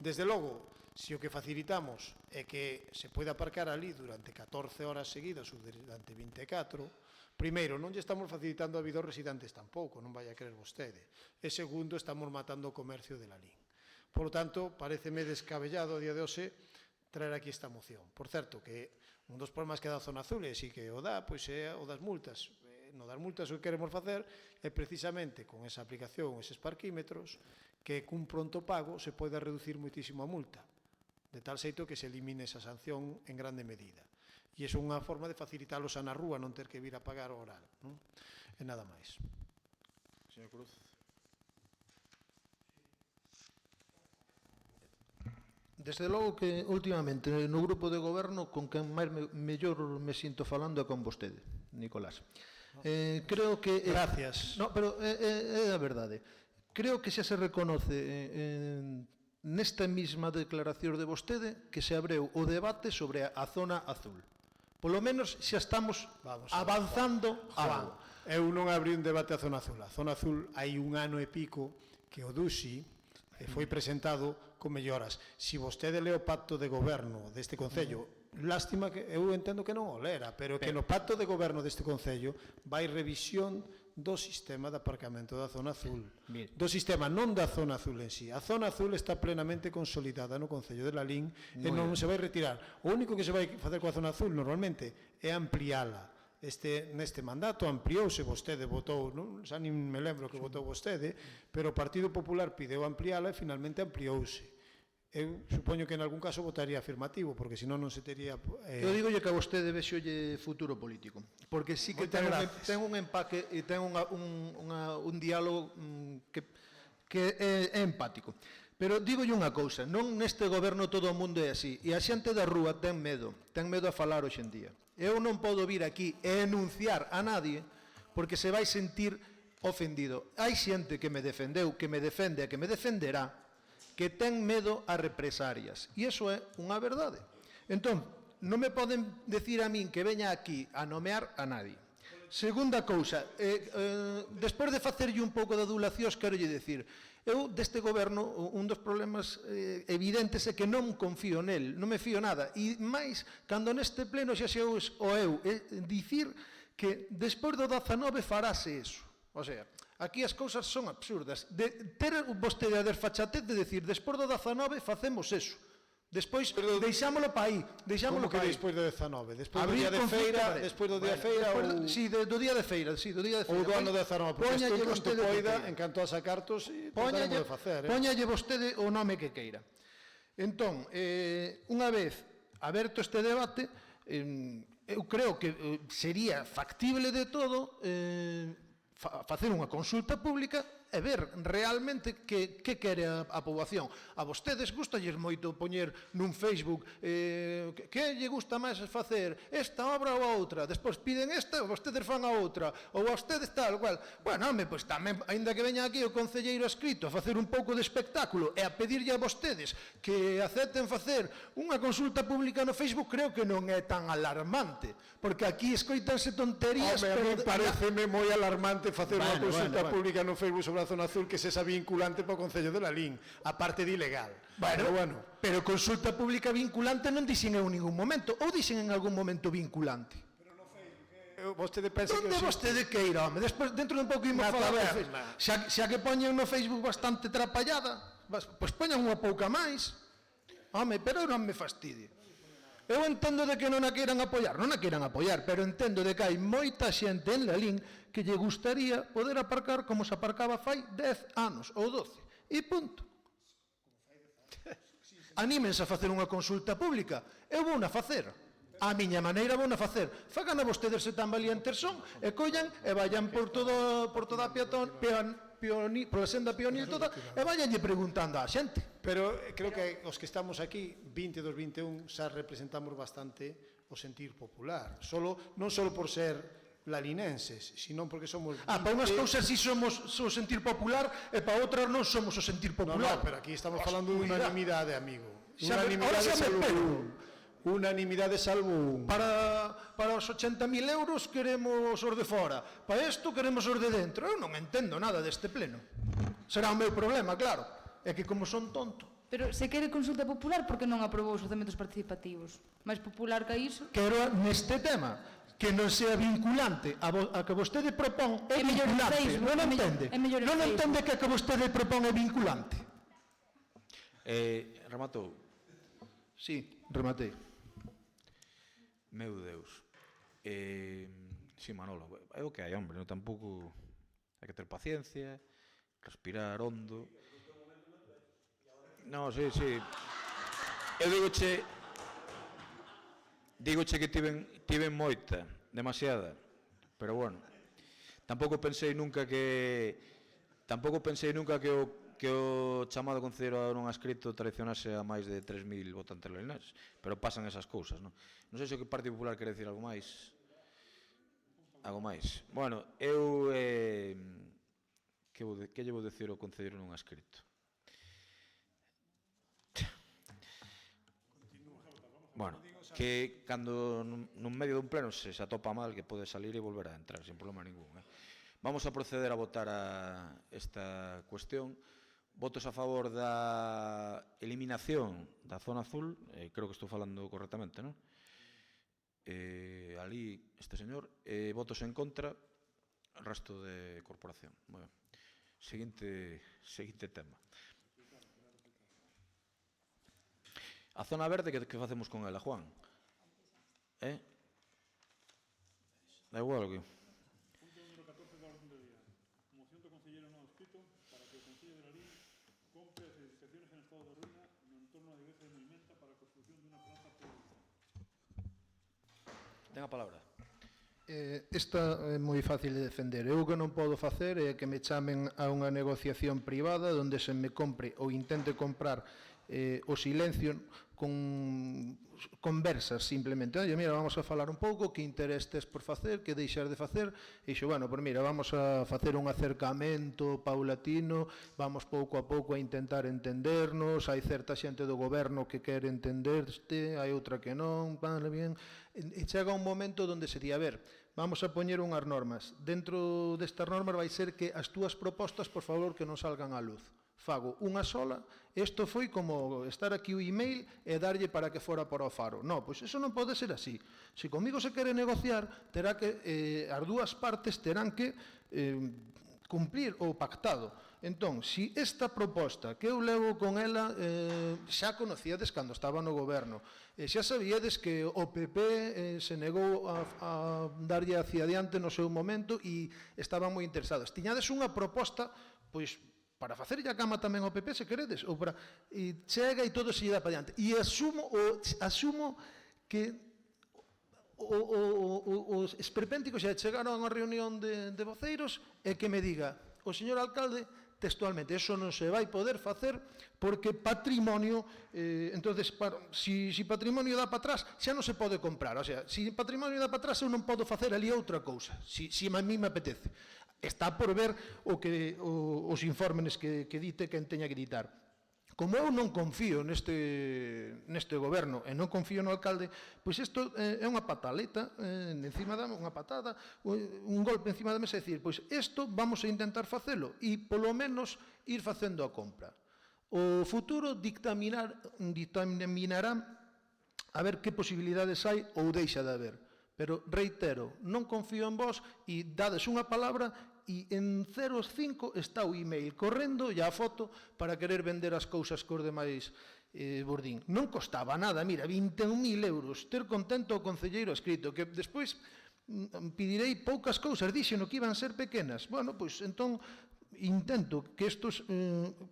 Desde logo, se o que facilitamos é que se pode aparcar ali durante 14 horas seguidas ou durante 24, primeiro, non lle estamos facilitando a vida aos residentes tampouco, non vai a creer vostede. E segundo, estamos matando o comercio de Lalín. Por lo tanto, pareceme descabellado a día de hoxe traer aquí esta moción. Por certo, que un dos problemas que dá a zona azul e si que o dá, pois é o das multas. No das multas o que queremos facer é precisamente con esa aplicación, eses parquímetros, que cun pronto pago se pode reducir moitísimo a multa, de tal xeito que se elimine esa sanción en grande medida. E iso é unha forma de facilitalos a na rúa, non ter que vir a pagar o oral. E nada máis. Señor Cruz. Desde logo que últimamente no grupo de goberno con quen máis mellor me sinto falando é con vostede, Nicolás. Creo que... Gracias. No, pero é a verdade. Creo que xa se reconoce nesta mesma declaración de vostede que se abreu o debate sobre a zona azul. Polo menos xa estamos avanzando algo. Eu non abrí un debate a zona azul. A zona azul hai un ano e pico que o DUSI foi presentado con melloras. Se vostede leo o pacto de goberno deste Concello, lástima que eu entendo que non o lera, pero que no pacto de goberno deste Concello vai revisión do sistema de aparcamento da zona azul. Do sistema, non da zona azul en sí. A zona azul está plenamente consolidada no Concello de Lalín e non se vai retirar. O único que se vai facer coa zona azul normalmente é ampliála. Neste mandato ampliouse, vostede votou, xa nin me lembro que votou vostede, pero o Partido Popular pideu ampliála e finalmente ampliouse. Eu supoño que en algún caso votaría afirmativo, porque senón non se tería... Eu digolle que a vostede vexolle futuro político, porque sí que ten un empaque e ten un diálogo que é empático. Pero digolle unha cousa, non neste goberno todo o mundo é así, e a xente da rúa ten medo a falar hoxe en día. Eu non podo vir aquí e enunciar a nadie porque se vai sentir ofendido. Hai xente que me defendeu, que me defende e que me defenderá, que ten medo a represalias. E iso é unha verdade. Entón, non me poden decir a min que veña aquí a nomear a nadie. Segunda cousa, despois de facerlle un pouco de adulacións, quero lle decir, eu deste goberno, un dos problemas evidentes é que non confío nel, non me fío nada, e máis, cando neste pleno xa se o eu, dicir que despois do 19 farase eso. O sea, aquí as cousas son absurdas. Ter vostede a desfachatez de decir, despois do 19 facemos eso. Despois, deixámolo pa aí. Como que despois do 19? Despois do día de feira? Despois do día de feira? Si, do día de feira. Ou do ano 19? Porque isto cando poida, en canto a sacartos, trataremos de facer. Póñalle vostede o nome que queira. Entón, unha vez aberto este debate, eu creo que sería factible de todo facer unha consulta pública e ver realmente que quere a poboación. A vostedes gustalles moito poñer nun Facebook que lle gusta máis facer esta obra ou a outra, despois piden esta, vostedes fan a outra, ou a vostedes tal, cual. Bueno, home, pois tamén, ainda que veña aquí o concelleiro escrito a facer un pouco de espectáculo e a pedirlle a vostedes que acepten facer unha consulta pública no Facebook, creo que non é tan alarmante, porque aquí escoitanse tonterías. Home, a mí pareceme moi alarmante facer unha consulta pública no Facebook sobre a zona azul que sexa vinculante para o Concello de Lalín, a parte de ilegal. Pero consulta pública vinculante non dixen en ningún momento, ou dixen en algún momento vinculante. Vostede pensa que... Onde vostede queira, home, despois dentro de un pouco imos falar de Facebook. Xa que poñen no Facebook bastante trapallada, pois poñan unha pouca máis. Home, pero non me fastidie. Eu entendo de que non a queiran apoiar, pero entendo de que hai moita xente en Lalín que lle gustaría poder aparcar como se aparcaba fai 10 anos ou 12. E punto. Anímense a facer unha consulta pública. Eu vou na facer. A miña maneira vou na facer. Fagan a vostedes se tan valientes son e collan e vayan por toda a pola senda peonil toda e vayanlle preguntando á xente. Pero creo que os que estamos aquí, 20 dos 21, xa representamos bastante o sentir popular. Non só por ser lalinenses, sino porque somos... Para unhas cousas si somos o sentir popular e para outras non somos o sentir popular. No, pero aquí estamos falando de unanimidade, amigo. Unanimidade salvo un. Para os 80.000 euros queremos os de fora, para isto queremos os de dentro. Eu non entendo nada deste pleno. Será o meu problema, claro, é que como son tonto. Pero se quere consulta popular, por que non aprobou os orzamentos participativos? Máis popular que iso? Quero neste tema que non sea vinculante, a que vostede propón é vinculante. Non entende? Non entende que a que vostede propón é vinculante? Rematou? Sí, rematei. Meu Deus. Sí, Manolo, é o que hai, hombre, non tampouco hai que ter paciencia, respirar hondo. No, sí. Eu dígoche que tiven moita, demasiada, pero bueno, tampouco pensei nunca que o chamado concelleiro non adscrito traicionase a máis de 3.000 votantes lalineses, pero pasan esas cousas, non? Non sei se o Partido Popular quere decir algo máis. Bueno, eu que lle vou decir ao concelleiro non adscrito? Bueno, que cando nun medio dun pleno se atopa mal, que pode salir e volver a entrar sin problema ningún. Vamos a proceder a votar a esta cuestión. Votos a favor da eliminación da zona azul, creo que estou falando correctamente, non? Ali, este señor, votos en contra, o resto de corporación. Moi ben. Seguinte tema. A zona verde, que facemos con ela, Juan? Da igual o que? Punto número 14 da orden do día. Moción do concelleiro non adscrito para que o Concello de Lalín compre as edificaciones en estado de ruína no entorno da igrexa de Moimenta para a construción dunha plaza pública. Ten a palabra. Esta é moi fácil de defender. Eu o que non podo facer é que me chamen a unha negociación privada onde se me compre ou intente comprar o silencio con conversas simplemente. Oye, mira, vamos a falar un pouco, que interés tes por facer, que deixar de facer, e dixo, bueno, pues mira, vamos a facer un acercamento paulatino, vamos pouco a pouco a intentar entendernos, hai certa xente do goberno que quere entenderte, hai outra que non, vale, bien, e chega un momento onde se di, a ver, vamos a poñer unhas normas, dentro destas normas vai ser que as túas propostas, por favor, que non salgan á luz. Fago unha sola, isto foi como estar aquí o email e darlle para que fora para o faro. Non, pois iso non pode ser así. Se comigo se quere negociar, terá que, as dúas partes terán que cumplir o pactado. Entón, se esta proposta que eu levo con ela xa conocíades cando estaba no goberno, xa sabíades que o PP se negou a darlle hacia adiante no seu momento e estaban moi interesados. Tiñades unha proposta, pois, para facer a cama tamén ao PP, se queredes, ou para, e chega e todo se lle dá para diante. E asumo que os esperpénticos xa chegaron a unha reunión de voceiros e que me diga o señor alcalde textualmente, eso non se vai poder facer porque patrimonio, entonces, si patrimonio dá para atrás, xa non se pode comprar, o sea, si patrimonio dá para atrás, eu non podo facer ali outra cousa, si a mí me apetece. Está por ver os informes que dite quen teña que ditar. Como eu non confío neste goberno e non confío no alcalde, pois isto é unha pataleta, unha patada, un golpe encima da mesa e dicir, pois isto vamos a intentar facelo e polo menos ir facendo a compra. O futuro dictaminará a ver que posibilidades hai ou deixa de haber. Pero, reitero, non confío en vos e dades unha palabra e en 0,5 está o email correndo e a foto para querer vender as cousas cos demais burdín. Non costaba nada, mira, 21.000 euros, ter contento o concelleiro escrito, que despois pedirei poucas cousas, dixeno que iban ser pequenas. Bueno, pois entón intento que estos...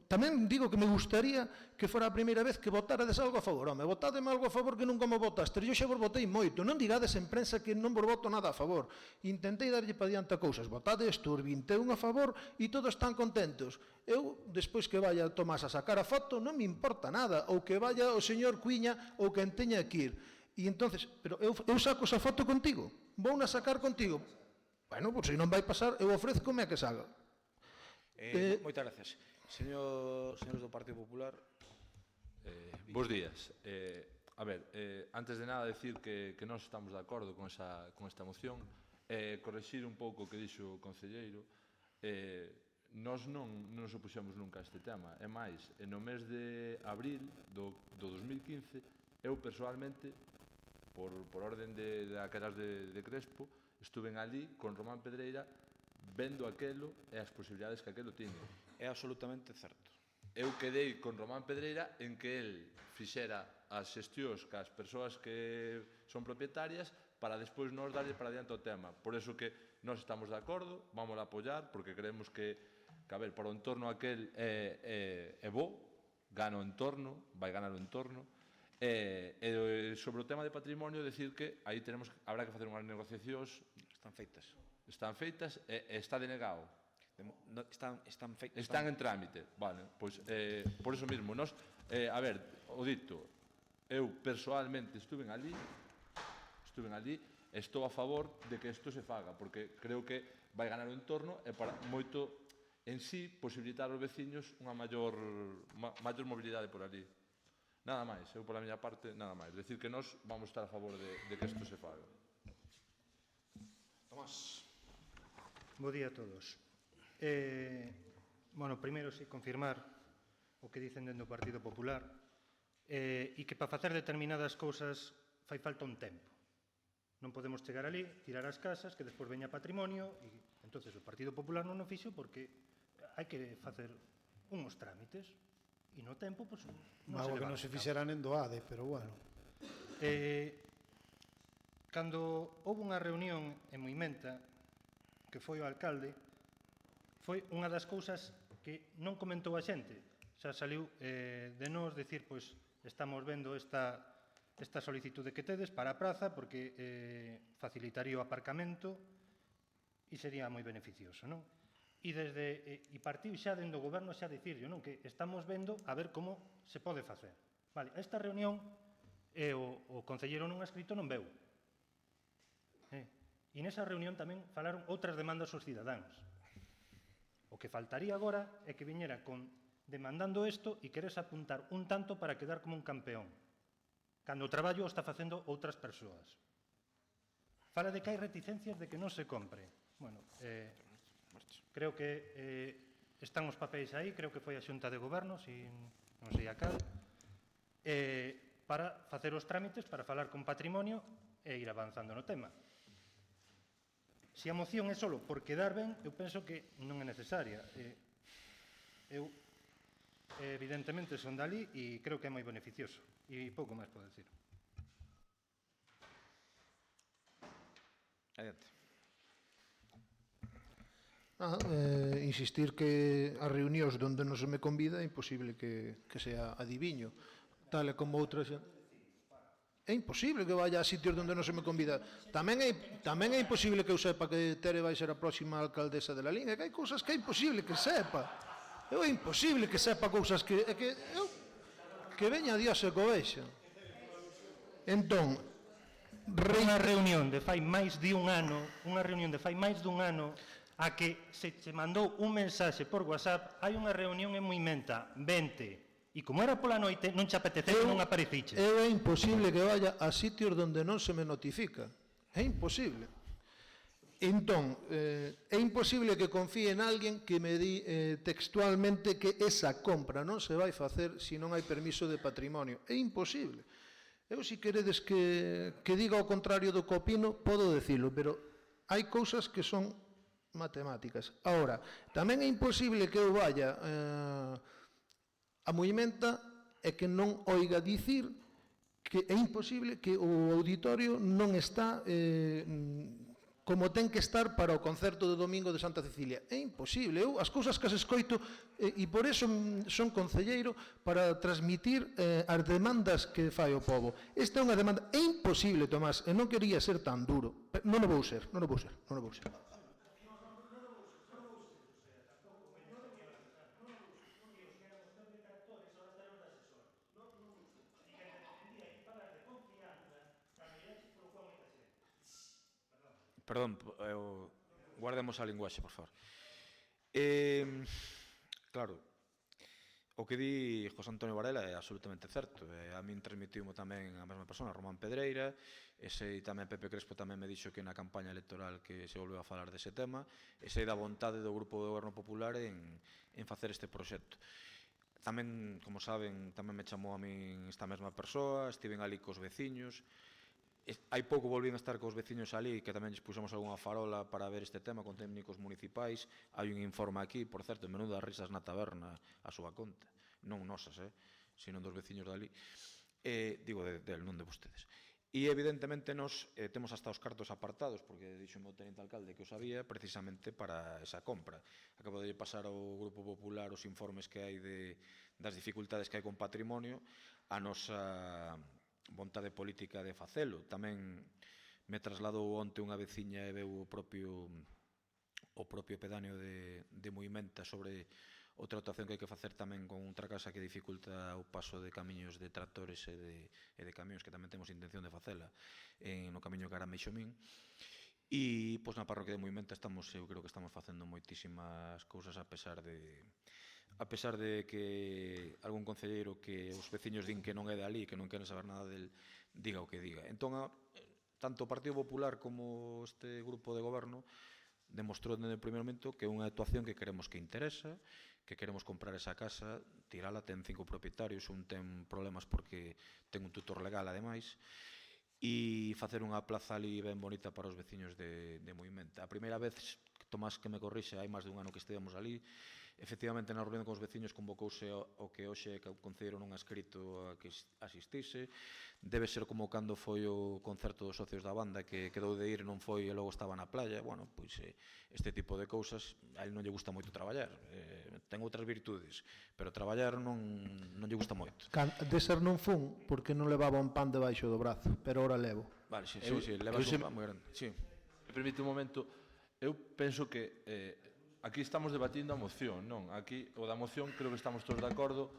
tamén digo que me gustaría que fora a primeira vez que votárades algo a favor. Home, votádeme algo a favor que nunca me votaste. Eu xa vos votei moito. Non digades en prensa que non vos voto nada a favor. Intentei darlle pa diante a cousas. Votades estos 21 a favor e todos están contentos. Eu, despois que vaya Tomás a sacar a foto, non me importa nada. Ou que vaya o señor Cuiña ou quen teña que ir. E entonces, pero eu saco esa foto contigo. Vou na sacar contigo. Bueno, pois se non vai pasar, eu ofrezco-me a que salga. Moitas gracias. Señores do Partido Popular. Bos días. A ver, antes de nada decir que nós estamos de acordo con esta moción, correxir un pouco o que dixo o concelleiro. Nós non nos opuxemos nunca a este tema. É máis, no mes de abril do 2015, eu persoalmente, por orden de aquelas de Crespo, estuve ali con Román Pedreira vendo aquelo e as posibilidades que aquelo tiña. É absolutamente certo. Eu quedei con Román Pedreira en que el fixera as xestións cas persoas que son propietarias para despois nos darlle para diante o tema. Por eso que nós estamos de acordo, vamos a apoiar, porque creemos que a ver, para o entorno aquel é bo, gana o entorno, vai ganar o entorno. E sobre o tema de patrimonio, decir que aí habrá que facer unhas negociacións. Están feitas e está denegado. Están en trámite. Vale, pois, por eso mesmo, nós, a ver, o dito, eu persoalmente estuve ali, estou a favor de que isto se faga, porque creo que vai ganar o entorno e para moito en sí posibilitar aos veciños unha maior mobilidade por ali. Nada máis, eu pola miña parte, nada máis. Decir que nós vamos estar a favor de que isto se faga. Tomás. Bo día a todos. Bueno, primeiro, si confirmar o que dicen dentro do Partido Popular e que para facer determinadas cousas fai falta un tempo. Non podemos chegar ali, tirar as casas, que despois veña patrimonio, e entonces o Partido Popular non o fixo porque hai que facer uns trámites e no tempo, pois, non se leva. Que non se fixeran en Doade, pero bueno. Cando houve unha reunión en Moimenta, que foi o alcalde, foi unha das cousas que non comentou a xente. Xa saliu de nós decir, pois, estamos vendo esta solicitude que tedes para a praza porque facilitaría o aparcamento e sería moi beneficioso, non? E partiu xa dentro do goberno xa dicirlo, non? Que estamos vendo a ver como se pode facer. Vale, esta reunión o concelleiro non escrito non veu. E nesa reunión tamén falaron outras demandas aos cidadáns. O que faltaría agora é que viñera demandando isto e queres apuntar un tanto para quedar como un campeón, cando o traballo o está facendo outras persoas. Fala de que hai reticencias de que non se compre. Bueno, creo que están os papéis aí, creo que foi a Xunta de Goberno, non sei a cal, para facer os trámites, para falar con patrimonio e ir avanzando no tema. Se a moción é só por quedar ben, eu penso que non é necesaria. Eu, evidentemente, son dali e creo que é moi beneficioso. E pouco máis podo decir. Adiante. Insistir que as reunións onde non se me convida é imposible que sea adiviño, tal e como outras. É imposible que vaya a sitios onde non se me convida. Tamén é imposible que eu sepa que Tere vai ser a próxima alcaldesa de Lalín. É que hai cousas que é imposible que sepa. É imposible que sepa cousas que veña Dios e co vexa. Entón, unha reunión de fai máis de un ano, a que se che mandou un mensaxe por WhatsApp, hai unha reunión en Moimenta, 20, e como era pola noite, non che apeteceu non apareciche. É imposible que vaya a sitios onde non se me notifica. É imposible. Entón, é imposible que confíe en alguén que me di textualmente que esa compra non se vai facer se non hai permiso de patrimonio. É imposible. Eu, se queredes que diga o contrario do que opino, podo decirlo, pero hai cousas que son matemáticas. Ahora, tamén é imposible que eu vaya a Moimenta e que non oiga dicir que é imposible que o auditorio non está como ten que estar para o concerto do domingo de Santa Cecilia. É imposible. Eu as cousas que as escoito e por eso son concelleiro para transmitir as demandas que fai o povo. Esta é unha demanda. É imposible, Tomás, e non quería ser tan duro. Non o vou ser. Perdón, guardemos a linguaxe, por favor. Claro, o que di José Antonio Varela é absolutamente certo. A min transmitiumo tamén a mesma persona, Román Pedreira, e sei tamén Pepe Crespo tamén me dixo que na campaña electoral que se volveu a falar dese tema, e sei da vontade do Grupo do Goberno Popular en facer este proxecto. Tamén, como saben, tamén me chamou a min esta mesma persoa, estiven ali cos veciños. Hai pouco volvín a estar cos veciños ali, que tamén lles puxemos algunha farola para ver este tema con técnicos municipais. Hai un informe aquí, por certo, menudas risas na taberna a súa conta. Non nosas, sino dos veciños dali. Digo, del, non de vostedes. E evidentemente nos temos hasta os cartos apartados, porque dixo o meu teniente alcalde que os había precisamente para esa compra. Acabo de pasar ao Grupo Popular os informes que hai das dificultades que hai con patrimonio, a nosa vontade política de facelo. Tamén me trasladou onte unha veciña e veu o propio pedáneo de Moimenta sobre outra actuación que hai que facer tamén con outra casa que dificulta o paso de camiños de tractores e de camións, que tamén temos intención de facela no camiño cara a Meixomín. E na parroquia de Moimenta eu creo que estamos facendo moitísimas cousas a pesar de que algún concelleiro que os veciños din que non é de ali, que non queren saber nada del, diga o que diga. Entón, tanto o Partido Popular como este grupo de goberno demostrou desde o primeiro momento que é unha actuación que queremos que interesa, que queremos comprar esa casa, tirala, ten 5 propietarios, un ten problemas porque ten un tutor legal ademais, e facer unha plaza ali ben bonita para os veciños de Moimenta. A primeira vez, Tomás que me corrixe, hai máis de un ano que estivemos ali. Efectivamente, na reunión con os veciños convocouse o que hoxe o concelleiro non ha escrito a que asistise. Debe ser como cando foi o concerto dos socios da banda, que quedou de ir, non foi e logo estaba na playa. Bueno, pois este tipo de cousas, a él non lle gusta moito traballar. Ten outras virtudes, pero traballar non lle gusta moito. De ser non fun, porque non levaba un pan debaixo do brazo, pero ora levo. Vale, levas un pan moi grande. Me permite un momento, eu penso que aquí estamos debatindo a moción, non? Aquí, o da moción, creo que estamos todos de acordo.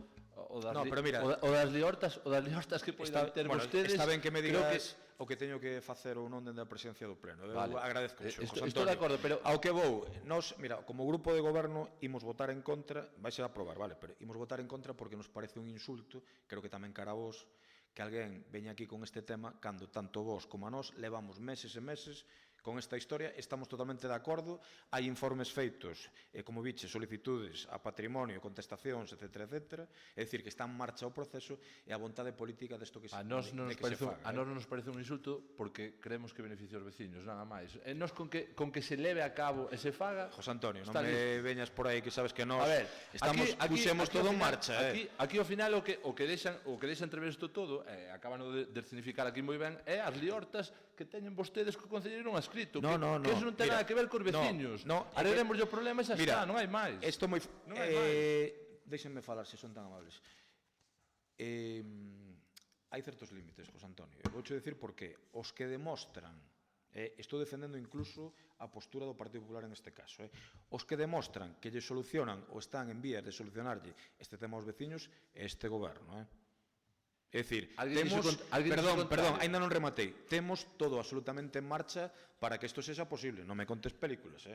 O das, No, pero mira, o das liortas que poidan ter vostedes... Está ben que me creo digas o que teño que facer ou non dende a presidencia do Pleno. Eu agradezco, José Estou de acordo, pero... Ao que vou, nós, mira, como grupo de goberno imos votar en contra, vais a aprobar, vale, pero imos votar en contra porque nos parece un insulto, creo que tamén cara a vos, que alguén veña aquí con este tema cando tanto vos como a nós levamos meses e meses con esta historia, estamos totalmente de acordo, hai informes feitos, como biche, solicitudes a patrimonio, contestacións, etc., etc., é dicir, que está en marcha o proceso e a vontade política desto que se faga. A nós non nos parece un insulto porque creemos que beneficia os veciños, nada máis. E nós con que se leve a cabo e se faga... José Antonio, non me veñas por aí que sabes que nós puxemos todo en marcha. Aquí ao final o que deixan entrever isto todo, acaban de escenificar aquí moi ben, é as liortas que teñen vostedes co concelleiro non escrito, que eso non ten nada que ver cos veciños. Arreglemos o problema e xa está, non hai máis. Isto moi... Déxenme falar, se son tan amables. Hai certos límites, José Antonio. Voucho dicir porque os que demostran, estou defendendo incluso a postura do Partido Popular en este caso, os que demostran que lle solucionan ou están en vías de solucionarlle este tema aos veciños é este goberno, É dicir, perdón, ainda non rematei. Temos todo absolutamente en marcha para que isto sexa posible. Non me contes películas,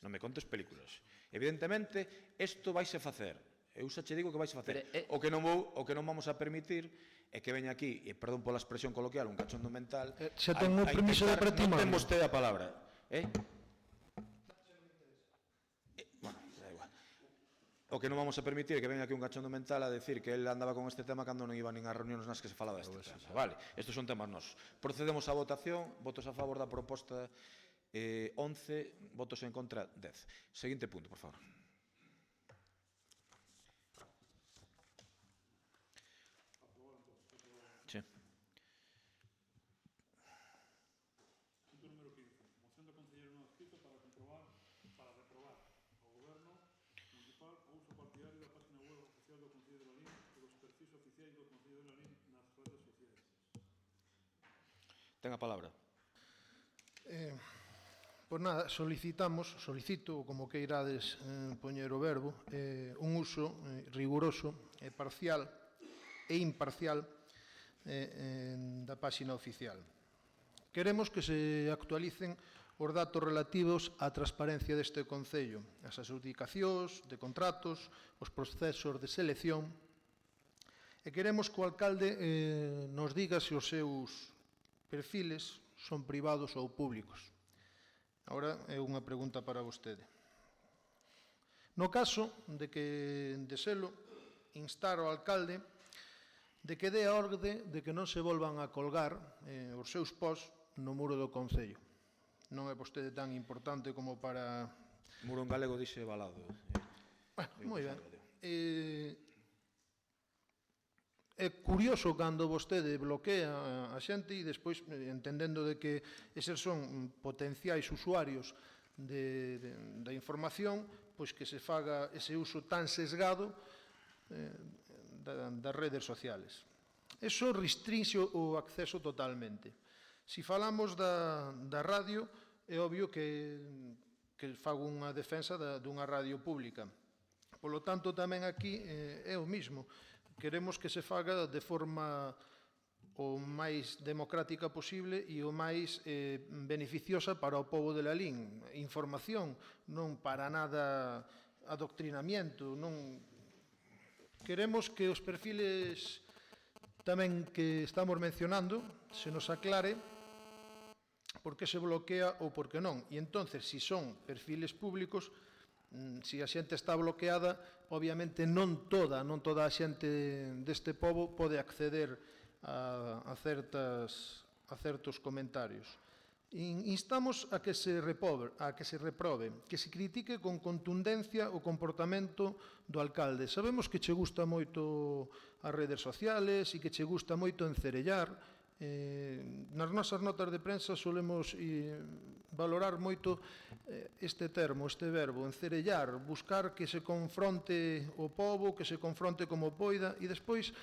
Non me contes películas. Evidentemente, isto vaise facer. Eu xa che digo que vaise facer. O que non vamos a permitir é que veña aquí, e perdón pola expresión coloquial, un cachondo mental. Xa ten o permiso de patrimonio. Non ten vostede a palabra. O que non vamos a permitir é que venga aquí un cachondo mental a decir que él andaba con este tema cando non iba nin ás reunións nas que se falaba deste tema. Vale, estes son temas nosos. Procedemos á votación, votos a favor da proposta 11, votos en contra 10. Seguinte punto, por favor. Sí. Punto número 15. Moción do concelleiro non escrito para reprobar ao Goberno municipal o uso partidario da página web oficial do Concello de Lalín e dos perfis oficiais do Concello de Lalín nas redes sociais. Ten a palabra. Pois nada, solicito, como que irades poñer o verbo, un uso riguroso e parcial e imparcial da páxina oficial. Queremos que se actualicen os datos relativos á transparencia deste Concello, as adxudicacións de contratos, os procesos de selección, e queremos que o alcalde nos diga se os seus perfiles son privados ou públicos. Agora é unha pregunta para vostede. No caso de que, de selo, instar ao alcalde de que dé a orde de que non se volvan a colgar os seus posts no muro do Concello. Non é vostede tan importante como para... Muro en galego dixe balado. Moi ben. É curioso cando vostede bloquea a xente e despois, entendendo de que eses son potenciais usuarios da información, pois que se faga ese uso tan sesgado das redes sociales. Eso restrinxe o acceso totalmente. Se falamos da radio, é obvio que fago unha defensa dunha radio pública. Polo tanto, tamén aquí é o mismo. Queremos que se faga de forma o máis democrática posible e o máis beneficiosa para o pobo de Lalín. Información, non para nada adoctrinamiento. Queremos que os perfiles tamén que estamos mencionando se nos aclare por que se bloquea ou por que non. E entonces, se son perfiles públicos, se a xente está bloqueada, obviamente non toda a xente deste pobo pode acceder a certos comentarios. Instamos a que se reprobe, que se critique con contundencia o comportamento do alcalde. Sabemos que che gusta moito as redes sociales e que che gusta moito encerellar. Nas nosas notas de prensa solemos valorar moito este termo, este verbo, encerellar, buscar que se confronte o pobo, que se confronte como poida e despois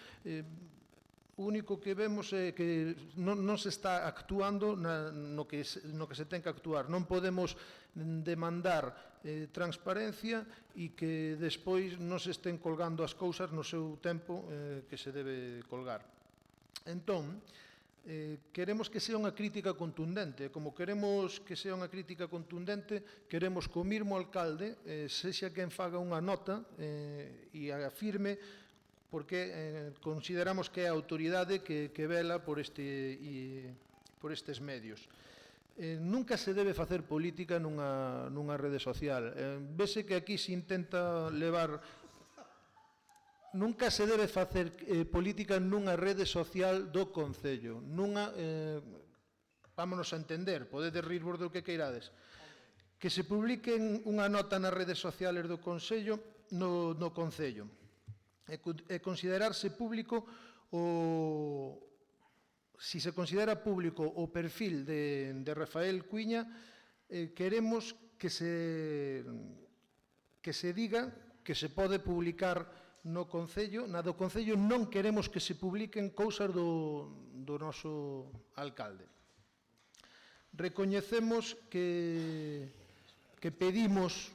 O único que vemos é que non se está actuando no que se ten que actuar. Non podemos demandar transparencia e que despois non se estén colgando as cousas no seu tempo que se debe colgar. Entón, queremos que sea unha crítica contundente. Como queremos que sea unha crítica contundente, queremos que o mesmo alcalde sexa quen faga unha nota e afirme porque consideramos que é a autoridade que vela por estes medios. Nunca se debe facer política nunha rede social. Vese que aquí se intenta levar... Nunca se debe facer política nunha rede social do Concello. Vámonos a entender, podedes rirvos do que queirades. Que se publiquen unha nota nas redes sociales do Concello no Concello. E considerarse público si se considera público o perfil de Rafael Cuiña, queremos que se diga que se pode publicar no Concello. Na do Concello non queremos que se publiquen cousas do noso alcalde. Recoñecemos que pedimos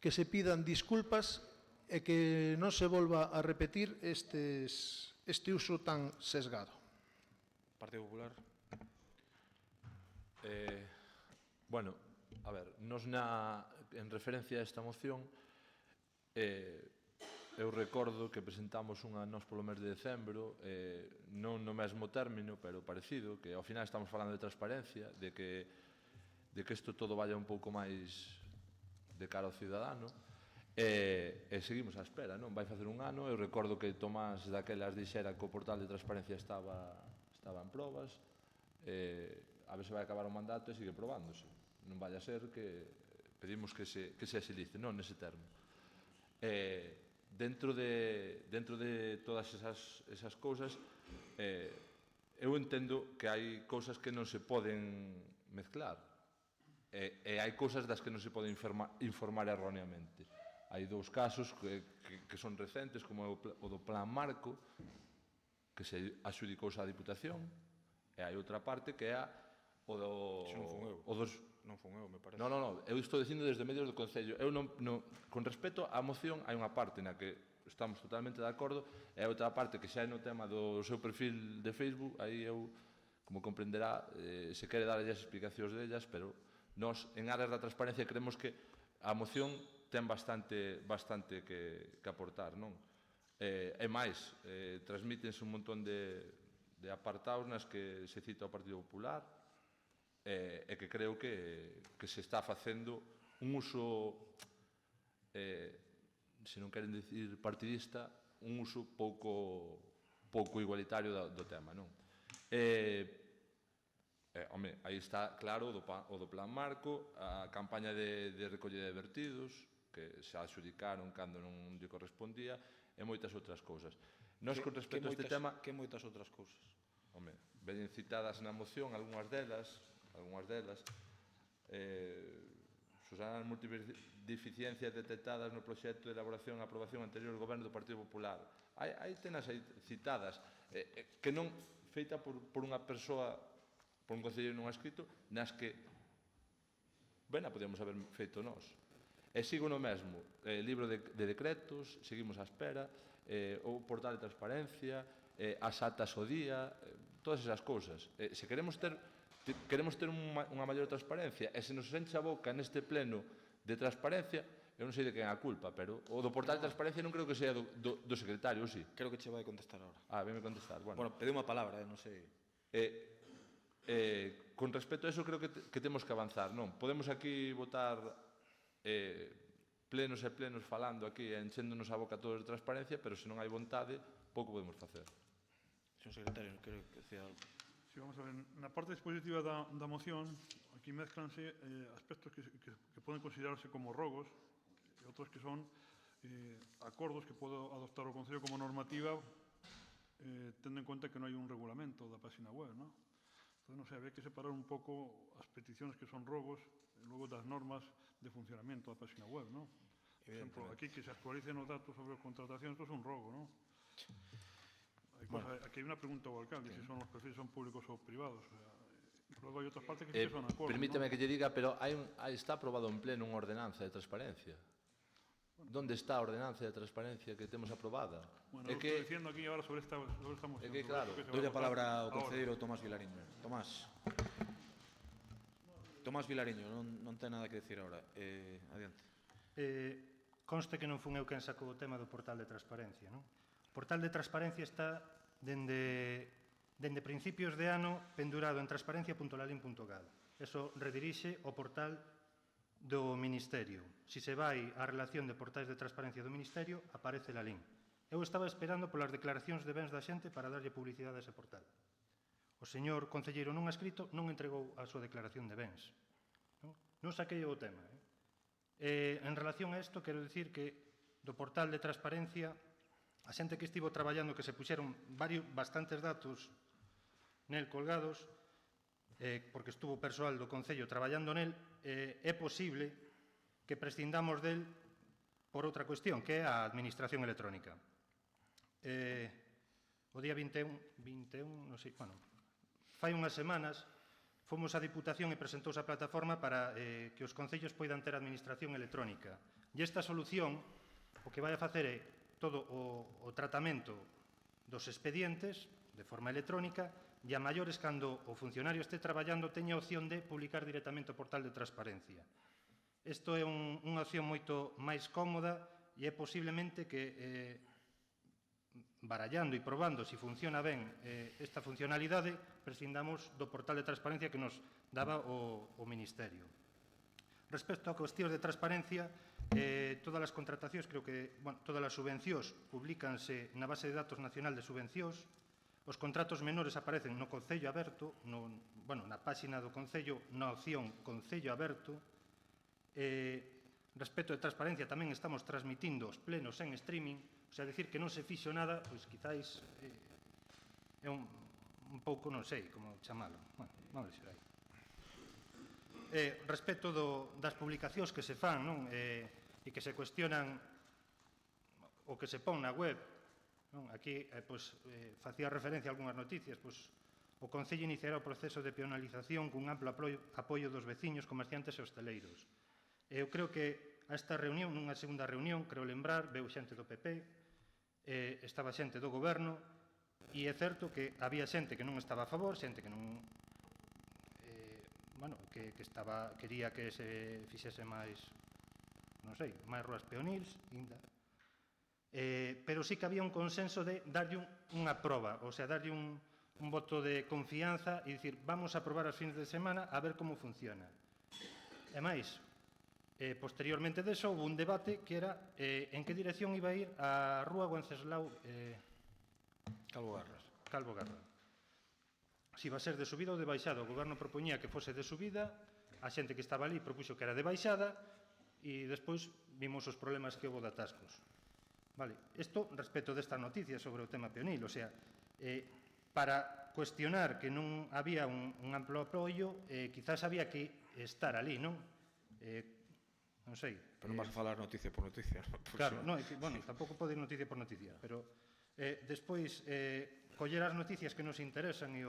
que se pidan disculpas e que non se volva a repetir este uso tan sesgado. Partido Popular. Bueno, a ver, nos en referencia a esta moción, eu recordo que presentamos unha nós polo mes de decembro, non no mesmo término, pero parecido, que ao final estamos falando de transparencia, de que isto todo vaya un pouco máis de cara ao cidadano, e seguimos á espera, non? Vai facer un ano, eu recordo que Tomás daquelas dixera que o portal de transparencia estaba en probas, a ver se vai acabar o mandato e sigue probándose. Non vai a ser que pedimos que se exilice, non nese termo. Dentro de todas esas cousas, eu entendo que hai cousas que non se poden mezclar, e hai cousas das que non se pode informar erróneamente. Hai dous casos que son recentes, como o do Plan Marco, que se adxudicouse á Diputación, e hai outra parte que é o do... Iso non fun eu. Non fun eu, me parece. Non, eu estou dicindo desde medios do Concello. Con respecto á moción, hai unha parte na que estamos totalmente de acordo, e outra parte que xa é no tema do seu perfil de Facebook, aí eu, como comprenderá, se quere dar as explicacións dellas, pero nós, en áreas da transparencia, creemos que a moción ten bastante que aportar, non? E máis, transmítense un montón de apartados nas que se cita o Partido Popular, e que creo que se está facendo un uso, se non queren dicir partidista, un uso pouco igualitario do tema, non? Home, aí está claro o do Plan Marco, a campaña de recollida de vertidos, que se adxudicaron cando non lle correspondía, e moitas outras cousas. Nos, con respecto a este tema... Que moitas outras cousas? Home, veñen citadas na moción, algunhas delas, Susanas multideficiencias detectadas no proxecto de elaboración e aprobación anterior do Goberno do Partido Popular. Hai tenas aí citadas, que non feita por unha persoa, por un concelleiro non escrito, nas que, ben, a podíamos haber feito nós. E sigo no mesmo, libro de decretos, seguimos á espera, o portal de transparencia, as atas ao día, todas esas cousas. Se queremos ter unha maior transparencia, e se nos enche a boca neste pleno de transparencia, eu non sei de quen é a culpa, pero o do portal de transparencia non creo que sea do secretario, sí? Creo que che vai contestar agora. Venme contestar, bueno. Bueno, pedi unha palabra, non sei. Con respecto a eso, creo que temos que avanzar, non? Podemos aquí votar plenos e plenos falando aquí, enchéndonos a boca todos de transparencia, pero se non hai vontade, pouco podemos facer. Señor secretario, creo que decía algo. Sí, vamos a ver, na parte dispositiva da moción, aquí mezclanse aspectos que poden considerarse como rogos e outros que son acordos que pode adoptar o Concello como normativa tendo en conta que non hai un regulamento da página web, non? Entón, non sei, había que separar un pouco as peticións que son rogos e logo das normas de funcionamento da página web, non? Por exemplo, aquí que se actualicen os datos sobre contratacións, isto é un rogo, non? Aquí hay una pregunta ao alcalde, si son los perfiles son públicos ou privados. Luego hay otras partes que sí que son acuerdos. Permíteme que lle diga, pero está aprobado en pleno unha ordenanza de transparencia. ¿Dónde está a ordenanza de transparencia que temos aprobada? Bueno, eu estou diciendo aquí ahora sobre esta moción. É que, claro, Doy a palabra ao concelleiro Tomás Vilariño. Tomás Vilariño, non ten nada que decir agora. Adiante. Conste que non fun eu quen sacou o tema do portal de transparencia, non? O portal de transparencia está dende principios de ano pendurado en transparencia.lalin.gal. Eso redirixe o portal do Ministerio. Si se vai á relación de portais de transparencia do Ministerio, aparece Lalín. Eu estaba esperando polas declaracións de bens da xente para darlle publicidade a ese portal. O señor concelleiro non escrito non entregou a súa declaración de bens. Non saquei o tema. En relación a isto, quero dicir que do portal de transparencia, a xente que estivo traballando, que se puxeron bastantes datos nel colgados, porque estuvo persoal do Concello traballando nel, é posible que prescindamos del por outra cuestión, que é a administración electrónica. O día 21, non sei, bueno, fai unhas semanas, fomos á Diputación e presentouse a plataforma para que os concellos poidan ter administración electrónica. E esta solución, o que vai a facer é todo o tratamento dos expedientes de forma electrónica e a maiores cando o funcionario este traballando teña a opción de publicar directamente o portal de transparencia. Isto é unha opción moito máis cómoda e é posiblemente que barallando e probando se funciona ben esta funcionalidade, prescindamos do portal de transparencia que nos daba o Ministerio. Respecto a cuestións de transparencia, todas as contratacións, creo que todas as subvencións publicanse na base de datos nacional de subvencións, os contratos menores aparecen no Concello Aberto, na páxina do Concello, na opción Concello Aberto. Respecto de transparencia, tamén estamos transmitindo os plenos en streaming, o sea, decir que non se fixo nada, pois quizáis é un pouco, non sei como chamalo. Vamos a ver aí. Respecto das publicacións que se fan e que se cuestionan o que se pon na web, aquí facía referencia a algunhas noticias, o Concello iniciará o proceso de peonalización cun amplo apoio dos veciños, comerciantes e hosteleiros. Eu creo que a esta reunión, nunha segunda reunión, creo lembrar, veu xente do PP, estaba xente do Goberno, e é certo que había xente que non estaba a favor, xente que non quería que se fixese máis, non sei, máis ruas peonils, pero sí que había un consenso de darlle unha proba, o sea, darlle un voto de confianza e dicir, vamos a probar as fines de semana a ver como funciona. E máis, posteriormente deso, houve un debate que era en que dirección iba a ir a Rúa Wenceslao Calvo Garra. Si iba a ser de subida ou de baixada. O Goberno propoñía que fose de subida, a xente que estaba ali propuxo que era de baixada e despois vimos os problemas que houve de atascos. Isto respecto desta noticia sobre o tema peonil, o sea, para cuestionar que non había un amplo apoio, quizás había que estar ali, non? Non sei. Pero non vas a falar noticia por noticia. Claro, tampouco pode ir noticia por noticia, pero despois coller as noticias que nos interesan e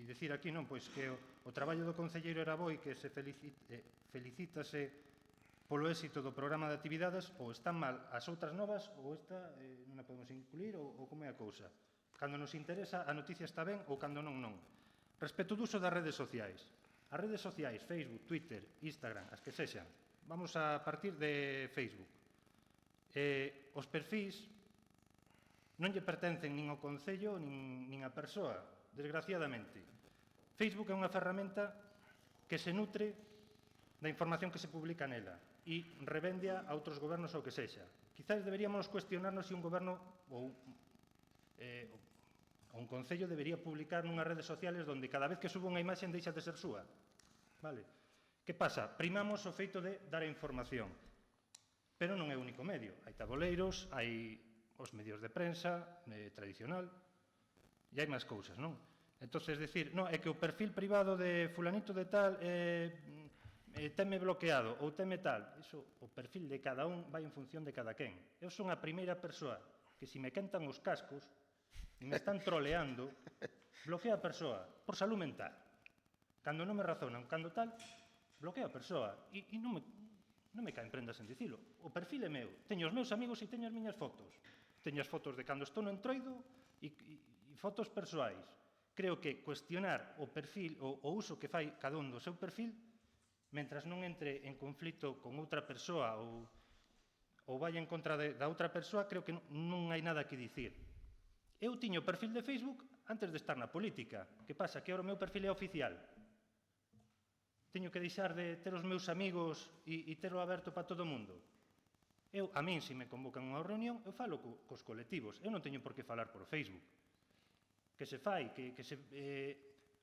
dicir aquí pois que o traballo do concelleiro era bo e que se felicítase polo éxito do programa de actividades, ou están mal as outras novas ou esta non a podemos incluir ou como é a cousa. Cando nos interesa a noticia está ben ou cando non. Respecto do uso das redes sociais. As redes sociais, Facebook, Twitter, Instagram, as que sexan. Vamos a partir de Facebook. Os perfís non lle pertencen nin ao Concello nin á persoa, desgraciadamente. Facebook é unha ferramenta que se nutre da información que se publica nela e revendia a outros gobernos ou que sexa. Quizás deberíamos cuestionarnos se un goberno ou un concello debería publicar nunhas redes sociales onde cada vez que sube unha imaxe deixa de ser súa. Que pasa? Primamos o feito de dar a información. Pero non é o único medio. Hai taboleiros, hai os medios de prensa tradicional e hai máis cousas, non? Entón, decir, é que o perfil privado de fulanito de tal teme bloqueado ou teme tal. O perfil de cada un vai en función de cada quen. Eu son a primeira persoa que se me quentan os cascos e me están troleando, bloqueo a persoa por salud mental. Cando non me razonan, cando tal, bloqueo a persoa. E non me caen prendas en dicilo. O perfil é meu. Teño os meus amigos e teño as miñas fotos. Teño as fotos de cando estou no entroido e fotos persoais. Creo que cuestionar o perfil, o uso que fai cada un do seu perfil, mentras non entre en conflito con outra persoa ou vai en contra da outra persoa, creo que non hai nada que dicir. Eu tiño o perfil de Facebook antes de estar na política. Que pasa? Que agora o meu perfil é oficial. Teño que deixar de ter os meus amigos e terlo aberto para todo o mundo. A min, se me convocan a unha reunión, eu falo cos colectivos. Eu non teño por que falar por Facebook. Que se fai, que se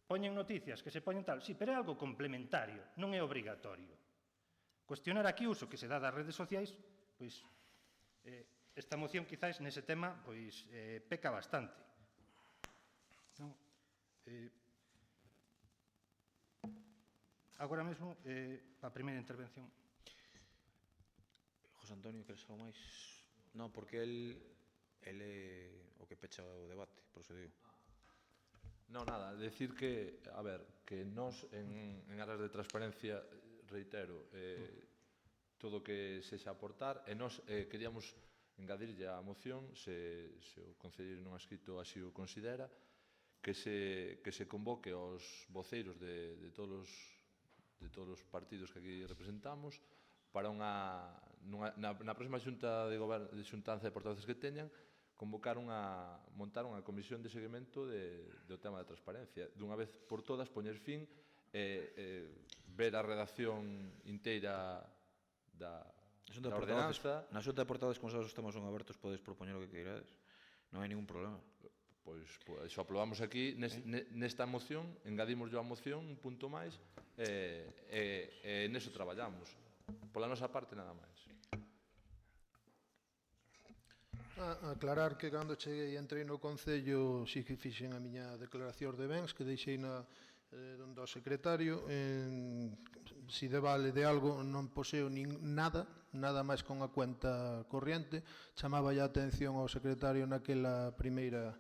poñen noticias, que se poñen tal. Sí, pero é algo complementario, non é obrigatorio. Cuestionar aquí o uso que se dá das redes sociais, pois, esta moción, quizás, nese tema, pois, peca bastante. Agora mesmo, a primeira intervención. José Antonio, queres algo máis? Non, porque el é o que pecha o debate, por eso digo. Non, nada, decir que, a ver, que nós en aras de transparencia, reitero, todo o que sexa aportar, e nós queríamos engadirlle á moción, se o concelleiro non ha escrito así o considera, que se convoque aos voceiros de todos os partidos que aquí representamos para na próxima xunta de xuntanza de portavoces que teñan, montar unha comisión de seguimento do tema da transparencia. Dunha vez por todas, poñer fin, ver a redacción inteira da ordenanza. Na xunta de portavoces, como sabes, os temas son abertos, podes propoñer o que queirades. Non hai ningún problema. Pois xo aprobamos aquí, nesta moción, engadimos a moción un punto máis, e neso traballamos. Pola nosa parte, nada máis. Aclarar que cando cheguei e entrei no Concello si que fixen a miña declaración de bens que deixei do secretario. Si de vale de algo non poseo nada máis con a cuenta corriente. Chamaba a atención ao secretario naquela primeira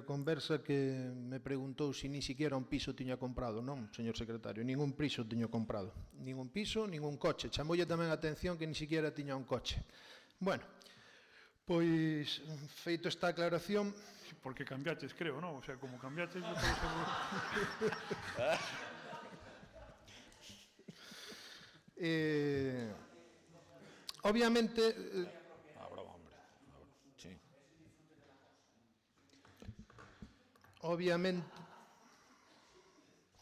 conversa que me preguntou se ni siquiera un piso tiña comprado. Non, señor secretario, ningún piso tiño comprado. Ningún piso, ningún coche. Chamoulle tamén a atención que ni siquiera tiña un coche. Bueno, pois, feito esta aclaración... Porque cambiaches, creo, non? O sea, como cambiaches... Obviamente... Sí.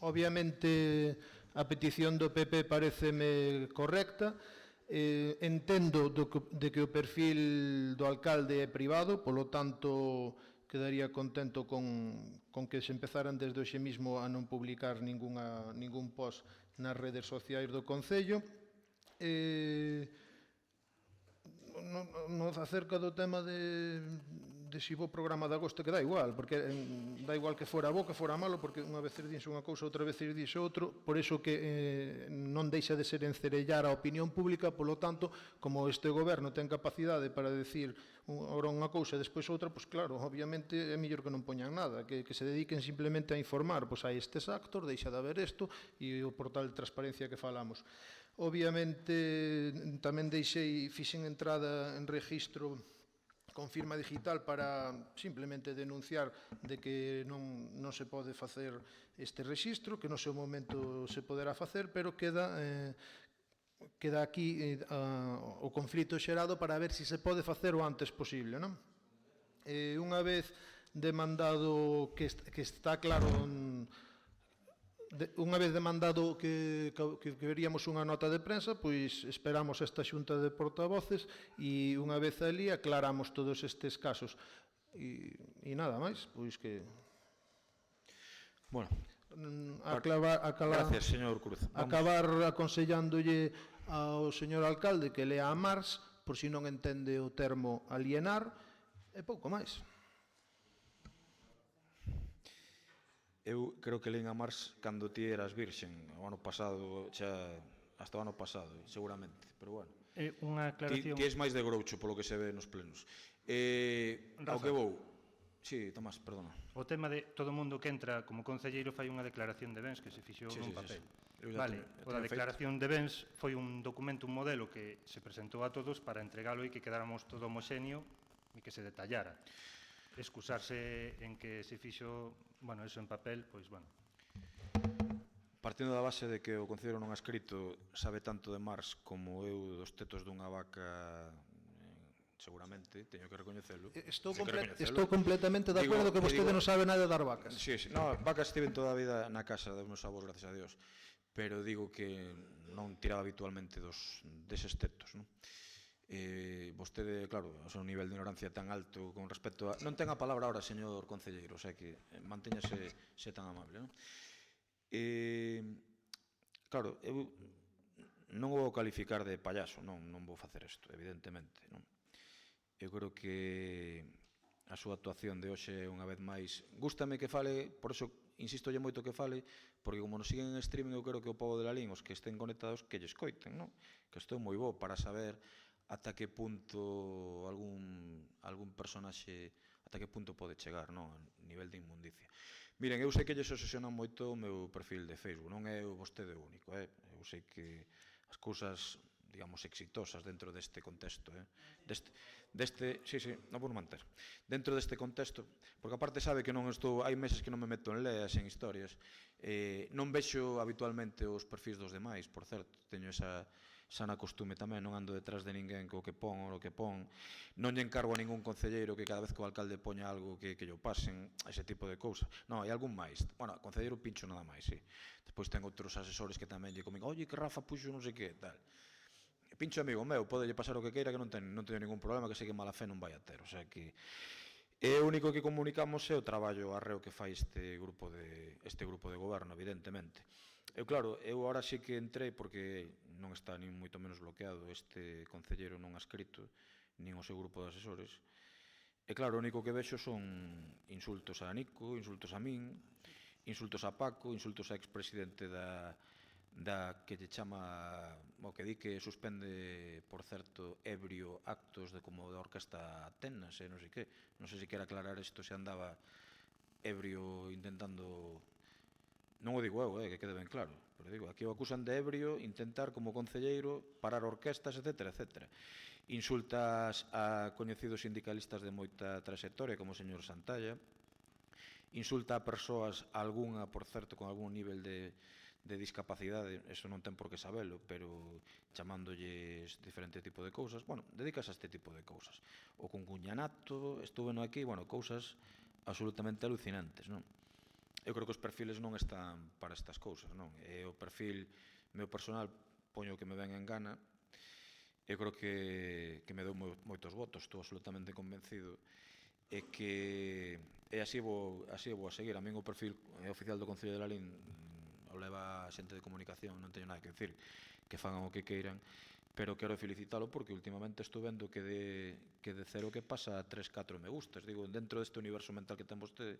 Obviamente, a petición do PP pareceme correcta. Entendo de que o perfil do alcalde é privado, polo tanto quedaría contento con que se empezaran desde hoxe mismo a non publicar ningún post nas redes sociais do Concello. Acerca do tema de si vou programa de agosto, que dá igual, porque dá igual que fora bo, que fora malo, porque unha vez dixe unha cousa, outra vez dixe outro, por iso que non deixa de ser encerellar a opinión pública. Polo tanto, como este goberno ten capacidade para decir ora unha cousa e despois outra, pois claro, obviamente é mellor que non poñan nada, que se dediquen simplemente a informar, pois hai estes actos, deixa de haber isto, e o portal de transparencia que falamos. Obviamente, tamén fixen entrada en registro con firma digital para simplemente denunciar de que non se pode facer este registro, que no seu momento se poderá facer, pero queda aquí o conflito xerado para ver se se pode facer o antes posible, non? Unha vez demandado que está claro... Unha vez demandado que veríamos unha nota de prensa, pois esperamos esta xunta de portavoces e unha vez ali aclaramos todos estes casos. E nada máis, pois que... Bueno, gracias, señor Cruz. Acabar aconsellándolle ao señor alcalde que lea a Marx, por si non entende o termo alienar, e pouco máis. Eu creo que leín a Marx cando ti eras virxen, o ano pasado, hasta o ano pasado, seguramente, pero bueno. Unha aclaración... Ti és máis de groucho, polo que se ve nos plenos. Ao que vou, Sí, Tomás, perdona. O tema de todo mundo que entra como concelleiro fai unha declaración de bens que se fixou nun papel. Vale, o da declaración de bens foi un documento, un modelo que se presentou a todos para entregalo e que quedáramos todo homoxéneo e que se detallara. Excusarse en que se fixo, bueno, eso en papel, pois, bueno. Partindo da base de que o concelleiro non ha escrito sabe tanto de Mars como eu dos tetos dunha vaca, seguramente, teño que recoñecelo. Estou completamente de acordo que vostede non sabe nada de dar vacas. Sí, no, vacas estiven toda a vida na casa dos meus avós, gracias a Dios, pero digo que non tiraba habitualmente deses tetos, non? Vostede, claro, o seu nivel de ignorancia tan alto con respecto a... Non ten a palabra ahora, señor concelleiro, o sea que mantéñase tan amable, non? Claro, eu non o vou calificar de payaso, non vou facer isto, evidentemente, non? Eu creo que a súa actuación de hoxe, unha vez máis, gústame que fale, por iso insistolle moito que fale, porque como nos siguen en streaming, eu creo que o povo de Lalín, os que estén conectados, que lle escoiten, non? Que estou moi bo para saber ata que punto algún personaxe, ata que punto pode chegar, non? A nivel de inmundicia. Miren, eu sei que lles obsesiona moito o meu perfil de Facebook, non é vostede o único, eu sei que as cousas, digamos, exitosas dentro deste contexto, sí, non vou manter, dentro deste contexto, porque aparte sabe que non estou, hai meses que non me meto en leas, en historias, non vexo habitualmente os perfis dos demais, por certo, teño esa sana costume tamén, non ando detrás de ninguén co que pon, non lle encargo a ningún concelleiro que cada vez que o alcalde poña algo que lle pasen, ese tipo de cousas. Non, hai algún máis, bueno, concelleiro pincho nada máis, sí. Despois ten outros asesores que tamén lle comen, oye, que Rafa puxo non sei que, tal. Pincho amigo meu, podelle pasar o que queira que non teño ningún problema, que sei que mala fe non vai a ter, o sea que o único que comunicamos é o traballo arreo que fai este grupo de goberno, evidentemente. Claro, eu agora sí que entrei porque non está nin moito menos bloqueado, este concelleiro non ha escrito, nin o seu grupo de asesores, claro, o único que vexo son insultos a Nico, insultos a min, insultos a Paco, insultos a expresidente da que lle chama, o que di que suspende, por certo, ebrio actos de como da orquesta Atenas, non sei que, non sei se quere aclarar isto, se andaba ebrio intentando, non o digo eu, que quede ben claro, pero digo, aquí o acusan de ebrio intentar como concelleiro parar orquestas, etc. Insultas a coñecidos sindicalistas de moita trayectoria como o señor Santalla, insulta a persoas, algunha, por certo, con algún nivel de discapacidade, eso non ten por que sabelo, pero chamándolles diferente tipo de cousas, bueno, dedicas a este tipo de cousas. O cuncuñanato, estuve no aquí, bueno, cousas absolutamente alucinantes, non? Eu creo que os perfiles non están para estas cousas, non? O perfil meu personal, poño que me ven en gana, eu creo que me dou moitos votos, estou absolutamente convencido, e que así vou a seguir. A min o perfil oficial do Concello de Lalín o leva a xente de comunicación, non teño nada que decir, que fagan o que queiran, pero quero felicitalo porque últimamente estou vendo que de cero que pasa a 3-4 me gustas, digo, dentro deste universo mental que ten vostede,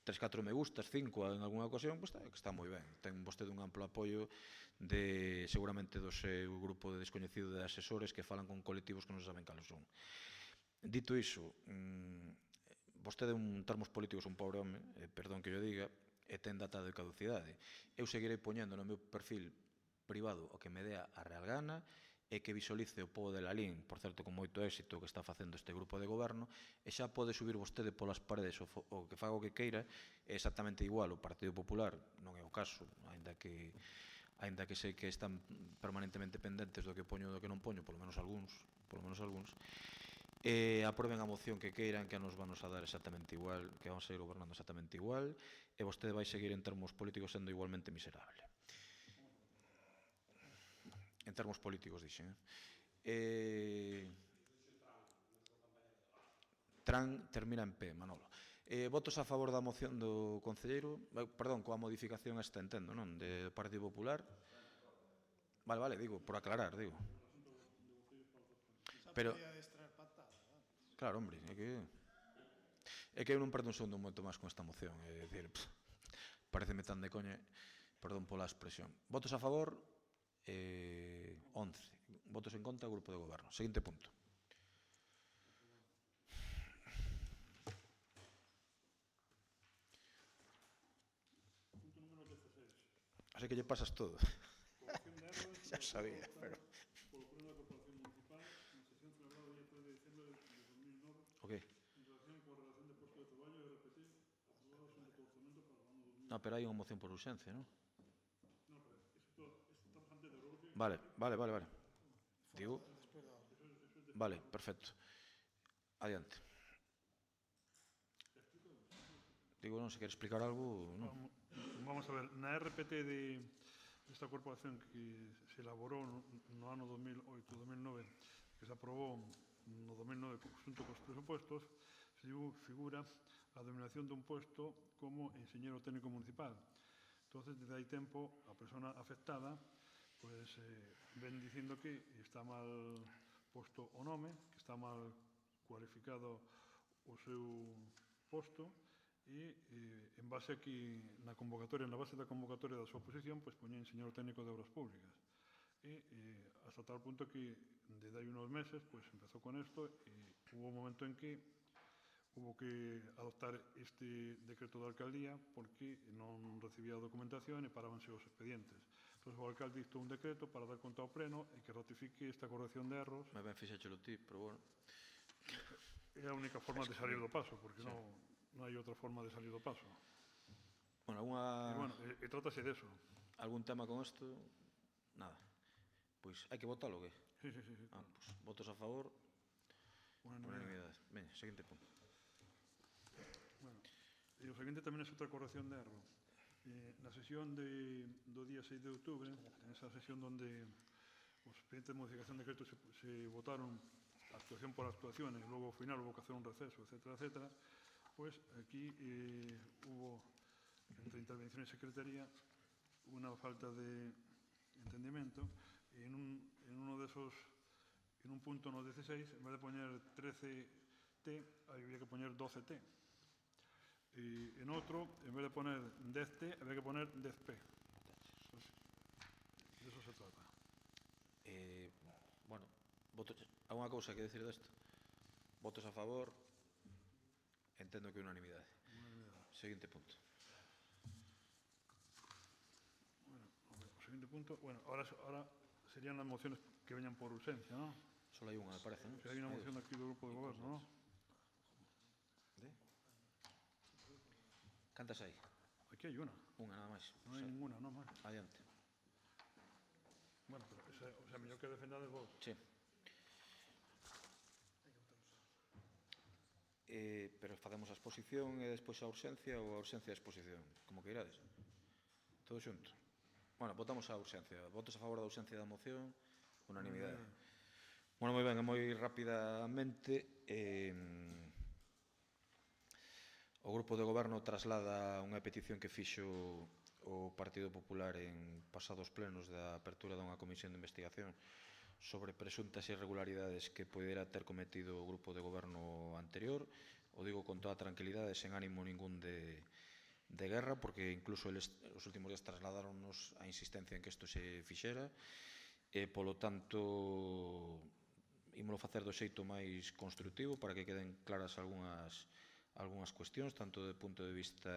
3-4 me gustas, 5 en algunha ocasión, pois está moi ben, ten vostede un amplo apoio de, seguramente, do seu grupo de descoñecido de asesores que falan con colectivos que non saben cales son. Dito iso, vostede en termos políticos un pobre home, perdón que yo diga, e ten data de caducidade. Eu seguirei poñendo no meu perfil privado o que me dea a real gana e que visualice o povo de Lalín, por certo, con moito éxito que está facendo este grupo de goberno, e xa pode subir vostede polas paredes o que faga o que queira, é exactamente igual o Partido Popular, non é o caso, aínda que sei que están permanentemente pendentes do que poño e do que non poño, polo menos algúns, aprueben a moción que queiran, que nos vanos a dar exactamente igual, que vamos a ir gobernando exactamente igual, e vostede vai seguir en termos políticos sendo igualmente miserable. En termos políticos, dixen. Tran termina en P, Manolo. Votos a favor da moción do concelleiro, perdón, coa modificación esta, entendo, non? De Partido Popular. Vale, digo, por aclarar, digo. Pero... Claro, hombre, é que eu non perdo un segundo moito máis con esta moción, é dicir, pareceme tan de coña, perdón pola expresión. Votos a favor, 11. Votos en contra, grupo de goberno. Seguinte punto. Así que lle pasas todo. Xa sabía, pero... Polo pleno da Corporación Municipal, na sesión celebrada o día 3 de diciembre de 2009, Ok. en relación coa relación de posto de traballo e RPT, aprobado o xunto do orzamento para o ano 2009. No, pero hai unha moción por urxencia, non? No, pero isto estamos antes de resolución. Vale. Digo... Vale, perfecto. Adiante. Digo, non, se quere explicar algo, non. Vamos a ver, na RPT desta corporación que se elaborou no ano 2008-2009, que se aprobou no 2009 xunto cos presupuestos, figura a denominación dun puesto como enxeñero técnico municipal. Entonces, desde hai tempo, a persona afectada pues, ven dicindo que está mal posto o nome, que está mal cualificado o seu posto, e en base aquí na convocatoria, na base da convocatoria da súa posición, pois poñen enxeñero técnico de obras públicas. E hasta tal punto que desde hai unos meses pois empezou con isto e hubo un momento en que hubo que adoptar este decreto da alcaldía porque non recibía a documentación e parábanse os expedientes. Entón, o alcalde dictou un decreto para dar conta ao pleno e que ratifique esta corrección de erros. Me ben fixéchelo ti, pero bueno. É a única forma de salir do paso, porque non hai outra forma de salir do paso. Bueno, alguna... E trátase de eso. Algún tema con isto? Nada. Pois hai que votalo, o que? Sí. Pois, votos a favor. Unanimidade. Veña, seguinte punto. Bueno, e o seguinte tamén é outra corrección de erro. Na sesión do día 6 de outubro, en esa sesión onde os expedientes de modificación de decreto se votaron actuación por actuación e logo ao final hubo que hacer un receso, etcétera, pues aquí hubo, entre intervención y secretaría, una falta de entendimiento y en un punto no 16, en vez de poner 13T, había que poner 12T. Y en otro, en vez de poner 10T, había que poner 10P. De eso se trata. Bueno, alguna cousa que decir desto? Votos a favor? Entendo que unanimidade. Seguinte punto. Bueno, o seguinte punto, bueno, ahora serían las mociones que veñan por urgencia, ¿no? Solo hai unha, me parece, non? Hay una moción aquí do grupo de goberno, ¿no? Cantas hai? Aquí hai unha. Unha, nada máis. Non hai ninguna, non máis. Adiante. Bueno, pero esa, mellor que defendades vos. Sí. Pero facemos a exposición e despois a urxencia ou a urxencia e a exposición, como que irades. Todo xunto. Bueno, votamos a urxencia. Votos a favor da urxencia da moción, unanimidade. Bueno, moi ben, moi rapidamente. O Grupo de Goberno traslada unha petición que fixo o Partido Popular en pasados plenos da apertura dunha comisión de investigación sobre presuntas irregularidades que poidera ter cometido o Grupo de Goberno anterior. O digo con toda tranquilidade, sen ánimo ningún de guerra, porque incluso eles os últimos días trasladaronnos a insistencia en que isto se fixera, e polo tanto ímolo facer do xeito máis constructivo para que queden claras algunhas cuestións, tanto do punto de vista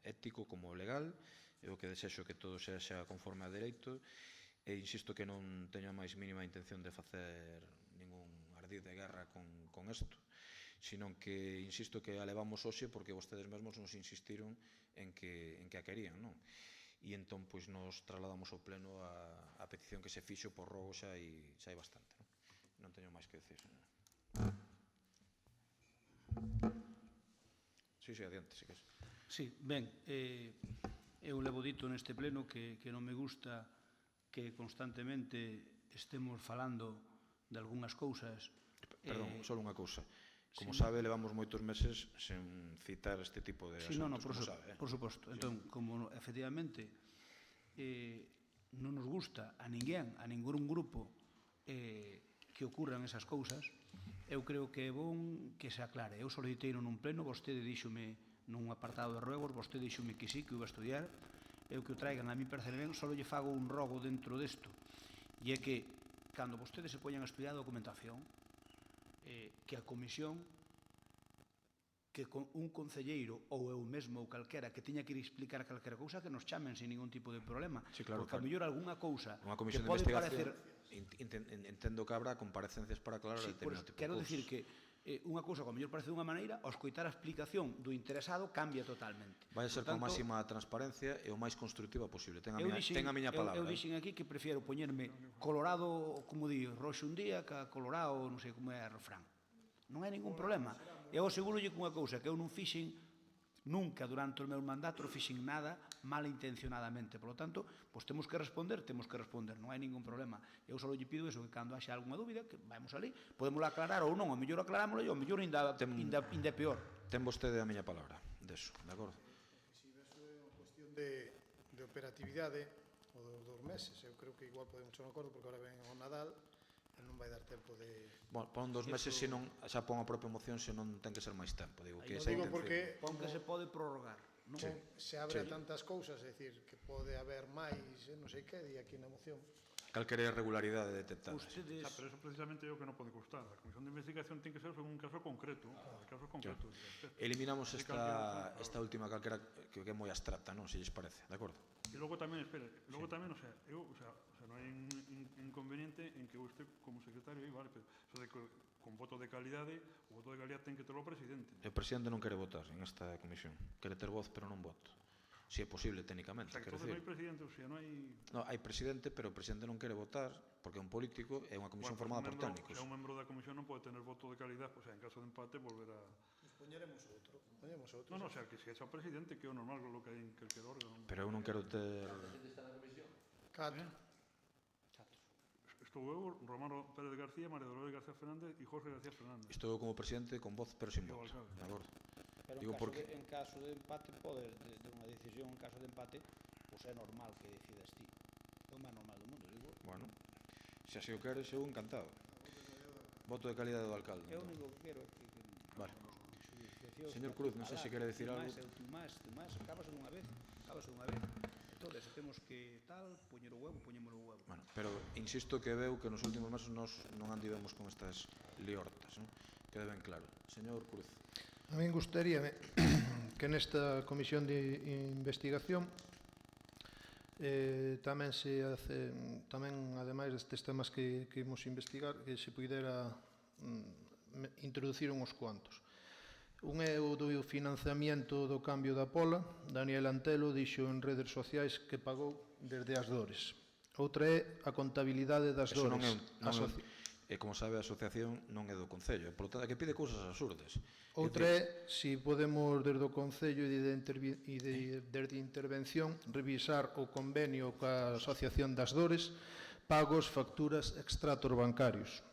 ético como legal, e o que desexo que todo sexa conforme a dereito, e insisto que non teño a máis mínima intención de facer ningún ardid de guerra con isto, senón que insisto que a levamos hoxe porque vostedes mesmos nos insistiron en que a querían, non? E entón, pois, nos trasladamos ao pleno a petición que se fixo por rogo xa hai bastante, non? Non teño máis que decir. Sí, adiante, si que es. Sí, ben, eu levo dito neste pleno que non me gusta que constantemente estemos falando de algunhas cousas. Perdón, só unha cousa. Como sabe, levamos moitos meses sen citar este tipo de asuntos. Sí, por suposto. Entón, como efectivamente non nos gusta a ningún grupo que ocurran esas cousas, eu creo que é bon que se aclare. Eu solicitei nun pleno, vostede díxome nun apartado de ruegos, vostede díxome que sí, que iba a estudiar, eu que o traigan a mí parece ben, só lle fago un rogo dentro desto, e é que cando vostedes se poñan a estudiar a documentación, que a comisión que un concelleiro ou eu mesmo ou calquera que teña que ir explicar calquera cousa que nos chamen sin ningún tipo de problema. Sí, claro, porque a mellor algunha cousa unha que comisión de pode investigación parecer... entendo que habrá comparecencias para aclarar Sí, determinado tipo de quero cousas. dicir que unha cousa que a mellor parece dunha maneira, ao escoitar a explicación do interesado cambia totalmente. Vai a ser con máxima transparencia e o máis constructiva posible. Ten a miña palabra. Eu dixen aquí que prefiero poñerme colorado, como di, roxo un día, que colorado, non sei como é o refrán. Non hai ningún problema. Eu asegurolle que unha cousa que eu non fixen nunca durante o meu mandato, non fixen nada malintencionadamente. Por lo tanto, pois temos que responder, non hai ningún problema. Eu só lle pido eso, que cando haxa algunha dúbida, que vamos ali, podemos aclarar ou non, ao mellor aclarámoslo e ao mellor ainda peor. Ten vostede a miña palabra deso, de acordo? Si eso é unha cuestión de operatividade ou dos meses, eu creo que igual podemos chegar a un acordo, porque ahora ven o Nadal, non vai dar tempo de... Bueno, pon 2 meses, senón, xa pon a propia moción, senón ten que ser máis tempo. Digo que digo porque... Pon que se pode prorrogar. Sí. Se abre a tantas cousas, é dicir, que pode haber máis, non sei que, di aquí na moción. Calquera irregularidade detectada. Pero eso precisamente é o que non pode costar. A comisión de investigación ten que ser sobre un caso concreto. Eliminamos esta última calquera que é moi abstracta, non? Se lles parece, de acordo? E logo tamén, espera, logo tamén, o sea, non hai inconveniente en que eu este como secretario aí, vale, pero con voto de calidade, o voto de calidade ten que ter o presidente. O presidente non quere votar en esta comisión. Quere ter voz, pero non voto. Si é posible, técnicamente. O sea, que non hai presidente, o sea, non hai... No, hai presidente, pero o presidente non quere votar, porque é un político, é unha comisión formada por técnicos. Se un membro da comisión non pode tener voto de calidade, o sea, en caso de empate, volver a... Poñeremos outro. Non, o sea, que se é o presidente, que é o normal, lo que hai en calquer órgano. Pero eu non quero ter... Catro. Estou eu, Romano Pérez García, María Dolores García Fernández e Jorge García Fernández. Estou eu como presidente con voz, pero sin voto. De acordo? Pero en caso de empate, poder de unha decisión en caso de empate, pois é normal que decidas ti. É o máis normal do mundo, digo. Bueno, se así o queres, eu encantado. Voto de calidade do alcalde. É o único que quero é que... Vale. Señor Cruz, non sei se quere decir algo. Tú máis, acabas dunha vez. Entón, se temos que tal, poñer o huevo, poñemos o huevo. Bueno, pero insisto que veu que nos últimos meses nos non andivemos con estas liortas, non? Quede ben claro. Señor Cruz. A min gustaríame que nesta comisión de investigación tamén ademais destes temas que imos investigar, que se pudera introducir uns cuantos. Un é o do financiamento do cambio da pola. Daniel Antelo dixo en redes sociais que pagou desde as dores. Outra é a contabilidade das dores. Como sabe, a asociación non é do Concello, por lo tanto, que pide cousas absurdas. Outra é, se podemos, desde o Concello e desde intervención, revisar o convenio coa Asociación das Dores, pagos, facturas, extratos bancarios.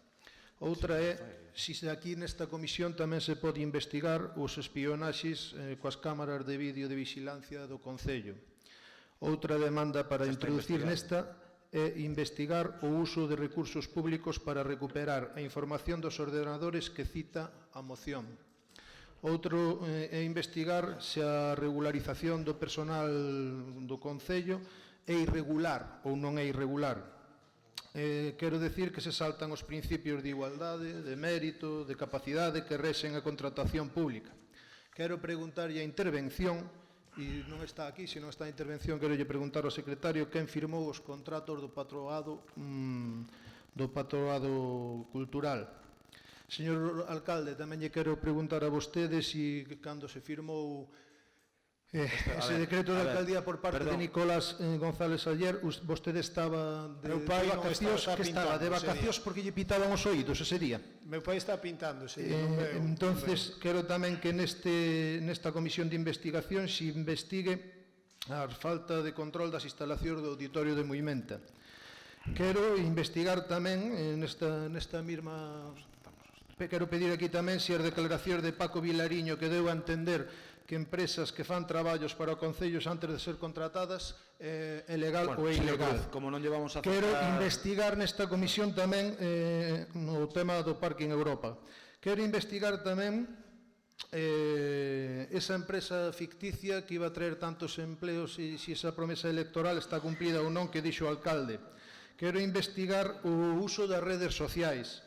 Outra é, se aquí nesta comisión tamén se pode investigar os espionaxes coas cámaras de vídeo de vigilancia do Concello. Outra demanda para introducir nesta é investigar o uso de recursos públicos para recuperar a información dos ordenadores que cita a moción. Outro é investigar se a regularización do personal do Concello é irregular ou non é irregular. Quero decir que se saltan os principios de igualdade, de mérito, de capacidade que rexen a contratación pública. Quero preguntarlle a intervención, e non está aquí, se non está a intervención, quero lle preguntar ao secretario quen firmou os contratos do patroado cultural. Señor alcalde, tamén lle quero preguntar a vostede se cando se firmou ese decreto de alcaldía por parte de Nicolás González ayer, vostede estaba de vacacións, que estaba de vacacións porque lle pitaban os oídos ese día. Meu pai está pintando ese día. Entonces, quero tamén que nesta comisión de investigación se investigue a falta de control das instalacións do auditorio de Moimenta. Quero investigar tamén nesta mesma... Quero pedir aquí tamén se as declaracións de Paco Vilariño que deu a entender que empresas que fan traballos para o Concello antes de ser contratadas é legal ou é ilegal. Como non llevamos a Quero investigar nesta comisión tamén no tema do Parking Europa. Quero investigar tamén esa empresa ficticia que iba a traer tantos empleos e se esa promesa electoral está cumplida ou non que dixo o alcalde. Quero investigar o uso das redes sociais.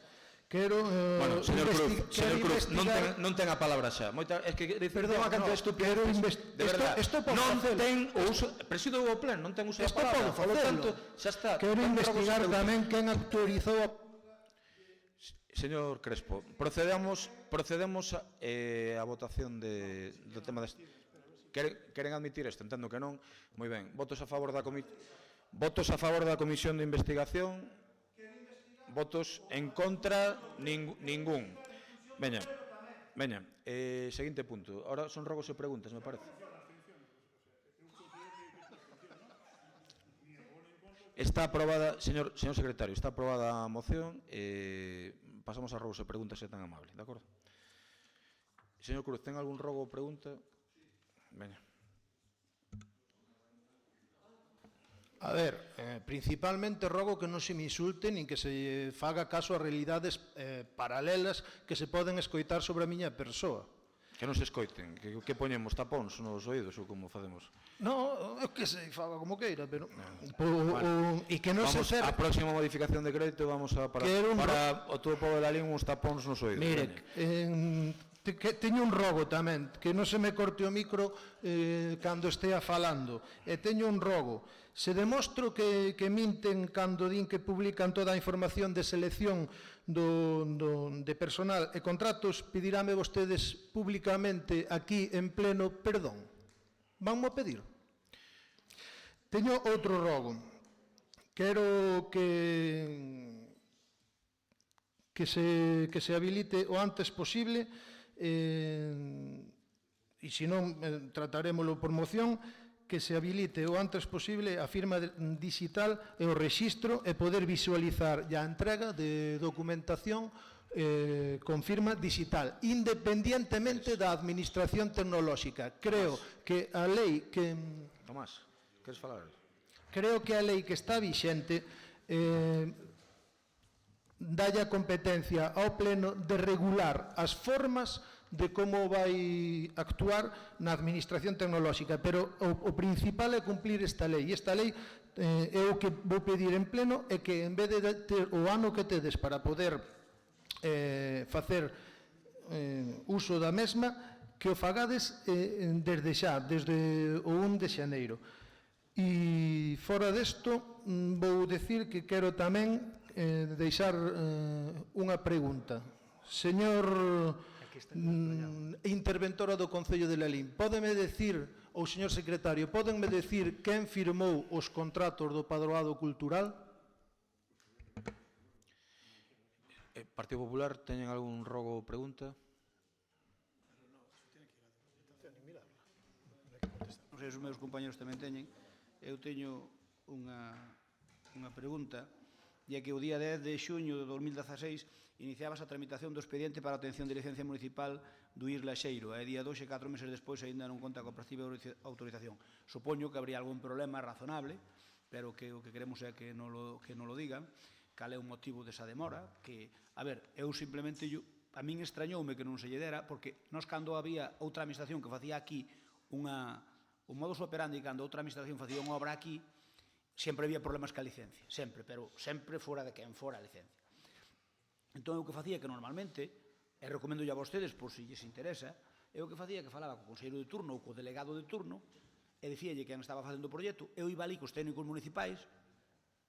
Quero Bueno, señor Cruz, non ten a palabra xa. É que dice unha cantidad de estupideces. De verdad, non ten o uso, presido o pleno, non ten uso da palabra. Por lo tanto, xa está. Quero investigar tamén quen actualizou a... Señor Crespo, procedemos a votación do tema deste. Queren admitir isto? Entendo que non. Moi ben. Votos a favor da comisión de investigación. Votos en contra, ningún. Veña. Seguinte punto. Ahora son rogos e preguntas, me parece. Está aprobada, señor secretario, está aprobada a moción. Pasamos a rogos e preguntas, se é tan amable, de acordo? Señor Cruz, ten algún rogo ou pregunta? Veña. A ver, principalmente rogo que non se me insulte nin que se faga caso a realidades paralelas que se poden escoitar sobre a miña persoa. Que non se escoiten, que poñemos tapóns nos oídos ou como facemos? No, que se faga como queira, pero... E que non se cerre... A próxima modificación de crédito vamos a para o todo o pobo de la língua uns tapóns nos oídos. Mire, teño un rogo tamén, que non se me corte o micro cando estea falando. E teño un rogo. Se demostro que minten cando din que publican toda a información de selección de personal e contratos, pedirame vostedes públicamente aquí en pleno perdón. Vanmo a pedir. Teño outro rogo. Quero que se habilite o antes posible e se non trataremoslo por moción, que se habilite o antes posible a firma digital e o rexistro e poder visualizar a entrega de documentación con firma digital, independientemente da administración tecnolóxica. Creo que a lei que... Tomás, queres falar? Creo que a lei que está vixente dalle a competencia ao Pleno de regular as formas de como vai actuar na administración tecnolóxica, pero o principal é cumplir esta lei. E esta lei é o que vou pedir en pleno, é que en vez de ter o ano que tedes para poder facer uso da mesma, que o fagades desde xa, desde o 1 de xaneiro. E fora desto, vou decir que quero tamén deixar unha pregunta. Señor interventora do Concello de Lalín, pódeme decir, ou señor secretario, pódenme decir quen firmou os contratos do Padroado Cultural? Partido Popular, teñen algún rogo ou pregunta? Non sei se os meus compañeros tamén teñen. Eu teño unha pregunta, e é que o día 10 de xuño de 2016 iniciabas a tramitación do expediente para a obtención de licencia municipal do Isla Xeiro, e día 2 e 4 meses despois aínda non conta coa practiva autorización. Supoño que habría algún problema razonable, pero que o que queremos é que non lo digan, cal é o motivo desa demora, que, a ver, eu simplemente, a min extrañoume que non se lle dera, porque nós cando había outra administración que facía aquí un modus operandi, cando outra administración facía unha obra aquí, sempre había problemas ca licencia, sempre, pero sempre fora de quen fora a licencia. Entón, o que facía que normalmente, e recomendo a vostedes por si lles interesa, o que facía que falaba co conselleiro de turno ou co delegado de turno e dicíalle quen estaba facendo o proxecto, eu iba ali cos técnicos municipais,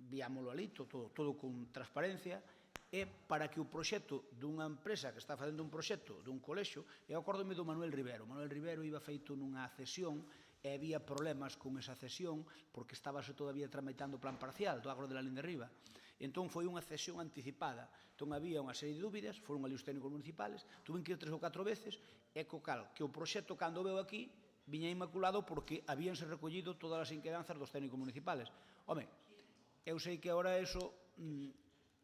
víamolo ali, todo con transparencia, e para que o proxecto dunha empresa que está facendo un proxecto dun colexio, eu acórdome do Manuel Rivero. Manuel Rivero iba feito nunha cesión e había problemas con esa cesión porque estábase todavía tramitando o plan parcial do Agro de Lalín de Riba. Entón foi unha cesión anticipada. Entón había unha serie de dúbidas, foron ali os técnicos municipales, tuven que ir 3 ou 4 veces, e co cal que o proxecto cando veo aquí viña inmaculado porque habíanse recollido todas as inquedanzas dos técnicos municipales. Home, eu sei que agora eso,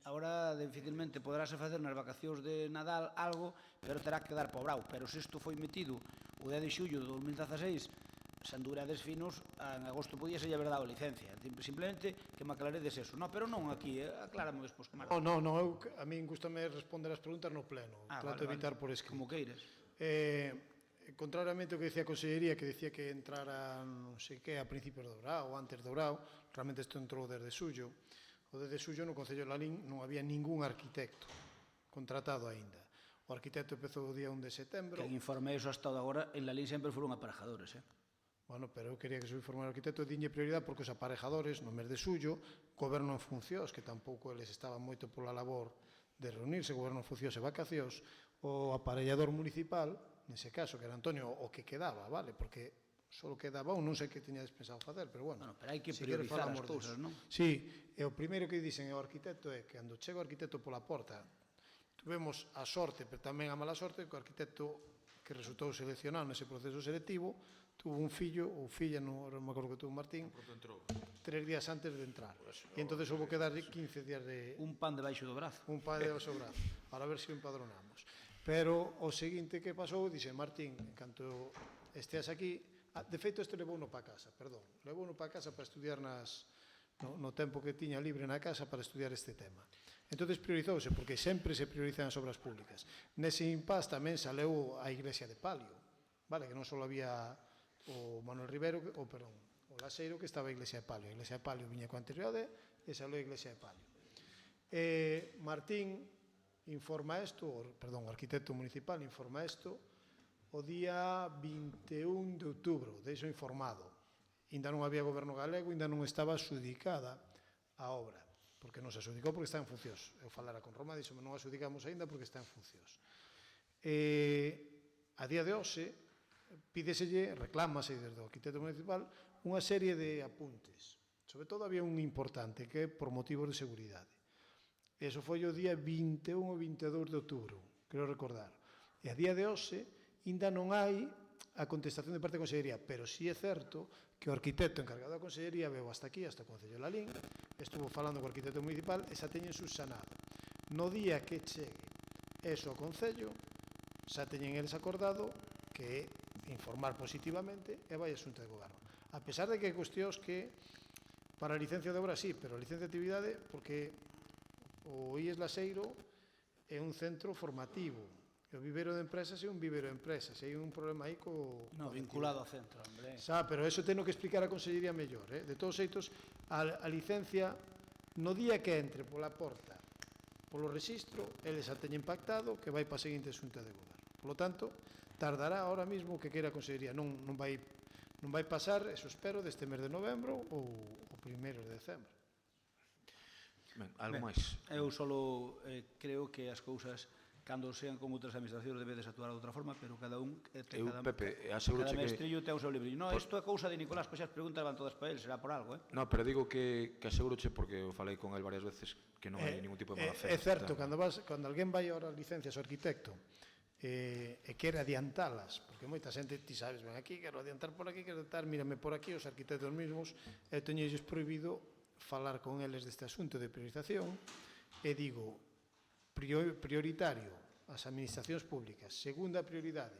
agora dificilmente poderase facer nas vacacións de Nadal algo, pero terá que dar pobrao. Pero se isto foi metido o 10 de xullo de 2016, sen durades finos, en agosto podía ser haber dado licencia. Simplemente que me aclaredes eso. No, pero non aquí, acláramo despois. Non, a min gustame responder as preguntas no pleno. Trato de evitar por escrito. Como queiras. Contrariamente ao que decía a Consellería, que decía que entrara, non sei que, a principios do Ourao ou antes do Ourao, realmente isto entrou desde xullo. O desde xullo no Concello de Lalín non había ningún arquitecto. contratado aínda. O arquitecto empezou o día 1 de setembro. Que informe eso hasta agora, en Lalín sempre foron aparejadores, Bueno, pero eu quería que se informara o arquitecto, diñe prioridade porque os aparejadores, no mes de xullo, goberno en funcións, que tampouco eles estaban moito pola labor de reunirse, goberno en funcións e vacacións, o aparellador municipal, nese caso, que era Antonio, o que quedaba, vale? Porque só quedaba un, non sei que tiñades pensado facer, pero bueno. Pero hai que priorizar as cousas, non? Sí, e o primeiro que dicen ao arquitecto é que cando chega o arquitecto pola porta, tuvemos a sorte, pero tamén a mala sorte, que o arquitecto que resultou seleccionado nese proceso selectivo tuvo un fillo ou filla, non me acordo que tuvo Martín, 3 días antes de entrar. E entón houve que darlle 15 días de... Un pan debaixo do brazo. Un pan debaixo do brazo, para ver se o empadronamos. Pero o seguinte que pasou, dice Martín, en canto esteas aquí, de feito este levouno para casa, perdón, levouno para casa para estudiar no tempo que tiña libre na casa para estudiar este tema. Entón priorizouse, porque sempre se priorizan as obras públicas. Nese impás tamén saleu a iglesia de Palio, vale, que non só había o Manuel Rivero, o Laseiro, que estaba a iglesia de Palio. A iglesia de Palio viña coa anterioridade e salou a iglesia de Palio. Martín informa isto, perdón, o arquitecto municipal informa isto o día 21 de outubro, deixo informado. Ainda non había goberno galego, ainda non estaba adxudicada a obra, porque non se adxudicou porque está en funcións. Eu falara con Roma, dixome non adxudicamos aínda porque está en funcións. A día de hoxe, pídeselle, reclámase desde o arquitecto municipal unha serie de apuntes. Sobre todo había un importante que é por motivos de seguridade. Eso foi o día 21 ou 22 de outubro, creo recordar. E a día de hoxe ainda non hai a contestación de parte da Consellería, pero sí é certo que o arquitecto encargado da Consellería veu hasta aquí, hasta o Concello de Lalín, estuvo falando co arquitecto municipal e xa teñen subsanado. No día que chegue eso ao Concello, xa teñen eles acordado que informar positivamente e vai a Xunta de Goberno. A pesar de que hai cuestións que para a licencia de obra sí, pero a licencia de actividade porque o IES Laseiro é un centro formativo e o vivero de empresas é un vivero de empresas e hai un problema aí vinculado ao centro, hombre. Pero eso teno que explicar a Consellería mellor. De todos xeitos, a licencia no día que entre pola porta polo registro, eles a teñen pactado que vai para a seguinte Xunta de Goberno. Por lo tanto, tardará ahora mismo que queira a Consellería, non vai pasar, eso espero, deste mes de novembro ou o 1 de decembro. Ben, algo máis? Eu só creo que as cousas, cando sean con outras administracións, debedes actuar de outra forma, pero cada un... Pepe, asegúroche que... Cada mestrillo ten o seu librillo. Non, isto é cousa de Nicolás, pois as preguntas van todas para él, será por algo, No, pero digo que asegúroche, porque eu falei con él varias veces, que non hai ningún tipo de mala fe. É certo, cando alguén vai ahora a licencias ao arquitecto, e quere adiantalas, porque moita xente, ti sabes, ven aquí, quero adiantar por aquí, quero adiantar, mírame por aquí, os arquitectos mesmos, eu teñolles prohibido falar con eles deste asunto de priorización, e digo, prioritario, as administracións públicas, segunda prioridade,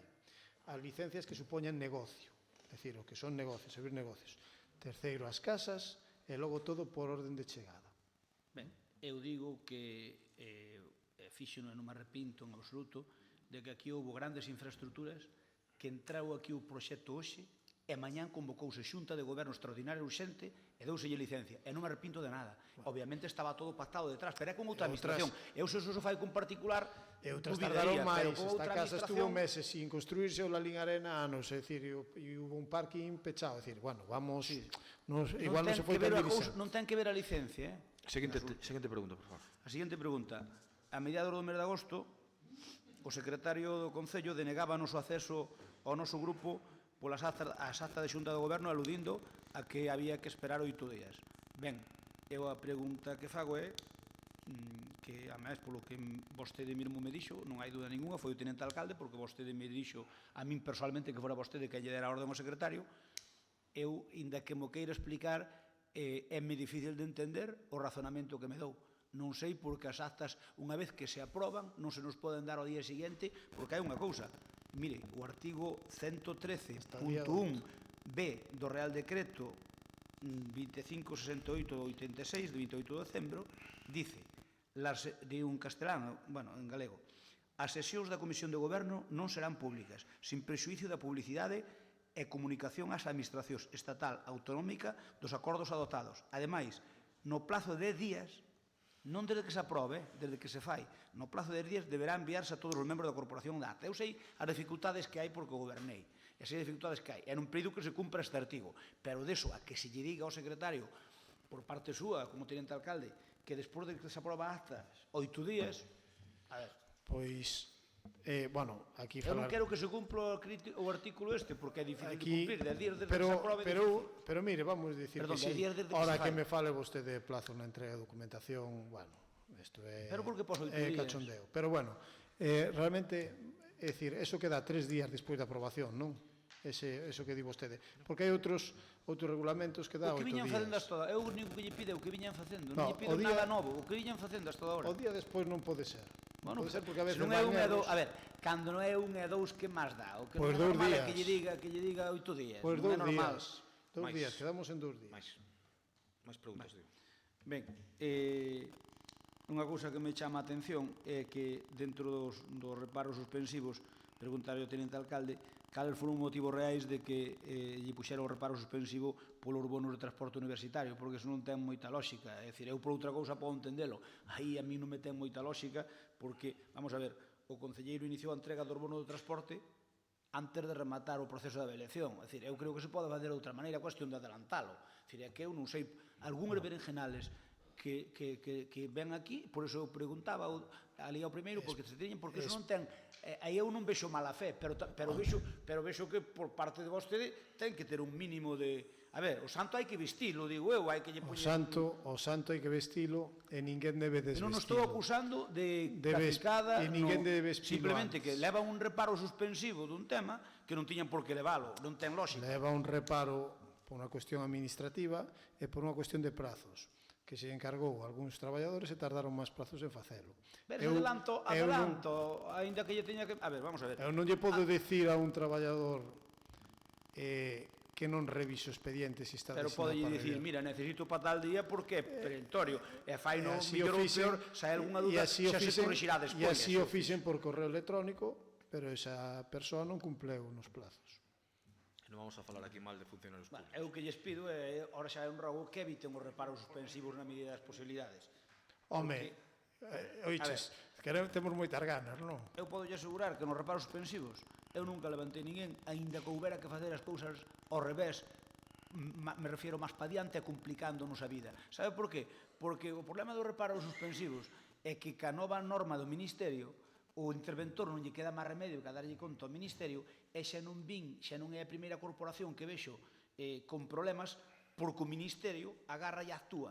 as licencias que supoñan negocio, é dicir, o que son negocios, abrir negocios, terceiro, as casas, e logo todo por orden de chegada. Ben, eu digo que fixo non me arrepinto en absoluto de que aquí houve grandes infraestructuras que entrou aquí o proxecto hoxe e mañán convocouse Xunta de Goberno extraordinaria urxente e douselle licencia. E non me arrepinto de nada. Obviamente estaba todo pactado detrás, pero é con outra administración. Eu se eso fai con particular, e outras tardaron máis. Esta casa estuvo meses sin construirse o Lalín Arena anos, é dicir, e hubo un parking pechado, é dicir, bueno, vamos, igual non se foi tan divisar. Non ten que ver a licencia, Seguinte pregunta, por favor. A seguinte pregunta. A mediados do mes de agosto, o secretario do Concello denegábanos o acceso ao noso grupo polas actas de Xunta do Goberno aludindo a que había que esperar 8 días. Ben, eu a pregunta que fago é que, a máis, polo que vostede mesmo me dixo, non hai dúda ninguna, foi o tenente alcalde, porque vostede me dixo a min personalmente que fora vostede que lle dera a orden ao secretario. Eu, inda que mo queira explicar, é-me difícil de entender o razonamento que me dou. Non sei porque as actas, unha vez que se aproban, non se nos poden dar ao día seguinte, porque hai unha cousa. Mire, o artigo 113.1b do Real Decreto 2568/86 de 28 de decembro dice, de un castelán, bueno, en galego, as sesións da Comisión de Goberno non serán públicas, sin prexuicio da publicidade e comunicación ás administracións estatal autonómica dos acordos adoptados. Ademais, no plazo de 10 días, non desde que se aprobe, desde que se fai. No plazo de 10 días deberá enviarse a todos os membros da Corporación da Acta. Eu sei as dificultades que hai porque gobernei, e sei as dificultades que hai. É nun período que se cumpra este artigo, pero deso a que se lle diga ao secretario, por parte súa, como tenente alcalde, que despois de que se aproba a acta, 8 días, a ver. Pois, bueno, aquí Eu non quero que se cumpla o artículo este, porque é difícil de cumplir, 10 días desde que se aprobe. Pero mire, vamos dicir Perdón, que sí. 10 días desde que Ahora se que fai. me fale vostede de plazo na entrega de documentación, bueno, isto é... Pero por que pos 8 días? Cachondeo. Pero bueno, realmente, é dicir, eso queda 3 días despois da aprobación, non? Eso que di vostede. Porque hai outros regulamentos que dá 8 días. O que viñan facendo hasta agora, eu o único que lle pido é o que viñan facendo, non No, lle pido nada novo, o que viñan facendo hasta agora. O día despois non pode ser. Bueno, Pode ser porque a veces non é un e erros. a ver, cando non é un e dous, que máis dá? O que Pois non é 2 normal é días. que lle diga 8 días. Pois Non é 2 normal. días. 2 días, quedamos en 2 días. máis preguntas, digo. Ben, unha cousa que me chama a atención é que dentro dos reparos suspensivos preguntar ao tenente alcalde cales foron os motivos reais de que lle puxera o reparo suspensivo polos bonos de transporte universitario, porque iso non ten moita lógica. É dicir, eu por outra cousa podo entendelo. Aí a mí non me ten moita lógica, porque, vamos a ver, o concelleiro iniciou a entrega dos bonos de transporte antes de rematar o proceso de avaliación. É dicir, eu creo que se pode fazer de outra maneira, cuestión de adelantalo. É dicir, é que eu non sei, algúns berenjenales que ven aquí, por iso eu preguntaba ali ao primeiro, porque se teñen, porque iso non ten, aí eu non vexo mala fe, pero vexo que por parte de vostede ten que ter un mínimo de, a ver, o santo hai que vestilo, digo eu, hai que lle poñer... O santo hai que vestilo e ninguén debe desvestilo. Non estou acusando de traficada, e ninguén debe vestilo simplemente que leva un reparo suspensivo dun tema que non tiñan por que leválo, non ten lógica. Leva un reparo por unha cuestión administrativa e por unha cuestión de prazos, que se encargou a algúns traballadores e tardaron máis plazos en facelo. Ver, adelanto, aínda que lle teña que... A ver, vamos a ver. Eu non lle podo dicir a un traballador que non revise o expediente se está pero designado pode para dicir, rever. mira, necesito para tal día porque é perentorio, e fai no así mellor o ou fixen, peor, se hai algunha dúda, xa se corrixirá despois. E así o fixen por correo electrónico, pero esa persoa non cumpleu nos plazos. Non vamos a falar aquí mal de funcionarios públicos. Eu que lles pido é, ora xa é un rogo, que eviten os reparos suspensivos na medida das posibilidades. Home, oiches, temos moitas ganas, non? Eu podo lle asegurar que nos reparos suspensivos eu nunca levantei ninguén, aínda que houbera que facer as cousas ao revés, me refiero máis pa diante e complicándonos a vida. Sabe por qué? Porque o problema dos reparos suspensivos é que ca nova norma do Ministerio o interventor non lle queda máis remedio que a darlle conta ao Ministerio e xa non é a primeira corporación que vexo con problemas porque o Ministerio agarra e actúa.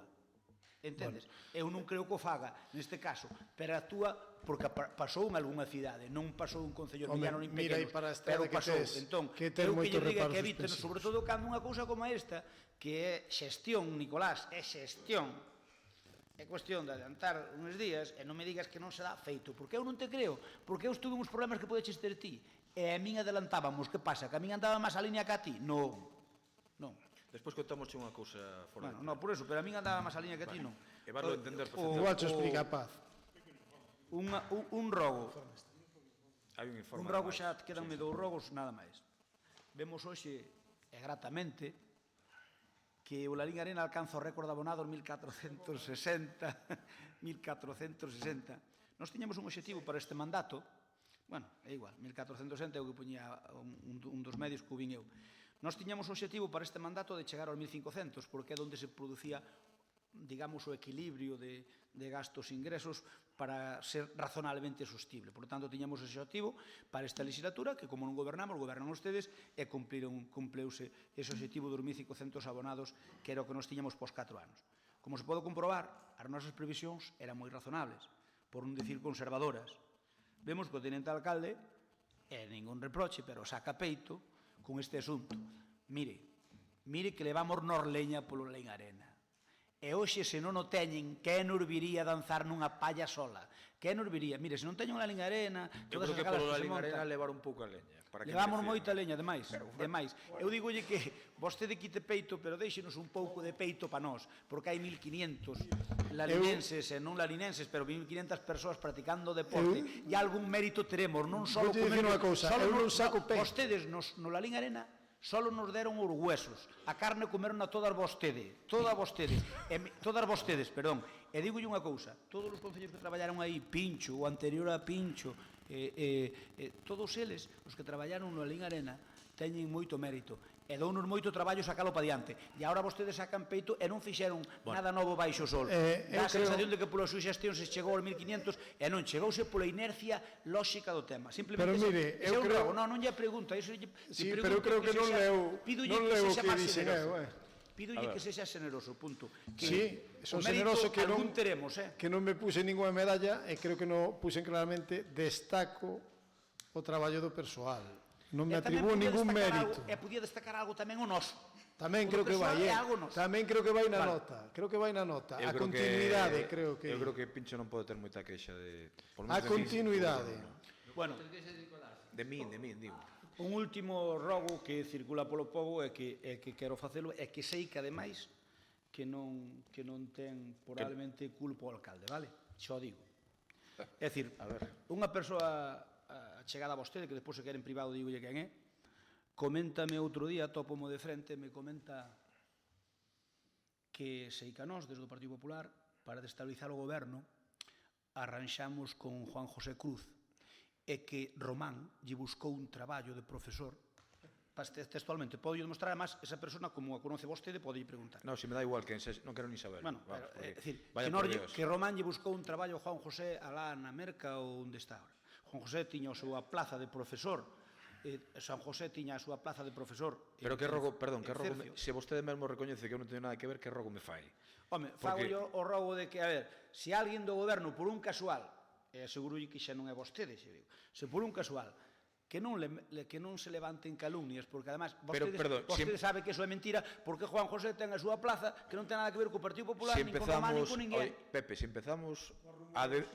Entendes? Eu non creo que o faga neste caso, pero actúa porque pasou en algunha cidade, non pasou un concello mediano nin pequeno, pero pasou. Entón, eu que lle diga que eviten, sobre todo cando unha cousa como esta, que é xestión, Nicolás, é xestión, é cuestión de adiantar uns días e non me digas que non se dá feito, porque eu non te creo, porque eu estuve uns problemas que podeches ter ti, e a min adelantábamos, que pasa? Que a min andaba máis a línea que a ti? Non. Despois contamos unha cousa fora. Bueno, non, por eso, pero a min andaba máis a línea que a ti non. E vas a entender perfectamente. Igual te explica a Paz. Un rogo. Hai un informe. Un rogo xa quedanme dous rogos, nada máis. Vemos hoxe, e gratamente, que o Lalín Arena alcanza o récord de abonados 1460. Nós tiñamos un obxectivo para este mandato, bueno, é igual, 1460 é o que poñía un dos medios que o vin eu. Nós tiñamos o obxectivo para este mandato de chegar aos 1500, porque é onde se producía, digamos, o equilibrio de gastos e ingresos para ser razonablemente sostible. Por tanto, tiñamos ese obxectivo para esta legislatura, que como non gobernamos, gobernan ustedes, e cumpleuse ese obxectivo dos 1500 abonados, que era o que nos tiñamos pos 4 anos. Como se pode comprobar, as nosas previsións eran moi razonables, por non dicir conservadoras. Vemos que o tenente alcalde, e ningún reproche, pero saca peito con este asunto. Mire que levamos nos leña polo Lalín Arena. E hoxe, se non o teñen, que nos viría a danzar nunha palla sola? Que nos viría? Mire, se non teñen o Lalín Arena... Eu creo que polo Lalín Arena levar un pouco a leña. Levamos moita leña, demais. Eu digolle que vostede quite peito, pero deixenos un pouco de peito para nós, porque hai 1500 lalinenses e non lalinenses, pero 1500 persoas practicando deporte, e algún mérito teremos, non só comer... Vostedes no Lalín Arena Solo nos deron os huesos. A carne comeron a todas vostedes. Todas vostedes, perdón. E digo unha cousa, todos os concellos que traballaron aí, Pincho, o anterior a Pincho, todos eles, os que traballaron no Alín Arena, teñen moito mérito. E dounos moito traballo sacalo pa diante. E agora vostedes sacan peito e non fixeron nada novo baixo o sol. Dá a sensación de que pola súa xestión se chegou aos 1500 e non, chegouse pola inercia lóxica do tema. Simplemente, pero mire, eu creo... Non lle pregunta, sí, pero eu creo que non leo o que dixen eu, Pídolle que sexa generoso, punto. Sí, son generoso que non me puse ninguna medalla e creo que non puxen claramente destaco o traballo do persoal. Non me atribúo ningún mérito. E podía destacar algo tamén o noso. Tamén creo que vai, tamén creo que vai na nota. Creo que vai na nota. A continuidade, creo que... Eu creo que Pincho non pode ter moita queixa de... A continuidade. Bueno, de min, digo. Un último rogo que circula polo pobo e que quero facelo é que sei que ademais que non ten probablemente culpa o alcalde, vale? Xo digo. É dicir, unha persoa chegada a vostede, que despois se quere en privado digolle quen é, coméntame outro día, tópomo de frente, me comenta que sei que a nós, desde o Partido Popular, para destabilizar o goberno, arranxamos con Juan José Cruz e que Román lle buscou un traballo de profesor textualmente. Podo demostrar, además, esa persona, como a conoce vostede, pode preguntar. Non, se me dá igual, que non quero ni saber. Bueno, é dicir, que Román lle buscou un traballo a Juan José alá na Merca ou onde está ahora. Juan José tiña a súa plaza de profesor, San José tiña a súa plaza de profesor. Pero que rogo, perdón, que rogo, se vostede mesmo recoñece que eu non teño nada que ver, que rogo me fai? Home, fago yo o rogo de que, a ver, se alguén do goberno por un casual, e aseguro que xa non é vostede, se por un casual, que non se levanten calumnias, porque además vostede sabe que eso é mentira, porque Juan José ten a súa plaza que non ten nada que ver co Partido Popular, nin con Román, nin con ninguén. Pepe, se empezamos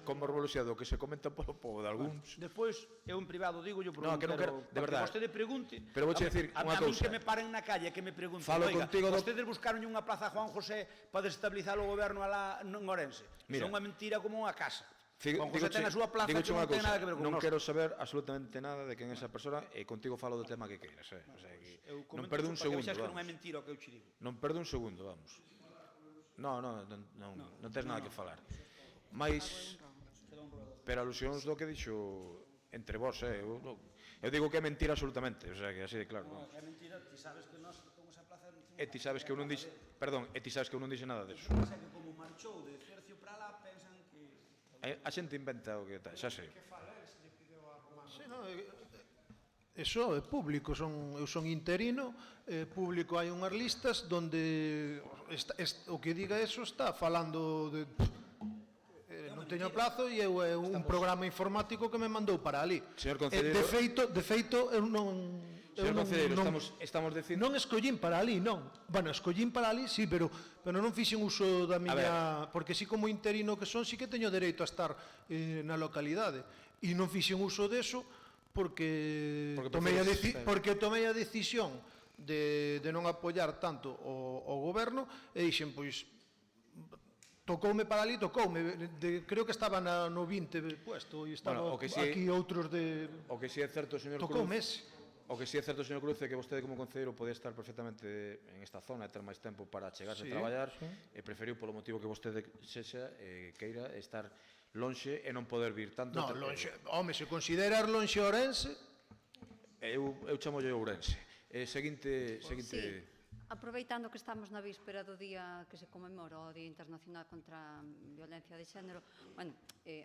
como revolucionado que se comenta polo povo de algúns... Despois, eu en privado digo, eu non quero, de verdade, vostede pregunte, pero vou dicir unha cousa. A mí que me paren na calle, que me pregunten, oiga, vostedes buscaron unha plaza a Juan José para desestabilizar o goberno alá en Ourense. Iso é unha mentira como unha casa. Juan José ten a súa plaza que non ten nada que ver con non quero saber absolutamente nada de quen é esa persona e contigo falo do tema que queiras. Non perdo un segundo. Non é mentira o que eu che digo. Non perdo un segundo, vamos. Non tens nada que falar. Mais, pero alusións do que dixo entre vos, eu digo que é mentira absolutamente, o sea, que así de claro. É mentira, ti sabes que nós con esa plaza... E ti sabes que eu non dixe, perdón, e ti sabes que eu non dixe nada deso. Pasa que como marchou de Cercio para lá, pensan que... A xente inventa o que tal, xa sei. Eso é público, eu son interino, público hai unhas listas donde o que diga eso está falando de... Non teño plazo e é un programa informático que me mandou para ali. De feito, eu non... Señor Concelleiro, estamos dicindo... Non escollín para ali, non. Bueno, escollín para ali, sí, pero non fixen uso da miña... Porque si como interino que son, sí que teño dereito a estar na localidade. E non fixen uso deso porque tomei a decisión de non apoiar tanto o goberno e dixen, pois, tocoume para ali, creo que estaba no 20 puesto e estaba aquí outros de... O que si é certo, señor Cruz... Tocoume ese. O que si é certo, señor Cruz, é que vostede como concelleiro pode estar perfectamente en esta zona e ter máis tempo para chegarse a traballar e preferiu polo motivo que vostede sexa queira estar lonxe e non poder vir tanto... Non, lonxe, home, se considerar lonxe Ourense... Eu chamolle Ourense. Seguinte... Aproveitando que estamos na víspera do día que se conmemora o Día Internacional contra a Violencia de Xénero, bueno,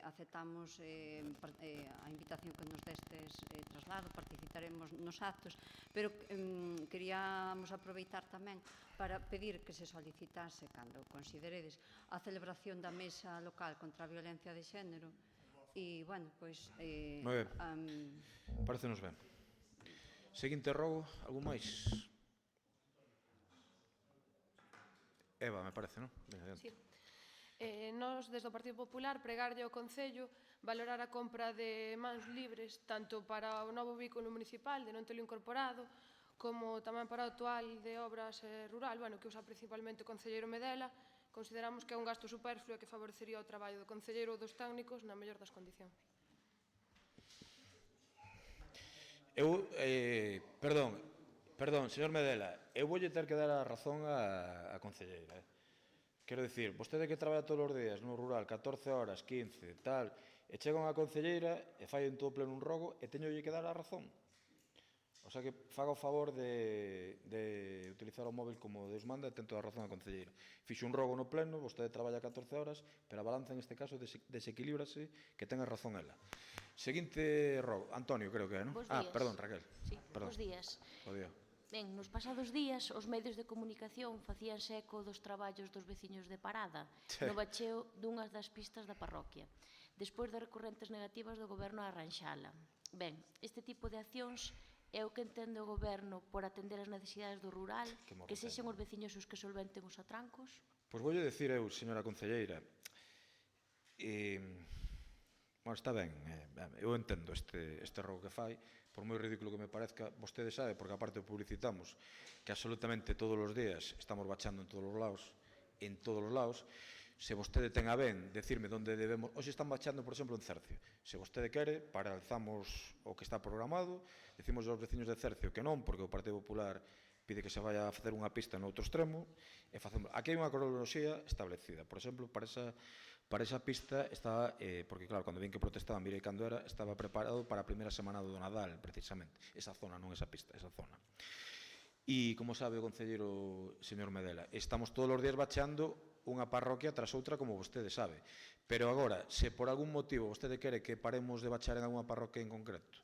aceptamos a invitación que nos destes traslado, participaremos nos actos, pero queríamos aproveitar tamén para pedir que se solicitase, cando consideredes, a celebración da Mesa Local contra a Violencia de Xénero e, bueno, pois... Moi ben, parecenos ben. Seguinte rogo, algún máis? Eva, me parece, non? Sí. Nós, desde o Partido Popular, pregarlle ao Concello valorar a compra de mans libres tanto para o novo vehículo municipal de non telo incorporado como tamén para o actual de obras rural, que usa principalmente o concelleiro Medela. Consideramos que é un gasto superfluo e que favorecería o traballo do concelleiro ou dos técnicos na mellor das condicións. Perdón, Perdón, señor Medela, eu voulle ter que dar a razón a concelleira. Quero dicir, vostede que traballa todos os días no rural, 14 horas, 15, tal, e chega unha concelleira e fai en todo pleno un rogo e teñolle que dar a razón. O sea que faga o favor de utilizar o móvil como Deus manda e ten toda a razón a concelleira. Fixo un rogo no pleno, vostede traballa 14 horas, pero a balanza en este caso desequilíbrase que ten a razón ela. Seguinte rogo, Antonio creo que é, non? Perdón, Raquel. Sí, perdón. bos días. Bo día. Ben, nos pasados días, os medios de comunicación facíanse eco dos traballos dos veciños de Parada no bacheo dunhas das pistas da parroquia, despois das recurrentes negativas do goberno a arranxala. Ben, este tipo de accións é o que entende o goberno por atender as necesidades do rural, que sexan os veciños os que solventen os atrancos? Pois voulle dicir eu, señora concelleira, bueno, está ben, eu entendo este rogo que fai, por moi ridículo que me parezca, vostede sabe, porque aparte o publicitamos, que absolutamente todos os días estamos bachando en todos os lados, se vostede ten a ben decirme onde debemos... Hoxe están bachando, por exemplo, en Cercio. Se vostede quere, paralizamos o que está programado, decimos aos veciños de Cercio que non, porque o Partido Popular pide que se vaya a facer unha pista no outro extremo, e facemos... Aquí hai unha cronoloxía establecida. Por exemplo, para esa pista estaba, porque claro, cando vin que protestaban, mirei cando era, estaba preparado para a primeira semana do Nadal, precisamente. Esa zona, non esa pista, esa zona. E, como sabe o concelleiro señor Medela, estamos todos os días bacheando unha parroquia tras outra, como vostede sabe. Pero agora, se por algún motivo vostede quere que paremos de bachar en alguna parroquia en concreto,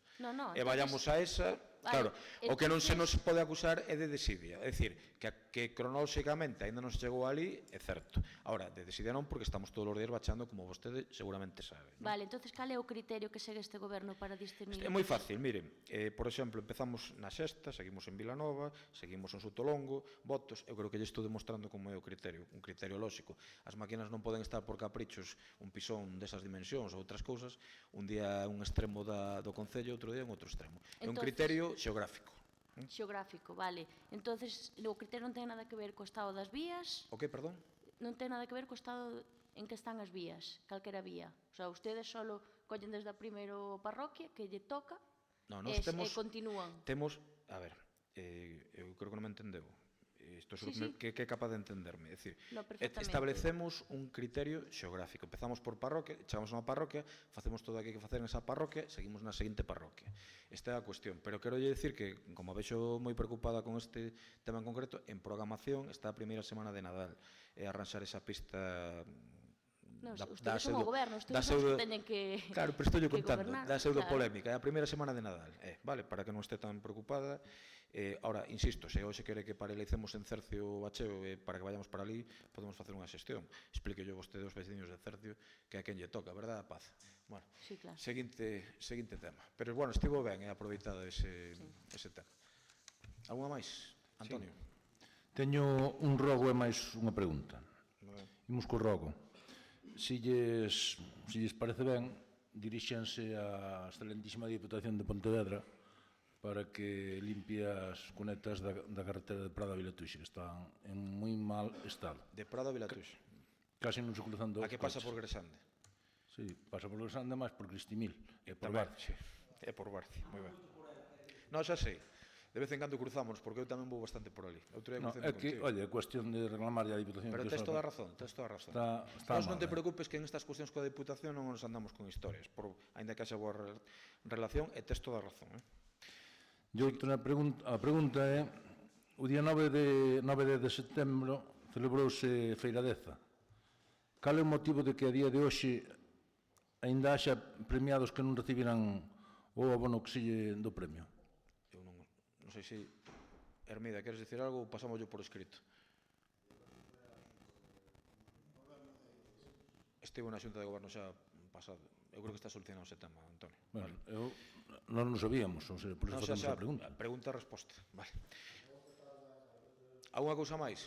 e vayamos a esa, claro, o que non se nos pode acusar é de desidia. É dicir, que cronolóxicamente ainda non se chegou ali, é certo. Ahora, de desidia non, porque estamos todos os días bachando, como vostede seguramente sabe. Vale, entonces cal é o criterio que segue este goberno para discernir? É moi fácil, miren, por exemplo, empezamos na Xesta, seguimos en Vilanova, seguimos en Sotolongo, Botos, eu creo que lle estou demostrando como é o criterio, un criterio lóxico. As máquinas non poden estar por caprichos, un pisón desas dimensións ou outras cousas, un día un extremo do concello, outro día un outro extremo. É un criterio xeográfico. Xeográfico, vale. Entonces, o criterio non ten nada que ver co estado das vías? O que, perdón? Non ten nada que ver co estado en que están as vías, calquera vía. O sea, ustedes solo collen desde a primeira parroquia que lle toca e continúan. Temos, a ver, eu creo que non me entendeu. Isto que é capaz de entenderme. É dicir, establecemos un criterio xeográfico. Empezamos por parroquia, chegamos a unha parroquia, facemos todo o que hai que facer nesa parroquia, seguimos na seguinte parroquia. Esta é a cuestión. Pero quero dicir que, como vexo moi preocupada con este tema en concreto, en programación está a primeira semana de Nadal. É arranxar esa pista... Ustedes son o goberno, ustedes son os que teñen que gobernar. Claro, pero estou contando, da pseudopolémica. É a primeira semana de Nadal. Vale, para que non este tan preocupada. Ahora, insisto, se hoxe quere que paralicemos en Cercio o bacheo para que vayamos para ali, podemos facer unha xestión. Explique yo vostede aos veciños de Cercio que a quen lle toca, verdad, Paz? Bueno, sí, claro. Seguinte tema. Pero, bueno, estivo ben aproveitado ese tema. Alguna máis, Antonio? Sí. Teño un rogo e máis unha pregunta. Imos co rogo. Se lles parece ben, dirixense á excelentísima Diputación de Pontevedra para que limpie as cunetas da carretera de Prado a Vilatuxe, que están en moi mal estado. De Prado a Vilatuxe? Casi non se cruzan dos coches. A que pasa por Gresande? Sí, pasa por Gresande máis por Cristimil, e por Barci. É por Barci, moi ben. Non, xa sei. De vez en cando cruzamos, porque eu tamén vou bastante por ali. É que, oye, é cuestión de reclamar a Diputación. Pero tes toda a razón, tes toda a razón. Vos non te preocupes que en estas cuestións coa Diputación non nos andamos con historias, ainda que haxa boa relación, e tes toda a razón. E outra pregunta é, o día 9 de setembro celebrouse Feiradeza. Cal é o motivo de que a día de hoxe ainda haxa premiados que non recibiran o abono que se lle do premio? Eu non sei se... Hermida, queres dicir algo ou pasamos yo por escrito? Estivo na xunta de goberno xa pasado. Eu creo que está solucionado ese tema, Antonio. Bueno, non nos sabíamos, por iso facemos a pregunta. Pregunta e resposta. Vale. Alguna cousa máis?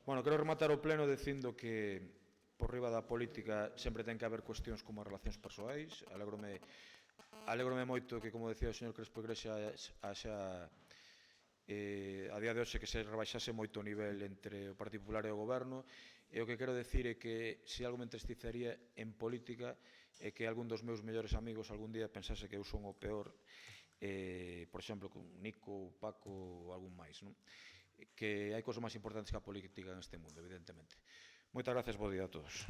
Bueno, quero rematar o pleno dicindo que por riba da política sempre ten que haber cuestións como as relacións persoais. Alégrome moito que, como decía o señor Crespo Igrexa, haxa a día de hoxe que se rebaixase moito o nivel entre o Partido Popular e o Goberno. E o que quero decir é que se algo me entristizaría en política é que algún dos meus mellores amigos algún día pensase que eu son o peor por exemplo, con Nico, Paco ou algún máis, non? Que hai cousas máis importantes que a política neste mundo, evidentemente. Moitas gracias, bo día a todos.